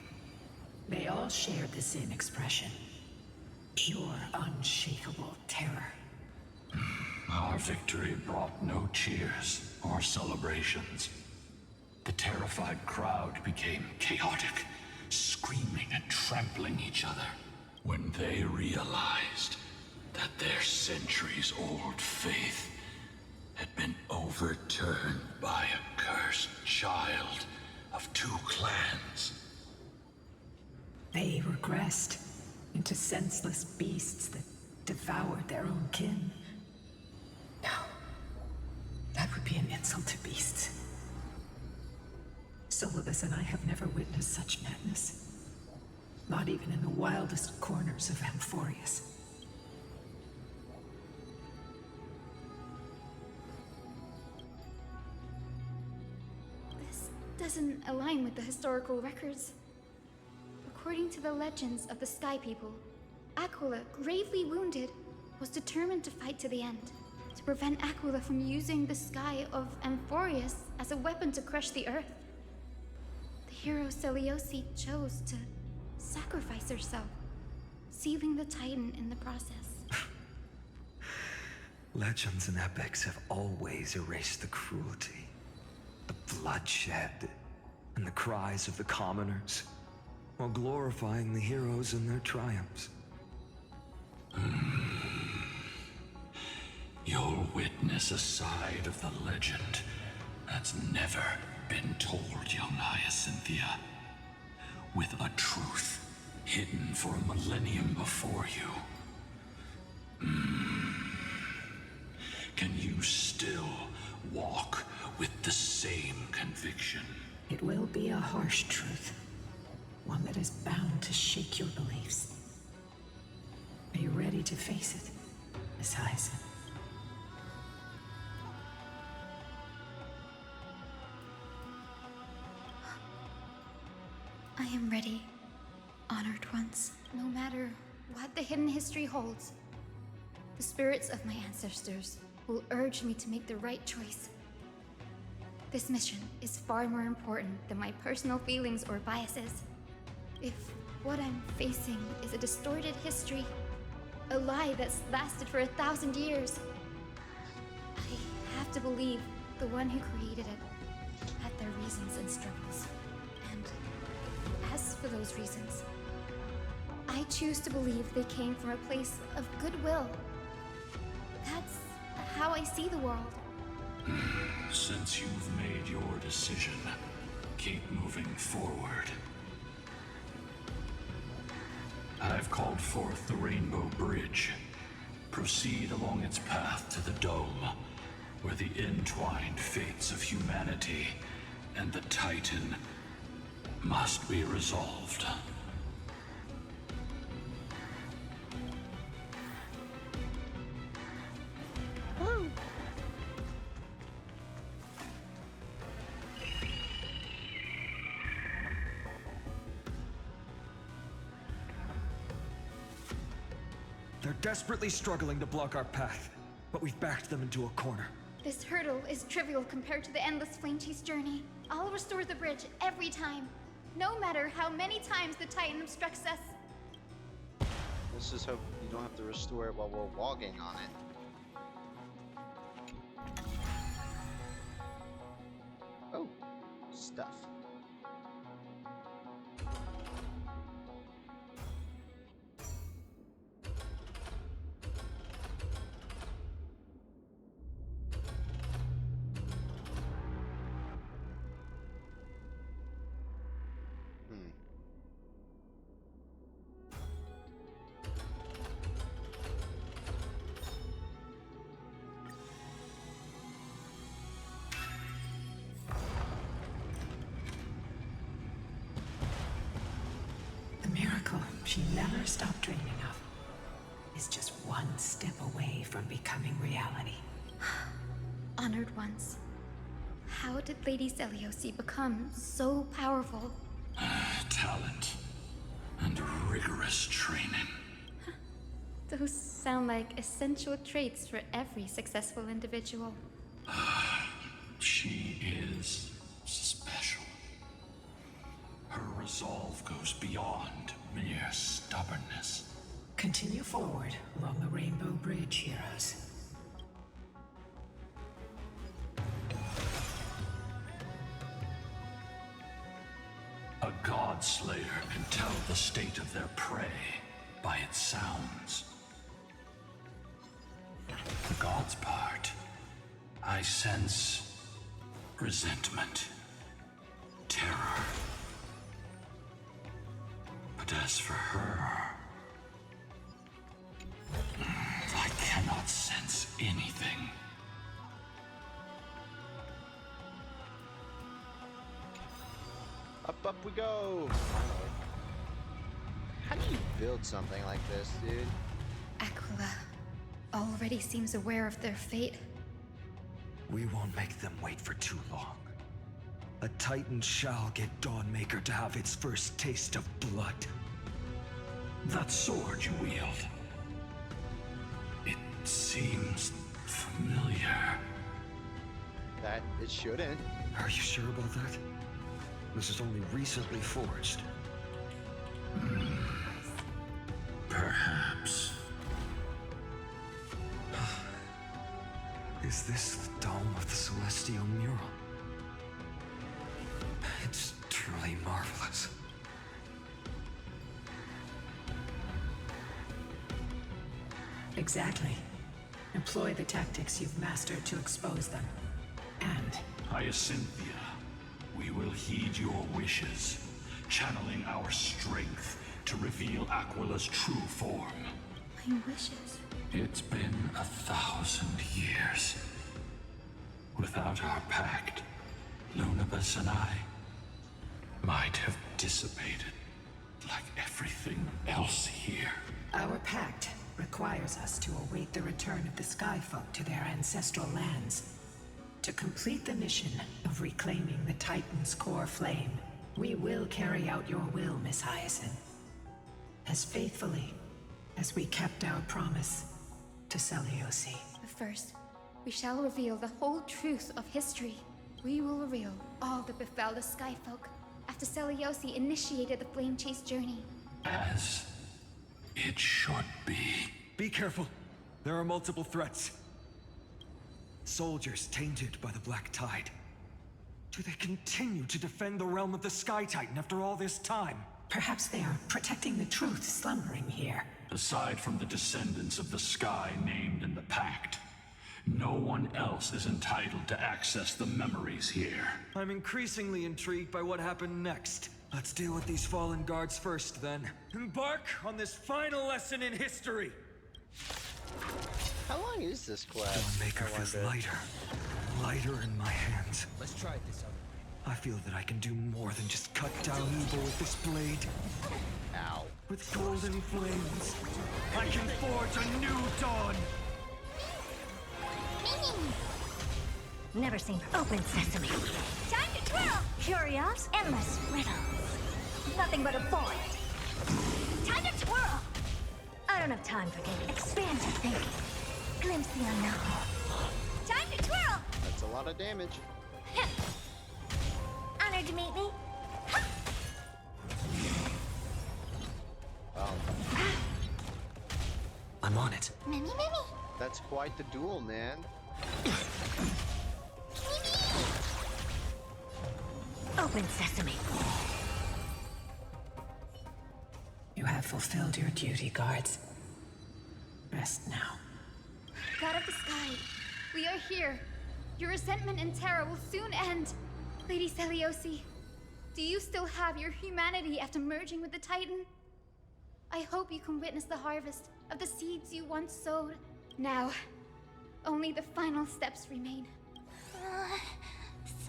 They all shared the same expression. Pure, unshakable terror. Our victory brought no cheers or celebrations. The terrified crowd became chaotic, screaming and trampling each other. When they realized that their centuries-old faith had been overturned by a cursed child of two clans. They regressed into senseless beasts that devoured their own kin. No, that would be an insult to beasts. Solibus and I have never witnessed such madness. Not even in the wildest corners of Amphorius. This doesn't align with the historical records. According to the legends of the Sky People, Aquila, gravely wounded, was determined to fight to the end, to prevent Aquila from using the sky of Amphorius as a weapon to crush the earth. The hero Selioci chose to sacrifice herself, sealing the Titan in the process. Legends and epics have always erased the cruelty, the bloodshed, and the cries of the commoners, while glorifying the heroes and their triumphs. You'll witness a side of the legend that's never been told, young Hyacinthia. With a truth hidden for a millennium before you. Can you still walk with the same conviction? It will be a harsh truth. One that is bound to shake your beliefs. Are you ready to face it, Miss Hyacinth? I am ready, honored ones. No matter what the hidden history holds, the spirits of my ancestors will urge me to make the right choice. This mission is far more important than my personal feelings or biases. If what I'm facing is a distorted history, a lie that's lasted for 1,000 years, I have to believe the one who created it had their reasons and struggles. And as for those reasons, I choose to believe they came from a place of goodwill. That's how I see the world. Since you've made your decision, keep moving forward. I've called forth the Rainbow Bridge. Proceed along its path to the Dome, where the entwined fates of humanity and the Titan must be resolved. They're desperately struggling to block our path, but we've backed them into a corner. This hurdle is trivial compared to the endless flame chase journey. I'll restore the bridge every time, no matter how many times the Titan obstructs us. Let's just hope you don't have to restore it while we're walking on it. Oh, stuff. The miracle she never stopped dreaming of is just one step away from becoming reality. Honored ones. How did Lady Seliosi become so powerful? Talent and rigorous training. Those sound like essential traits for every successful individual. She is special. Her resolve goes beyond mere stubbornness. Continue forward along the Rainbow Bridge, heroes. A god slayer can tell the state of their prey by its sounds. The god's part, I sense resentment, terror. But as for her, I cannot sense anything. Up we go! How do you build something like this, dude? Aquila already seems aware of their fate. We won't make them wait for too long. A Titan shall get Dawnmaker to have its first taste of blood. That sword you wield, it seems familiar. That it shouldn't. Are you sure about that? This is only recently forged. Perhaps. Is this the dome of the Celestial mural? It's truly marvelous. Exactly. Employ the tactics you've mastered to expose them. And Hyacinthia, we will heed your wishes, channeling our strength to reveal Aquila's true form. My wishes. It's been 1,000 years. Without our pact, Lunabus and I might have dissipated like everything else here. our pact requires us to await the return of the Skyfolk to their ancestral lands. To complete the mission of reclaiming the Titan's core flame, we will carry out your will, Miss Hyacinth. As faithfully as we kept our promise to Seliosi. But first, we shall reveal the whole truth of history. We will reveal all that befell the Skyfolk after Seliosi initiated the Flame Chase journey. As it should be. Be careful. There are multiple threats. Soldiers tainted by the Black Tide. Do they continue to defend the realm of the Sky Titan after all this time? Perhaps they are protecting the truth slumbering here. Aside from the descendants of the sky named in the pact, No one else is entitled to access the memories here. I'm increasingly intrigued by what happened next. Let's deal with these fallen guards first, then. Embark on this final lesson in history! How long is this quest? Dawnmaker feels lighter. Lighter in my hands. Let's try it this out. I feel that I can do more than just cut down evil with this blade. Ow. With golden flames, I can forge a new dawn! Never seen open sesame. Time to twirl! Curios? Endless riddles. Nothing but a void. Time to twirl! I don't have time for games. Expand your thinking. Glimpse the unknown. Time to twirl! That's a lot of damage. Honored to meet me. Oh. I'm on it. Mimi. That's quite the duel, man. Open sesame. You have fulfilled your duty, guards. Rest now. God of the sky, we are here. Your resentment and terror will soon end. Lady Celiosi, do you still have your humanity after merging with the Titan? I hope you can witness the harvest of the seeds you once sowed. Now, only the final steps remain.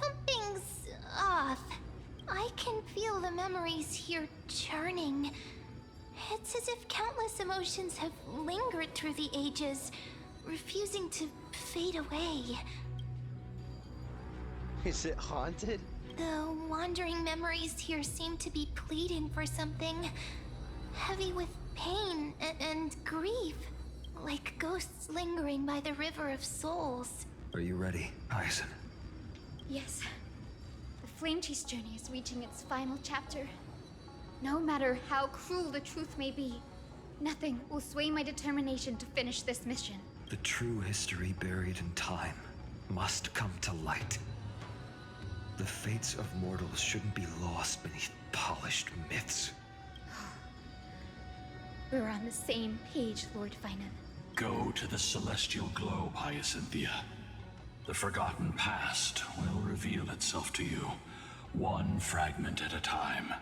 Something's off. I can feel the memories here churning. It's as if countless emotions have lingered through the ages, refusing to fade away. Is it haunted? The wandering memories here seem to be pleading for something, heavy with pain and grief, like ghosts lingering by the river of souls. Are you ready, Hyacinth? Yes. The Flame Chase journey is reaching its final chapter. No matter how cruel the truth may be, nothing will sway my determination to finish this mission. The true history buried in time must come to light. The fates of mortals shouldn't be lost beneath polished myths. We're on the same page, Lord Finan. Go to the celestial globe, Hyacinthia. The forgotten past will reveal itself to you, one fragment at a time.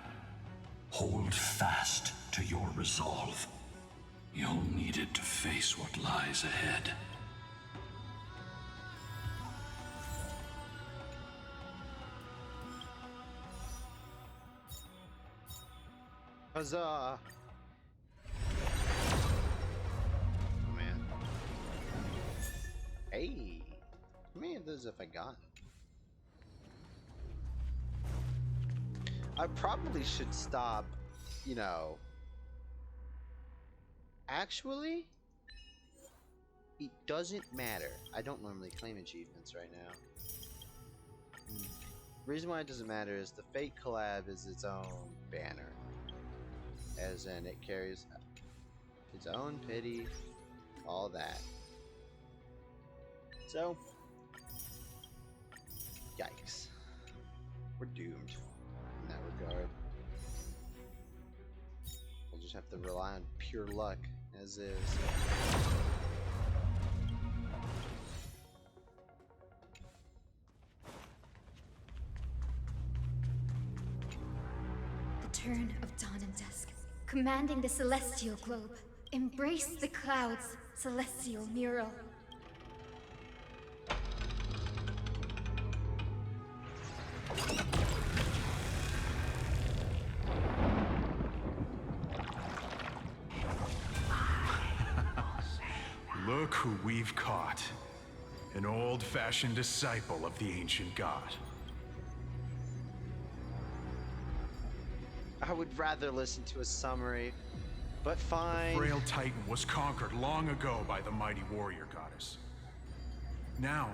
Hold fast to your resolve. You'll need it to face what lies ahead. Huzzah! Oh man. Hey! How many of those have I gotten? I probably should stop, you know. Actually, it doesn't matter. I don't normally claim achievements right now. The reason why it doesn't matter is the Fate collab is its own banner. As in, it carries its own pity, all that. So, yikes. We're doomed in that regard. We'll just have to rely on pure luck, as is. The turn of dawn and dusk, commanding the celestial globe. Embrace the clouds, celestial mural. Look who we've caught. An old-fashioned disciple of the ancient god. I would rather listen to a summary, but fine. Frail Titan was conquered long ago by the mighty warrior goddess. Now,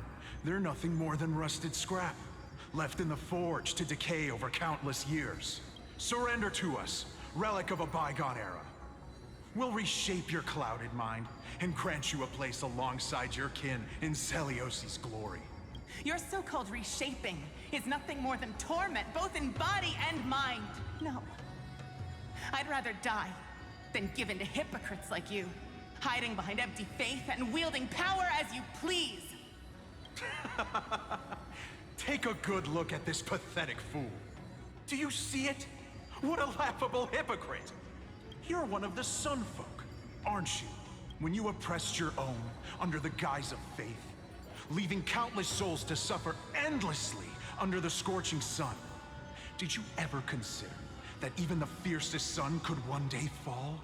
they're nothing more than rusted scrap, left in the forge to decay over countless years. Surrender to us, relic of a bygone era. We'll reshape your clouded mind and grant you a place alongside your kin in Celiosi's glory. Your so-called reshaping is nothing more than torment, both in body and mind. No. I'd rather die than give in to hypocrites like you. hiding behind empty faith and wielding power as you please. Take a good look at this pathetic fool. Do you see it? What a laughable hypocrite! You're one of the Sun Folk, aren't you? When you oppressed your own under the guise of faith, leaving countless souls to suffer endlessly under the scorching sun. Did you ever consider that even the fiercest sun could one day fall?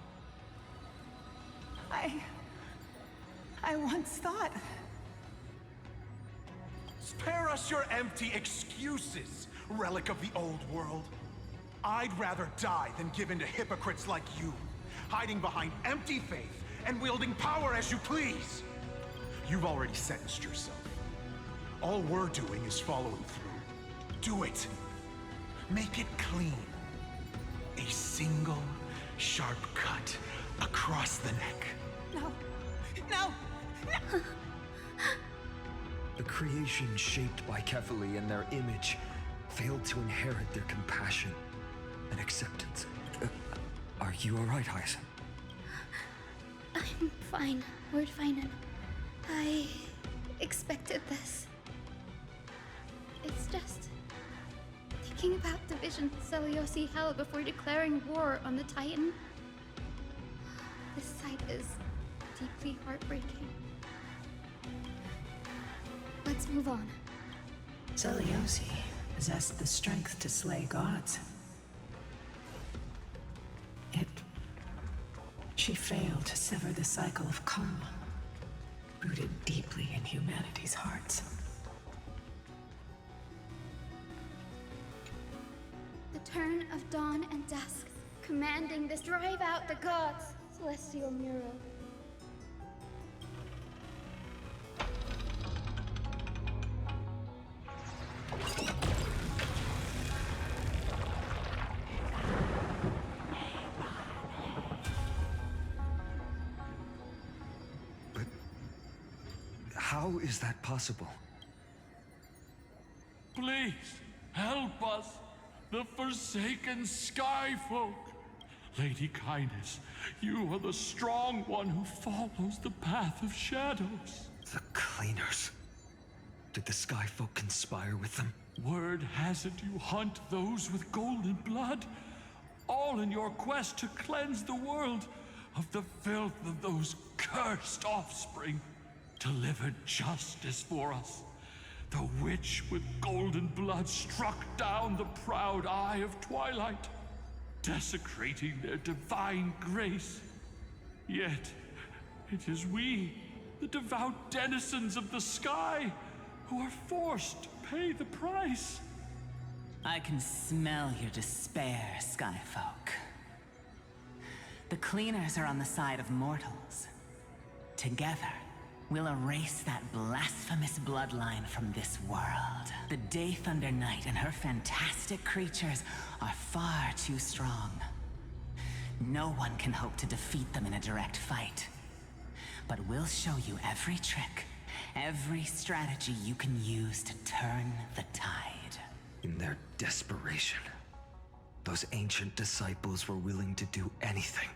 I once thought... Spare us your empty excuses, relic of the old world. I'd rather die than give in to hypocrites like you, hiding behind empty faith and wielding power as you please. You've already sentenced yourself. All we're doing is following through. Do it. Make it clean. A single, sharp cut across the neck. No. No! No! The creation shaped by Kefali and their image failed to inherit their compassion and acceptance. Are you alright, Hyacinth? I'm fine, Lord Finan. I expected this. It's just thinking about the vision Seliosi held before declaring war on the Titan. This sight is deeply heartbreaking. Let's move on. Seliosi possessed the strength to slay gods. Yet, she failed to sever the cycle of karma, rooted deeply in humanity's hearts. The turn of dawn and dusk, commanding this drive out the gods, celestial mural. How is that possible? Please, help us, the forsaken Skyfolk. Lady Kindness, you are the strong one who follows the path of shadows. The Cleaners. Did the Skyfolk conspire with them? Word has it you hunt those with golden blood, all in your quest to cleanse the world of the filth of those cursed offspring. Delivered justice for us. The witch with golden blood struck down the proud eye of twilight, desecrating their divine grace. Yet, it is we, the devout denizens of the sky, who are forced to pay the price. I can smell your despair, Skyfolk. The Cleaners are on the side of mortals. Together, we'll erase that blasphemous bloodline from this world. The Day Thunder Knight and her fantastic creatures are far too strong. No one can hope to defeat them in a direct fight. But we'll show you every trick, every strategy you can use to turn the tide. In their desperation, those ancient disciples were willing to do anything.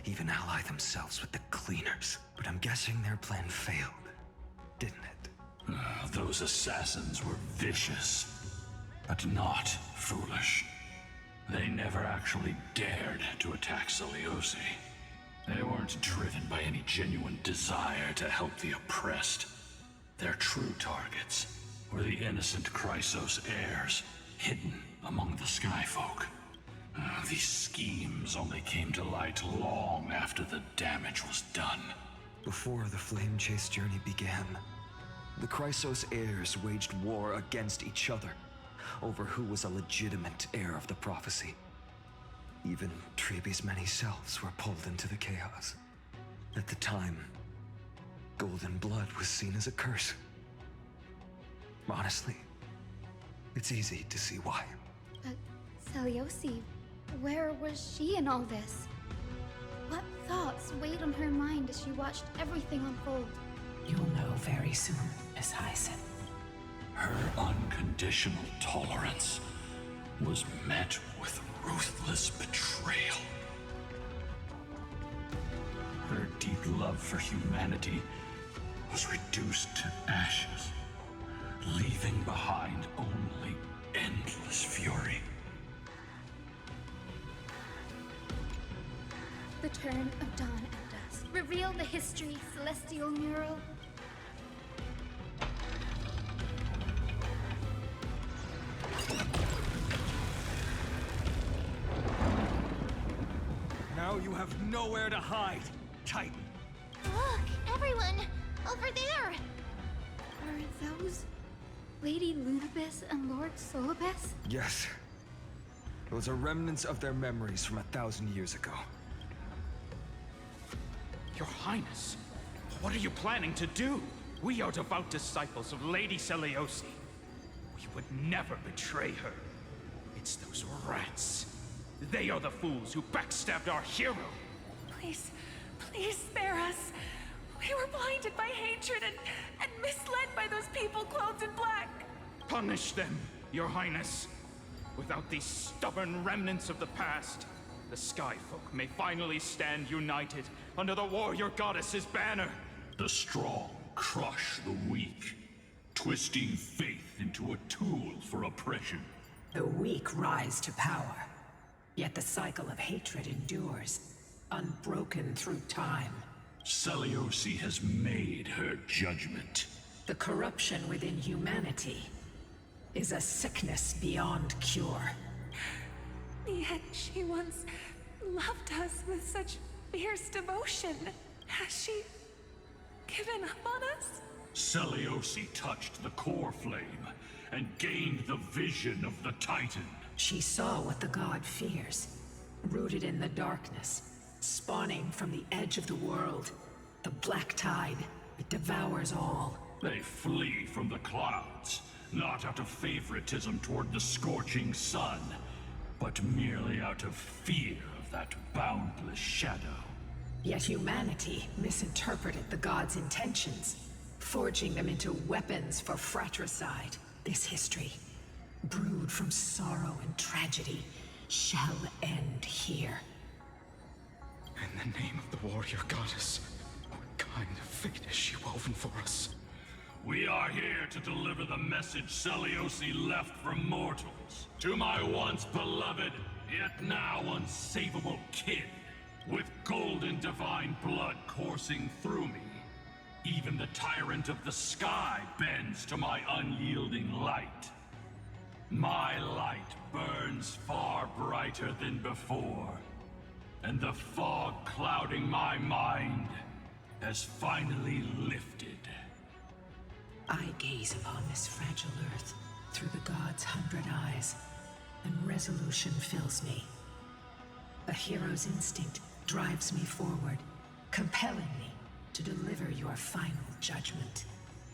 Even ally themselves with the Cleaners. But I'm guessing their plan failed, didn't it? Those assassins were vicious, but not foolish. They never actually dared to attack Seliosi. They weren't driven by any genuine desire to help the oppressed. Their true targets were the innocent Chrysos heirs, hidden among the Skyfolk. These schemes only came to light long after the damage was done. Before the Flame Chase journey began, the Chrysos heirs waged war against each other over who was a legitimate heir of the prophecy. Even Trebi's many selves were pulled into the chaos. At the time, golden blood was seen as a curse. Honestly, it's easy to see why. But Seliosi, where was she in all this? What thoughts weighed on her mind as she watched everything unfold? You'll know very soon, Miss Hyacinth. Her unconditional tolerance was met with ruthless betrayal. love for humanity was reduced to ashes, leaving behind only endless fury. The turn of dawn and dusk. Reveal the history, celestial mural. Now you have nowhere to hide, Titan. Look, everyone! Over there! Are those Lady Lunabis and Lord Solibus? Yes. Those are remnants of their memories from 1,000 years ago. Your Highness, what are you planning to do? We are devout disciples of Lady Seliosi. We would never betray her. It's those rats. They are the fools who backstabbed our hero. Please, please spare us. We were blinded by hatred and misled by those people clothed in black. Punish them, Your Highness. Without these stubborn remnants of the past, the Skyfolk may finally stand united under the warrior goddess's banner. The strong crush the weak, twisting faith into a tool for oppression. The weak rise to power, yet the cycle of hatred endures, unbroken through time. Seliosi has made her judgment. The corruption within humanity is a sickness beyond cure. Yet she once loved us with such fierce devotion. Has she given up on us? Seliosi touched the core flame and gained the vision of the Titan. She saw what the god fears, rooted in the darkness, spawning from the edge of the world. The black tide, it devours all. They flee from the clouds, not out of favoritism toward the scorching sun, but merely out of fear of that boundless shadow. Yet humanity misinterpreted the gods' intentions, forging them into weapons for fratricide. This history, brewed from sorrow and tragedy, shall end here. In the name of the warrior goddess, what kind of fate has she woven for us? We are here to deliver the message Seliosi left for mortals. To my once beloved, yet now unsavable kin, with golden divine blood coursing through me. Even the tyrant of the sky bends to my unyielding light. My light burns far brighter than before, and the fog clouding my mind has finally lifted. I gaze upon this fragile earth through the gods' 100 eyes, and resolution fills me. A hero's instinct drives me forward, compelling me to deliver your final judgment.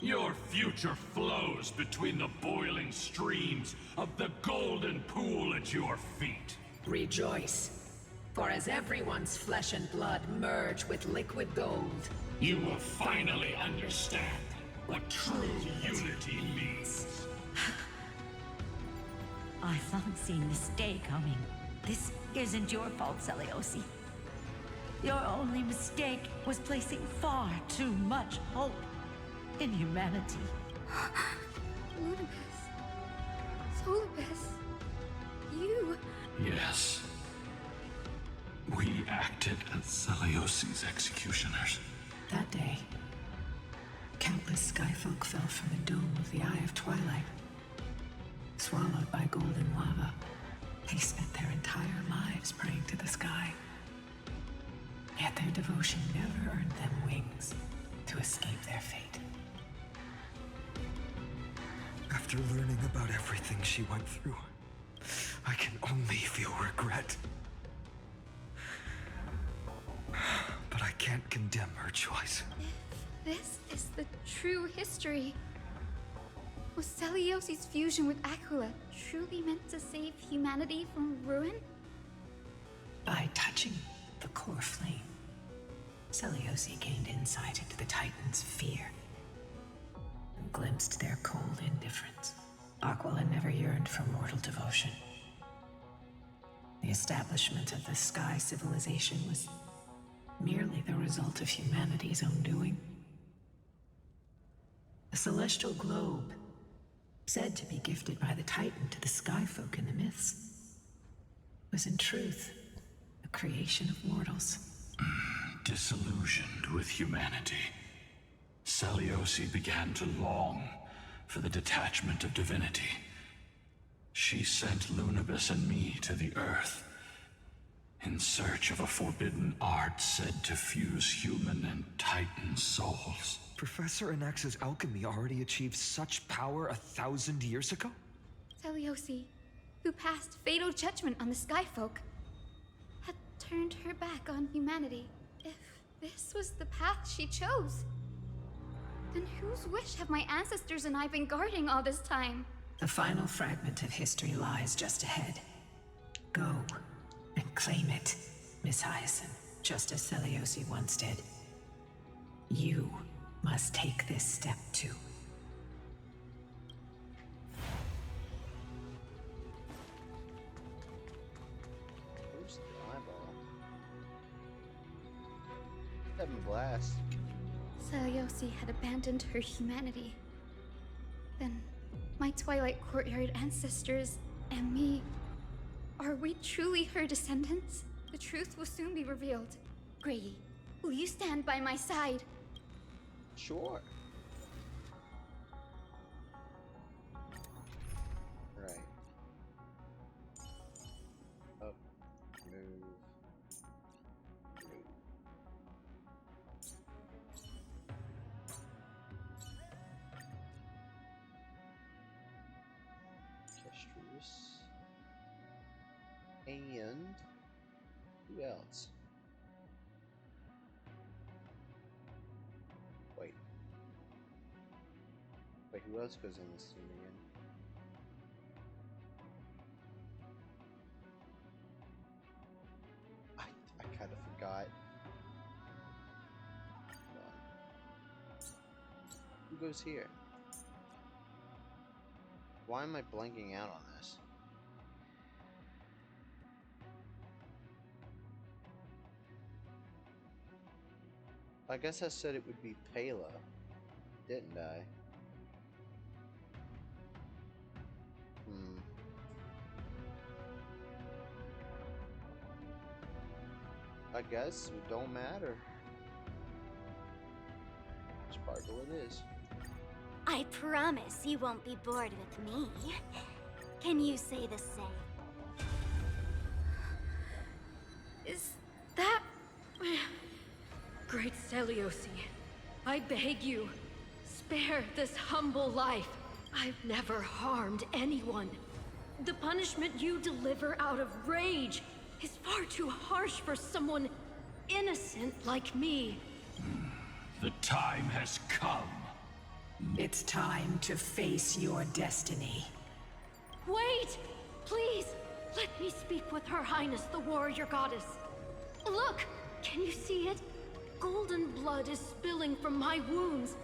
Your future flows between the boiling streams of the golden pool at your feet. Rejoice, for as everyone's flesh and blood merge with liquid gold, you will finally understand what true unity means. I thought seeing this day coming. This isn't your fault, Seliosi. Your only mistake was placing far too much hope in humanity. Lunabis. Solibus. You. Yes. We acted as Seliosi's executioners. That day, countless skyfolk fell from the dome of the Eye of Twilight. Swallowed by golden lava, they spent their entire lives praying to the sky. Yet their devotion never earned them wings to escape their fate. After learning about everything she went through, I can only feel regret. But I can't condemn her choice. If this is the true history, was Seliosi's fusion with Aquila truly meant to save humanity from ruin? By touching the core flame, Seliosi gained insight into the Titans' fear and glimpsed their cold indifference. Aquila never yearned for mortal devotion. The establishment of the Sky Civilization was merely the result of humanity's own doing. The celestial globe, said to be gifted by the Titan to the Skyfolk in the myths, was in truth a creation of mortals. Disillusioned with humanity, Seliosi began to long for the detachment of divinity. She sent Lunabis and me to the Earth in search of a forbidden art said to fuse human and Titan souls. Professor Anax's alchemy already achieved such power 1,000 years ago? Seliosi, who passed fatal judgment on the Skyfolk, had turned her back on humanity. If this was the path she chose, then whose wish have my ancestors and I been guarding all this time? The final fragment of history lies just ahead. Go and claim it, Miss Hyacinth, just as Seliosi once did. You must take this step too. Where's the eyeball? Having a blast. Seliosi had abandoned her humanity. Then, my Twilight Courtyard ancestors and me, are we truly her descendants? The truth will soon be revealed. Grady, will you stand by my side? Sure. Right. Up. Move. Move. Kestrus. And who else? Wait. Wait, who else goes in this scene again? I kind of forgot. Hold on. Who goes here? Why am I blanking out on this? I guess I said it would be Pela, didn't I? I guess it don't matter. Sparkle it is. I promise you won't be bored with me. Can you say the same? Is that... Great Seliosi, I beg you, spare this humble life. I've never harmed anyone. The punishment you deliver out of rage is far too harsh for someone innocent like me. The time has come. It's time to face your destiny. Wait! Please! Let me speak with Her Highness, the warrior goddess. Look! Can you see it? Golden blood is spilling from my wounds.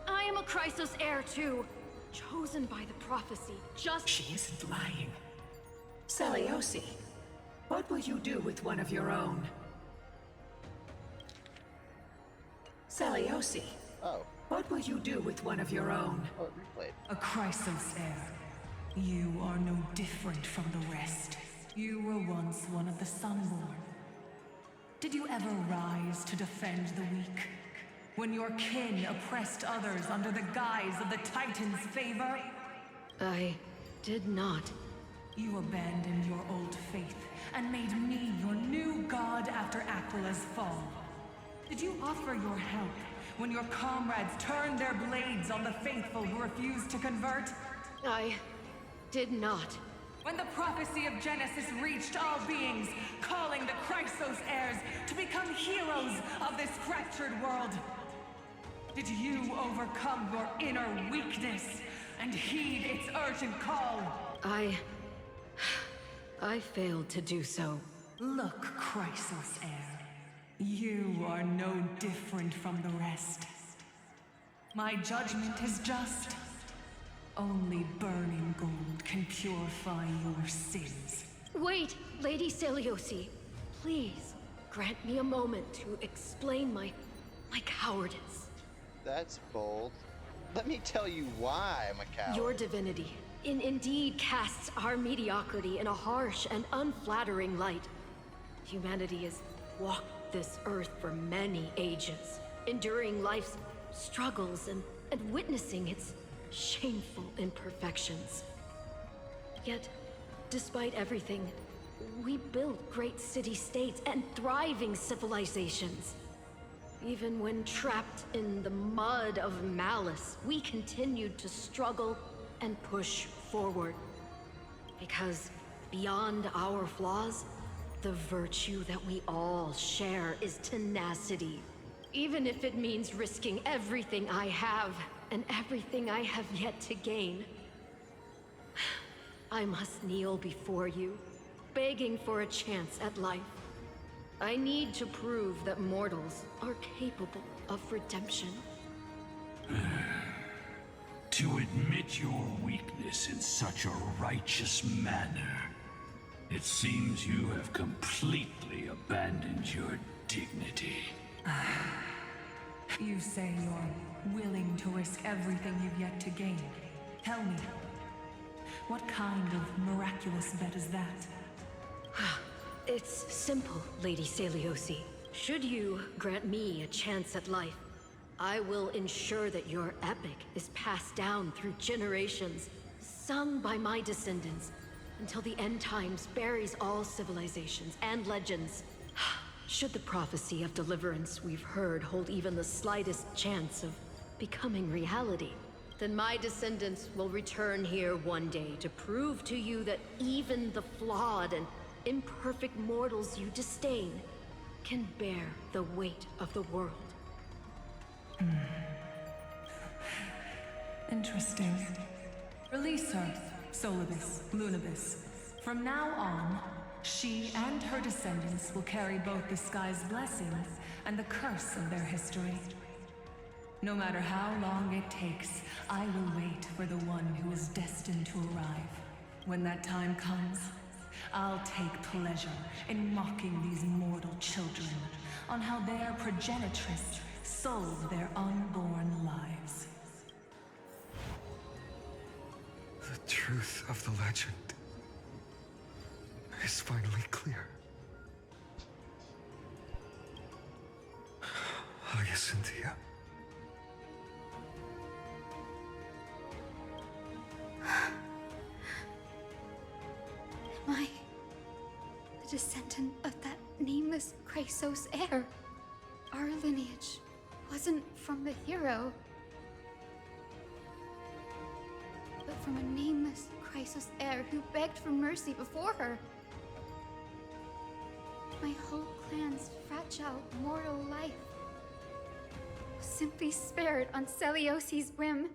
I am a Chrysos heir too, chosen by the prophecy, just... She isn't lying. Seliosi, what will you do with one of your own? Seliosi. Oh. What will you do with one of your own? Oh, replayed. A Chrysos heir. You are no different from the rest. You were once one of the Sunborn. Did you ever rise to defend the weak? When your kin oppressed others under the guise of the Titan's favor? I did not. You abandoned your old faith and made me your new god after Aquila's fall. Did you offer your help when your comrades turned their blades on the faithful who refused to convert? I did not. When the prophecy of Genesis reached all beings, calling the Chrysos heirs to become heroes of this fractured world, did you overcome your inner weakness and heed its urgent call? I failed to do so. Look, Chrysos heir, you are no different from the rest. My judgment is just. Only burning gold can purify your sins. Wait, Lady Seliosi, please. grant me a moment to explain my cowardice. That's bold. Let me tell you why I'm a coward. Your divinity indeed casts our mediocrity in a harsh and unflattering light. Humanity has walked this earth for many ages, enduring life's struggles and witnessing its shameful imperfections. Yet, despite everything, we built great city-states and thriving civilizations. Even when trapped in the mud of malice, we continued to struggle and push forward. Because beyond our flaws, the virtue that we all share is tenacity. Even if it means risking everything I have and everything I have yet to gain. I must kneel before you, begging for a chance at life. I need to prove that mortals are capable of redemption. To admit your weakness in such a righteous manner, it seems you have completely abandoned your dignity. You say you're willing to risk everything you've yet to gain. Tell me, what kind of miraculous bet is that? It's simple, Lady Celiosi. Should you grant me a chance at life, I will ensure that your epic is passed down through generations, sung by my descendants, until the end times buries all civilizations and legends. Should the prophecy of deliverance we've heard hold even the slightest chance of becoming reality, then my descendants will return here one day to prove to you that even the flawed and imperfect mortals you disdain can bear the weight of the world. Interesting. Release her, Solibus, Lunibus. From now on, she and her descendants will carry both the sky's blessings and the curse of their history. No matter how long it takes, I will wait for the one who is destined to arrive. When that time comes, I'll take pleasure in mocking these mortal children on how their progenitress sold their unborn lives. The truth of the legend is finally clear. Hyacinthia. Am I the descendant of that nameless Chrysos heir? Our lineage wasn't from the hero, but from a nameless Chrysos heir who begged for mercy before her. My whole clan's fragile mortal life was simply spared on Celiosi's whim.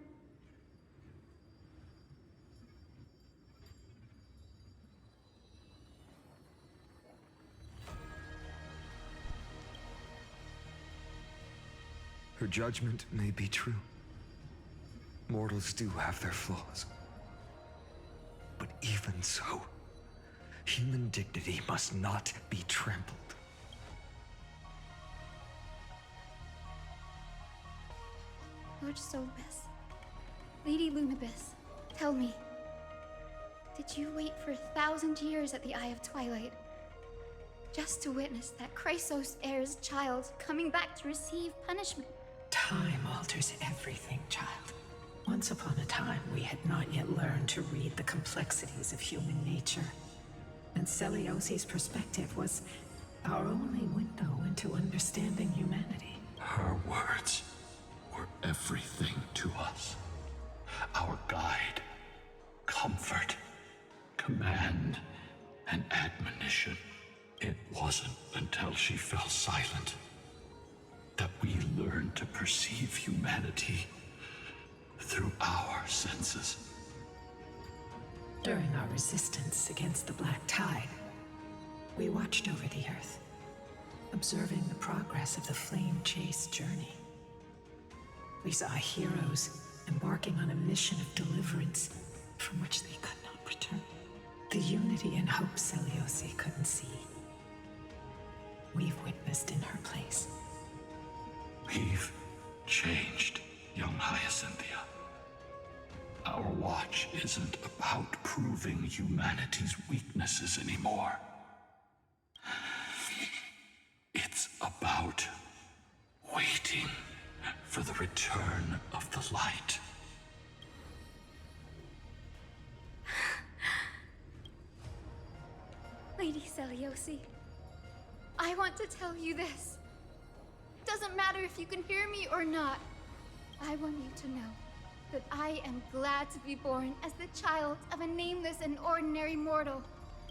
Her judgment may be true. Mortals do have their flaws. But even so, human dignity must not be trampled. Lord Solibus, Lady Lunibus, tell me, did you wait for 1,000 years at the Eye of Twilight just to witness that Chrysos heir's child coming back to receive punishment? Time alters everything, child. Once upon a time, we had not yet learned to read the complexities of human nature. And Celiosi's perspective was our only window into understanding humanity. Her words were everything to us. Our guide, comfort, command, and admonition. It wasn't until she fell silent that we learned to perceive humanity through our senses. During our resistance against the Black Tide, we watched over the Earth, observing the progress of the Flame Chase journey. We saw heroes embarking on a mission of deliverance from which they could not return. The unity and hope Celiosi couldn't see. we've witnessed in her place. We've changed, young Hyacinthia. Our watch isn't about proving humanity's weaknesses anymore. It's about waiting for the return of the light. Lady Seliosi, I want to tell you this. Doesn't matter if you can hear me or not. I want you to know that I am glad to be born as the child of a nameless and ordinary mortal.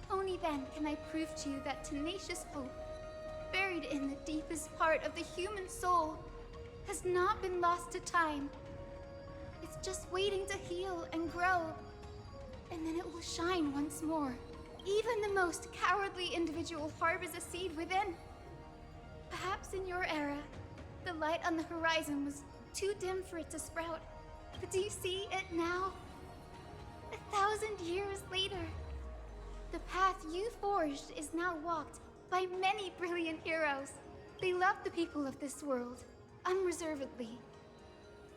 Only then can I prove to you that tenacious hope, buried in the deepest part of the human soul, has not been lost to time. It's just waiting to heal and grow, and then it will shine once more. Even the most cowardly individual harbors a seed within. Perhaps in your era, the light on the horizon was too dim for it to sprout. But do you see it now? 1,000 years later, the path you forged is now walked by many brilliant heroes. They love the people of this world, unreservedly,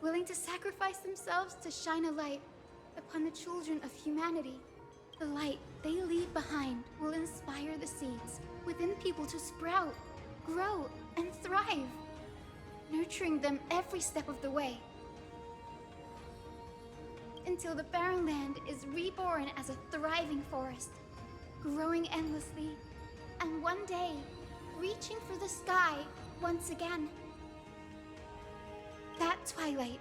willing to sacrifice themselves to shine a light upon the children of humanity. The light they leave behind will inspire the seeds within people to sprout, grow, and thrive, nurturing them every step of the way, until the barren land is reborn as a thriving forest, growing endlessly, and one day, reaching for the sky once again. That twilight,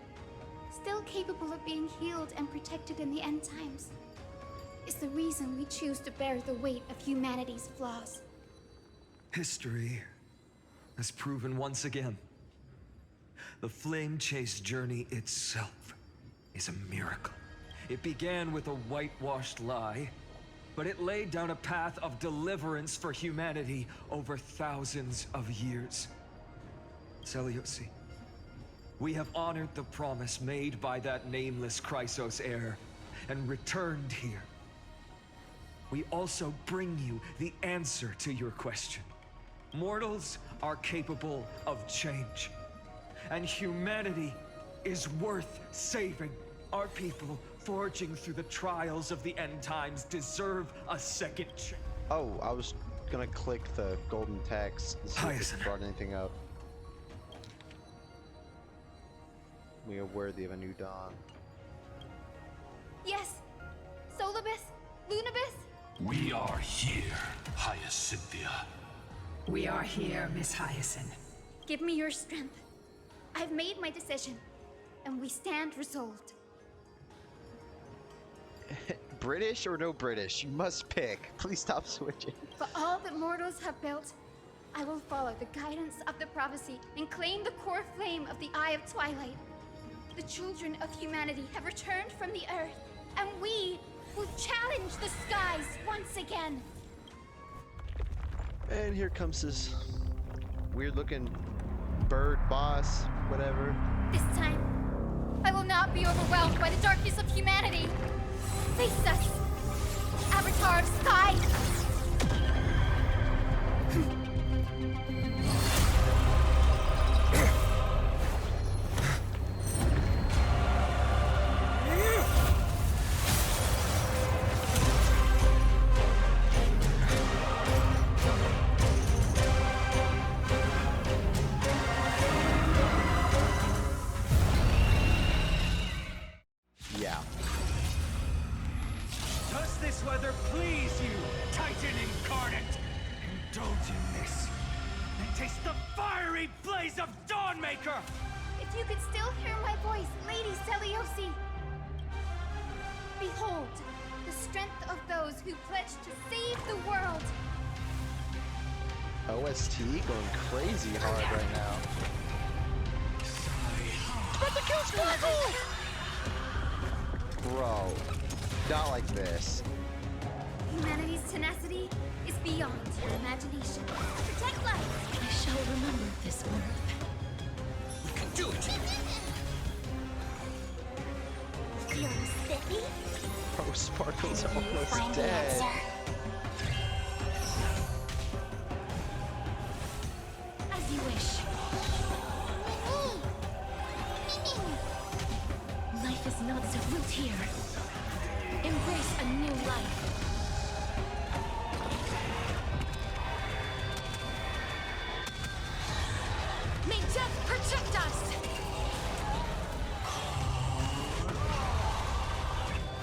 still capable of being healed and protected in the end times, is the reason we choose to bear the weight of humanity's flaws. History has proven once again, the Flame Chase journey itself is a miracle. It began with a whitewashed lie, but it laid down a path of deliverance for humanity over thousands of years. Seliosi, we have honored the promise made by that nameless Chrysos heir and returned here. We also bring you the answer to your question. Mortals are capable of change, and humanity is worth saving. Our people, forging through the trials of the end times, deserve a second chance. Oh, I was gonna click the golden text to see if it brought anything up. We are worthy of a new dawn. Yes! Solibus? Lunibus? We are here, Hyacinthia. We are here, Miss Hyacinth. Give me your strength. I've made my decision, and we stand resolved. British or no British? You must pick. Please stop switching. For all that mortals have built, I will follow the guidance of the prophecy and claim the core flame of the Eye of Twilight. The children of humanity have returned from the earth, and we will challenge the skies once again. And here comes this weird-looking bird boss, whatever. This time, I will not be overwhelmed by the darkness of humanity. Face us, Avatar of Sky! Yeah. Does this weather please you, Titan incarnate? Indulge in this, and taste the fiery blaze of Dawnmaker! If you could still hear my voice, Lady Seliosi! Behold, the strength of those who pledged to save the world! OST going crazy hard right now. Spread the kill sparkle! Bro, not like this. Humanity's tenacity is beyond your imagination. Protect life! I shall remember this word. You can do it! Feeling spiffy? Bro, Sparkle's Find almost the dead. answer. wish. Life is not so root here. Embrace a new life. May death protect us!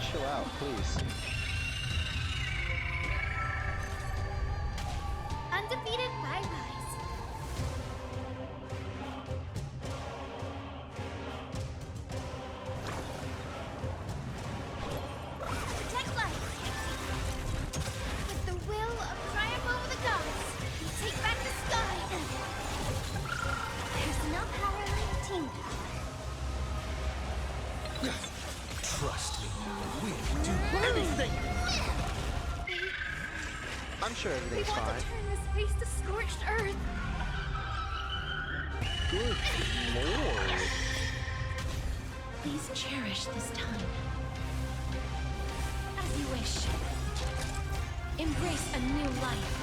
Chill out, please. Undefeated bye-byes. Protect life. With the will of triumph over the gods, we take back the sky. There's no power like team power. Trust me, we can do anything! I'm sure We everything's want fine. to turn this place to scorched earth. Good lord. Please cherish this time. As you wish. Embrace a new life.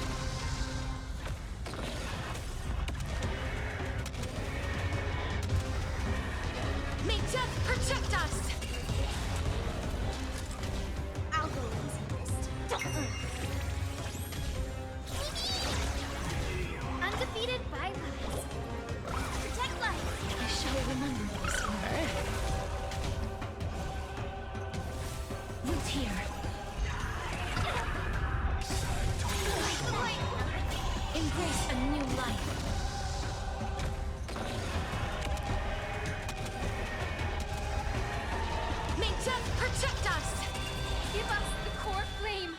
May death protect us! I'll go easy this time. Undefeated bye-byes. Protect life. I shall remember this one. Root here. Embrace a new life. May death protect us! Give us the core flame.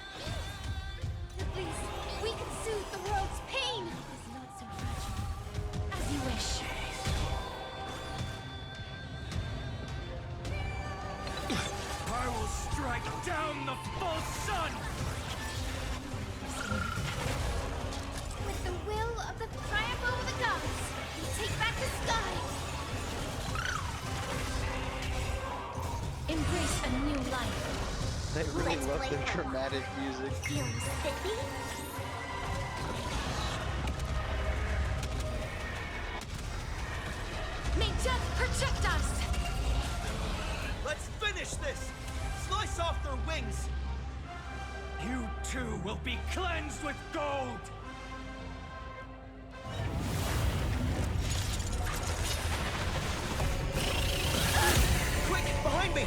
At least we can soothe the world's pain. It's not so fragile. As you wish. I will strike down the false sun! With the will of the triumph over the gods, we take back the sky. Embrace a new life. They really love their dramatic music. Feeling spiffy? May death protect us! Let's finish this! Slice off their wings! You too will be cleansed with gold! Quick, behind me!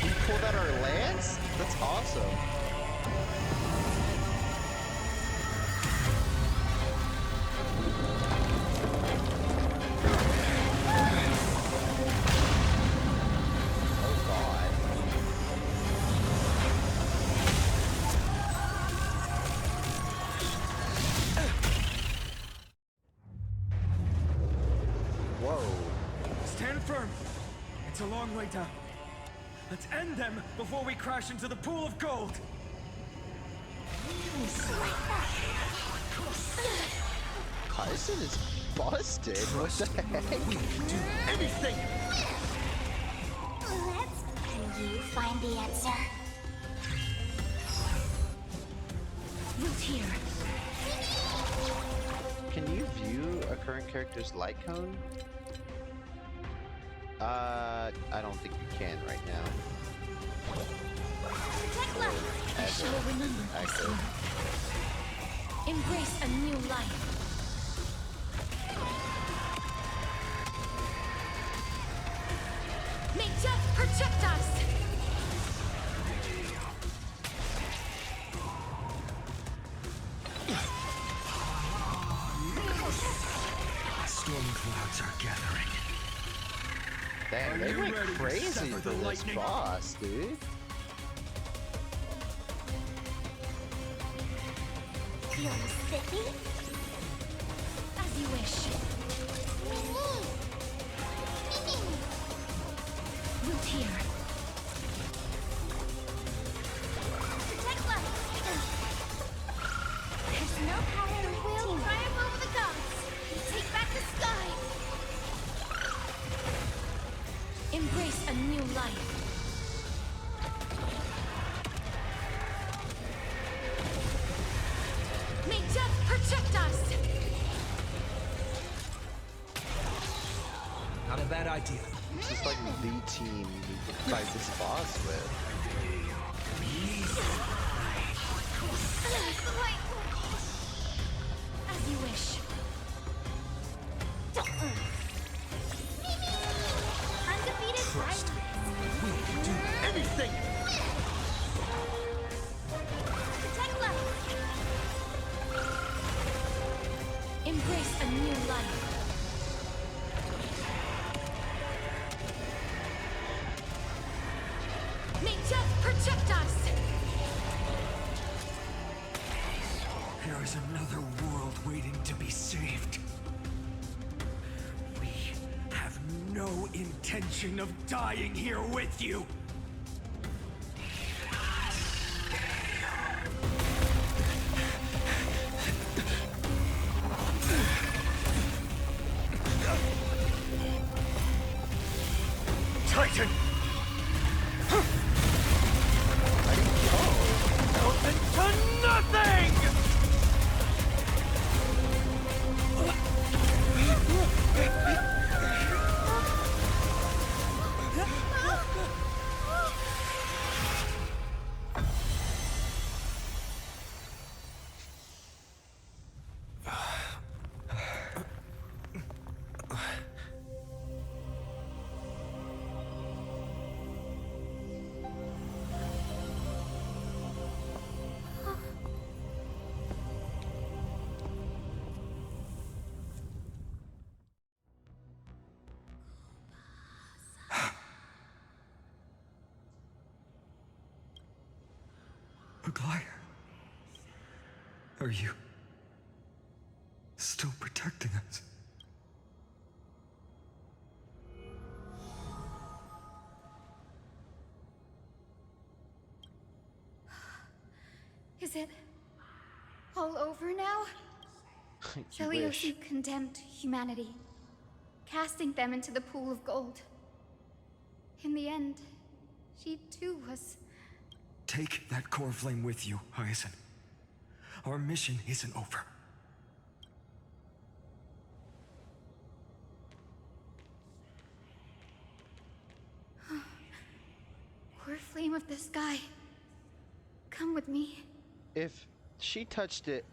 We pulled out our lance? That's awesome. Oh god. Whoa. Stand firm! It's a long way down. Let's end them before we crash into the pool of gold! Tyson is busted. What the heck? We can do anything! Can you find the answer? Root here. Can you view a current character's light cone? I don't think you can right now. Protect life. I shall remember this Actually. one. Embrace a new life. May death protect us! Storm clouds are gathering. Dang, Are they you went ready to crazy sever for the this lightning? boss, dude. Feeling spiffy? As you wish. Root here. Protect life. There's no power The will like team triumph over the gods. We take back the sky. Embrace a new life. May death protect bad idea. This is like the team you could fight this boss with. As you wish. Undefeated Trust me. We can do anything! Protect left. Embrace a new life. May death protect us. There is another world waiting to be saved. We have no intention of dying here with you. Titan! Out into nothing! Aglaia, are you still protecting us? Is it all over now? Seleucus condemned humanity, casting them into the pool of gold. In the end, she too was... Take that core flame with you, Hyacinth. Our mission isn't over. Core flame of the sky. Come with me. If she touched it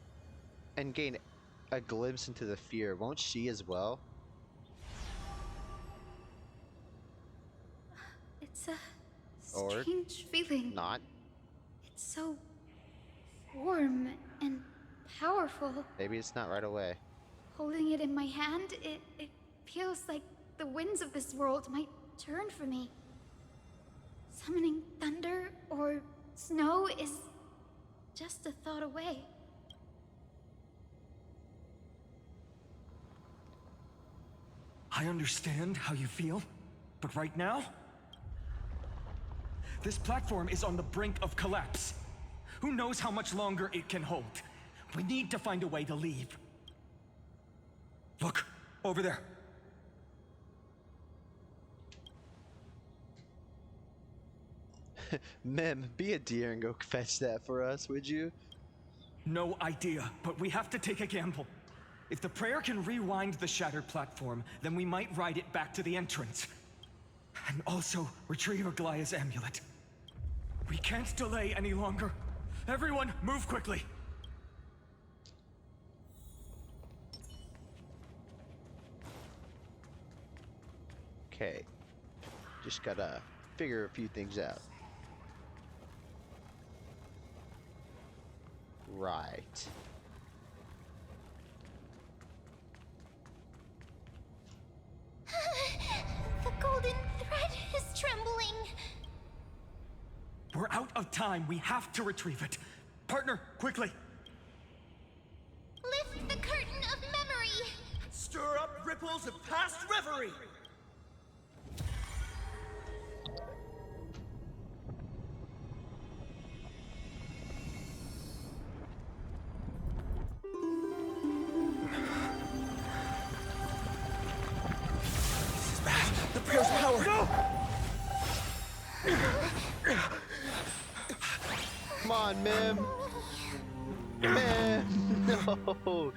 and gained a glimpse into the fear, won't she as well? It's a Or strange feeling. not? It's so warm and powerful. Maybe it's not right away. Holding it in my hand, it feels like the winds of this world might turn for me. Summoning thunder or snow is just a thought away. I understand how you feel, but right now, this platform is on the brink of collapse. Who knows how much longer it can hold? We need to find a way to leave. Look, over there. Mem, be a dear and go fetch that for us, would you? No idea, but we have to take a gamble. If the prayer can rewind the shattered platform, then we might ride it back to the entrance. And also retrieve Aglaia's amulet. We can't delay any longer. Everyone, move quickly. Okay. Just gotta figure a few things out. Right. The golden thread is trembling. We're out of time. We have to retrieve it. Partner, quickly. Lift the curtain of memory. Stir up ripples of past reverie. This is bad. The prayer's power. No! Come on, Mem. Mem, no.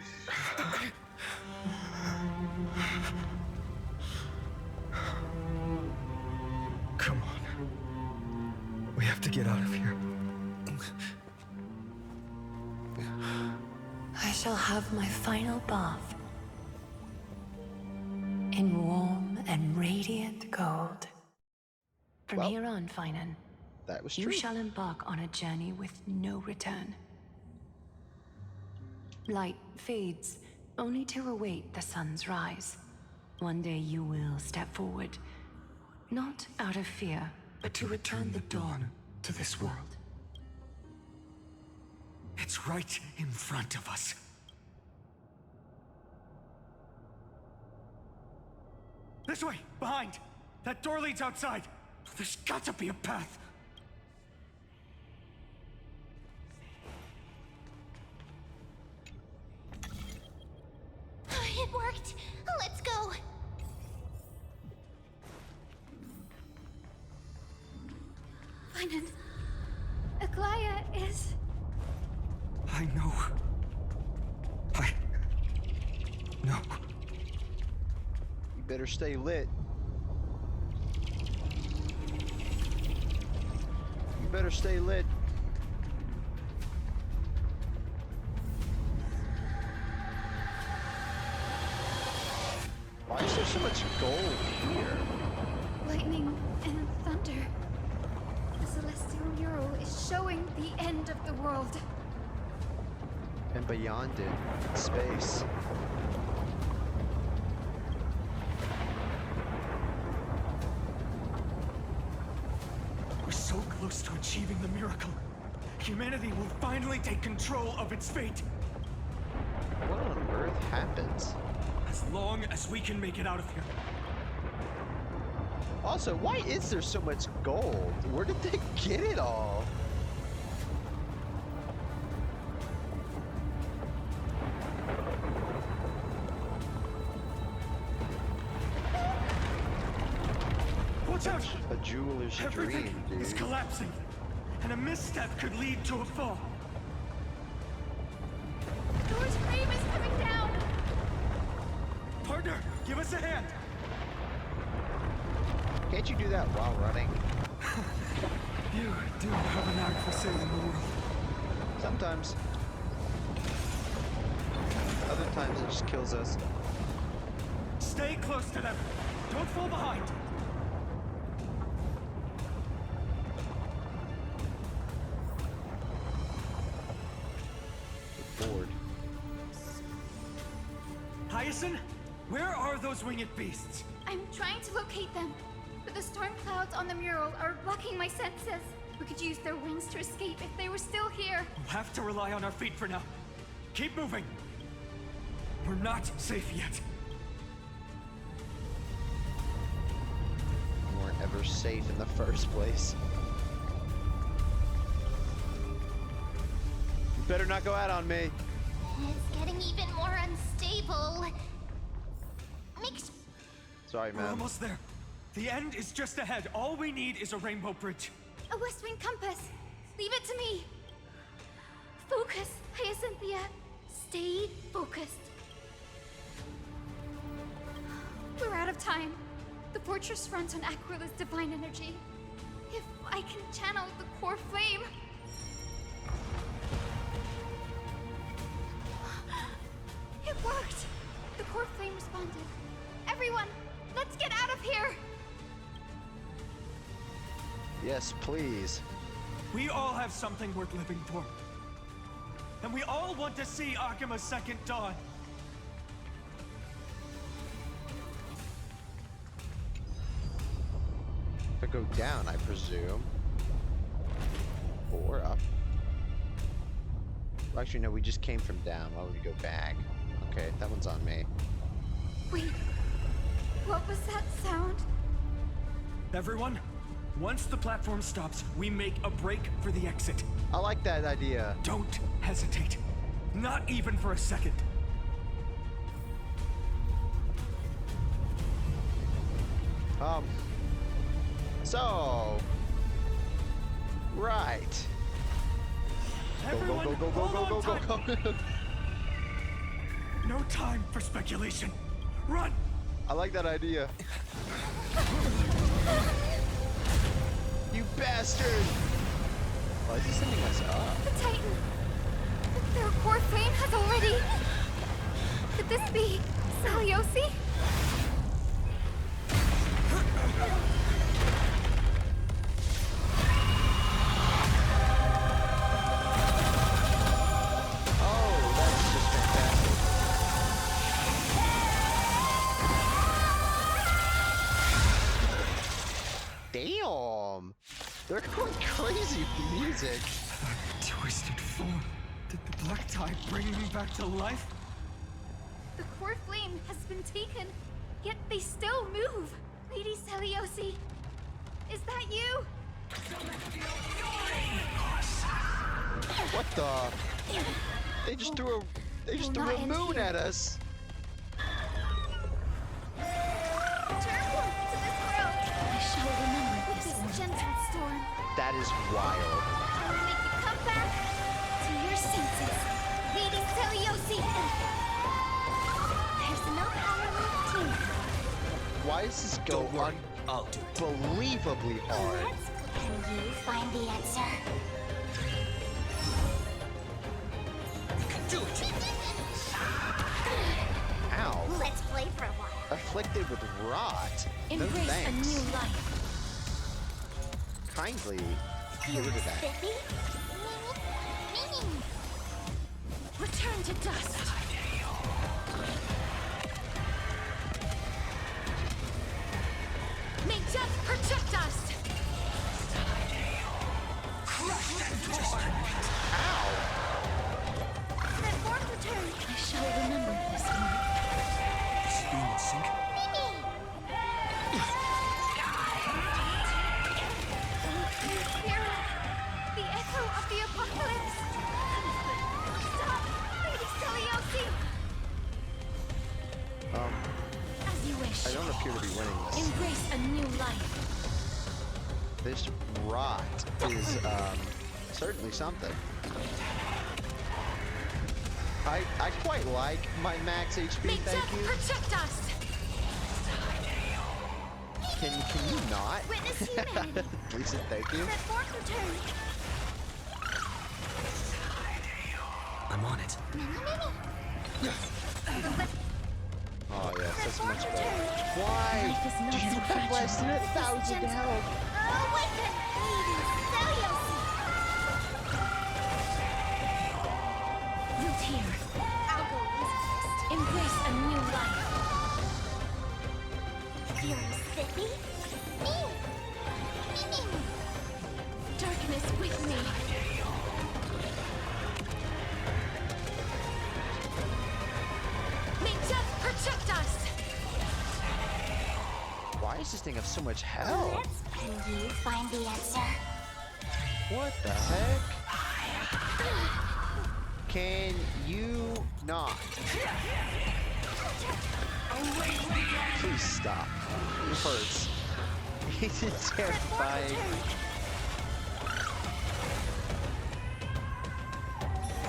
have to get out of here. I shall have my final bath in warm and radiant gold. From here on, Finan, that was you true. shall embark on a journey with no return. Light fades, only to await the sun's rise. One day you will step forward, not out of fear, but to return the dawn to this world. It's right in front of us. This way, behind. That door leads outside. There's got to be a path. It worked. Let's go. Finan, Aglaya is... I know. No. You better stay lit. You better stay lit. Why is there so much gold here? lightning and thunder. The celestial mural is showing the end of the world. And beyond it, space. We're so close to achieving the miracle. Humanity will finally take control of its fate. What on earth happens? As long as we can make it out of here. Also, why is there so much gold? Where did they get it all? Watch out! A jeweler's Everything dream, dude. is collapsing, and a misstep could lead to a fall. Door's frame is coming down! Partner, give us a hand! Can't you do that while running? You do have an knack for saving the world. Sometimes. Other times it just kills us. Stay close to them. Don't fall behind. Bored. Hyacinth, where are those winged beasts? I'm trying to locate them, but the storm clouds on the mural are blocking my senses. We could use their wings to escape if they were still here. We'll have to rely on our feet for now. Keep moving. We're not safe yet. We weren't ever safe in the first place. You better not go out on me. It's getting even more unstable. Sorry, We're man. almost there. The end is just ahead. All we need is a rainbow bridge. A west wing compass. Leave it to me. Focus, Hyacinthia. Stay focused. We're out of time. The fortress runs on Aquila's divine energy. If I can channel the core flame... It worked! The core flame responded. Everyone, let's get out of here! Yes, please. We all have something worth living for. And we all want to see Akima's second dawn. To go down, I presume. Or up. Well, actually, no, we just came from down. Why would we go back? Okay, that one's on me. Wait, what was that sound? Everyone, once the platform stops, we make a break for the exit. I like that idea. Don't hesitate. Not even for a second. So... Right. Everyone, go, go, go, hold go, on go, go, tight. go. No time for speculation. Run! I like that idea. You bastard! Why is he sending us up? The Titan! Their core flame has already... Could this be Saliosi? Oh, that's just fantastic. Damn! They're going crazy with the music. Twisted form. Did the black tide bring me back to life? The core flame has been taken, yet they still move. Lady Celiosi, is that you? What the? They just threw a moon at us. Return to this world. I shall remember this gentle storm. That is wild. I will make you come back to your senses, Lady Celiosi. There's no power left here. Why does this go unbelievably hard? Can you find the answer? Do it. Ow. Let's play for a while. Afflicted with rot. Embrace no thanks. a new life. Kindly get rid of that. Spiffy? Return to dust. May death protect us. Ow. That form return. I shall remember this one. Speed and sink. Hear the echo of the apocalypse. Stop, Lady Celiosi. As you wish. I don't appear to be winning this. Embrace a new life. This rot is certainly something. I quite like my max HP, May thank death you. protect us. Can you not? Witness humanity. Please and thank you. That form return. I'm on it. Oh yes, that's much better. Why do you have less than 1,000 health? Awaken, Lady Celiosi. Root here. I'll go easiest. Embrace a new life. Feeling spiffy? Darkness with me. May death protect us. Why does this thing have so much health? Can you find the answer? What the heck? Can you not? Please stop. It hurts. It's terrifying.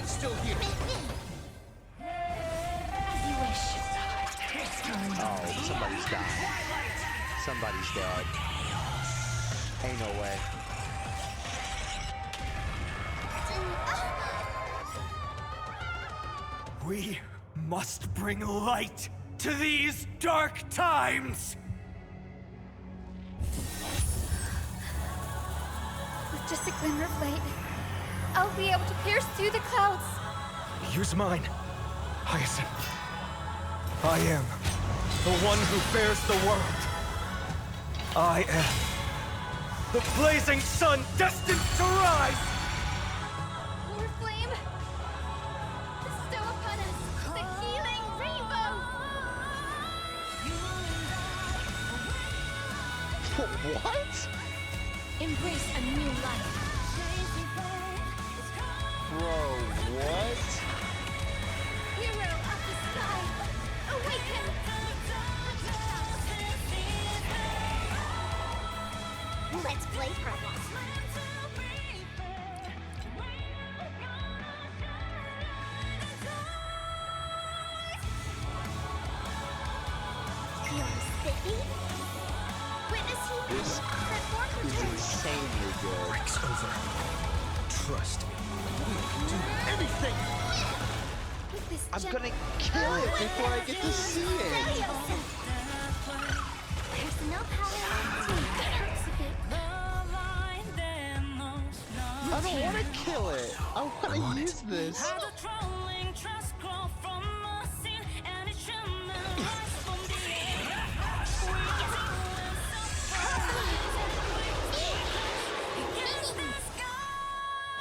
Still here. As you wish. Oh, somebody's dying. Somebody's dead. Ain't no way. We must bring light to these dark times! With just a glimmer of light, I'll be able to pierce through the clouds. Use mine, Hyacinth. I am the one who bears the world. I am the blazing sun destined to rise! Lord Flame, bestow upon us the healing rainbow. What? Embrace a new life. Bro, what? Hero of the sky, awaken! Let's play for a while. Feeling spiffy? Witness humanity. This That form is return. insanely good. Breaks over. Trust me, we can do anything! With this I'm gem- gonna kill it before I get to see it. There's no power left to it. That hurts a bit. I don't want to kill it. I want to use this.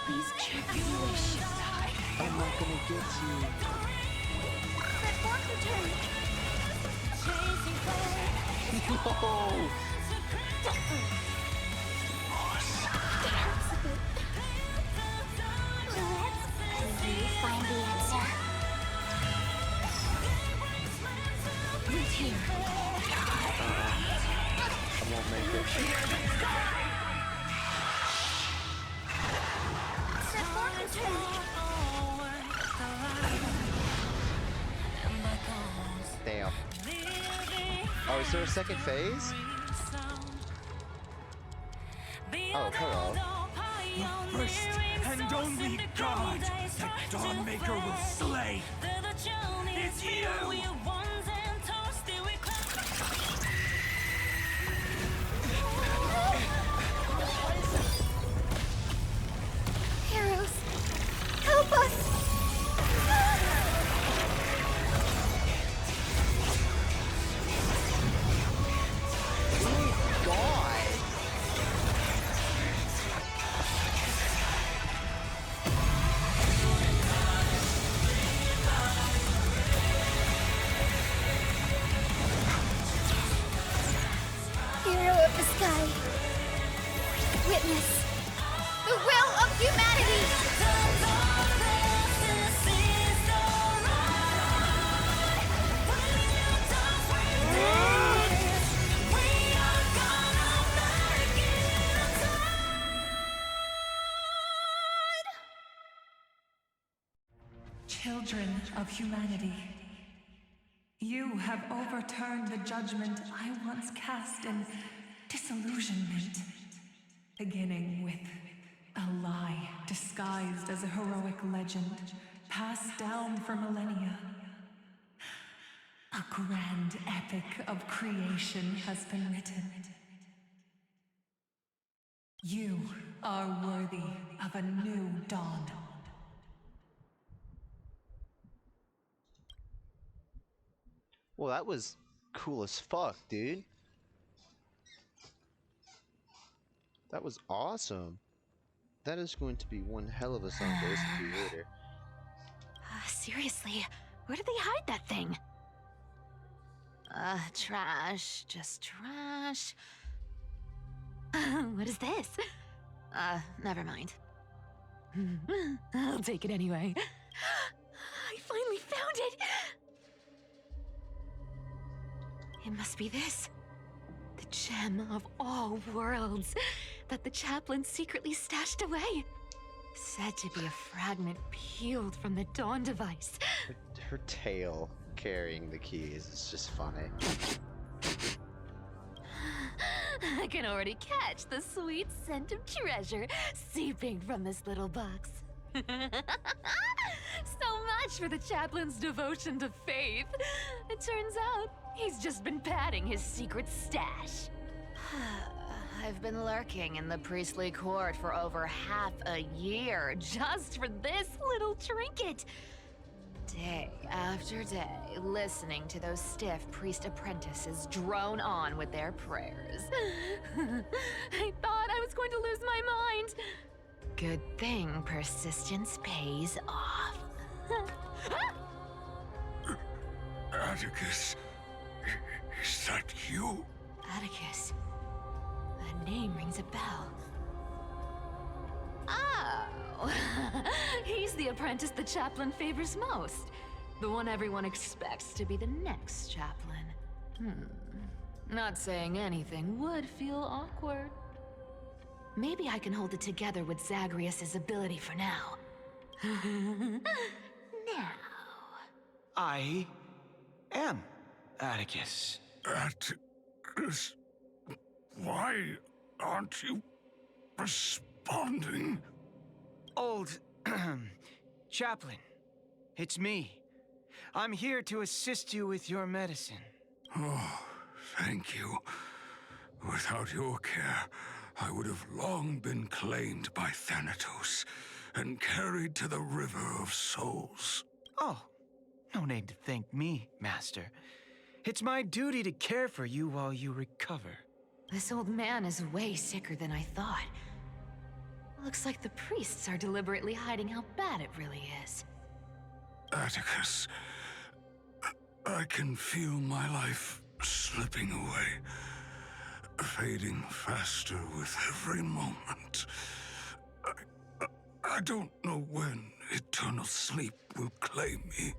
Please check if you wish. I'm not gonna get you. That fork return. No. That hurts a bit. Let's you find the answer. Right here. I won't make it. That fork return. Damn. Oh, is there a second phase? Oh, hello. The first and only god that Dawnmaker will slay. It's you! Heroes, help us! Hero of the sky, witness the will of humanity! Children of humanity, you have overturned the judgment I once cast in disillusionment, beginning with a lie disguised as a heroic legend passed down for millennia. A grand epic of creation has been written. You are worthy of a new dawn. Well, that was cool as fuck, dude. That was awesome. That is going to be one hell of a song to listen to later. Seriously, where did they hide that thing? Trash. Just trash. What is this? Never mind. I'll take it anyway. I finally found it! It must be this. The gem of all worlds that the chaplain secretly stashed away. Said to be a fragment peeled from the Dawn device. Her tail carrying the keys is just funny. I can already catch the sweet scent of treasure seeping from this little box. So much for the chaplain's devotion to faith. It turns out he's just been padding his secret stash. I've been lurking in the priestly court for over half a year just for this little trinket. Day after day, listening to those stiff priest apprentices drone on with their prayers. I thought I was going to lose my mind. Good thing persistence pays off. Atticus, is that you? Atticus. That name rings a bell. Oh, he's the apprentice the chaplain favors most. The one everyone expects to be the next chaplain. Not saying anything would feel awkward. Maybe I can hold it together with Zagreus's ability for now. Now. I am Atticus. Atticus, why aren't you responding? Old chaplain, it's me. I'm here to assist you with your medicine. Oh, thank you. Without your care, I would have long been claimed by Thanatos and carried to the River of Souls. Oh, no need to thank me, Master. It's my duty to care for you while you recover. This old man is way sicker than I thought. Looks like the priests are deliberately hiding how bad it really is. Atticus, I can feel my life slipping away, fading faster with every moment. I don't know when eternal sleep will claim me.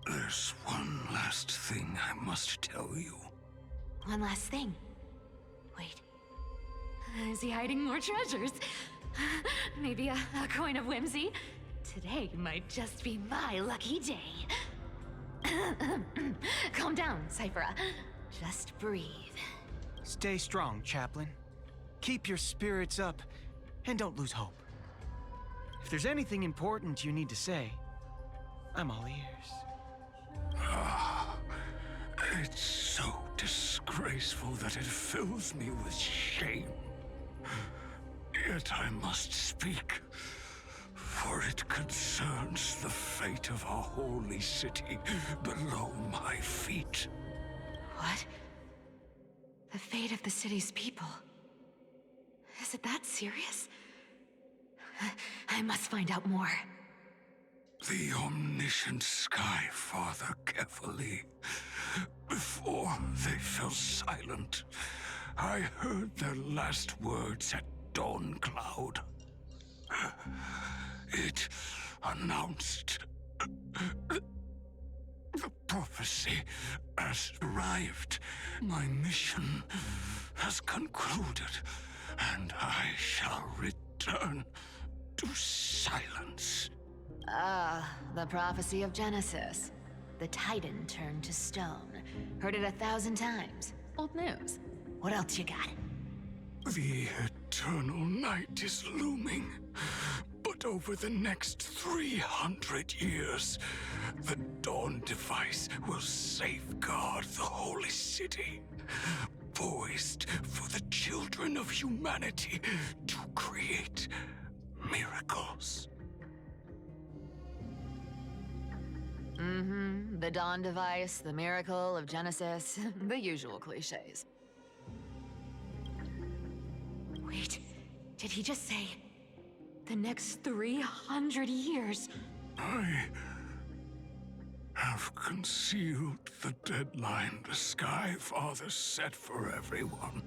There's one last thing I must tell you. One last thing. Wait. Is he hiding more treasures? Maybe a coin of whimsy? Today might just be my lucky day. Calm down, Cyphera. Just breathe. Stay strong, Chaplain. Keep your spirits up, and don't lose hope. If there's anything important you need to say, I'm all ears. Ah, it's so disgraceful that it fills me with shame. Yet I must speak, for it concerns the fate of our holy city below my feet. What? The fate of the city's people? Is it that serious? I must find out more. The omniscient Sky Father Kefali. Before they fell silent, I heard their last words at Dawn Cloud. It announced the prophecy has arrived. My mission has concluded, and I shall return to silence. The prophecy of Genesis. The Titan turned to stone. Heard it 1,000 times. Old news. What else you got? The eternal night is looming, but over the next 300 years, the Dawn device will safeguard the holy city, poised for the children of humanity to create miracles. Mm-hmm. The Dawn device, the miracle of Genesis, the usual cliches. Wait, did he just say the next 300 years? I have concealed the deadline the Sky Father set for everyone.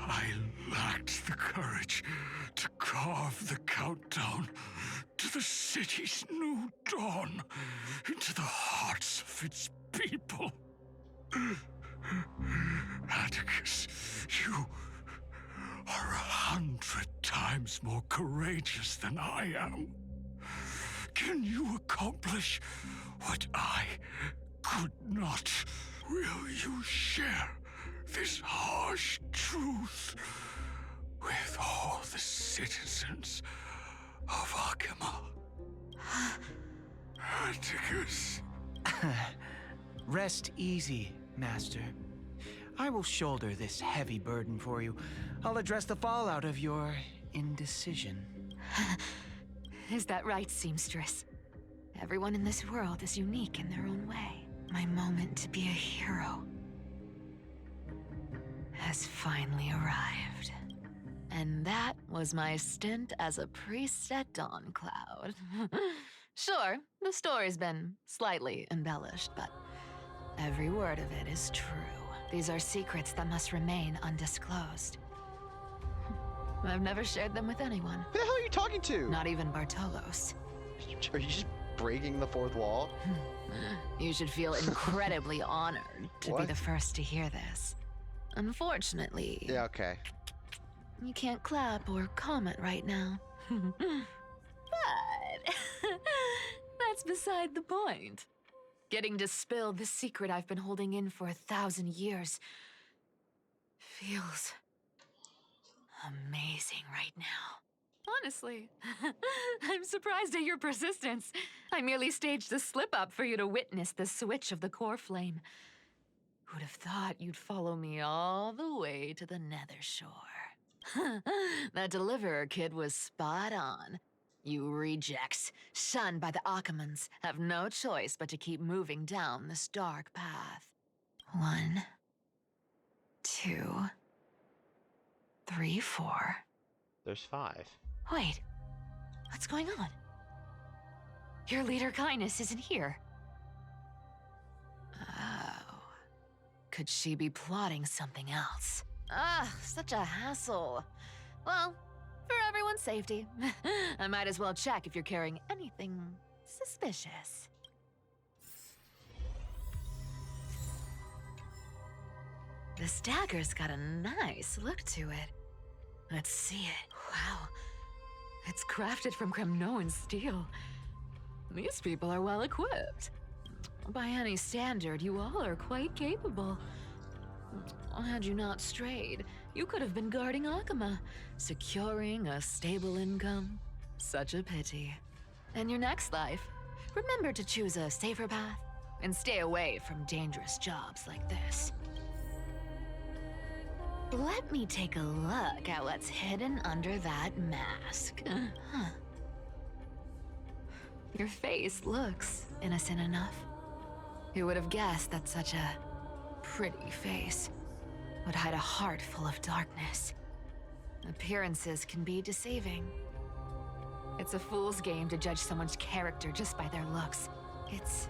I lacked the courage to carve the countdown to the city's new dawn into the hearts of its people. Atticus, you are 100 times more courageous than I am. Can you accomplish what I could not? Will you share this harsh truth with all the citizens of Akima? Atticus. Rest easy, Master. I will shoulder this heavy burden for you. I'll address the fallout of your indecision. Is that right, seamstress? Everyone in this world is unique in their own way. My moment to be a hero has finally arrived. And that was my stint as a priest at Dawn Cloud. Sure, the story's been slightly embellished, but every word of it is true. These are secrets that must remain undisclosed. I've never shared them with anyone. Who the hell are you talking to? Not even Bartolos. Are you just breaking the fourth wall? You should feel incredibly honored to be the first to hear this. Unfortunately... Yeah, okay. You can't clap or comment right now. But... that's beside the point. Getting to spill the secret I've been holding in for 1,000 years feels amazing right now. Honestly, I'm surprised at your persistence. I merely staged a slip-up for you to witness the switch of the core flame. Who'd have thought you'd follow me all the way to the Nether Shore? That Deliverer kid was spot on. You rejects, shunned by the Akamans, have no choice but to keep moving down this dark path. 1, 2, 3, 4. There's 5. Wait, what's going on? Your leader Kindness isn't here. Oh. Could she be plotting something else? Ah, such a hassle. Well, for everyone's safety, I might as well check if you're carrying anything suspicious. This dagger's got a nice look to it. Let's see it. Wow. It's crafted from Kremnoan steel. These people are well equipped. By any standard, you all are quite capable. Had you not strayed, you could have been guarding Akama, securing a stable income. Such a pity. In your next life, remember to choose a safer path and stay away from dangerous jobs like this. Let me take a look at what's hidden under that mask. Your face looks innocent enough. Who would have guessed that such a pretty face would hide a heart full of darkness? Appearances can be deceiving. It's a fool's game to judge someone's character just by their looks. It's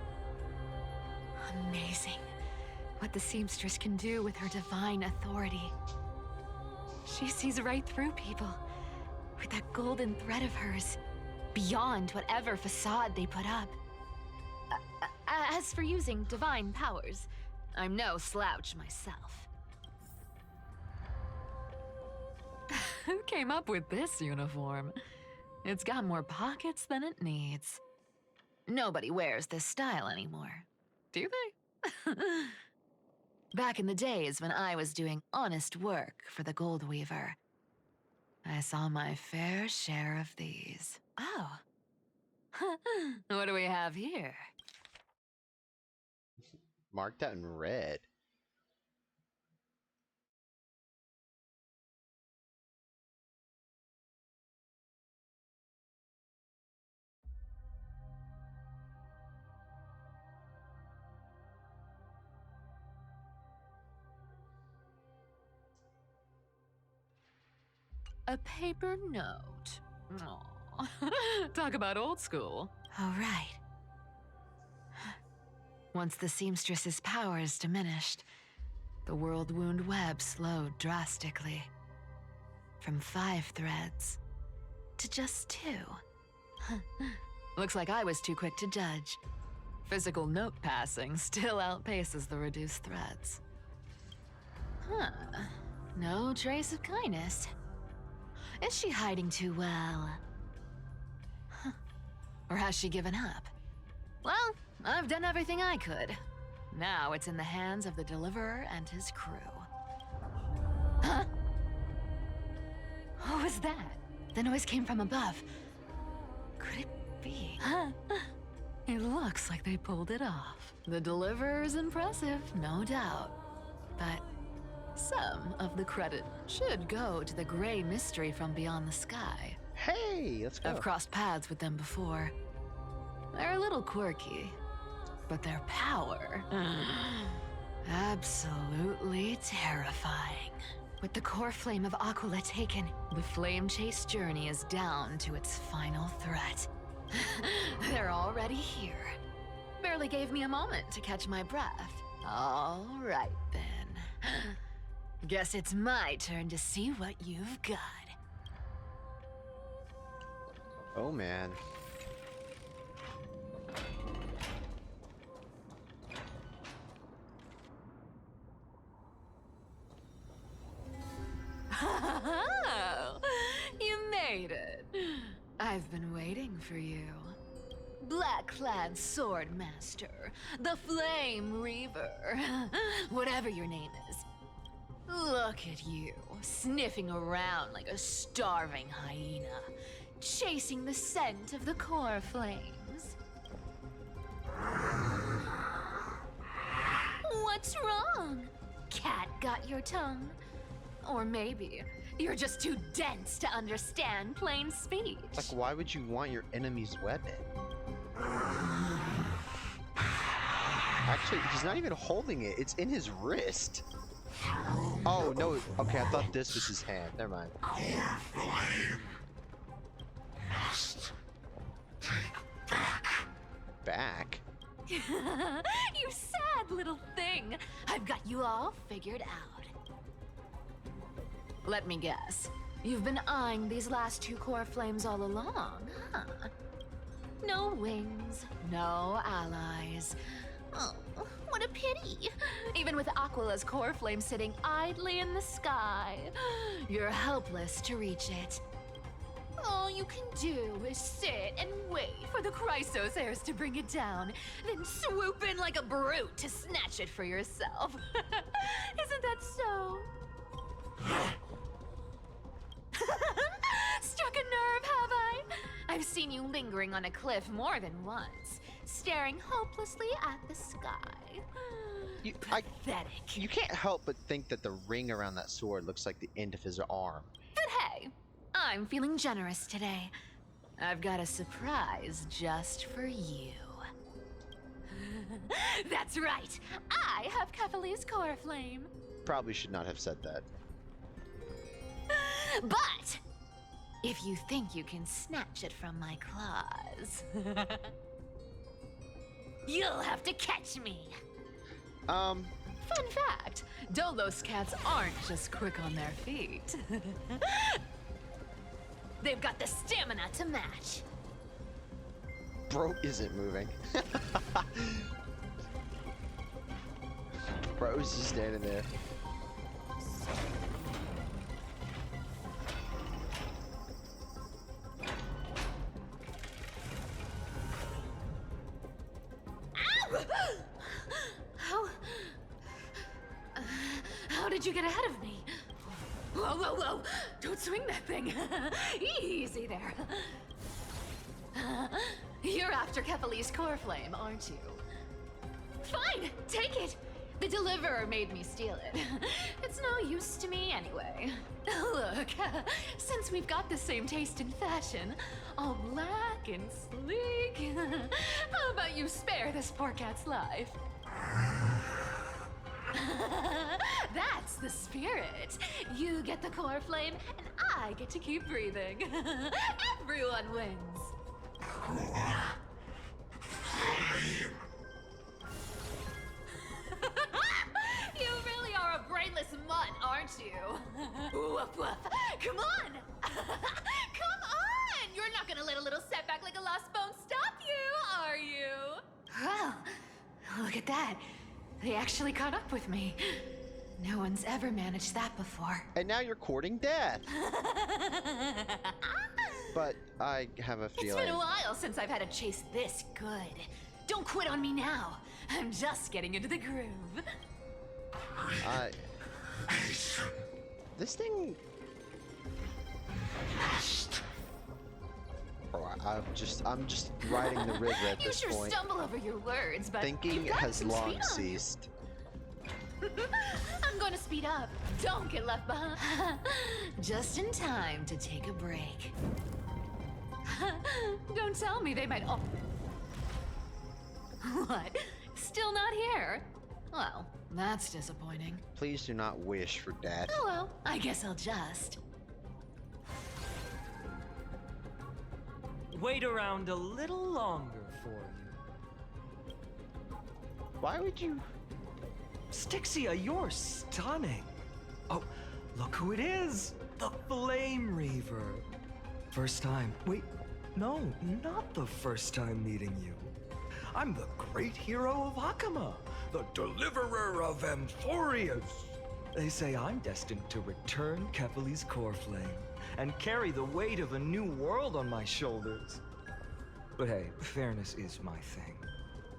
amazing what the seamstress can do with her divine authority. She sees right through people with that golden thread of hers, beyond whatever facade they put up. As for using divine powers, I'm no slouch myself. Who came up with this uniform? It's got more pockets than it needs. Nobody wears this style anymore, do they? Back in the days when I was doing honest work for the Gold Weaver, I saw my fair share of these. Oh. What do we have here? Mark that in red. A paper note. Aw. Talk about old school. All right. Once the seamstress's powers diminished, the world wound web slowed drastically. From 5 threads to just 2. Looks like I was too quick to judge. Physical note passing still outpaces the reduced threads. Huh. No trace of Kindness. Is she hiding too well? Huh. Or has she given up? Well, I've done everything I could. Now it's in the hands of the Deliverer and his crew. Huh? What was that? The noise came from above. Could it be? Huh? It looks like they pulled it off. The Deliverer's impressive, no doubt. But some of the credit should go to the gray mystery from beyond the sky. Hey, let's go. I've crossed paths with them before. They're a little quirky, but their power, absolutely terrifying. With the core flame of Aquila taken, the flame chase journey is down to its final threat. They're already here. Barely gave me a moment to catch my breath. All right then. Guess it's my turn to see what you've got. Oh man. Oh, you made it. I've been waiting for you. Black-clad sword master, the Flame Reaver, whatever your name is. Look at you, sniffing around like a starving hyena, chasing the scent of the core flames. What's wrong? Cat got your tongue? Or maybe you're just too dense to understand plain speech. Like, why would you want your enemy's weapon? Actually, he's not even holding it. It's in his wrist. Oh, no. Okay, I thought this was his hand. Never mind. Must take back? You sad little thing. I've got you all figured out. Let me guess. You've been eyeing these last two core flames all along, huh? No wings, no allies. Oh, what a pity. Even with Aquila's core flame sitting idly in the sky, you're helpless to reach it. All you can do is sit and wait for the Chrysos heirs to bring it down, then swoop in like a brute to snatch it for yourself. Isn't that so? Struck a nerve, have I? I've seen you lingering on a cliff more than once, staring hopelessly at the sky. Pathetic. You can't help but think that the ring around that sword looks like the end of his arm. But hey, I'm feeling generous today. I've got a surprise just for you. That's right. I have Kefali's core flame. Probably should not have said that. But if you think you can snatch it from my claws, you'll have to catch me. Fun fact, Dolos cats aren't just quick on their feet. They've got the stamina to match. Bro isn't moving. Bro's just standing there. How did you get ahead of me? Whoa, whoa, whoa! Don't swing that thing! Easy there. You're after Kefali's core flame, aren't you? Fine, take it! The deliverer made me steal it. It's no use to me anyway. Look, since we've got the same taste in fashion, all black and sleek, how about you spare this poor cat's life? That's the spirit. You get the core flame, and I get to keep breathing. Everyone wins. You really are a brainless mutt, aren't you? Woof woof. Come on! Come on! You're not gonna let a little setback like a lost bone stop you, are you? Well, look at that. They actually caught up with me. No one's ever managed that before. And now you're courting death. But I have a feeling... It's been a while since I've had a chase this good. Don't quit on me now. I'm just getting into the groove. This thing... Bro, I'm just riding the river at this You sure point. stumble over your words, but Thinking you've got has some long speed on you. ceased. I'm going to speed up. Don't get left behind. Just in time to take a break. Don't tell me they might all... What? Still not here? Well, that's disappointing. Please do not wish for death. Oh well, I guess I'll just... Wait around a little longer for you. Why would you... Styxia, you're stunning. Oh, look who it is. The Flame Reaver. First time. Wait, no, not the first time meeting you. I'm the great hero of Akama, the deliverer of Amphorius. They say I'm destined to return Kefali's core flame and carry the weight of a new world on my shoulders. But hey, fairness is my thing.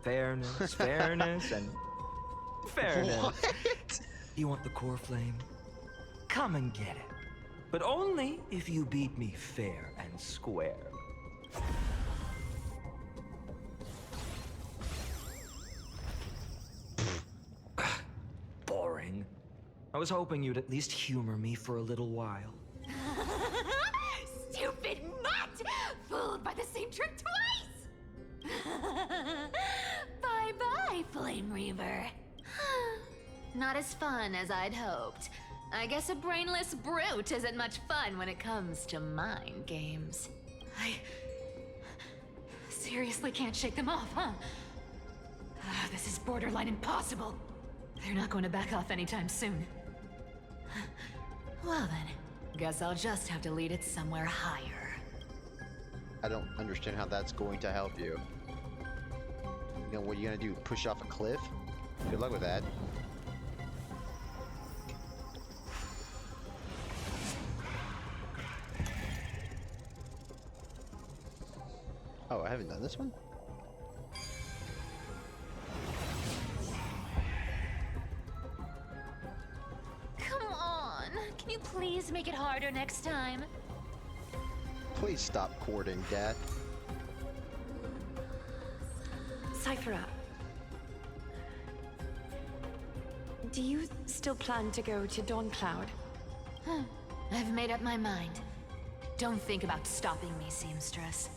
Fairness, and fairness. What? You want the core flame? come and get it. But only if you beat me fair and square. Boring. I was hoping you'd at least humor me for a little while. Stupid mutt! Fooled by the same trick twice! Bye-bye, Flame Reaver. Not as fun as I'd hoped. I guess a brainless brute isn't much fun when it comes to mind games. I seriously can't shake them off, huh? This is borderline impossible. They're not going to back off anytime soon. Well then, guess I'll just have to lead it somewhere higher. I don't understand how that's going to help you. You know, what are you gonna do? Push off a cliff? Good luck with that. Oh, I haven't done this one? Come on, can you please make it harder next time? Please stop courting death. Cyphera, do you still plan to go to Dawncloud? I've made up my mind. Don't think about stopping me, seamstress.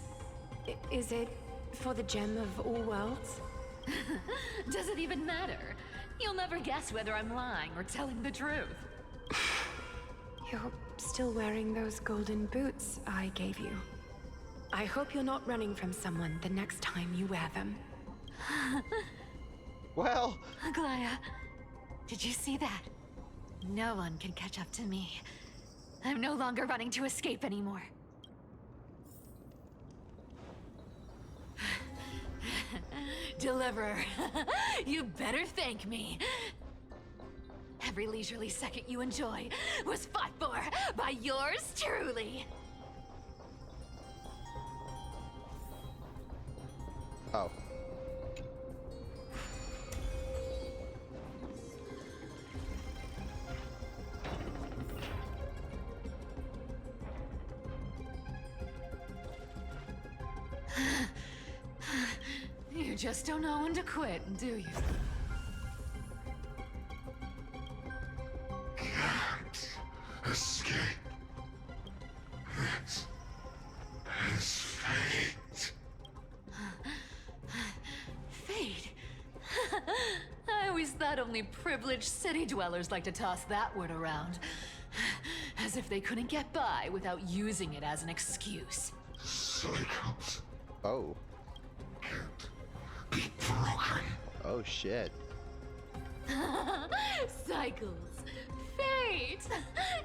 Is it for the gem of all worlds? Does it even matter? You'll never guess whether I'm lying or telling the truth. You're still wearing those golden boots I gave you. I hope you're not running from someone the next time you wear them. Well... Aglaya, did you see that? No one can catch up to me. I'm no longer running to escape anymore. Deliverer, you better thank me. Every leisurely second you enjoy was fought for by yours truly. Oh. You just don't know when to quit, do you? Can't escape. This is fate. Fate? I always thought only privileged city dwellers like to toss that word around. As if they couldn't get by without using it as an excuse. Cycles Oh. can't be broken. Oh shit. Cycles. Fate!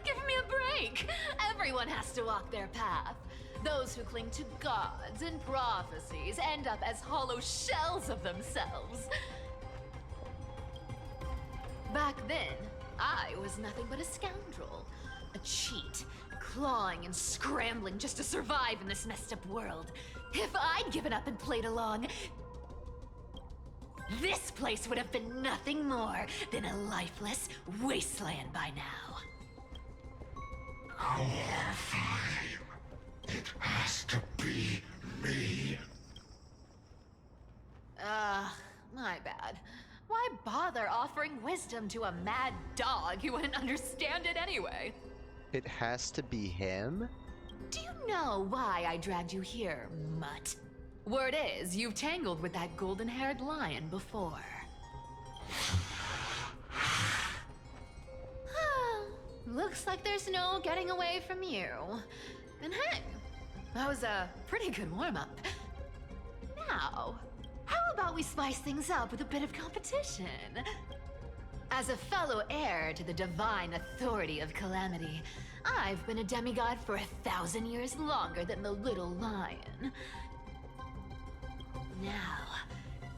Give me a break! Everyone has to walk their path. Those who cling to gods and prophecies end up as hollow shells of themselves. Back then, I was nothing but a scoundrel. A cheat, clawing and scrambling just to survive in this messed up world. If I'd given up and played along, this place would have been nothing more than a lifeless wasteland by now. Core Flame. It has to be me. My bad. Why bother offering wisdom to a mad dog who wouldn't understand it anyway? It has to be him? Do you know why I dragged you here, mutt? Word is, you've tangled with that golden-haired lion before. Looks like there's no getting away from you. And hey, that was a pretty good warm-up. Now, how about we spice things up with a bit of competition? As a fellow heir to the divine authority of Calamity, I've been a demigod for 1,000 years longer than the little lion. Now,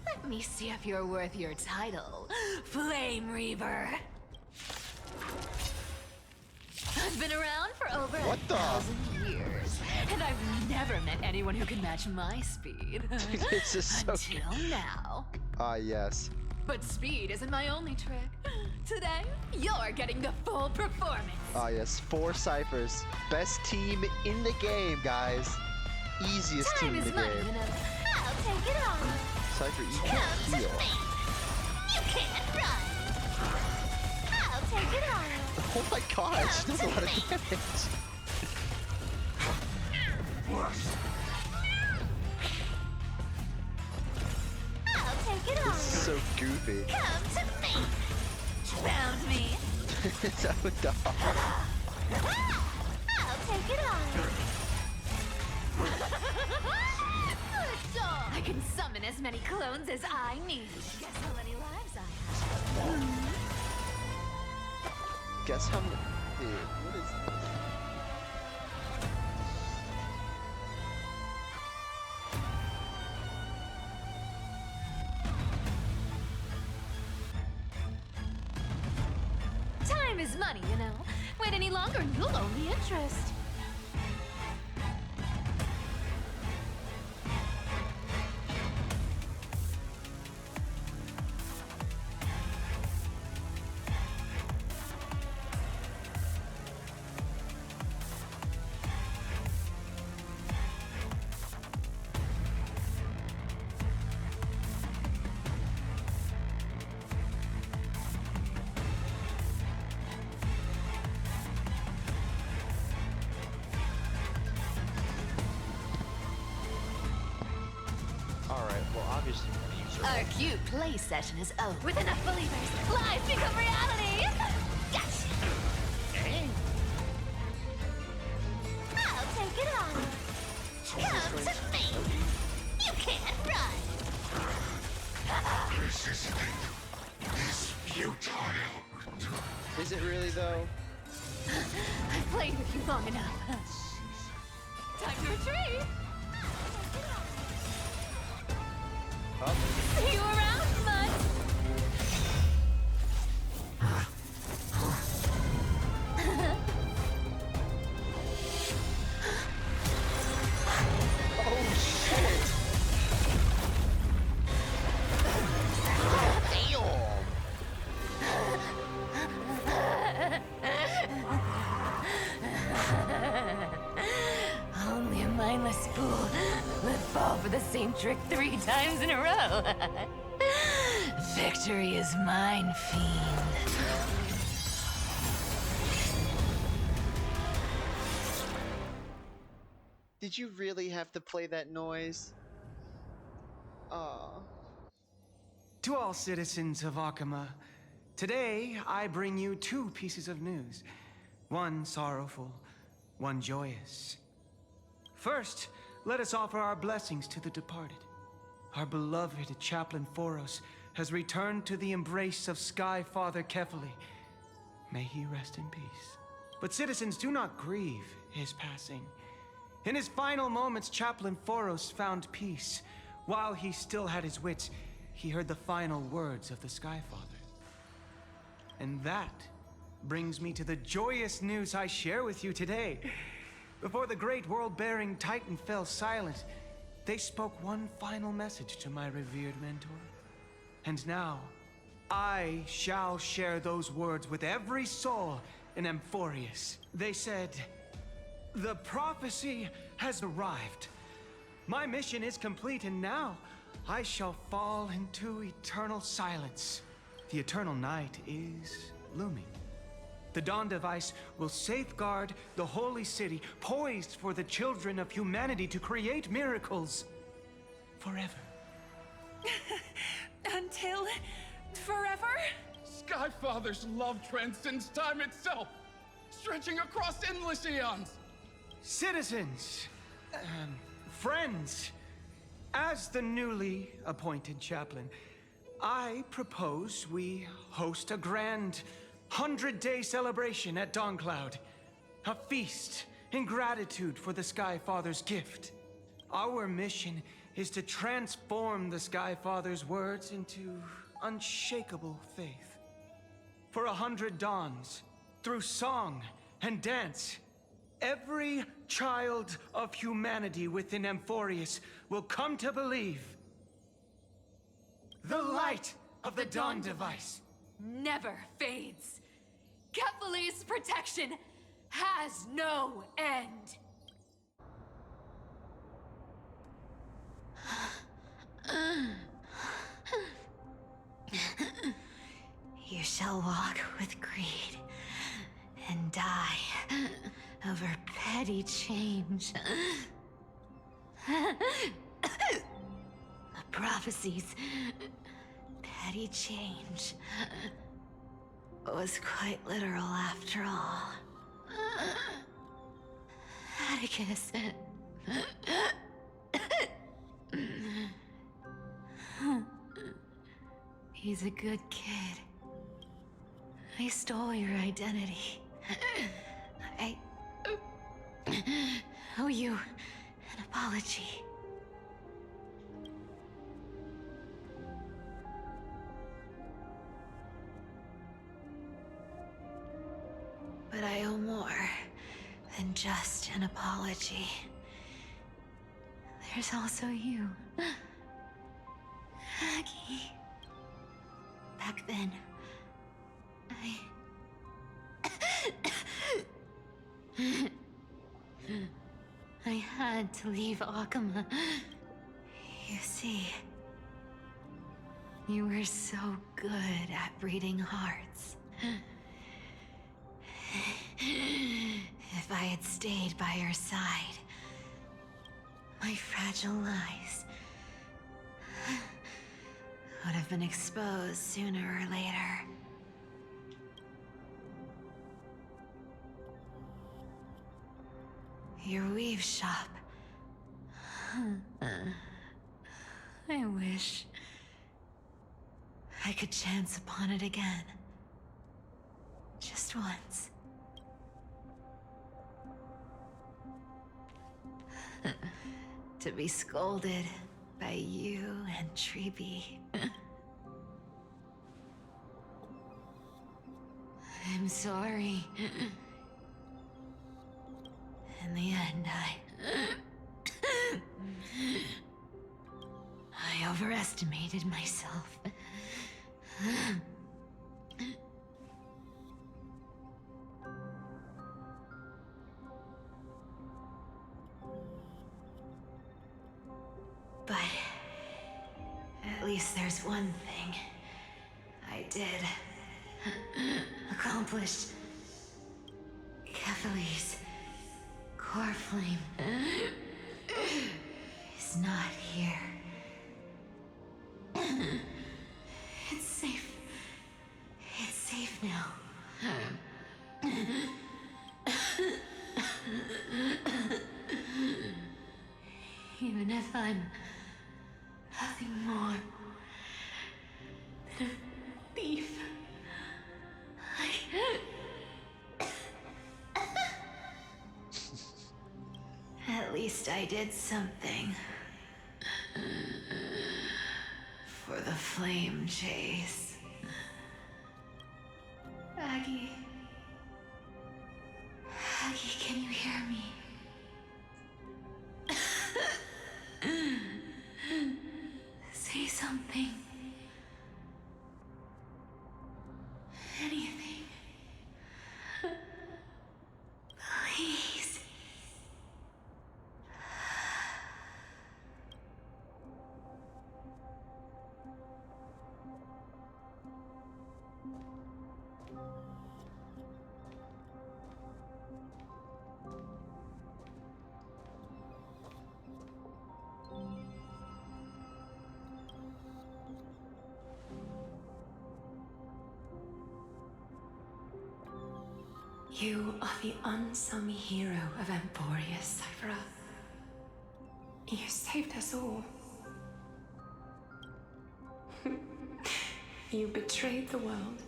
let me see if you're worth your title, Flame Reaver. I've been around for over 1,000 years, and I've never met anyone who can match my speed. This is so Until now. Ah, yes. But speed isn't my only trick. Today, you're getting the full performance. Ah, yes, 4 ciphers. Best team in the game, guys. Easiest Time team in is the money, game. you know. I'll take it on. Cypher, you Come can't to heal. me. You can't run. I'll take it on. Oh my gosh, she does a lot of damage. I'll take it on. This is so goofy. Come to me. Found me. So dumb. I'll take it on. Good dog. I can summon as many clones as I need. Guess how many lives I have. Guess how many... Dude, what is... Time is money, you know. Wait any longer and you'll owe me interest. Alright, well obviously we're gonna use her. Our cute play session is over. With enough believers, lives become reality. Gotcha. Hey. I'll take it on. Come to me. You can't run. This is futile. Is it really though? I've played with you long enough. Time to retreat. Oh. See you around, bud. Oh shit! Only a mindless fool would fall for the same trick 3 times in a row. Victory is mine, fiend. Did you really have to play that noise? Aw. To all citizens of Akama, today I bring you 2 pieces of news. One sorrowful, one joyous. First, let us offer our blessings to the departed. Our beloved Chaplain Foros has returned to the embrace of Sky Father Kefali. May he rest in peace. But citizens, do not grieve his passing. In his final moments, Chaplain Foros found peace. While he still had his wits, he heard the final words of the Sky Father. And that brings me to the joyous news I share with you today. Before the great world-bearing Titan fell silent, they spoke one final message to my revered mentor. And now, I shall share those words with every soul in Amphorius. They said, "The prophecy has arrived. My mission is complete, and now I shall fall into eternal silence. The eternal night is looming. The dawn device will safeguard the holy city, poised for the children of humanity to create miracles forever." Until forever? Skyfather's love transcends time itself, stretching across endless eons. Citizens, friends, as the newly appointed chaplain, I propose we host a grand 100-day celebration at Dawncloud. A feast in gratitude for the Sky Father's gift. Our mission is to transform the Sky Father's words into unshakable faith. For 100 dawns, through song and dance, every child of humanity within Amphorius will come to believe the light of the Dawn Device never fades. Kefali's protection has no end. You shall walk with greed and die over petty change. The prophecies, petty change, was quite literal after all. Atticus. He's a good kid. I stole your identity. I owe you an apology. But I owe more than just an apology. There's also you, Aggie. Back then, I had to leave Akama. You see, you were so good at reading hearts. If I had stayed by your side, my fragile lies would have been exposed sooner or later. Your weave shop. I wish I could chance upon it again. Just once. To be scolded by you and Treeby. I'm sorry. In the end, I overestimated myself. But at least there's one thing I did accomplish. Kefali's core flame is not here. It's safe. It's safe now. Even if I'm nothing more than a thief, At least I did something. For the flame chase. Aggie. Aggie, can you hear me? Say something. Anything. Please. You are the unsung hero of Emporius, Cypher. You saved us all. You betrayed the world.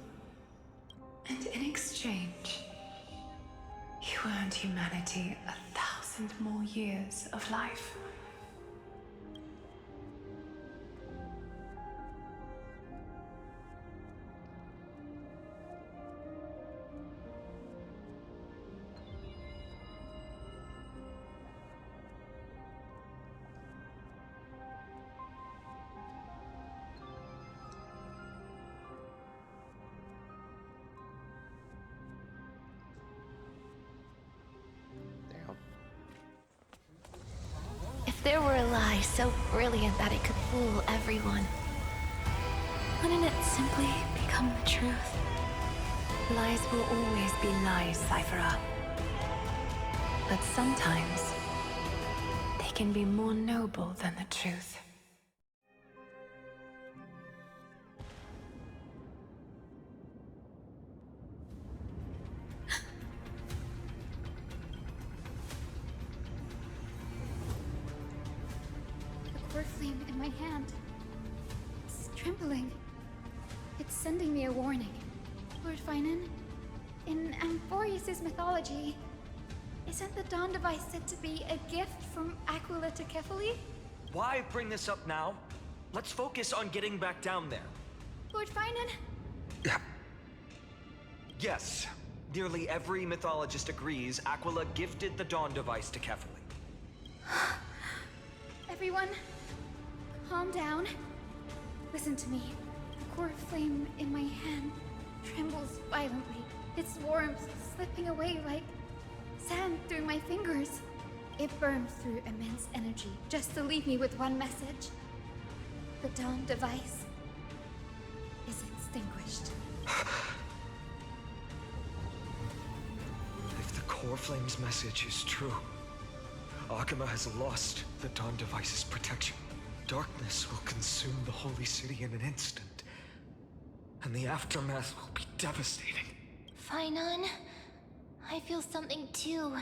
And in exchange, you earned humanity 1,000 more years of life. If there were a lie so brilliant that it could fool everyone, wouldn't it simply become the truth? Lies will always be lies, Cyphera. But sometimes, they can be more noble than the truth. The core flame in my hand. It's trembling. It's sending me a warning. Lord Finan, in Amphorius' mythology, isn't the Dawn device said to be a gift from Aquila to Kefali? Why bring this up now? Let's focus on getting back down there. Lord Finan? Yes, nearly every mythologist agrees Aquila gifted the Dawn device to Kefali. Everyone, calm down. Listen to me. The core flame in my hand trembles violently. Its warmth slipping away like sand through my fingers. It burns through immense energy just to leave me with one message. The Dawn device is extinguished. If the core flame's message is true, Akama has lost the Dawn device's protection. Darkness will consume the holy city in an instant, and the aftermath will be devastating. Finan, I feel something too.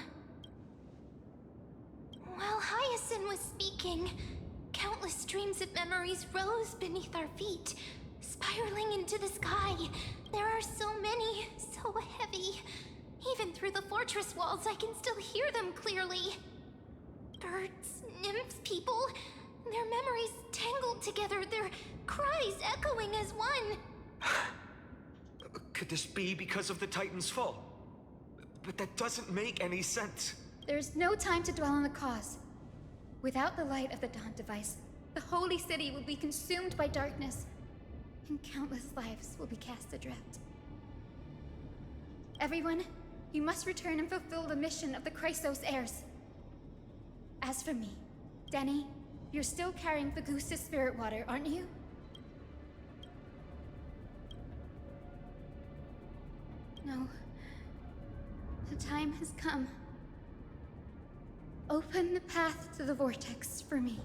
While Hyacinth was speaking, countless streams of memories rose beneath our feet, spiraling into the sky. There are so many, so heavy. Even through the fortress walls, I can still hear them clearly. Birds, nymphs, people, their memories tangled together, their cries echoing as one. Could this be because of the Titan's fall? But that doesn't make any sense. There's no time to dwell on the cause. Without the light of the Dawn device, the holy city will be consumed by darkness, and countless lives will be cast adrift. Everyone, you must return and fulfill the mission of the Chrysos heirs. As for me, Denny, you're still carrying the Goose's spirit water, aren't you? No. The time has come. Open the path to the vortex for me.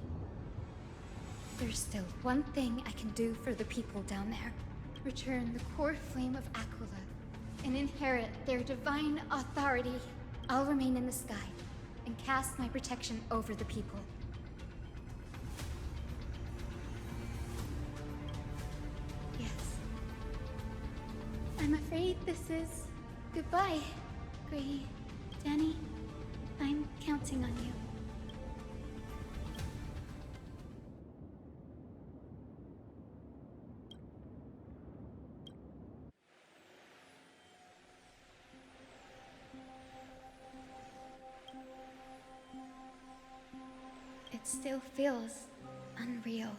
There's still one thing I can do for the people down there. Return the core flame of Aquila and inherit their divine authority. I'll remain in the sky and cast my protection over the people. Yes. I'm afraid this is goodbye, Grady. Danny, I'm counting on you. It still feels unreal.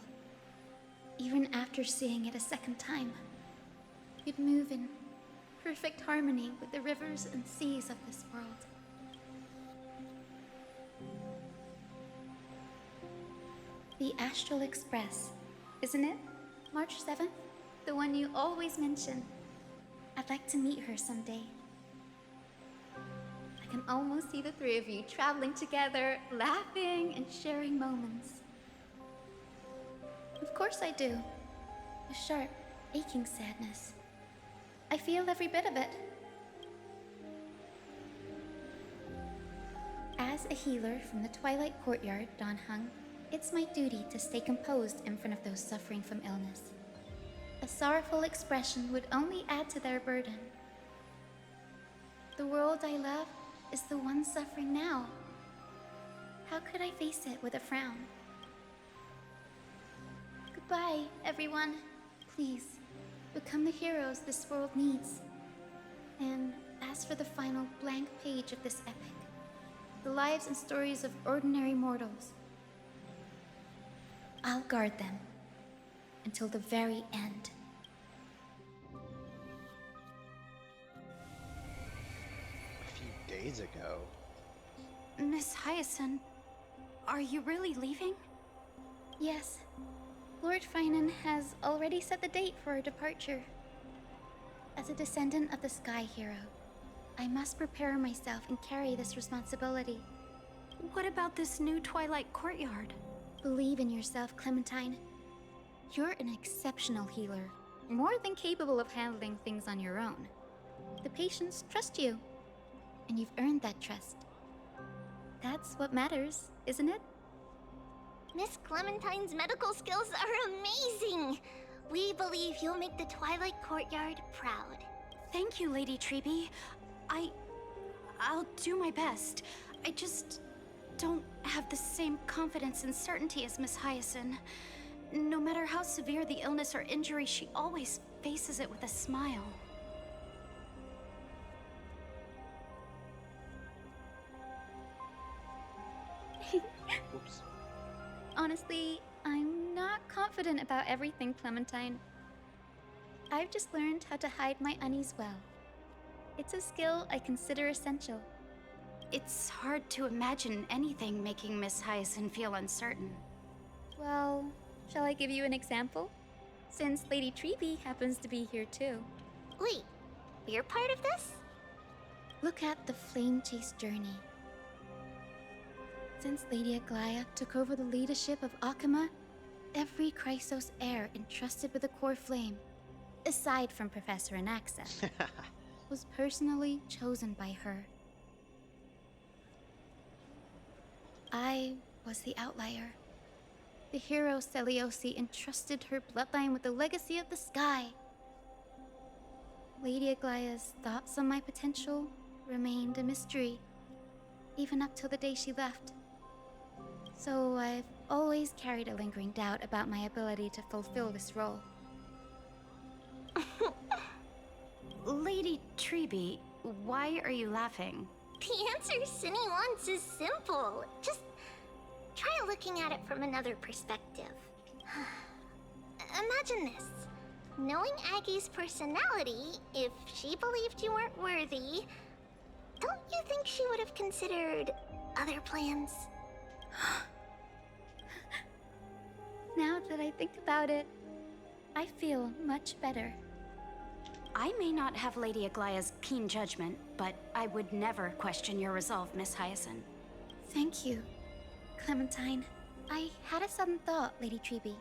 Even after seeing it a second time, you'd move in perfect harmony with the rivers and seas of this world. The Astral Express, isn't it? March 7th? The one you always mention. I'd like to meet her someday. I can almost see the three of you traveling together, laughing and sharing moments. Of course I do. A sharp, aching sadness. I feel every bit of it. As a healer from the Twilight Courtyard, Dawn Hung, it's my duty to stay composed in front of those suffering from illness. A sorrowful expression would only add to their burden. The world I love is the one suffering now. How could I face it with a frown? Goodbye, everyone. Please, become the heroes this world needs. And as for the final blank page of this epic, the lives and stories of ordinary mortals, I'll guard them until the very end. A few days ago. Miss Hyacinth, Are you really leaving? Yes. Lord Finan has already set the date for our departure. As a descendant of the Sky Hero, I must prepare myself and carry this responsibility. What about this new Twilight Courtyard? Believe in yourself, Clementine. You're an exceptional healer, more than capable of handling things on your own. The patients trust you, and you've earned that trust. That's what matters, isn't it? Miss Clementine's medical skills are amazing! We believe you'll make the Twilight Courtyard proud. Thank you, Lady Treeby. I'll do my best. I just don't have the same confidence and certainty as Miss Hyacinth. No matter how severe the illness or injury, she always faces it with a smile. Whoops. Honestly, I'm not confident about everything, Clementine. I've just learned how to hide my unease well. It's a skill I consider essential. It's hard to imagine anything making Miss Hyacinth feel uncertain. Well, shall I give you an example? Since Lady Treeby happens to be here too. Wait, you're part of this? Look at the Flame Chase journey. Since Lady Aglaya took over the leadership of Akama, every Chrysos heir entrusted with the core flame, aside from Professor Anaxa, was personally chosen by her. I was the outlier. The hero Seliosi entrusted her bloodline with the legacy of the sky. Lady Aglaya's thoughts on my potential remained a mystery, even up till the day she left. So I've always carried a lingering doubt about my ability to fulfill this role. Lady Treeby, why are you laughing? The answer Cindy wants is simple. Just try looking at it from another perspective. Imagine this. Knowing Aggie's personality, if she believed you weren't worthy, don't you think she would have considered other plans? Now that I think about it, I feel much better. I may not have Lady Aglaya's keen judgment, but I would never question your resolve, Miss Hyacinth. Thank you, Clementine. I had a sudden thought, Lady Treeby.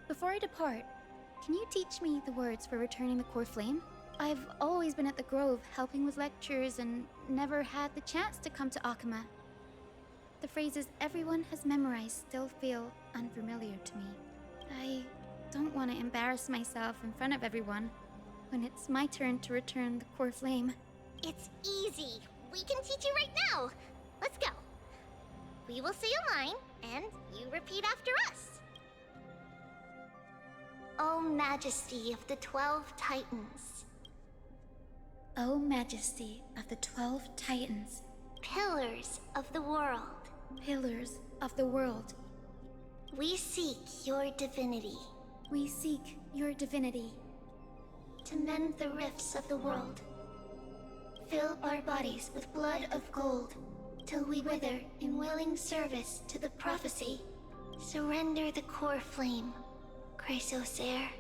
Before I depart, can you teach me the words for returning the core flame? I've always been at the Grove helping with lectures and never had the chance to come to Akama. The phrases everyone has memorized still feel unfamiliar to me. I don't want to embarrass myself in front of everyone when it's my turn to return the core flame. It's easy. We can teach you right now. Let's go. We will say a line, and you repeat after us. O Majesty of the 12 Titans. O Majesty of the 12 Titans. Pillars of the world. Pillars of the world. We seek your divinity. We seek your divinity. To mend the rifts of the world. Fill our bodies with blood of gold, till we wither in willing service to the prophecy. Surrender the core flame, Chrysos heir.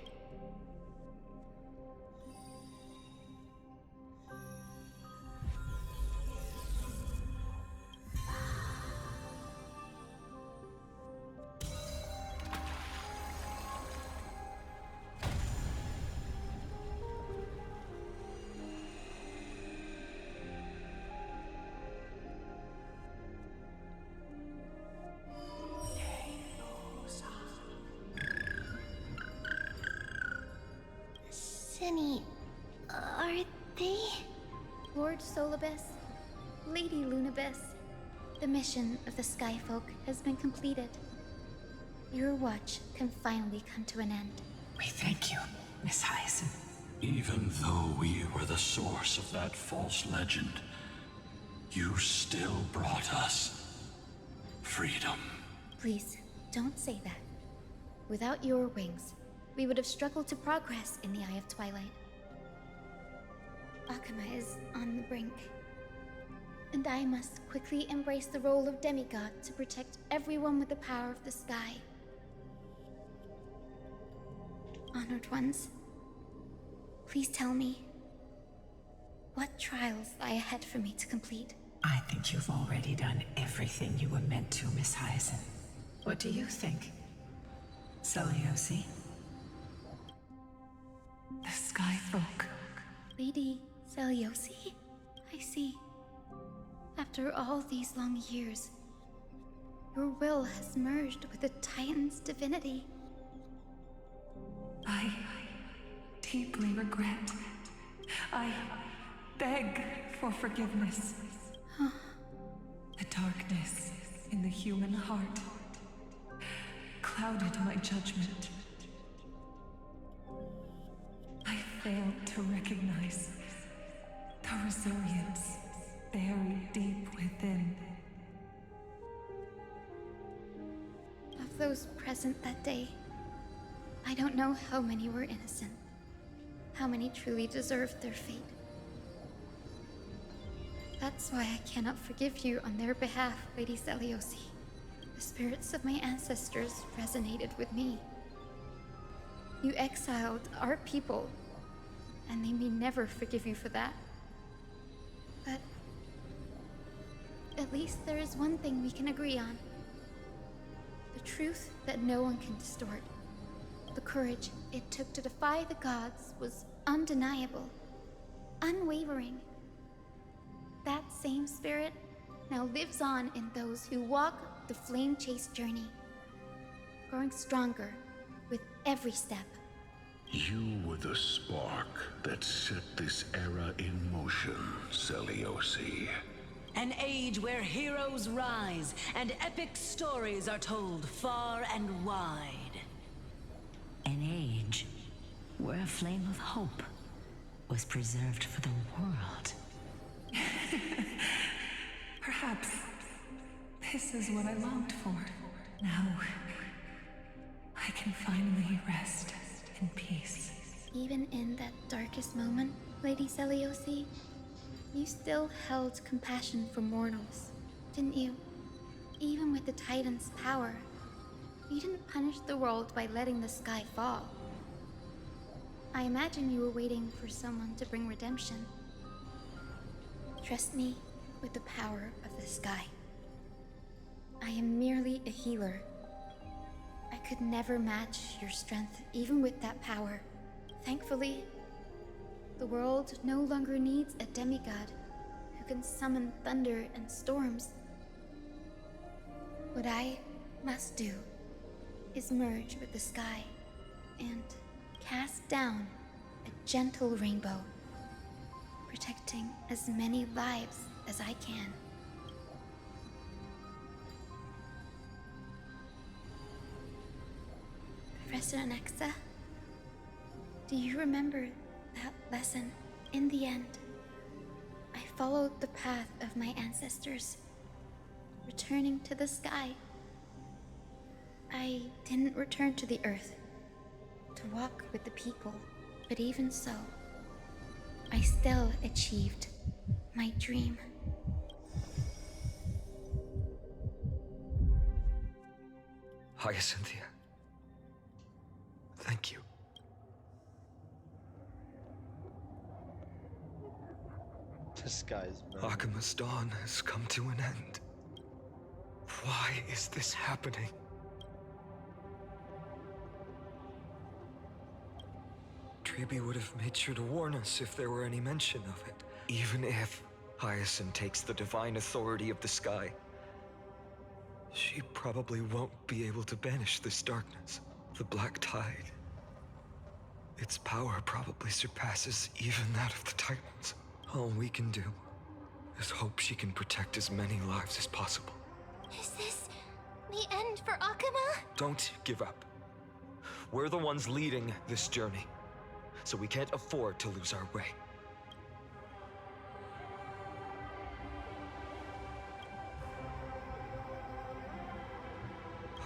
Cindy, are they? Lord Solibus, Lady Lunabis, the mission of the Skyfolk has been completed. Your watch can finally come to an end. We thank you, Miss Hyacinth. Even though we were the source of that false legend, you still brought us freedom. Please, don't say that. Without your wings, we would have struggled to progress in the Eye of Twilight. Akama is on the brink. And I must quickly embrace the role of demigod to protect everyone with the power of the sky. Honored ones, please tell me, what trials lie ahead for me to complete? I think you've already done everything you were meant to, Miss Hyacin. What do you think, Seliosi? The Sky Folk. Lady Seliosi? I see. After all these long years, your will has merged with the Titan's divinity. I deeply regret. I beg for forgiveness. The darkness in the human heart clouded my judgment. I failed to recognize the resilience buried deep within. Of those present that day, I don't know how many were innocent, how many truly deserved their fate. That's why I cannot forgive you on their behalf, Lady Seliosi. The spirits of my ancestors resonated with me. You exiled our people, and they may never forgive you for that. But at least there is one thing we can agree on. The truth that no one can distort. The courage it took to defy the gods was undeniable, unwavering. That same spirit now lives on in those who walk the flame-chased journey, growing stronger with every step. You were the spark that set this era in motion, Seliosi. An age where heroes rise and epic stories are told far and wide. An age where a flame of hope was preserved for the world. Perhaps this is what I longed for. Now, I can finally rest in peace. Even in that darkest moment, Lady Seliosi, you still held compassion for mortals, didn't you? Even with the Titan's power, you didn't punish the world by letting the sky fall. I imagine you were waiting for someone to bring redemption. Trust me with the power of the sky. I am merely a healer. I could never match your strength, even with that power. Thankfully, the world no longer needs a demigod who can summon thunder and storms. What I must do is merge with the sky and cast down a gentle rainbow, protecting as many lives as I can. Professor Anaxa, do you remember that lesson? In the end, I followed the path of my ancestors, returning to the sky. I didn't return to the earth to walk with the people, but even so, I still achieved my dream. Hyacinthia. Thank you. This guy's Akima's dawn has come to an end. Why is this happening? Treeby would have made sure to warn us if there were any mention of it. Even if Hyacinth takes the divine authority of the sky, she probably won't be able to banish this darkness. The Black Tide. Its power probably surpasses even that of the Titans. All we can do is hope she can protect as many lives as possible. Is this the end for Akuma? Don't give up. We're the ones leading this journey, so we can't afford to lose our way.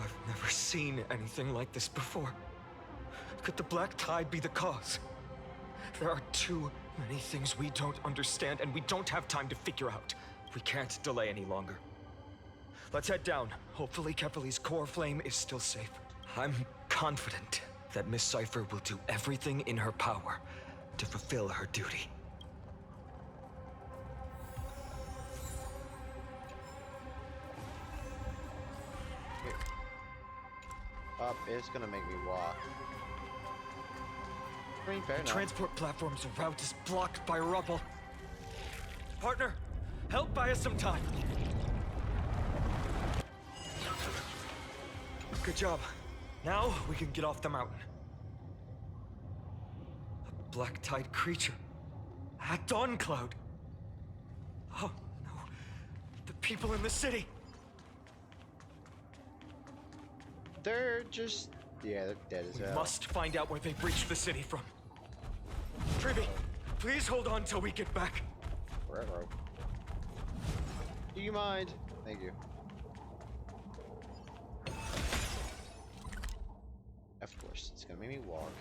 I've never seen anything like this before. Could the Black Tide be the cause? There are too many things we don't understand, and we don't have time to figure out. We can't delay any longer. Let's head down. Hopefully Kefali's core flame is still safe. I'm confident that Miss Cypher will do everything in her power to fulfill her duty. Up, it's gonna make me walk. I mean, fair The enough. transport platform's route is blocked by rubble. Partner, help buy us some time. Good job. Now we can get off the mountain. A black-tide creature. A dawn cloud. Oh, no. The people in the city. They're just... yeah, they're dead as hell. We must find out where they breached the city from. Privy, please hold on till we get back. Railroad. Do you mind? Thank you. Of course, it's gonna make me walk.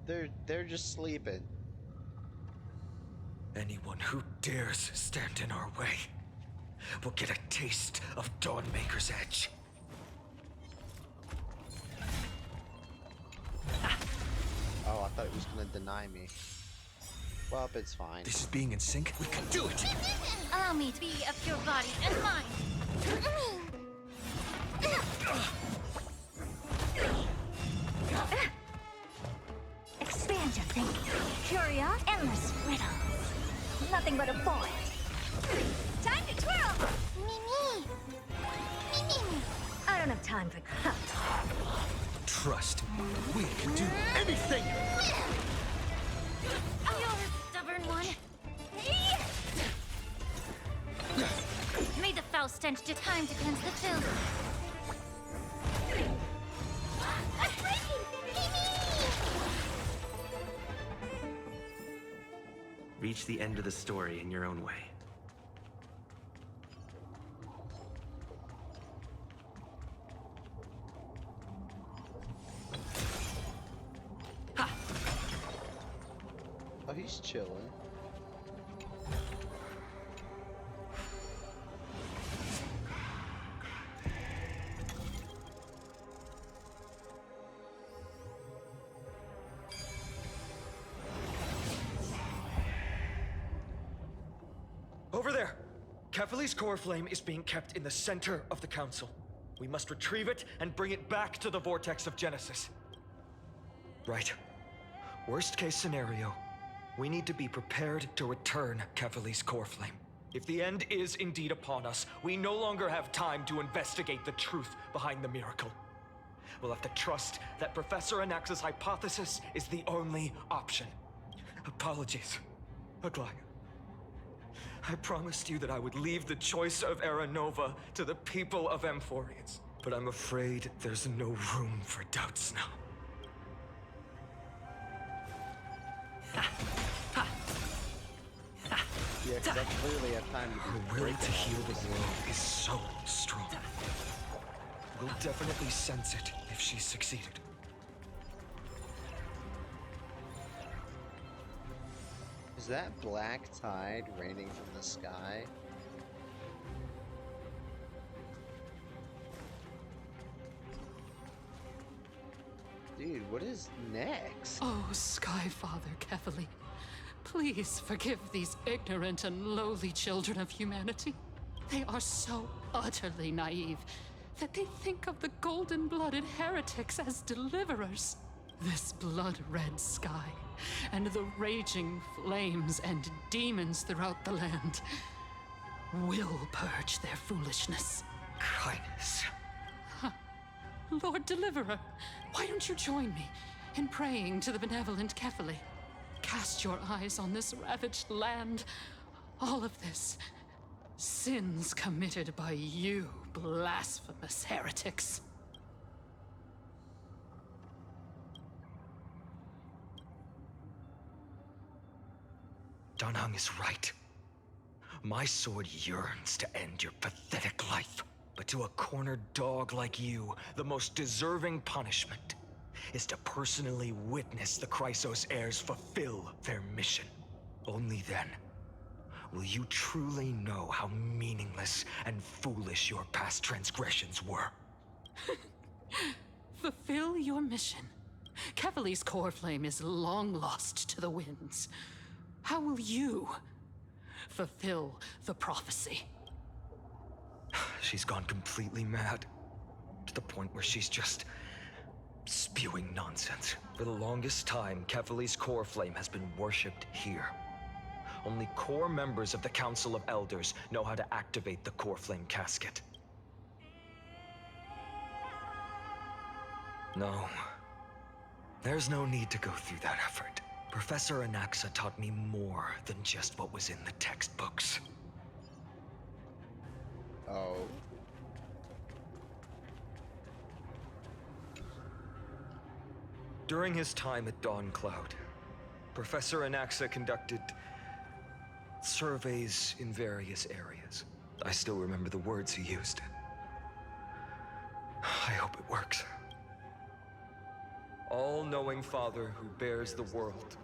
They're just sleeping. Anyone who dares stand in our way will get a taste of Dawnmaker's edge. Oh, I thought it was gonna deny me. Well, it's fine. This is being in sync. We can do it! Allow me to be of your body and mind. Expand your thinking. Curious, endless riddles. Nothing but a void. Time to twirl! Me. I don't have time for cups. Trust me, we can do anything! You're a stubborn one. Made the foul stench to time to cleanse the children. Reach the end of the story in your own way. Oh, he's chilling. Over there! Kefali's core flame is being kept in the center of the council. We must retrieve it and bring it back to the vortex of Genesis. Right. Worst case scenario, we need to be prepared to return Kefali's core flame. If the end is indeed upon us, we no longer have time to investigate the truth behind the miracle. We'll have to trust that Professor Anax's hypothesis is the only option. Apologies, Aglaia. I promised you that I would leave the choice of Era Nova to the people of Amphorians. But I'm afraid there's no room for doubts now. Yeah, because I clearly have time to Her will to heal the world is so strong. We'll definitely sense it if she succeeded. Is that black tide raining from the sky? Dude, what is next? Oh, Skyfather Kefali, please forgive these ignorant and lowly children of humanity. They are so utterly naive that they think of the golden-blooded heretics as deliverers. This blood-red sky and the raging flames and demons throughout the land will purge their foolishness. Kindness. Lord Deliverer, why don't you join me in praying to the benevolent Kefali? Cast your eyes on this ravaged land. All of this, sins committed by you, blasphemous heretics. Danhang is right. My sword yearns to end your pathetic life. But to a cornered dog like you, the most deserving punishment is to personally witness the Chrysos heirs fulfill their mission. Only then will you truly know how meaningless and foolish your past transgressions were. Fulfill your mission. Kevali's core flame is long lost to the winds. How will you fulfill the prophecy? She's gone completely mad. To the point where she's just spewing nonsense. For the longest time, Kevali's core flame has been worshipped here. Only core members of the Council of Elders know how to activate the core flame casket. No. There's no need to go through that effort. Professor Anaxa taught me more than just what was in the textbooks. Oh. During his time at Dawn Cloud, Professor Anaxa conducted surveys in various areas. I still remember the words he used. I hope it works. All-knowing Father who bears the world,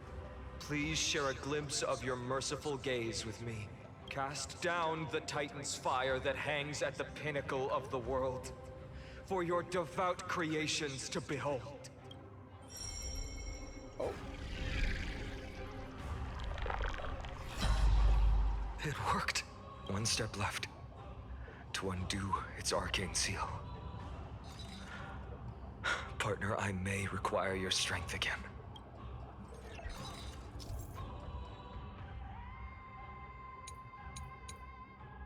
please share a glimpse of your merciful gaze with me. Cast down the Titan's fire that hangs at the pinnacle of the world, for your devout creations to behold. Oh. It worked. One step left to undo its arcane seal. Partner, I may require your strength again.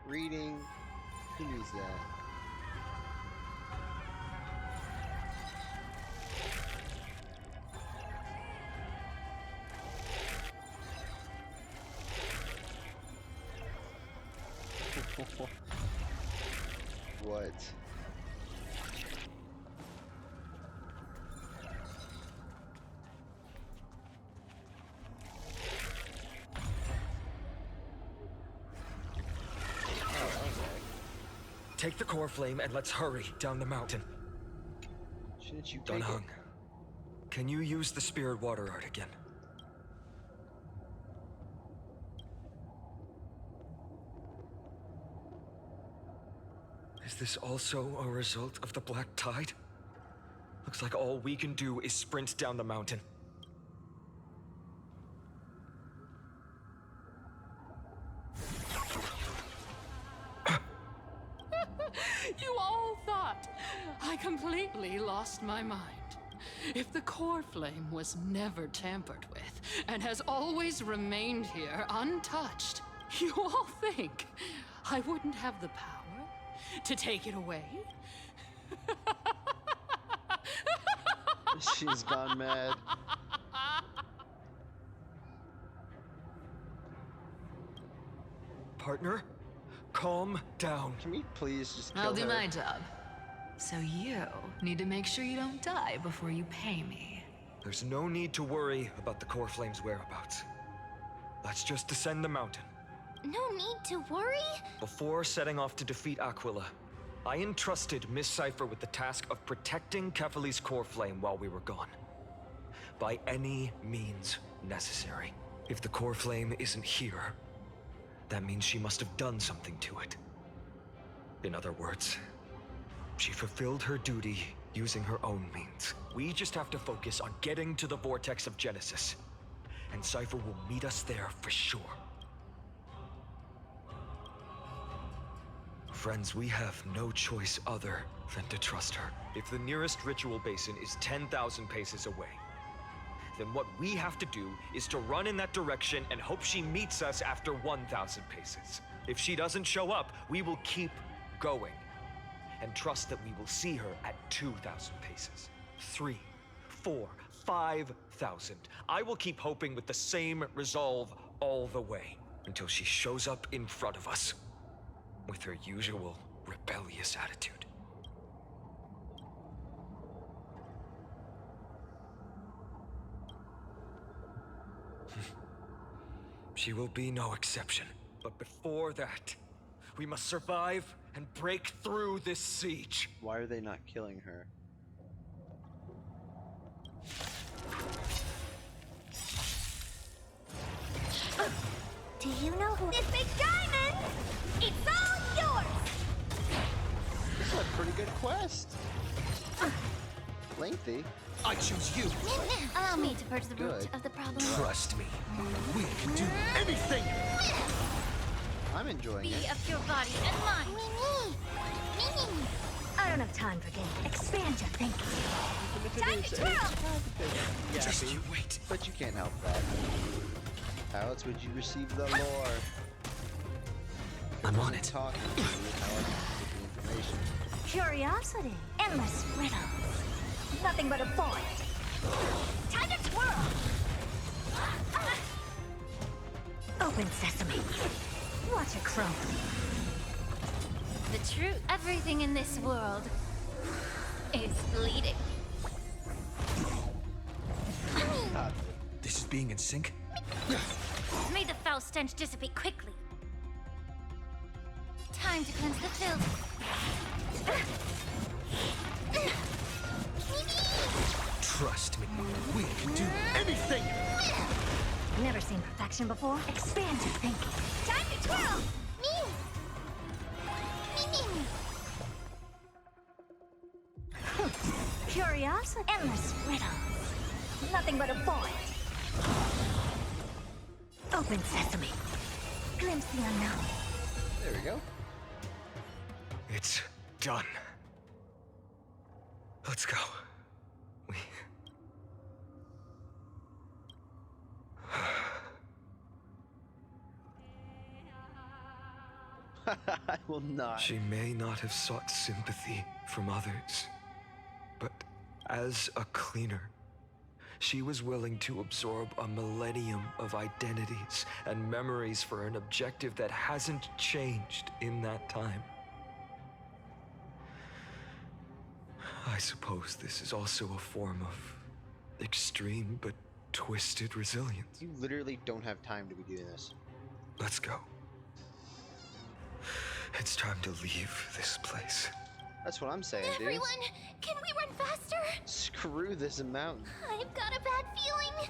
Reading. Who needs that? What? Take the core flame and let's hurry down the mountain. Shouldn't you take Dunhung, it? can you use the spirit water art again? Is this also a result of the Black Tide? Looks like all we can do is sprint down the mountain. You all thought I completely lost my mind. If the core flame was never tampered with and has always remained here untouched, you all think I wouldn't have the power to take it away? She's gone mad. Partner, calm down. Can we please just kill I'll do her? my job. So you need to make sure you don't die before you pay me. There's no need to worry about the core flame's whereabouts. Let's just descend the mountain. No need to worry? Before setting off to defeat Aquila, I entrusted Miss Cipher with the task of protecting Kefali's core flame while we were gone. By any means necessary. If the core flame isn't here, that means she must have done something to it. In other words, she fulfilled her duty using her own means. We just have to focus on getting to the vortex of Genesis, and Cipher will meet us there for sure. Friends, we have no choice other than to trust her. If the nearest ritual basin is 10,000 paces away, then what we have to do is to run in that direction and hope she meets us after 1,000 paces. If she doesn't show up, we will keep going and trust that we will see her at 2,000 paces. 3, 4, 5,000. I will keep hoping with the same resolve all the way until she shows up in front of us with her usual rebellious attitude. She will be no exception. But before that, we must survive and break through this siege. Why are they not killing her? You know who this big diamond? It's all yours! This is a pretty good quest. Lengthy. I choose you. Allow me to purge the root of the problem. Trust me. We can do anything. I'm enjoying Be it. of your body and mind. I don't have time for games. Expand your thinking. Time to twirl! Yeah, Just B, you wait. but you can't help that. How else would you receive the lore? I'm on it. Talking to you, how else would you get the information? Curiosity. Endless riddles. Nothing but a void. Time to twirl! Open sesame. Watch it crumble. The truth. Everything in this world is bleeding. This is being in sync? May the foul stench dissipate quickly. Time to cleanse the filth. Trust me. We can do anything. Never seen perfection before? Expand your thinking. Time to twirl! Me! Curiosity. Endless riddles. Nothing but a void. Open sesame. Glimpse the unknown. There we go. It's done. Let's go. We... I will not. She may not have sought sympathy from others, but as a cleaner, she was willing to absorb a millennium of identities and memories for an objective that hasn't changed in that time. I suppose this is also a form of extreme but twisted resilience. You literally don't have time to be doing this. Let's go. It's time to leave this place. That's what I'm saying, dude. Everyone, can we run faster? Screw this mountain. I've got a bad feeling.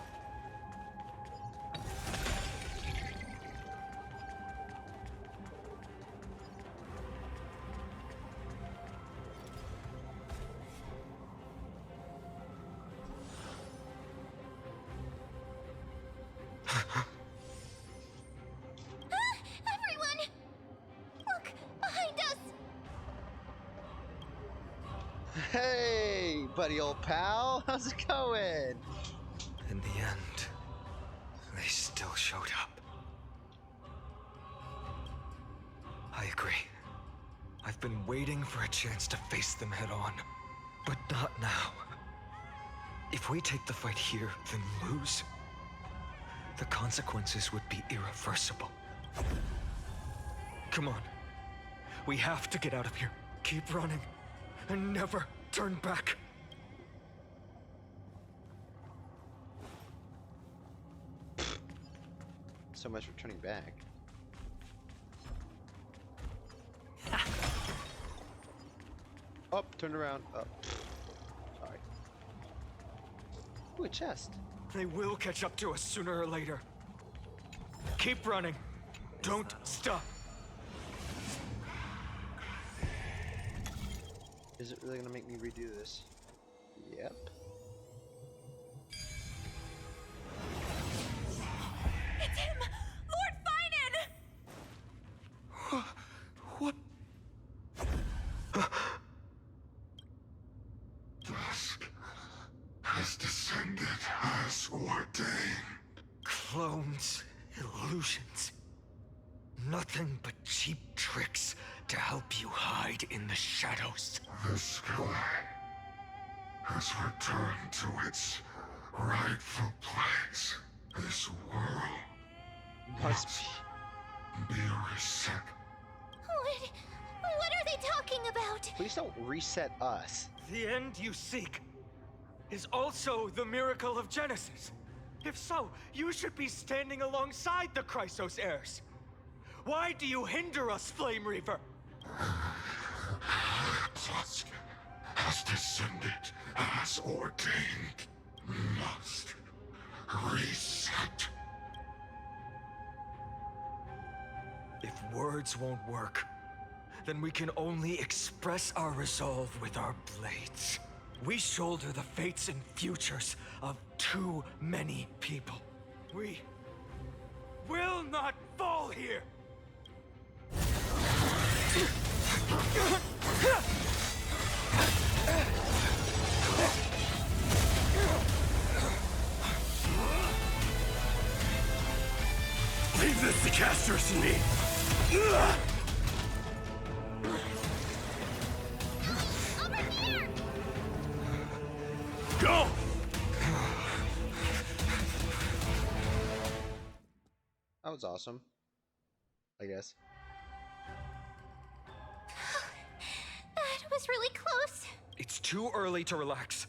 Everyone! Look, behind us! Hey, buddy old pal. How's it going? In the end, they still showed up. I agree. I've been waiting for a chance to face them head on, but not now. If we take the fight here, then lose, the consequences would be irreversible. Come on. We have to get out of here. Keep running, and never turn back. So much for turning back. Up, turn around. Up. Sorry. Ooh, a chest. They will catch up to us sooner or later. Keep running. Don't stop. Is it really gonna make me redo this? Yep. It's him! Lord Finan! What? Dusk has descended as ordained. Clones, illusions. Nothing but cheap tricks to help you hide in the shadows. The sky has returned to its rightful place. This world must be reset. What are they talking about? Please don't reset us. The end you seek is also the miracle of Genesis. If so, you should be standing alongside the Chrysos heirs. Why do you hinder us, Flame Reaver? Dusk has descended as ordained. Must reset. words won't work, then we can only express our resolve with our blades. We shoulder the fates and futures of too many people. We will not fall here! Leave this to Casters and me! Go! That was awesome. I guess. That was really close. It's too early to relax.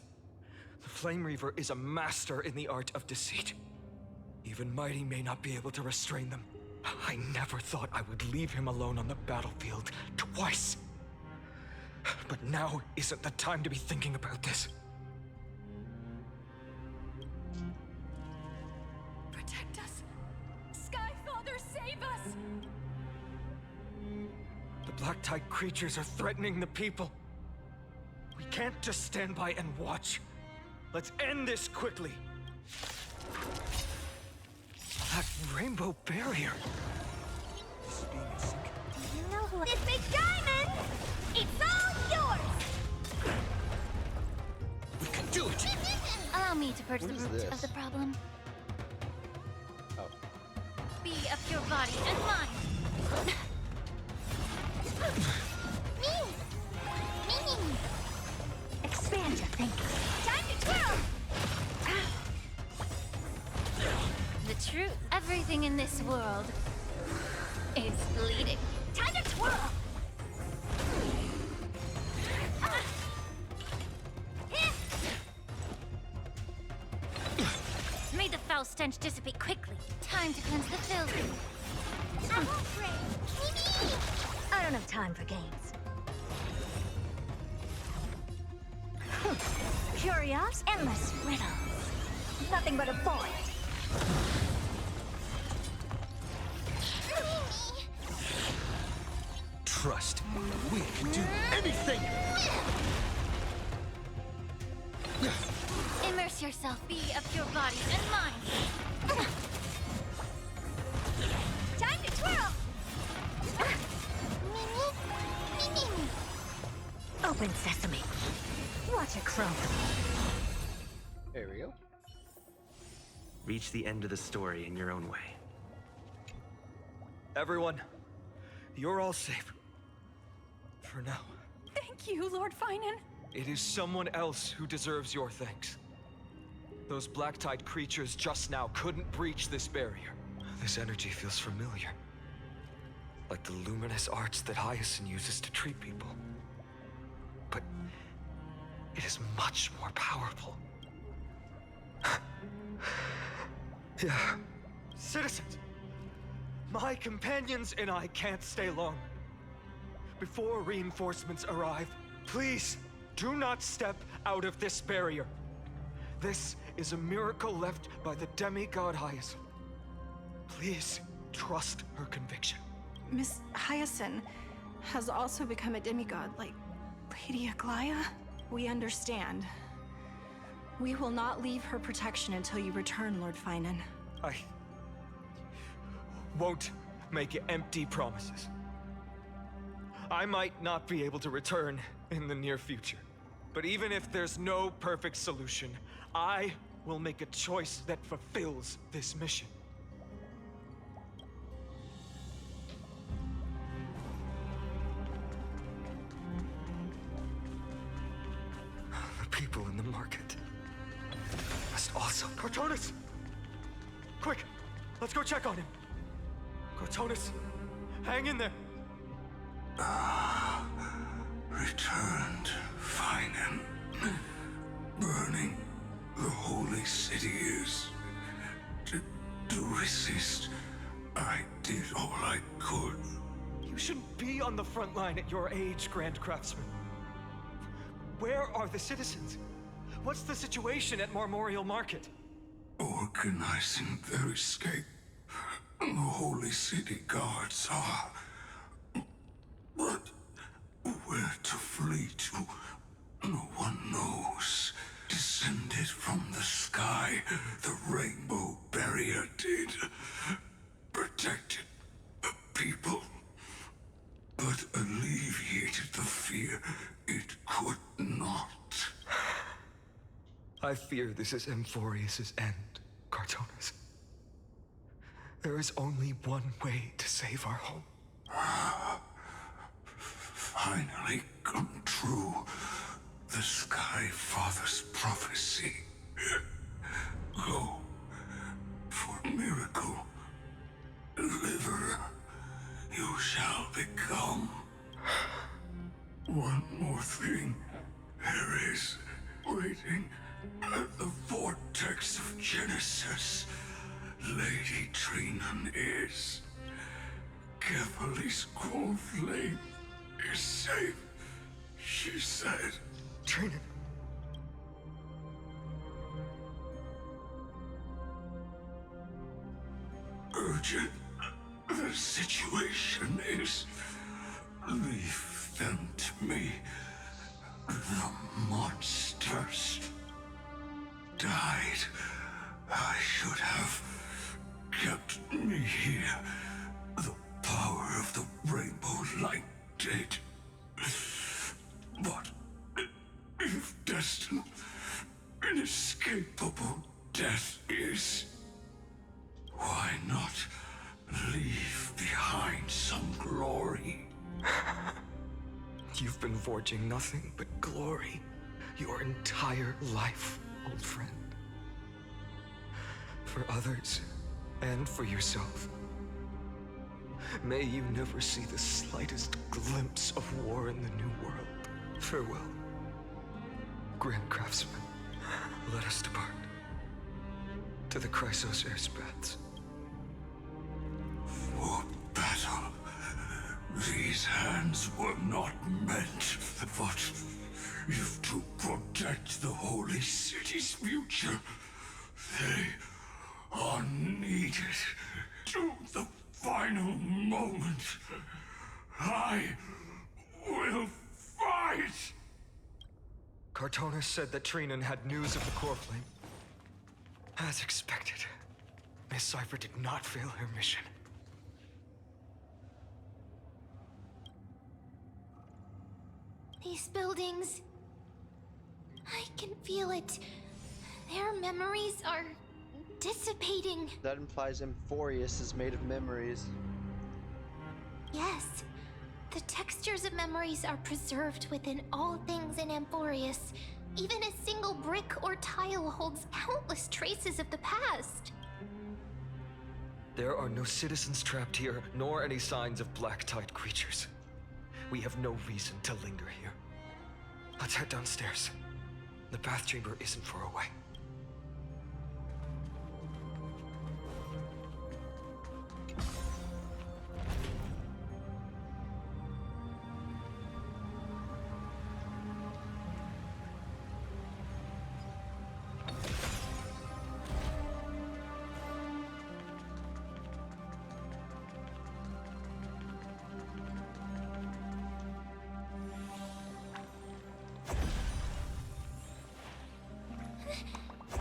The Flame Reaver is a master in the art of deceit. Even Mighty may not be able to restrain them. I never thought I would leave him alone on the battlefield twice. But now isn't the time to be thinking about this. Protect us. Sky Father, save us! The Black Tide creatures are threatening the people. We can't just stand by and watch. Let's end this quickly. That rainbow barrier. You know who this big diamond? It's all yours! We can do it! Allow me to purge the What is root this? of the problem. Oh. Be of your body and mind. Me! Expand your thinking. Time to twirl! The truth, everything in this world is bleeding. Time to twirl! May the foul stench dissipate quickly. Time to cleanse the filth. I won't break. I don't have time for games. Curious, endless riddles. Nothing but a void. Trust me, we can do anything! Immerse yourself, be of your body and mind. Time to twirl! Open sesame. Watch it chrome. There we go. Reach the end of the story in your own way. Everyone, you're all safe. For now. Thank you, Lord Finan. It is someone else who deserves your thanks. Those Black Tide creatures just now couldn't breach this barrier. This energy feels familiar. Like the luminous arts that Hyacinth uses to treat people. But it is much more powerful. Yeah. Citizens! My companions and I can't stay long. Before reinforcements arrive, please do not step out of this barrier. This is a miracle left by the demigod Hyacinth. Please trust her conviction. Miss Hyacinth has also become a demigod, like Lady Aglaya. We understand. We will not leave her protection until you return, Lord Finan. I won't make empty promises. I might not be able to return in the near future. But even if there's no perfect solution, I will make a choice that fulfills this mission. The people in the market must also... Cortonis! Quick! Let's go check on him! Cortonis, hang in there! Returned, Finan. Burning the holy city is... To resist, I did all I could. You shouldn't be on the front line at your age, Grand Craftsman. Where are the citizens? What's the situation at Memorial Market? Organizing their escape. The holy city guards are Where to flee to, no one knows. Descended from the sky, the rainbow barrier did. Protected the people, but alleviated the fear it could not. I fear this is Amphorius' end, Cartonus. There is only one way to save our home. Finally come true. The Sky Father's prophecy. Go for miracle. Deliverer, you shall become. One more thing. There is, waiting at the vortex of Genesis, Lady Trinan is. Kefali's cold flame is safe, she said. Trinan. Urgent. The situation is... Leave them to me. The monsters died. I should have kept me here. The power of the rainbow light did. But if destined, inescapable death is, why not leave behind some glory? You've been forging nothing but glory your entire life, old friend. For others, and for yourself. May you never see the slightest glimpse of war in the New World. Farewell, Grand Craftsman. Let us depart to the Chrysos Air's paths. For battle, these hands were not meant, but if to protect the Holy City's future, they are needed to the final moment. I will fight! Cartonus said that Trinan had news of the core flame. As expected, Miss Cypher did not fail her mission. These buildings... I can feel it. Their memories are dissipating. That implies Amphorius is made of memories. Yes. The textures of memories are preserved within all things in Amphorius. Even a single brick or tile holds countless traces of the past. There are no citizens trapped here, nor any signs of black-tide creatures. We have no reason to linger here. Let's head downstairs. The bath chamber isn't far away.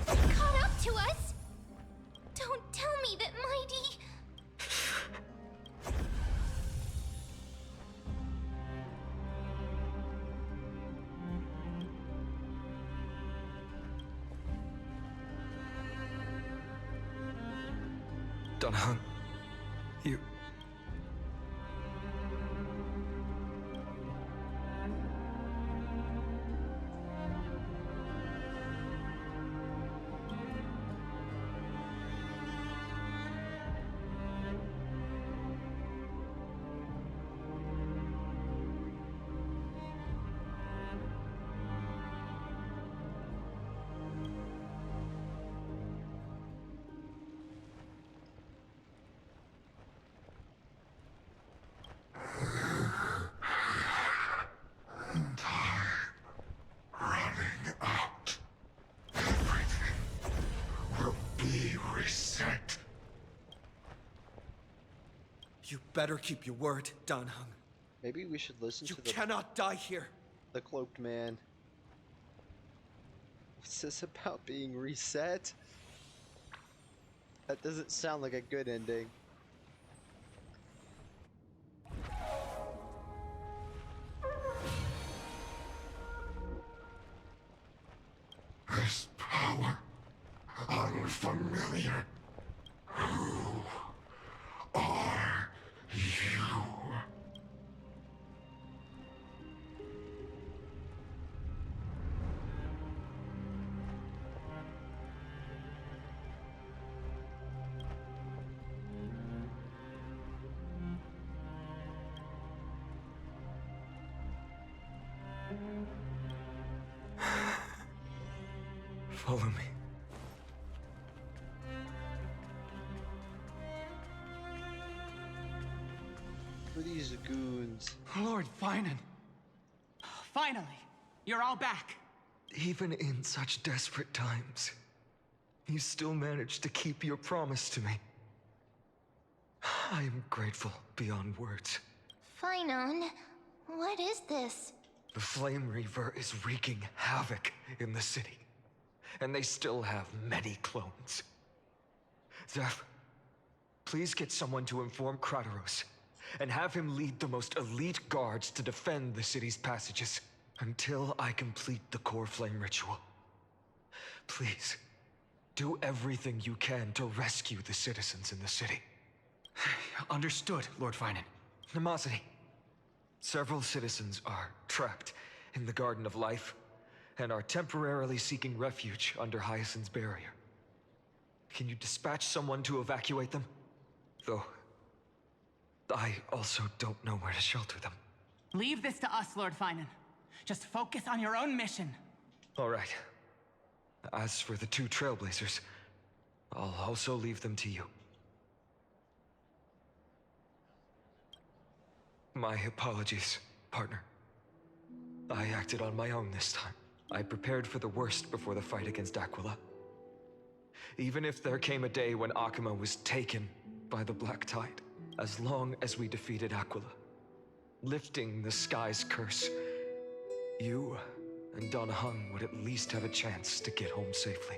Caught up to us? Don't tell me that Mighty... Dunhung, you... Running out. Everything will be reset. You better keep your word, Danhung. Maybe we should listen You to the... cannot die here. The cloaked man. What's this about being reset? That doesn't sound like a good ending. This power, unfamiliar. Who are you? Follow me. Who are these goons? Lord Finan. Finally, you're all back. Even in such desperate times, you still managed to keep your promise to me. I am grateful beyond words. Finon, what is this? The Flame Reaver is wreaking havoc in the city, and they still have many clones. Zeph, please get someone to inform Krateros, and have him lead the most elite guards to defend the city's passages until I complete the core flame ritual. Please, do everything you can to rescue the citizens in the city. Understood, Lord Finan. Nemosity. Several citizens are trapped in the Garden of Life and are temporarily seeking refuge under Hyacinth's barrier. Can you dispatch someone to evacuate them? Though, I also don't know where to shelter them. Leave this to us, Lord Finan. Just focus on your own mission. All right. As for the two Trailblazers, I'll also leave them to you. My apologies, partner. I acted on my own this time. I prepared for the worst before the fight against Aquila. Even if there came a day when Akuma was taken by the Black Tide, as long as we defeated Aquila, lifting the sky's curse, you and Donna Hung would at least have a chance to get home safely.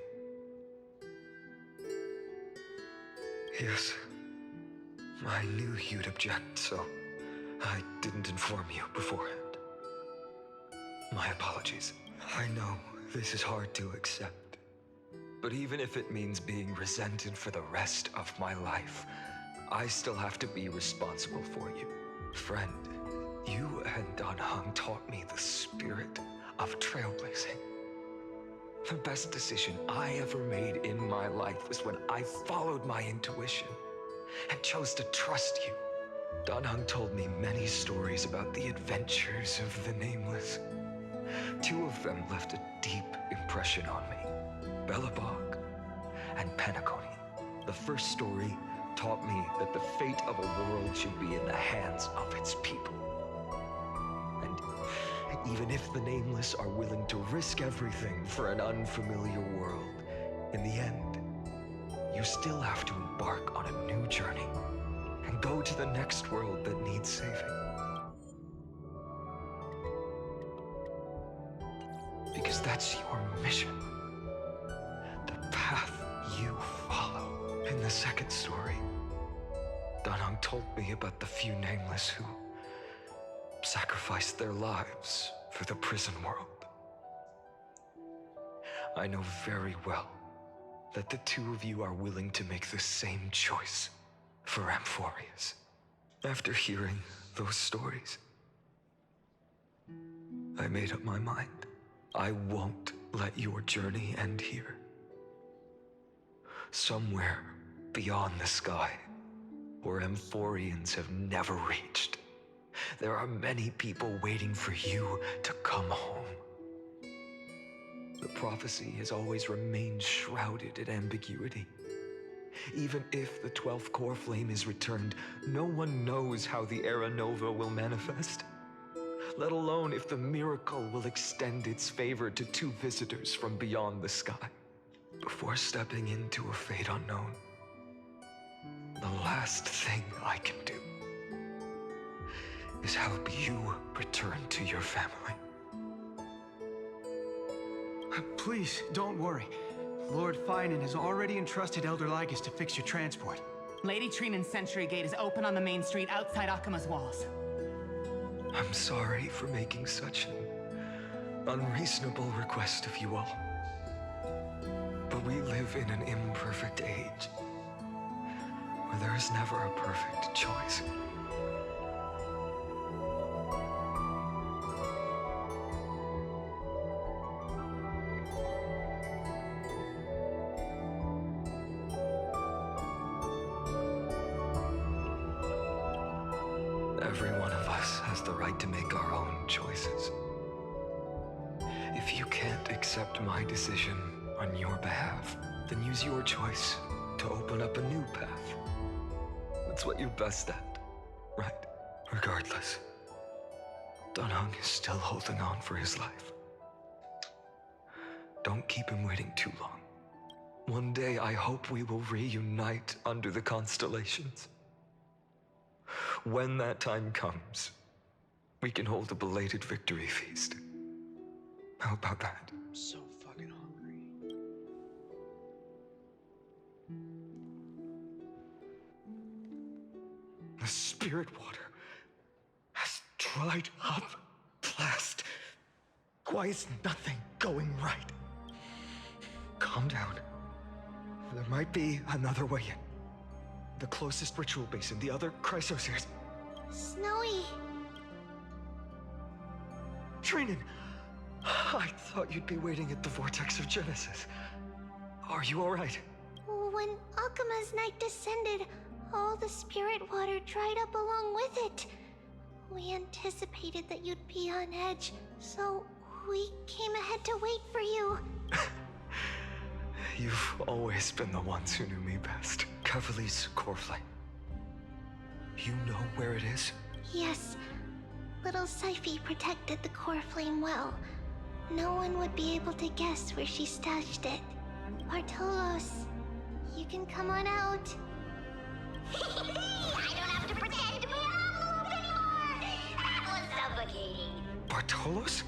Yes, I knew you'd object, so I didn't inform you beforehand. My apologies. I know this is hard to accept, but even if it means being resented for the rest of my life, I still have to be responsible for you. Friend, you and Don Hung taught me the spirit of trailblazing. The best decision I ever made in my life was when I followed my intuition and chose to trust you. Don Hung told me many stories about the adventures of the Nameless. Two of them left a deep impression on me, Belobog and Penacony. The first story taught me that the fate of a world should be in the hands of its people. And even if the Nameless are willing to risk everything for an unfamiliar world, in the end, you still have to embark on a new journey and go to the next world that needs saving. Because that's your mission. The path you follow. In the second story, Don Hung told me about the few Nameless who sacrificed their lives for the prison world. I know very well that the two of you are willing to make the same choice for Amphorius. After hearing those stories, I made up my mind. I won't let your journey end here. Somewhere beyond the sky, where Amphorians have never reached, there are many people waiting for you to come home. The prophecy has always remained shrouded in ambiguity. Even if the 12th core flame is returned, no one knows how the Era Nova will manifest, let alone if the miracle will extend its favor to two visitors from beyond the sky. Before stepping into a fate unknown, the last thing I can do is help you return to your family. Please, don't worry. Lord Finan has already entrusted Elder Lygus to fix your transport. Lady Trinan's Sentry Gate is open on the main street outside Akima's walls. I'm sorry for making such an unreasonable request of you all. But we live in an imperfect age, where there is never a perfect choice. Every one of us has the right to make our own choices. If you can't accept my decision on your behalf, then use your choice to open up a new path. That's what you're best at, right? Regardless, Dunhung is still holding on for his life. Don't keep him waiting too long. One day, I hope we will reunite under the constellations. When that time comes, we can hold a belated victory feast. How about that? I'm so fucking hungry. The spirit water has dried up at last. Why is nothing going right? Calm down. There might be another way in. The closest ritual basin, the other Chrysoseers. Snowy. Trinan, I thought you'd be waiting at the Vortex of Genesis. Are you all right? When Akima's night descended, all the spirit water dried up along with it. We anticipated that you'd be on edge, so we came ahead to wait for you. You've always been the ones who knew me best. Kevali's core flame. You know where it is? Yes. Little Syphi protected the core flame well. No one would be able to guess where she stashed it. Bartolos, you can come on out. I don't have to pretend to be an envelope anymore! That was suffocating. Bartolos?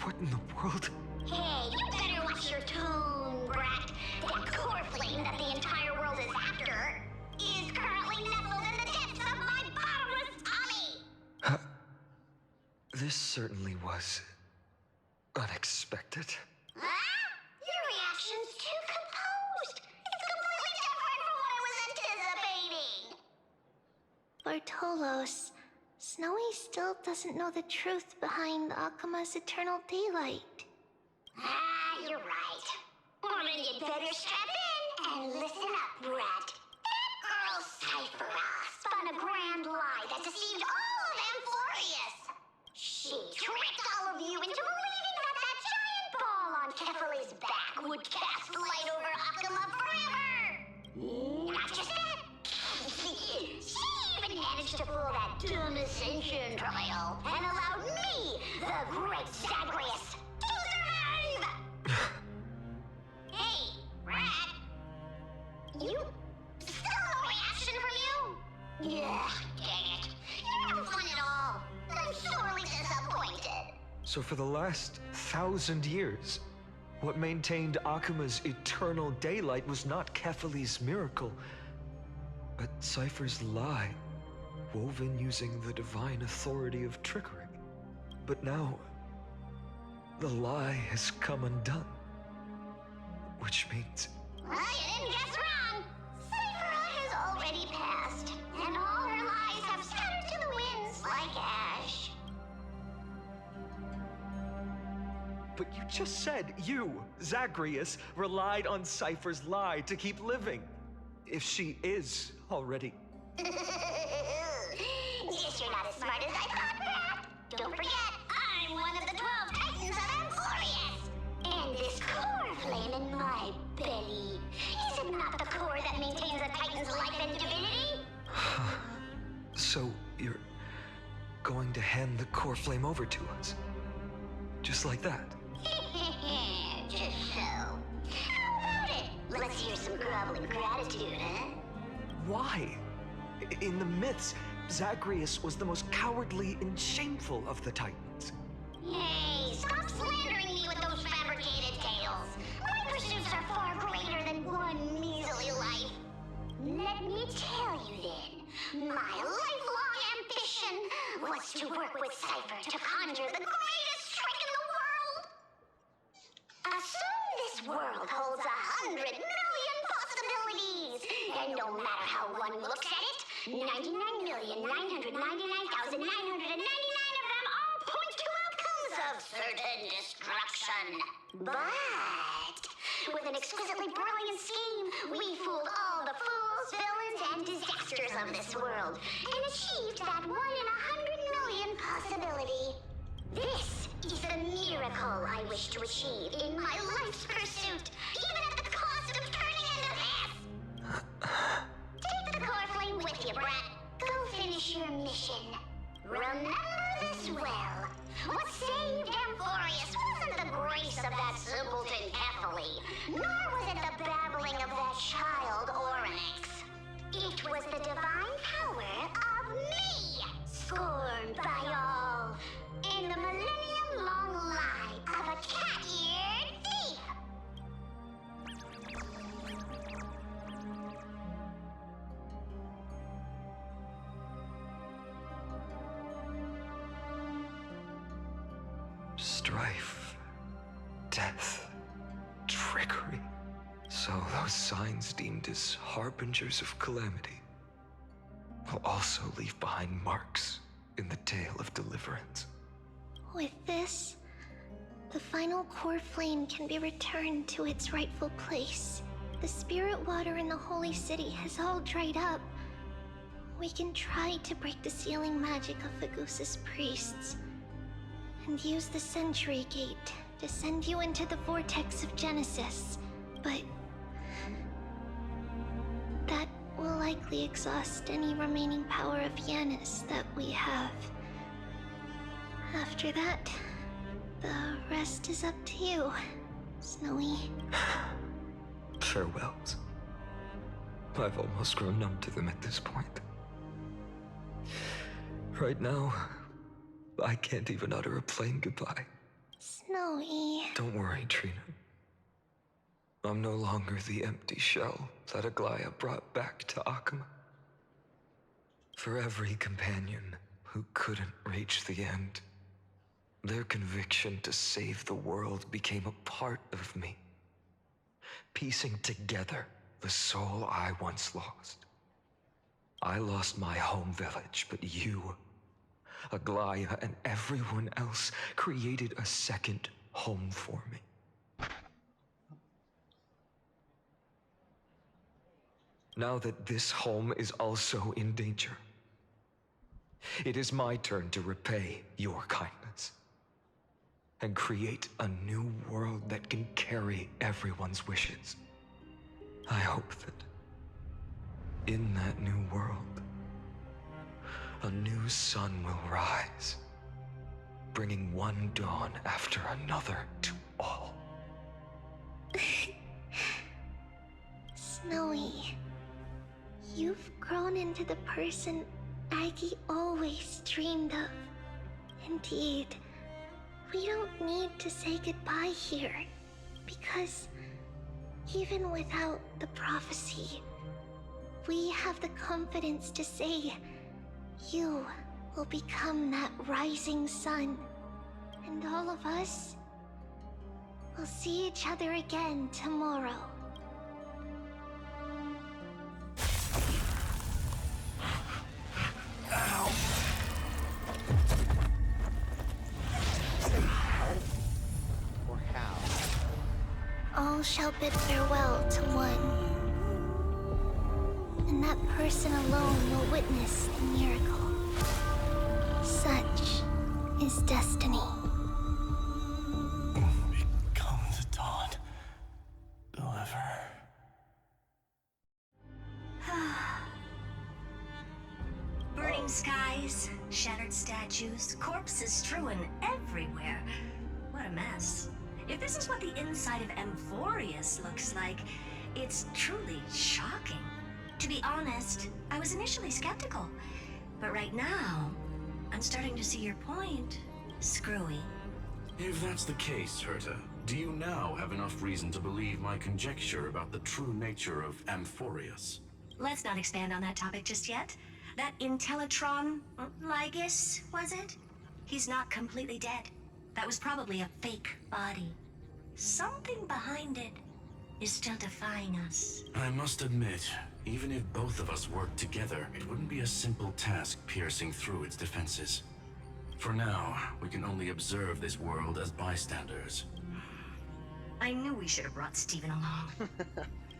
What in the world? Hey, you better watch your tone, brat. That core flame that the entire world is after is currently nestled in the depths of my bottomless tummy! This certainly was unexpected. Huh? Your reaction's too composed. It's completely different from what I was anticipating. Bartolos, Snowy still doesn't know the truth behind Akima's eternal daylight. You're right. Well, then you'd better strap in and listen up, brat. That girl Cyphera spun a grand lie that deceived all of Amphorius. She tricked all of you into believing that giant ball on Kefali's back would cast light over Akima forever. Not just that. She even managed to pull that dumb ascension trial and allowed me, the great Zagreus, to survive! Hey, Rat. You... still no reaction from you? Yeah, dang it. You're no fun at all. I'm sorely disappointed. So for the last 1,000 years, what maintained Akima's eternal daylight was not Kefali's miracle, but Cypher's lie, woven using the divine authority of trickery. But now, the lie has come undone. Which means... Well, you didn't guess wrong. Cyphera has already passed, and all her lies have scattered to the winds like ash. But you just said you, Zagreus, relied on Cypher's lie to keep living. If she is already... Guess you're not as smart as I thought, Pat. Don't forget, I'm one of the 12 Titans of Amphorius. And this core flame in my belly, is it not the core that maintains a Titan's life and divinity? So you're going to hand the core flame over to us? Just like that? Just so. How about it? Let's hear some groveling gratitude, huh? Why? In the myths, Zagreus was the most cowardly and shameful of the Titans. Hey, stop slandering me with those fabricated tales. My pursuits are far greater than one measly life. Let me tell you then, my lifelong ambition was to work with Cypher to conjure the greatest trick in the world. Assume this world holds 100 million possibilities, and no matter how one looks at it, 99,999,999 of them all point to outcomes of certain destruction. But with an exquisitely brilliant scheme, we fooled all the fools, villains, and disasters of this world, and achieved that 1 in 100 million possibility. This is the miracle I wish to achieve in my life's pursuit, even at the cost of turning into this. Take the core flame with you, brat. Go finish your mission. Remember this well. What saved Amphorius wasn't the grace of that simpleton Ephyli, nor was it the babbling of that child Oryx. It was the divine power of me, scorned by all, in the millennium-long lie of a cat-eared thief. Strife, death, trickery. So those signs deemed as harbingers of calamity will also leave behind marks in the tale of deliverance. With this, the final core flame can be returned to its rightful place. The spirit water in the holy city has all dried up. We can try to break the sealing magic of Fagusa's priests and use the Century Gate to send you into the vortex of Genesis, but that will likely exhaust any remaining power of Yanis that we have. After that, the rest is up to you, Snowy. Farewells. I've almost grown numb to them at this point. Right now, I can't even utter a plain goodbye. Snowy. Don't worry, Trina. I'm no longer the empty shell that Aglaya brought back to Akama. For every companion who couldn't reach the end, their conviction to save the world became a part of me, piecing together the soul I once lost. I lost my home village, but you, Aglaya, and everyone else created a second home for me. Now that this home is also in danger, it is my turn to repay your kindness and create a new world that can carry everyone's wishes. I hope that in that new world, a new sun will rise, bringing one dawn after another to all. Snowy, you've grown into the person Aggie always dreamed of. Indeed, we don't need to say goodbye here, because even without the prophecy, we have the confidence to say you will become that rising sun, and all of us will see each other again tomorrow. Ow! Or how? All shall bid farewell to one, and that person alone will witness the miracle. Such is destiny. Become the dawn. Deliver. Burning skies, shattered statues, corpses strewn everywhere. What a mess. If this is what the inside of Amphorius looks like, it's truly shocking. To be honest, I was initially skeptical. But right now, I'm starting to see your point, Screwy. If that's the case, Herta, do you now have enough reason to believe my conjecture about the true nature of Amphorius? Let's not expand on that topic just yet. That Intellitron, Lygus, was it? He's not completely dead. That was probably a fake body. Something behind it is still defying us. I must admit, even if both of us worked together, it wouldn't be a simple task piercing through its defenses. For now, we can only observe this world as bystanders. I knew we should have brought Steven along.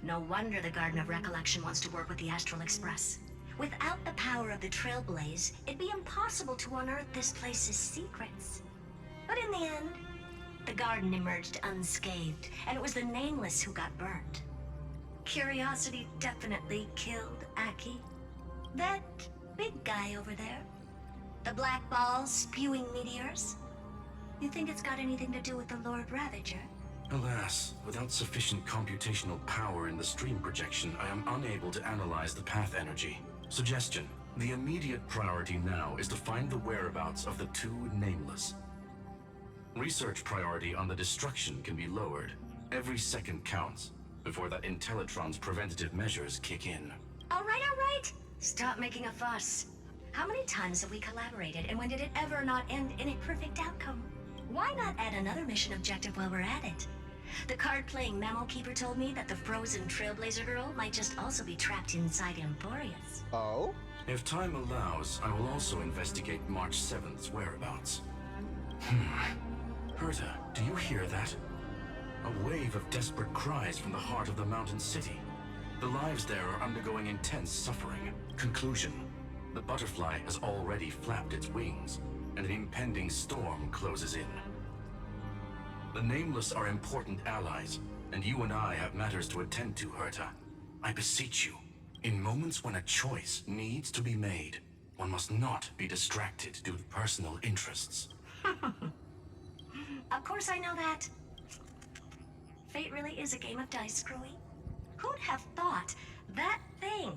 No wonder the Garden of Recollection wants to work with the Astral Express. Without the power of the Trailblaze, it'd be impossible to unearth this place's secrets. But in the end, the garden emerged unscathed, and it was the Nameless who got burnt. Curiosity definitely killed Aki. That big guy over there, the black ball spewing meteors, you think it's got anything to do with the Lord Ravager? Alas, without sufficient computational power in the stream projection, I am unable to analyze the path energy. Suggestion: the immediate priority now is to find the whereabouts of the two Nameless. Research priority on the destruction can be lowered. Every second counts before that Intellitron's preventative measures kick in. All right. Stop making a fuss. How many times have we collaborated, and when did it ever not end in a perfect outcome? Why not add another mission objective while we're at it? The card-playing Memo Keeper told me that the frozen Trailblazer girl might just also be trapped inside Amphorius. Oh? If time allows, I will also investigate March 7th's whereabouts. Herta, do you hear that? A wave of desperate cries from the heart of the mountain city. The lives there are undergoing intense suffering. Conclusion: the butterfly has already flapped its wings, and an impending storm closes in. The Nameless are important allies, and you and I have matters to attend to, Herta. I beseech you, in moments when a choice needs to be made, one must not be distracted due to personal interests. Of course I know that. Fate really is a game of dice, Screwy. Who'd have thought that thing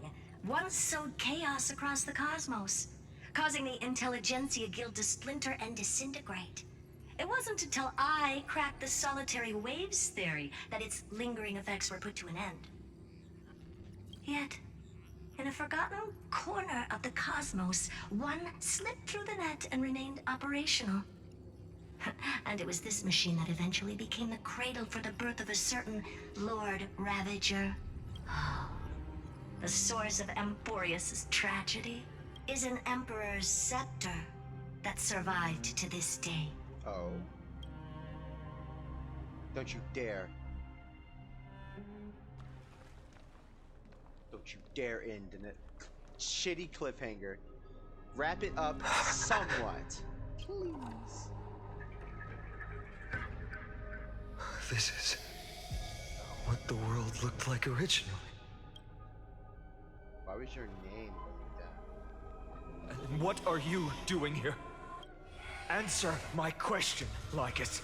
once sowed chaos across the cosmos, causing the Intelligentsia Guild to splinter and disintegrate? It wasn't until I cracked the solitary waves theory that its lingering effects were put to an end. Yet, in a forgotten corner of the cosmos, one slipped through the net and remained operational. And it was this machine that eventually became the cradle for the birth of a certain Lord Ravager. The source of Amphorius' tragedy is an Emperor's scepter that survived to this day. Oh. Don't you dare. Don't you dare end in a shitty cliffhanger. Wrap it up somewhat. Please. This is what the world looked like originally. Why was your name like that? And what are you doing here? Answer my question, Lycus.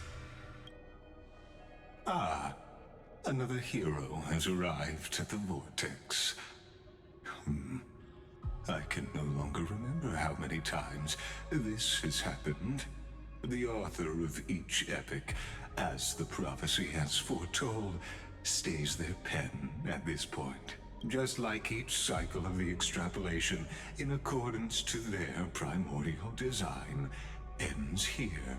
Ah, another hero has arrived at the Vortex. I can no longer remember how many times this has happened. The author of each epic, as the prophecy has foretold, stays their pen at this point. Just like each cycle of the extrapolation, in accordance to their primordial design, ends here.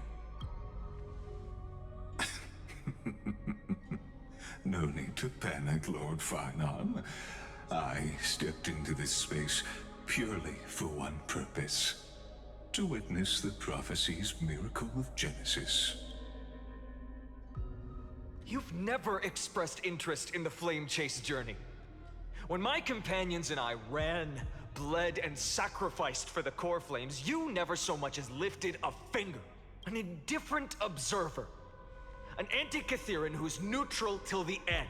No need to panic, Lord Finon. I stepped into this space purely for one purpose: to witness the prophecy's miracle of Genesis. You've never expressed interest in the Flame Chase journey. When my companions and I ran, bled, and sacrificed for the core flames, you never so much as lifted a finger. An indifferent observer. An Antikytheran who's neutral till the end.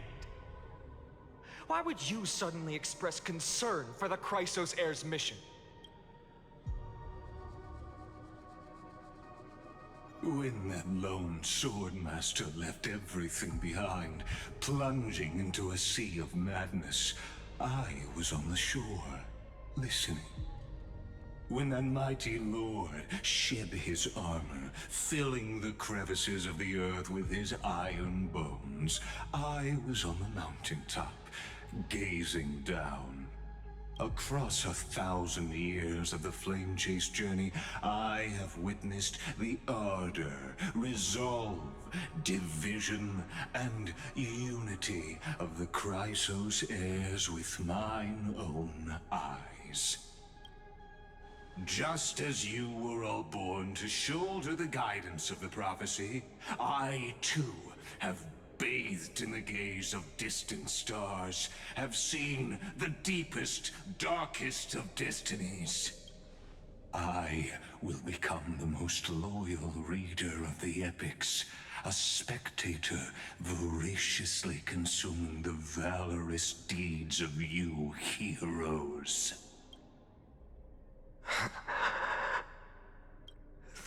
Why would you suddenly express concern for the Chrysos Heir's mission? When that lone swordmaster left everything behind, plunging into a sea of madness, I was on the shore, listening. When the mighty Lord shed his armor, filling the crevices of the earth with his iron bones, I was on the mountaintop, gazing down. Across 1,000 years of the Flame Chase journey, I have witnessed the ardor, resolve, division, and unity of the Chrysos heirs with mine own eyes. Just as you were all born to shoulder the guidance of the prophecy, I too have bathed in the gaze of distant stars, have seen the deepest, darkest of destinies. I will become the most loyal reader of the epics, a spectator voraciously consuming the valorous deeds of you heroes.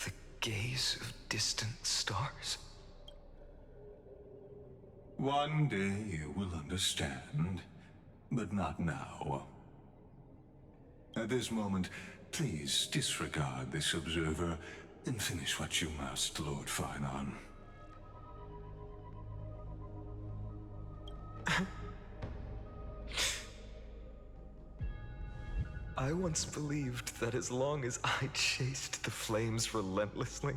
The gaze of distant stars? One day you will understand, but not now. At this moment, please disregard this observer and finish what you must, Lord Finon. I once believed that as long as I chased the flames relentlessly,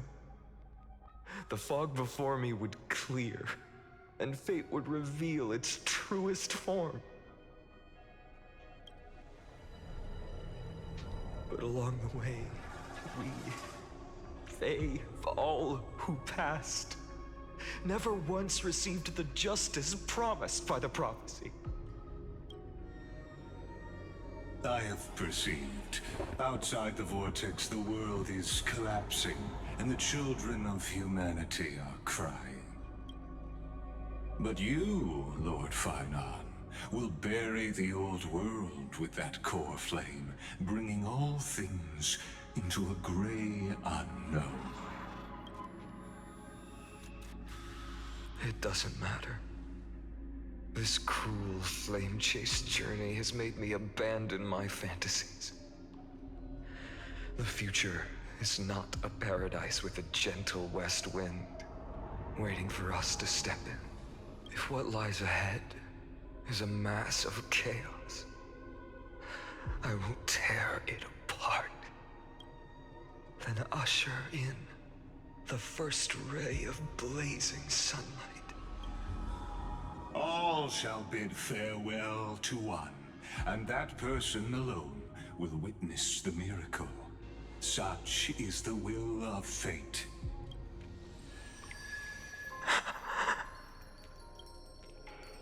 the fog before me would clear, and fate would reveal its truest form. But along the way, they, all who passed, never once received the justice promised by the prophecy. I have perceived. Outside the vortex, the world is collapsing, and the children of humanity are crying. But you, Lord Finon, will bury the old world with that core flame, bringing all things into a gray unknown. It doesn't matter. This cruel flame chase journey has made me abandon my fantasies. The future is not a paradise with a gentle west wind, waiting for us to step in. If what lies ahead is a mass of chaos, I will tear it apart. Then usher in the first ray of blazing sunlight. All shall bid farewell to one, and that person alone will witness the miracle. Such is the will of fate.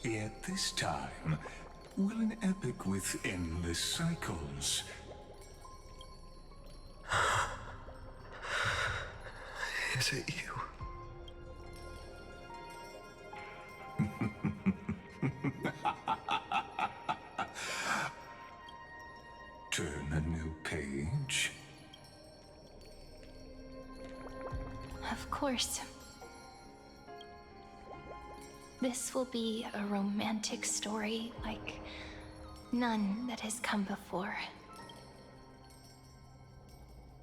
Yet this time, will an epic with endless cycles? Is it you? Turn a new page? Of course. This will be a romantic story like none that has come before.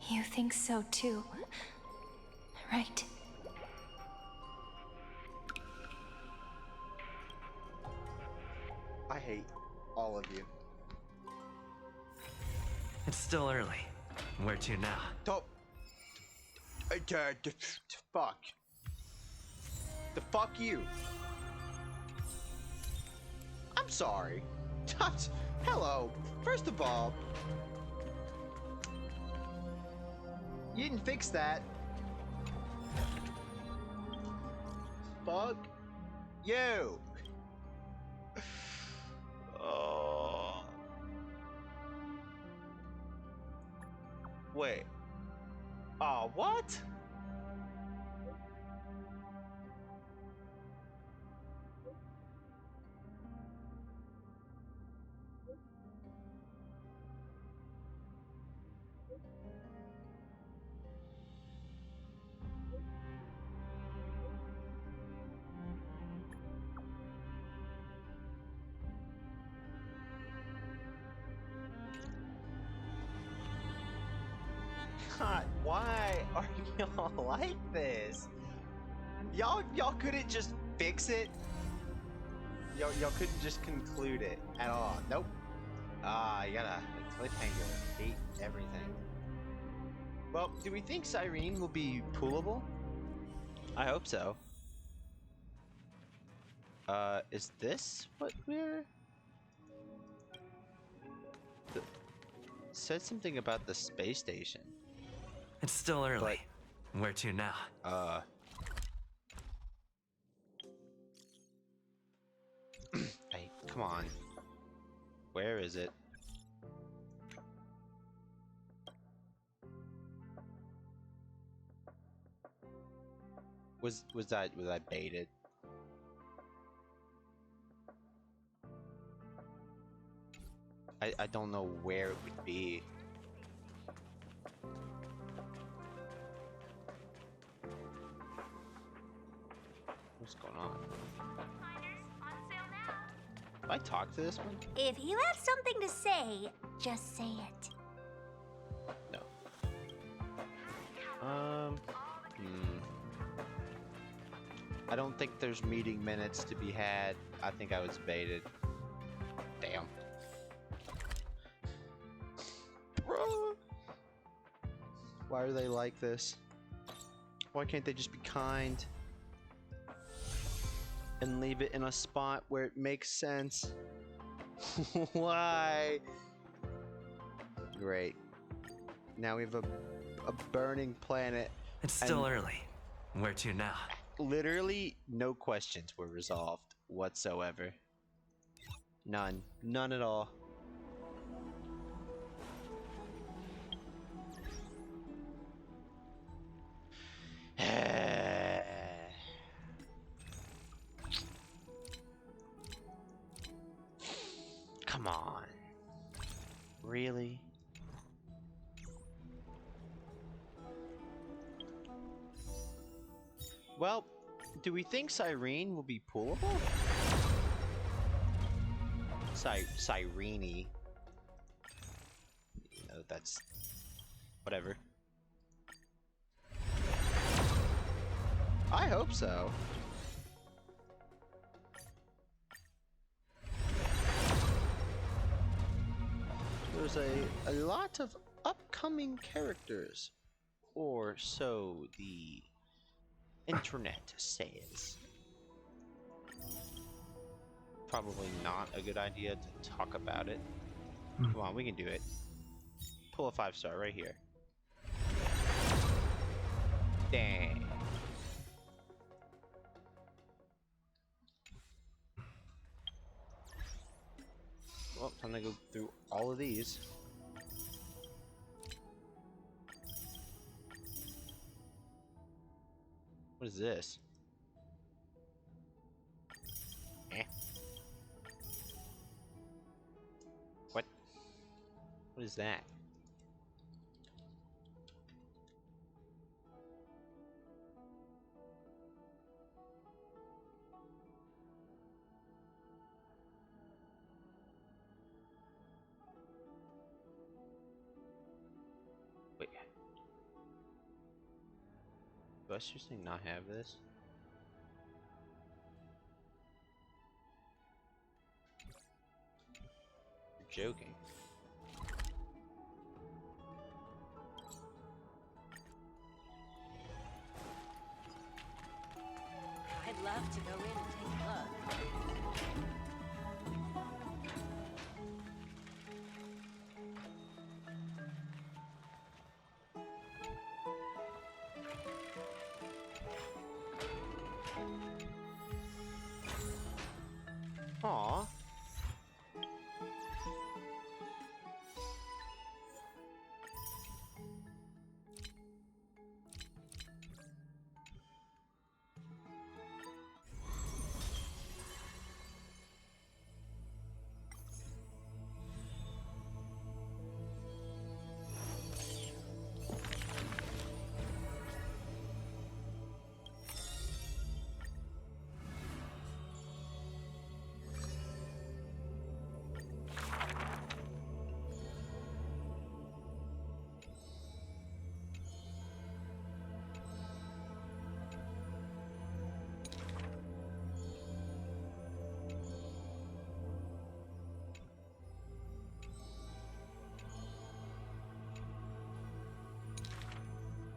You think so too, right? I hate all of you. It's still early. Where to now? Don't. Fuck. The fuck you. I'm sorry. Hello. First of all, you didn't fix that. Fuck you. Oh. Wait. Oh, what? God, why are y'all like this? Y'all couldn't just fix it? Y'all couldn't just conclude it at all. Nope. You gotta cliffhanger. Hate everything. Well, do we think Cyrene will be pullable? I hope so. Is this what we're... Said something about the space station. It's still early. Where to now? Hey, come on. Where is it? Was I baited? I don't know where it would be. What's going on? Do I talk to this one? If you have something to say, just say it. No. I don't think there's meeting minutes to be had. I think I was baited. Damn. Bro. Why are they like this? Why can't they just be kind? And leave it in a spot where it makes sense? Why? Great. Now we have a burning planet. It's still early. Where to now? Literally, no questions were resolved whatsoever. None. None at all. Come on. Really? Well, do we think Cyrene will be pullable? Cyrene. You know, that's... whatever. I hope so. There's a lot of upcoming characters, or so the internet says. Probably not a good idea to talk about it. Come on, we can do it. Pull a 5-star right here. Dang. Well, time to go through all of these. What is this? Eh? What? What is that? Wait. Do I seriously not have this? You're joking. I'd love to go in and take a look. Aww.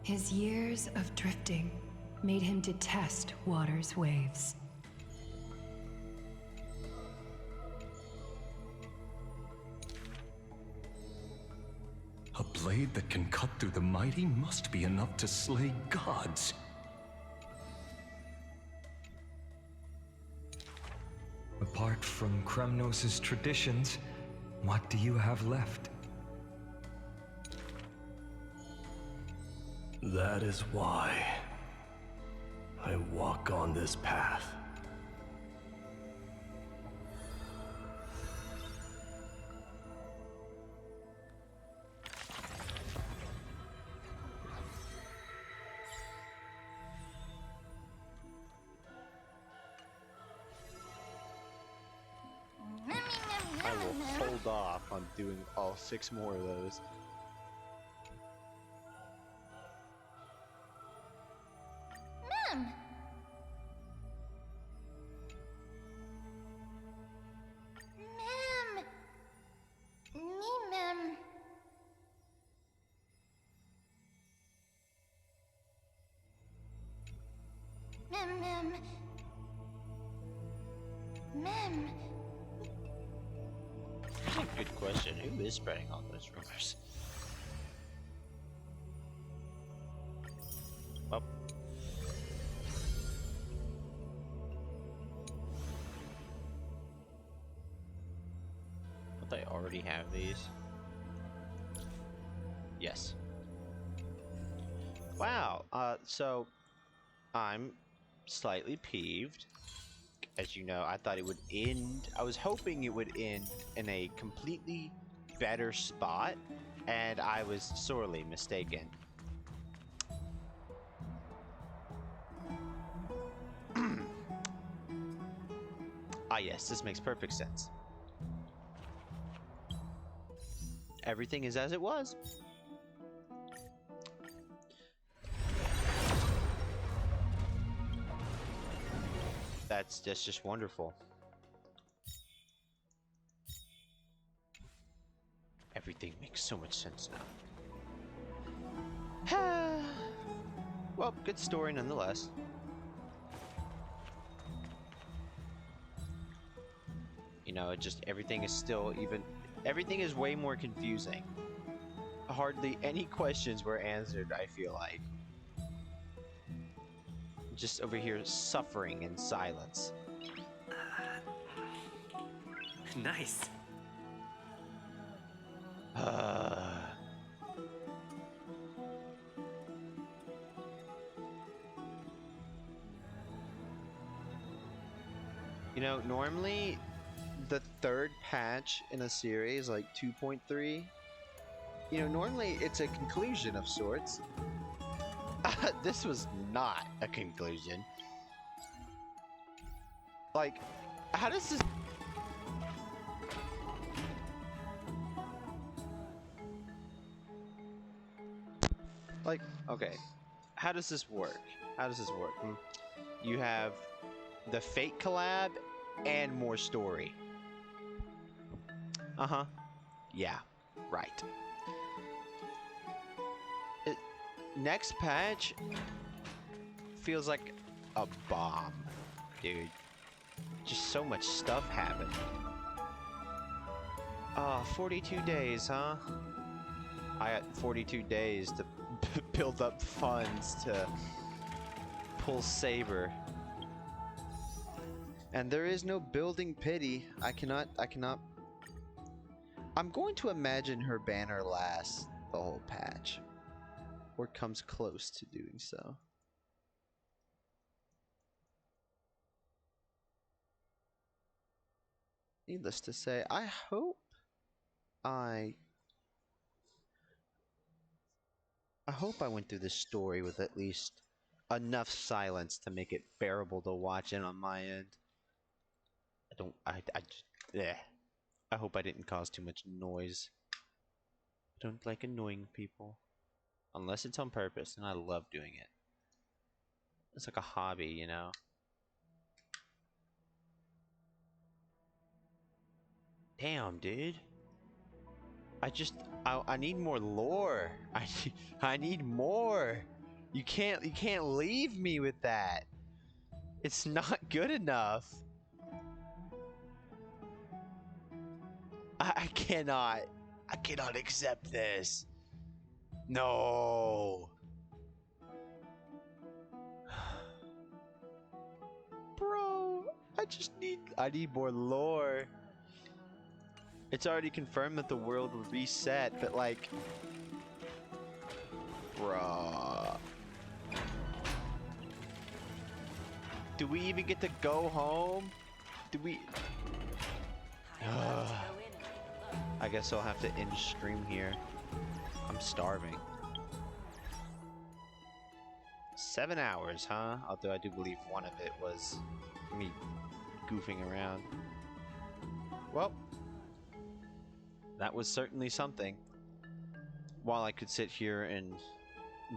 His years of drifting made him detest water's waves. A blade that can cut through the mighty must be enough to slay gods. Apart from Kremnos' traditions, what do you have left? That is why I walk on this path. I will hold off on doing all 6 more of those. Mem! Mem! Me, Mem. Mem. Mem. Good question. Who is spreading all those rumors? Well. Don't they already have these? Yes. Wow. So I'm slightly peeved. As you know, I thought it would end. I was hoping it would end in a completely better spot, and I was sorely mistaken. Ah, yes, this makes perfect sense. Everything is as it was. That's just wonderful. Everything makes so much sense now. Well, good story nonetheless. You know, everything is still everything is way more confusing. Hardly any questions were answered, I feel like. Just over here suffering in silence. Nice. You know, normally the third patch in a series, like 2.3, you know, normally it's a conclusion of sorts. This was not a conclusion. Like, how does this... Like, okay, how does this work? How does this work? You have the Fate collab and more story. Uh-huh. Yeah, right. Next patch feels like a bomb, dude. Just so much stuff happened. 42 days, huh? I got 42 days to build up funds to pull Saber. And there is no building pity. I cannot... I'm going to imagine her banner lasts the whole patch. Or comes close to doing so. Needless to say, I hope I went through this story with at least enough silence to make it bearable to watch in on my end. I hope I didn't cause too much noise. I don't like annoying people. Unless it's on purpose, and I love doing it. It's like a hobby, you know? Damn, dude. I need more lore. I need more. You can't leave me with that. It's not good enough. I cannot accept this. No. Bro, I need more lore. It's already confirmed that the world will reset, but like, bruh. Do we even get to go home? Do we? I guess I'll have to end stream here. I'm starving. 7 hours, huh? Although I do believe one of it was me goofing around. Well, that was certainly something. While I could sit here and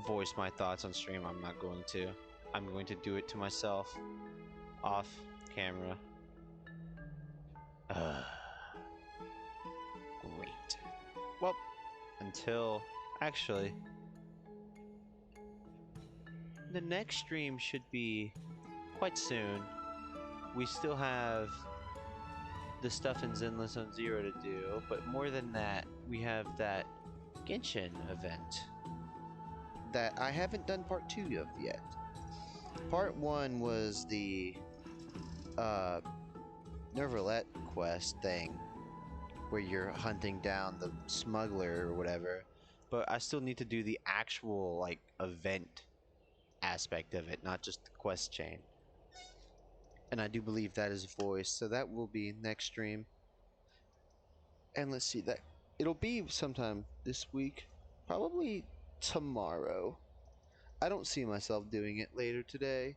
voice my thoughts on stream, I'm not going to. I'm going to do it to myself. Off camera. Great. Well, until... Actually... The next stream should be quite soon. We still have the stuff in Zenless Zone Zero to do, but more than that, we have that Genshin event that I haven't done part 2 of yet. Part 1 was the Nervalette quest thing, where you're hunting down the smuggler or whatever, but I still need to do the actual, like, event aspect of it, not just the quest chain. And I do believe that is voiced, so that will be next stream. And let's see, that it'll be sometime this week, probably tomorrow. I don't see myself doing it later today,